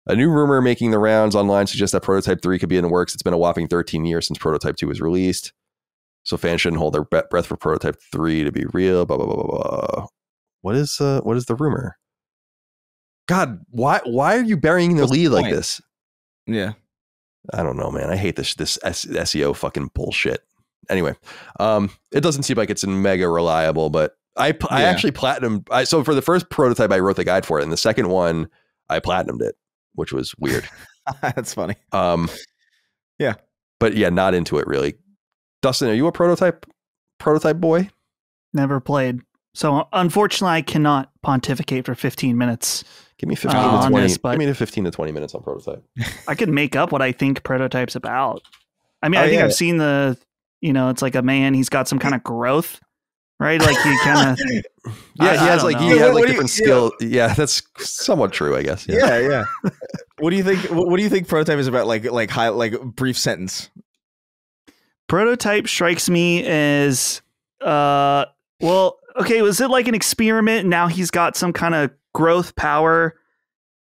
A new rumor making the rounds online suggests that Prototype 3 could be in the works. It's been a whopping 13 years since Prototype 2 was released, so fans shouldn't hold their breath for Prototype 3 to be real. Blah blah blah blah blah. What is the rumor? God, why are you burying the lead like this? Yeah, I don't know, man. I hate this SEO fucking bullshit. Anyway, it doesn't seem like it's mega reliable, but I actually platinumed. So for the first Prototype, I wrote the guide for it, and the second one, I platinumed it, which was weird. That's funny. Yeah, but yeah, not into it really. Dustin, are you a Prototype boy? Never played, so unfortunately, I cannot pontificate for 15 minutes. Give me 15 to 20. Give me 15 to 20 minutes on Prototype. I could make up what I think Prototype's about. I mean, I think I've seen it's like a man. He's got some kind of growth, right? Like he kind of. Yeah, he has like different skill. Yeah, that's somewhat true, I guess. Yeah. What do you think? What do you think Prototype is about? Like brief sentence. Prototype strikes me as okay, was it like an experiment? And now he's got some kind of growth power,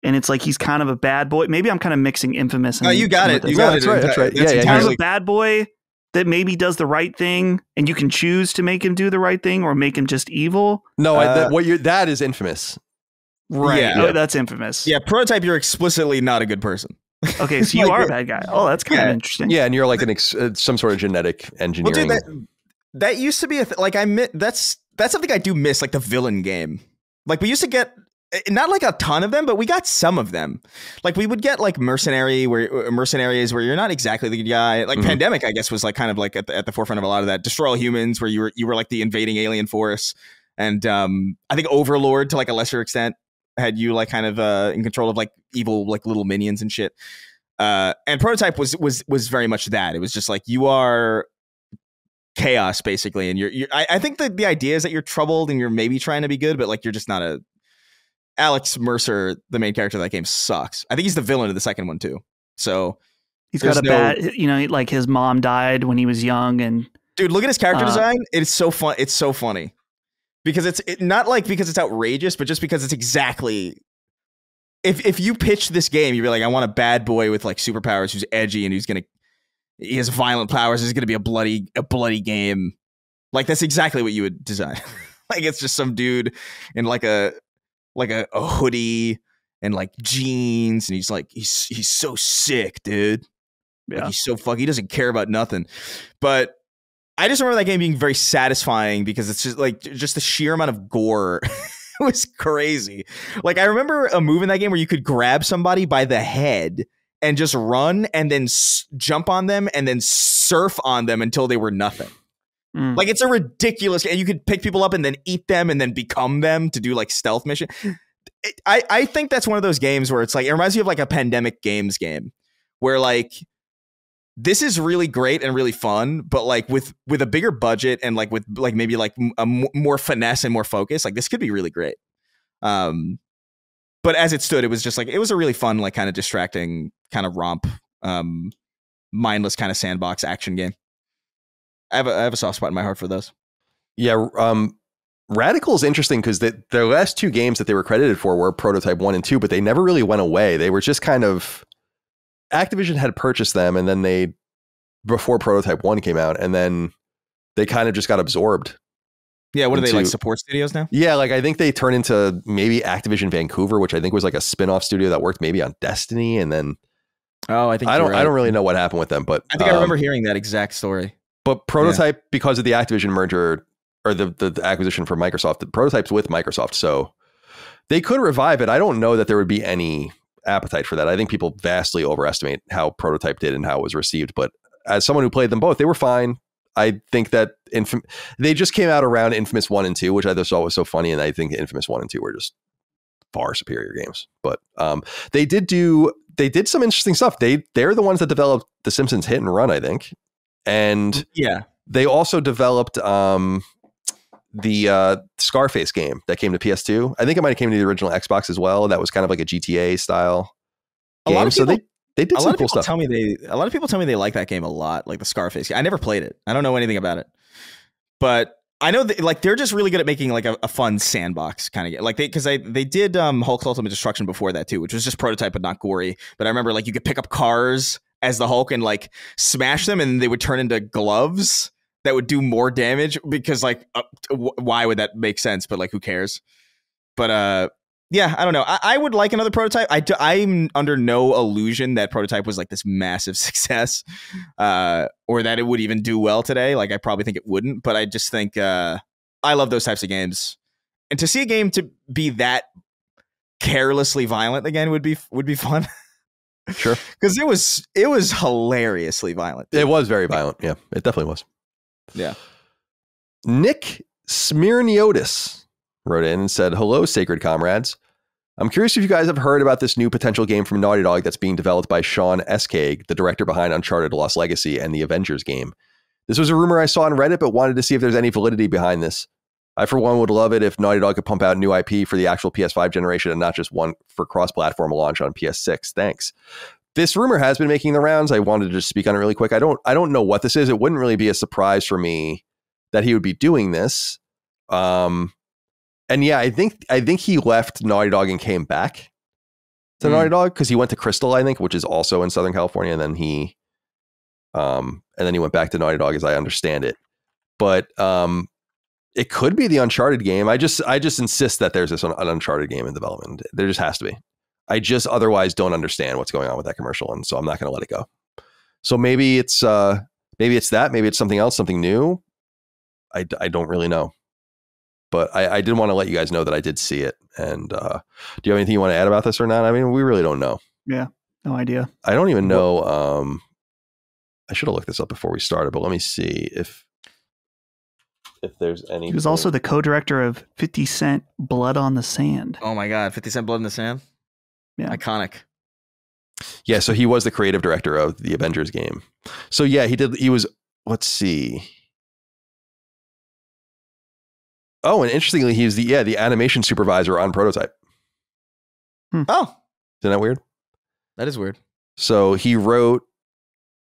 and it's like he's kind of a bad boy. Maybe I'm kind of mixing Infamous. Oh, you got it. You got it. That's right. He's kind of a bad boy that maybe does the right thing, and you can choose to make him do the right thing or make him just evil. No, that is Infamous. Right. Yeah. Oh, that's Infamous. Yeah, Prototype, you're explicitly not a good person. Okay, so you are a bad guy. Oh, that's kind of interesting. Yeah, and you're like some sort of genetic engineering. Well, dude, that used to be that's something I do miss, like the villain game. Like we used to get not like a ton of them, but we got some of them. Like we would get like mercenaries where you're not exactly the good guy. Like Pandemic, I guess, was like kind of like at the forefront of a lot of that. Destroy All Humans, where you were like the invading alien force, and I think Overlord to like a lesser extent had you like kind of in control of like evil like little minions and shit. And Prototype was very much that. It was just like you are chaos basically, and I think that the idea is that you're troubled and you're maybe trying to be good, but like you're just not a. Alex Mercer, the main character of that game, sucks. I think he's the villain of the second one too. So he's got a bad, like his mom died when he was young, and dude, look at his character design. It's so fun. It's so funny because it's not like because it's outrageous, but just because it's exactly. If you pitch this game, you'd be like, I want a bad boy with like superpowers who's edgy and he has violent powers. It's gonna be a bloody game. Like that's exactly what you would design. Like it's just some dude in like a hoodie and like jeans, and he's so sick, dude. Yeah. Like he's so he doesn't care about nothing. But I just remember that game being very satisfying because it's just the sheer amount of gore was crazy. Like I remember a move in that game where you could grab somebody by the head and just run and then jump on them and then surf on them until they were nothing. Like it's a ridiculous, and you could pick people up and then eat them and then become them to do like stealth mission. I think that's one of those games where it's like, it reminds me of like a Pandemic games game where like, this is really great and really fun, but like with a bigger budget and like with like maybe like a more finesse and more focus, like this could be really great. But as it stood, it was just like, it was a really fun, like kind of distracting kind of romp, mindless kind of sandbox action game. I have a soft spot in my heart for those. Yeah, Radical is interesting because their last two games that they were credited for were Prototype 1 and 2, but they never really went away. They were just kind of... Activision had purchased them, and then before Prototype 1 came out, and then they kind of just got absorbed. Yeah, what are they, like support studios now? Yeah, like I think they turned into maybe Activision Vancouver, which I think was like a spin-off studio that worked maybe on Destiny, and then... Oh, I don't really know what happened with them, but... I think I remember hearing that exact story. But Prototype, because of the Activision merger or the acquisition from Microsoft, the Prototype's with Microsoft, so they could revive it. I don't know that there would be any appetite for that. I think people vastly overestimate how Prototype did and how it was received. But as someone who played them both, they were fine. I think that they just came out around Infamous 1 and 2, which I just thought was so funny. And I think Infamous 1 and 2 were just far superior games. But they did some interesting stuff. They're the ones that developed The Simpsons Hit and Run, I think. And yeah, they also developed the Scarface game that came to PS2. I think it might have came to the original Xbox as well. That was kind of like a GTA style game. They did a some lot of cool people stuff. a lot of people tell me they like that game a lot, like the Scarface. I never played it. I don't know anything about it, but I know that, like, they're just really good at making like a fun sandbox kind of game. Like they did Hulk's Ultimate Destruction before that too, which was just prototype but not gory. But I remember like you could pick up cars as the Hulk and like smash them, and they would turn into gloves that would do more damage because like why would that make sense? But like who cares? But yeah, I don't know. I would like another prototype. I'm under no illusion that prototype was like this massive success, or that it would even do well today. Like I probably think it wouldn't, but I just think I love those types of games, and to see a game to be that carelessly violent again would be fun. Sure, because it was hilariously violent. It was very violent. Yeah, it definitely was. Yeah. Nick Smirniotis wrote in and said, "Hello, sacred comrades. I'm curious if you guys have heard about this new potential game from Naughty Dog that's being developed by Sean Eskag, the director behind Uncharted Lost Legacy and the Avengers game. This was a rumor I saw on Reddit, but wanted to see if there's any validity behind this. I, for one, would love it if Naughty Dog could pump out new IP for the actual PS5 generation and not just one for cross-platform launch on PS6. Thanks. This rumor has been making the rounds. I wanted to just speak on it really quick. I don't know what this is. It wouldn't really be a surprise for me that he would be doing this. And yeah, I think he left Naughty Dog and came back to Naughty Dog because he went to Crystal, I think, which is also in Southern California, and then he went back to Naughty Dog, as I understand it. But it could be the Uncharted game. I just insist that there's an Uncharted game in development. There just has to be. I just otherwise don't understand what's going on with that commercial, and so I'm not going to let it go. So maybe it's that, maybe it's something else, something new. I don't really know. But I did want to let you guys know that I did see it. And do you have anything you want to add about this or not? I mean, we really don't know. Yeah, no idea. I don't even know. I should have looked this up before we started, but let me see if there's any. He was also the co-director of 50 Cent Blood on the Sand. Oh my God, 50 Cent Blood on the Sand? Yeah. Iconic. Yeah, so he was the creative director of the Avengers game. So yeah, he was, let's see. Oh, and interestingly, he's the animation supervisor on Prototype. Oh, isn't that weird? That is weird. So he wrote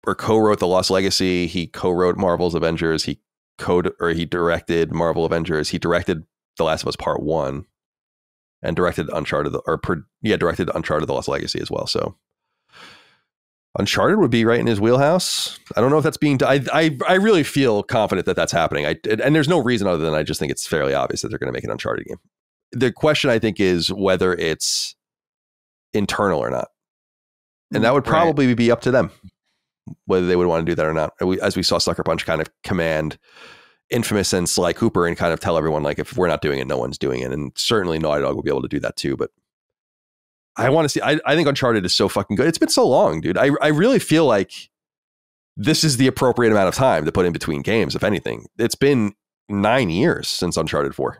or co-wrote The Lost Legacy. He co-wrote Marvel's Avengers. He directed Marvel Avengers. He directed The Last of Us Part 1 and directed Uncharted The Lost Legacy as well. So Uncharted would be right in his wheelhouse. I don't know if that's being I really feel confident that that's happening. And there's no reason other than I just think it's fairly obvious that they're going to make an Uncharted game. The question, I think, is whether it's internal or not. And that would probably be up to them, whether they would want to do that or not. As we saw Sucker Punch kind of command Infamous and Sly Cooper and kind of tell everyone, like, if we're not doing it, no one's doing it. And certainly Naughty Dog will be able to do that too. But I want to see, I think Uncharted is so fucking good. It's been so long, dude. I really feel like this is the appropriate amount of time to put in between games, if anything. It's been 9 years since Uncharted 4.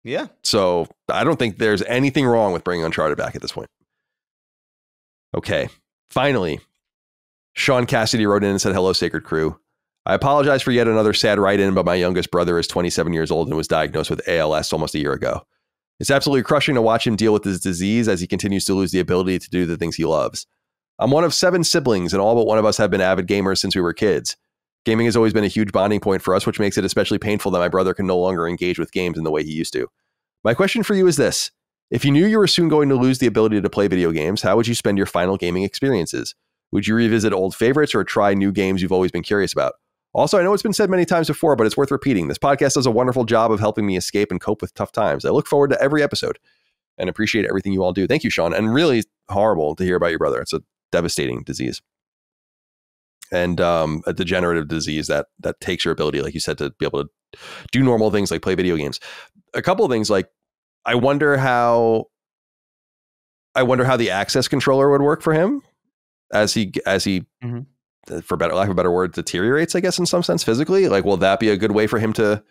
Yeah. So I don't think there's anything wrong with bringing Uncharted back at this point. Okay. Finally, Sean Cassidy wrote in and said, "Hello, Sacred Crew. I apologize for yet another sad write-in, but my youngest brother is 27 years old and was diagnosed with ALS almost a year ago. It's absolutely crushing to watch him deal with this disease as he continues to lose the ability to do the things he loves. I'm one of 7 siblings, and all but one of us have been avid gamers since we were kids. Gaming has always been a huge bonding point for us, which makes it especially painful that my brother can no longer engage with games in the way he used to. My question for you is this. If you knew you were soon going to lose the ability to play video games, how would you spend your final gaming experiences? Would you revisit old favorites or try new games you've always been curious about? Also, I know it's been said many times before, but it's worth repeating. This podcast does a wonderful job of helping me escape and cope with tough times. I look forward to every episode and appreciate everything you all do." Thank you, Sean. And really horrible to hear about your brother. It's a devastating disease. And a degenerative disease that takes your ability, like you said, to be able to do normal things like play video games. A couple of things, like I wonder how the access controller would work for him as he for lack of a better word, deteriorates, I guess, in some sense physically. Like, will that be a good way for him to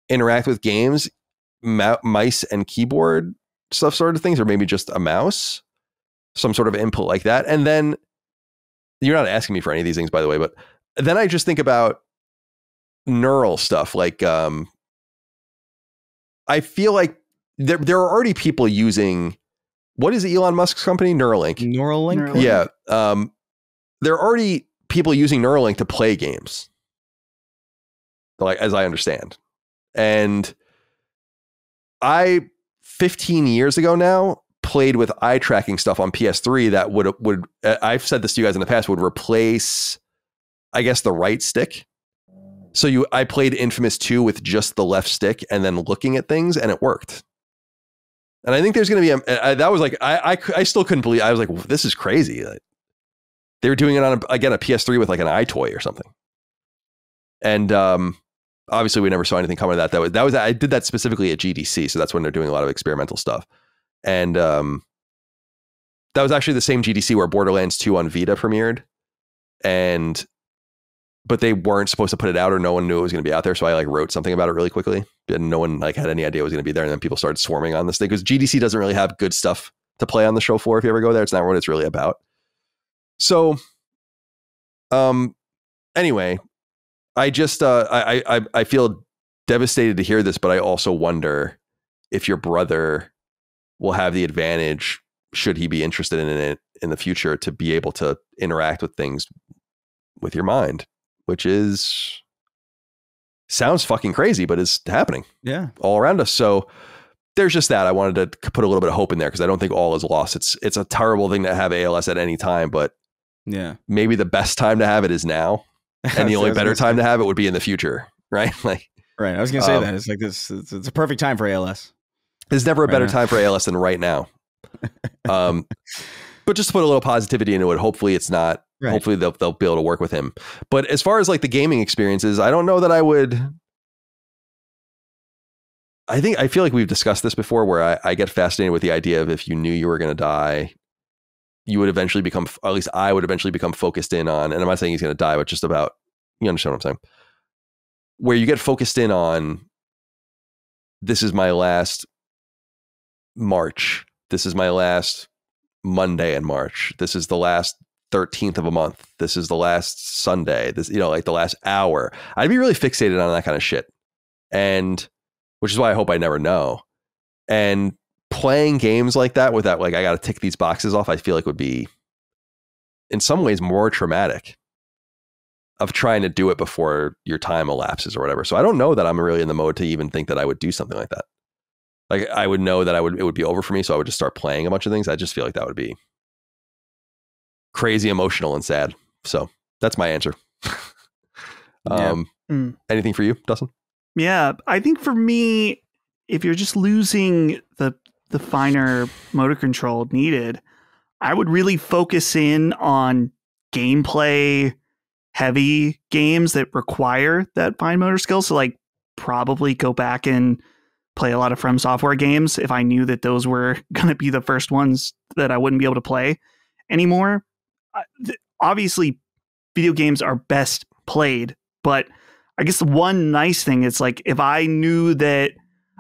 interact with games, mice and keyboard stuff sort of things, or maybe just a mouse, some sort of input like that? And then you're not asking me for any of these things, by the way, but then I just think about neural stuff. Like, I feel like there are already people using what is Elon Musk's company? Neuralink. Neuralink. Yeah. There are already people using Neuralink to play games, like, as I understand. And 15 years ago now, played with eye tracking stuff on PS3 that would I've said this to you guys in the past, would replace, I guess, the right stick. So I played Infamous 2 with just the left stick and then looking at things, and it worked. And I think there's going to be that was like, I still couldn't believe. I was like, this is crazy. Like, they were doing it on a PS3 with like an eye toy or something. And obviously we never saw anything come of that. That was I did that specifically at GDC, so that's when they're doing a lot of experimental stuff. And that was actually the same GDC where Borderlands 2 on Vita premiered, but they weren't supposed to put it out, or no one knew it was going to be out there. So I like wrote something about it really quickly, and no one like had any idea it was going to be there. And then people started swarming on this thing because GDC doesn't really have good stuff to play on the show floor. If you ever go there, it's not what it's really about. So, anyway, I just, I feel devastated to hear this, but I also wonder if your brother will have the advantage, should he be interested in it in the future, to be able to interact with things with your mind, which sounds fucking crazy, but is happening all around us. So there's just that. I wanted to put a little bit of hope in there because I don't think all is lost. It's a terrible thing to have ALS at any time, but maybe the best time to have it is now. And the only better time to have it would be in the future, right? Like, right. I was going to say that. It's like this. It's a perfect time for ALS. There's never a better time for ALS than right now. But just to put a little positivity into it, hopefully it's not. Right. Hopefully they'll be able to work with him. But as far as like the gaming experiences, I don't know that I would. I feel like we've discussed this before, where I get fascinated with the idea of, if you knew you were going to die, you would eventually become, or at least I would eventually become focused in on, and I'm not saying he's going to die, but just about, you understand what I'm saying? Where you get focused in on, this is my last March. This is my last Monday in March. This is the last 13th of a month. This is the last Sunday. This, like the last hour. I'd be really fixated on that kind of shit. And which is why I hope I never know. And playing games like that without, like, I got to tick these boxes off, I feel like would be in some ways more traumatic, of trying to do it before your time elapses or whatever. So I don't know that I'm really in the mode to even think that I would do something like that. Like, I would know that it would be over for me. So I would just start playing a bunch of things. I just feel like that would be crazy emotional and sad. So that's my answer. Anything for you, Dustin? Yeah, I think for me, if you're just losing the finer motor control needed, I would really focus in on gameplay heavy games that require that fine motor skill. So like probably go back and play a lot of From Software games if I knew that those were going to be the first ones that I wouldn't be able to play anymore. Obviously, video games are best played, but I guess the one nice thing is, like, if I knew that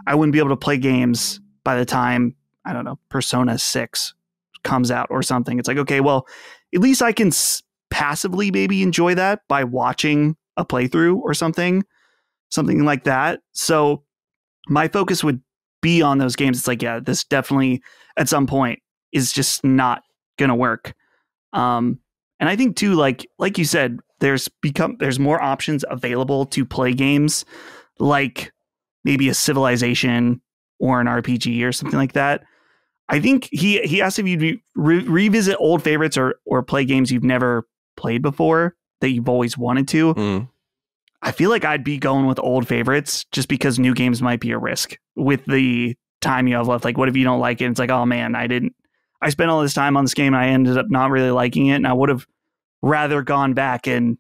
I wouldn't be able to play games by the time, I don't know, Persona 6 comes out or something, it's like, okay, well, at least I can passively maybe enjoy that by watching a playthrough or something like that. So my focus would be on those games. It's like, yeah, this definitely at some point is just not going to work. And I think too, like you said, there's more options available to play games like maybe a Civilization or an RPG or something like that. I think he asked if you'd revisit old favorites or play games you've never played before that you've always wanted to. I feel like I'd be going with old favorites just because new games might be a risk with the time you have left. Like, what if you don't like it? It's like, oh man, I spent all this time on this game and I ended up not really liking it. And I would have rather gone back and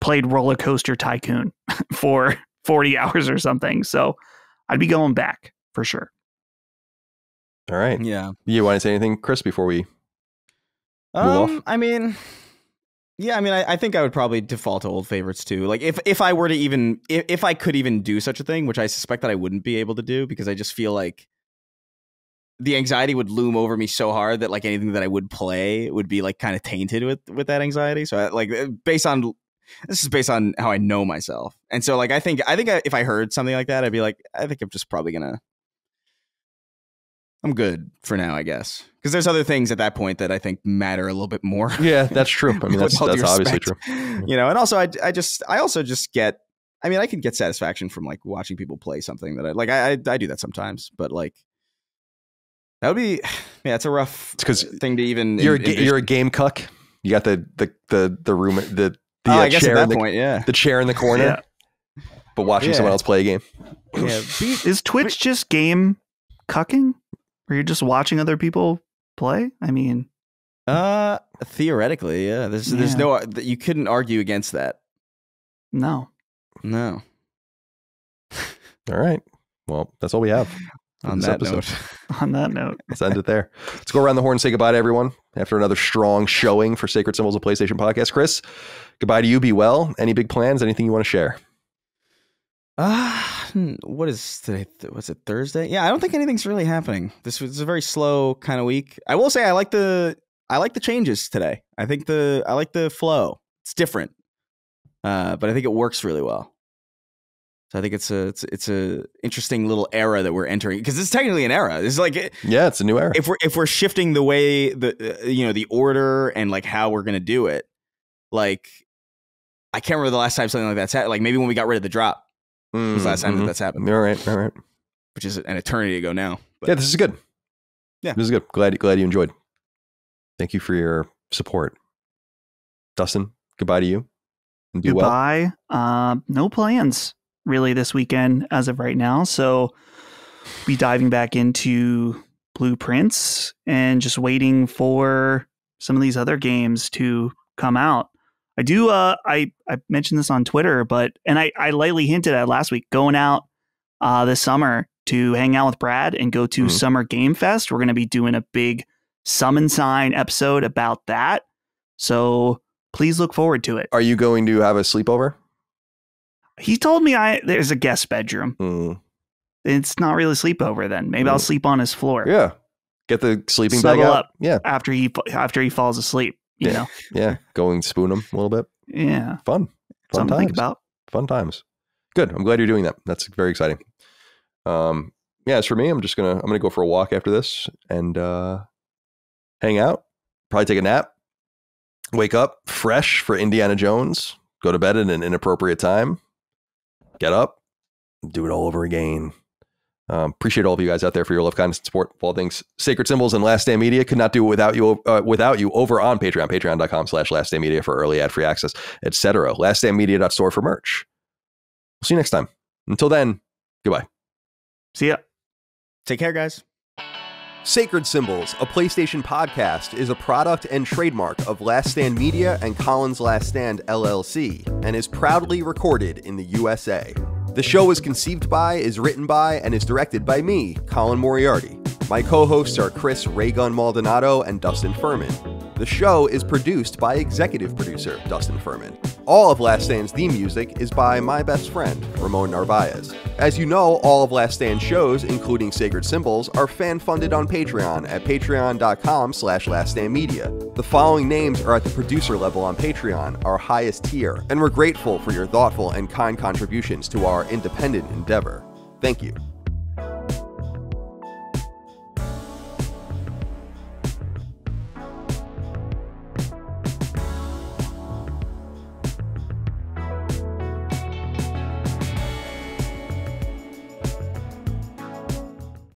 played Roller Coaster Tycoon for 40 hours or something. So I'd be going back for sure. All right. Yeah. You want to say anything, Chris, before we move off? I think I would probably default to old favorites too. Like if I were to even, if I could even do such a thing, which I suspect that I wouldn't be able to do, because I just feel like the anxiety would loom over me so hard that like anything that I would play would be like kind of tainted with that anxiety. So this is based on how I know myself. And so like, I think if I heard something like that, I'd be like, I think I'm just probably gonna, good for now, I guess. Because there's other things at that point that I think matter a little bit more. Yeah, that's true. I mean, that's obviously true. You know, and also I also just get, I mean, I can get satisfaction from like watching people play something that I do that sometimes, but like that would be, yeah, it's a rough thing to even. You're a game cuck. You got the room, the I guess chair at that point, yeah, the chair in the corner, but watching someone else play a game. Yeah. Is Twitch just game cucking? Or you're just watching other people play? I mean, theoretically, yeah. There's no, you couldn't argue against that. No. All right. Well, that's all we have on that note. On that note, let's end it there. Let's go around the horn and say goodbye to everyone after another strong showing for Sacred Symbols of PlayStation Podcast. Chris, goodbye to you. Be well. Any big plans? Anything you want to share? What is today? Was it Thursday? Yeah, I don't think anything's really happening. This was a very slow kind of week. I will say I like the changes today. I like the flow. It's different, but I think it works really well. So I think it's a interesting little era that we're entering, because it's technically an era. It's like it's a new era. If we're shifting the way the order and like how we're gonna do it, like I can't remember the last time something like that's happened. Like maybe when we got rid of the drop. Was the last time that's happened. All right. Which is an eternity ago now. But. Yeah, this is good. Yeah, this is good. Glad you enjoyed. Thank you for your support, Dustin. Goodbye to you. And do goodbye. Well. No plans really this weekend as of right now. So be diving back into Blueprints and just waiting for some of these other games to come out. I do. I mentioned this on Twitter, and I lightly hinted at last week, going out this summer to hang out with Brad and go to Summer Game Fest. We're going to be doing a big Summon Sign episode about that. So please look forward to it. Are you going to have a sleepover? He told me there's a guest bedroom. It's not really a sleepover then. Maybe I'll sleep on his floor. Yeah. Get the sleeping bag out. Up after he falls asleep. You know? Yeah. Going spoon him a little bit. Yeah. Fun Something times. To think about. Fun times. Good. I'm glad you're doing that. That's very exciting. As for me, I'm gonna go for a walk after this and hang out. Probably take a nap. Wake up fresh for Indiana Jones. Go to bed at an inappropriate time. Get up. Do it all over again. Appreciate all of you guys out there for your love, kindness, and support of all things Sacred Symbols and Last Stand Media. Could not do it without you over on Patreon, patreon.com/laststandmedia for early ad-free access, etc. laststandmedia.store for merch. We'll see you next time. Until then, goodbye. See ya. Take care, guys. Sacred Symbols, a PlayStation podcast, is a product and trademark of Last Stand Media and Collins Last Stand LLC, and is proudly recorded in the USA. The show is conceived by, is written by, and is directed by me, Colin Moriarty. My co-hosts are Chris Raygun Maldonado and Dustin Furman. The show is produced by executive producer Dustin Furman. All of Last Stand's theme music is by my best friend, Ramon Narvaez. As you know, all of Last Stand's shows, including Sacred Symbols, are fan-funded on Patreon at patreon.com/laststandmedia. The following names are at the producer level on Patreon, our highest tier, and we're grateful for your thoughtful and kind contributions to our independent endeavor. Thank you.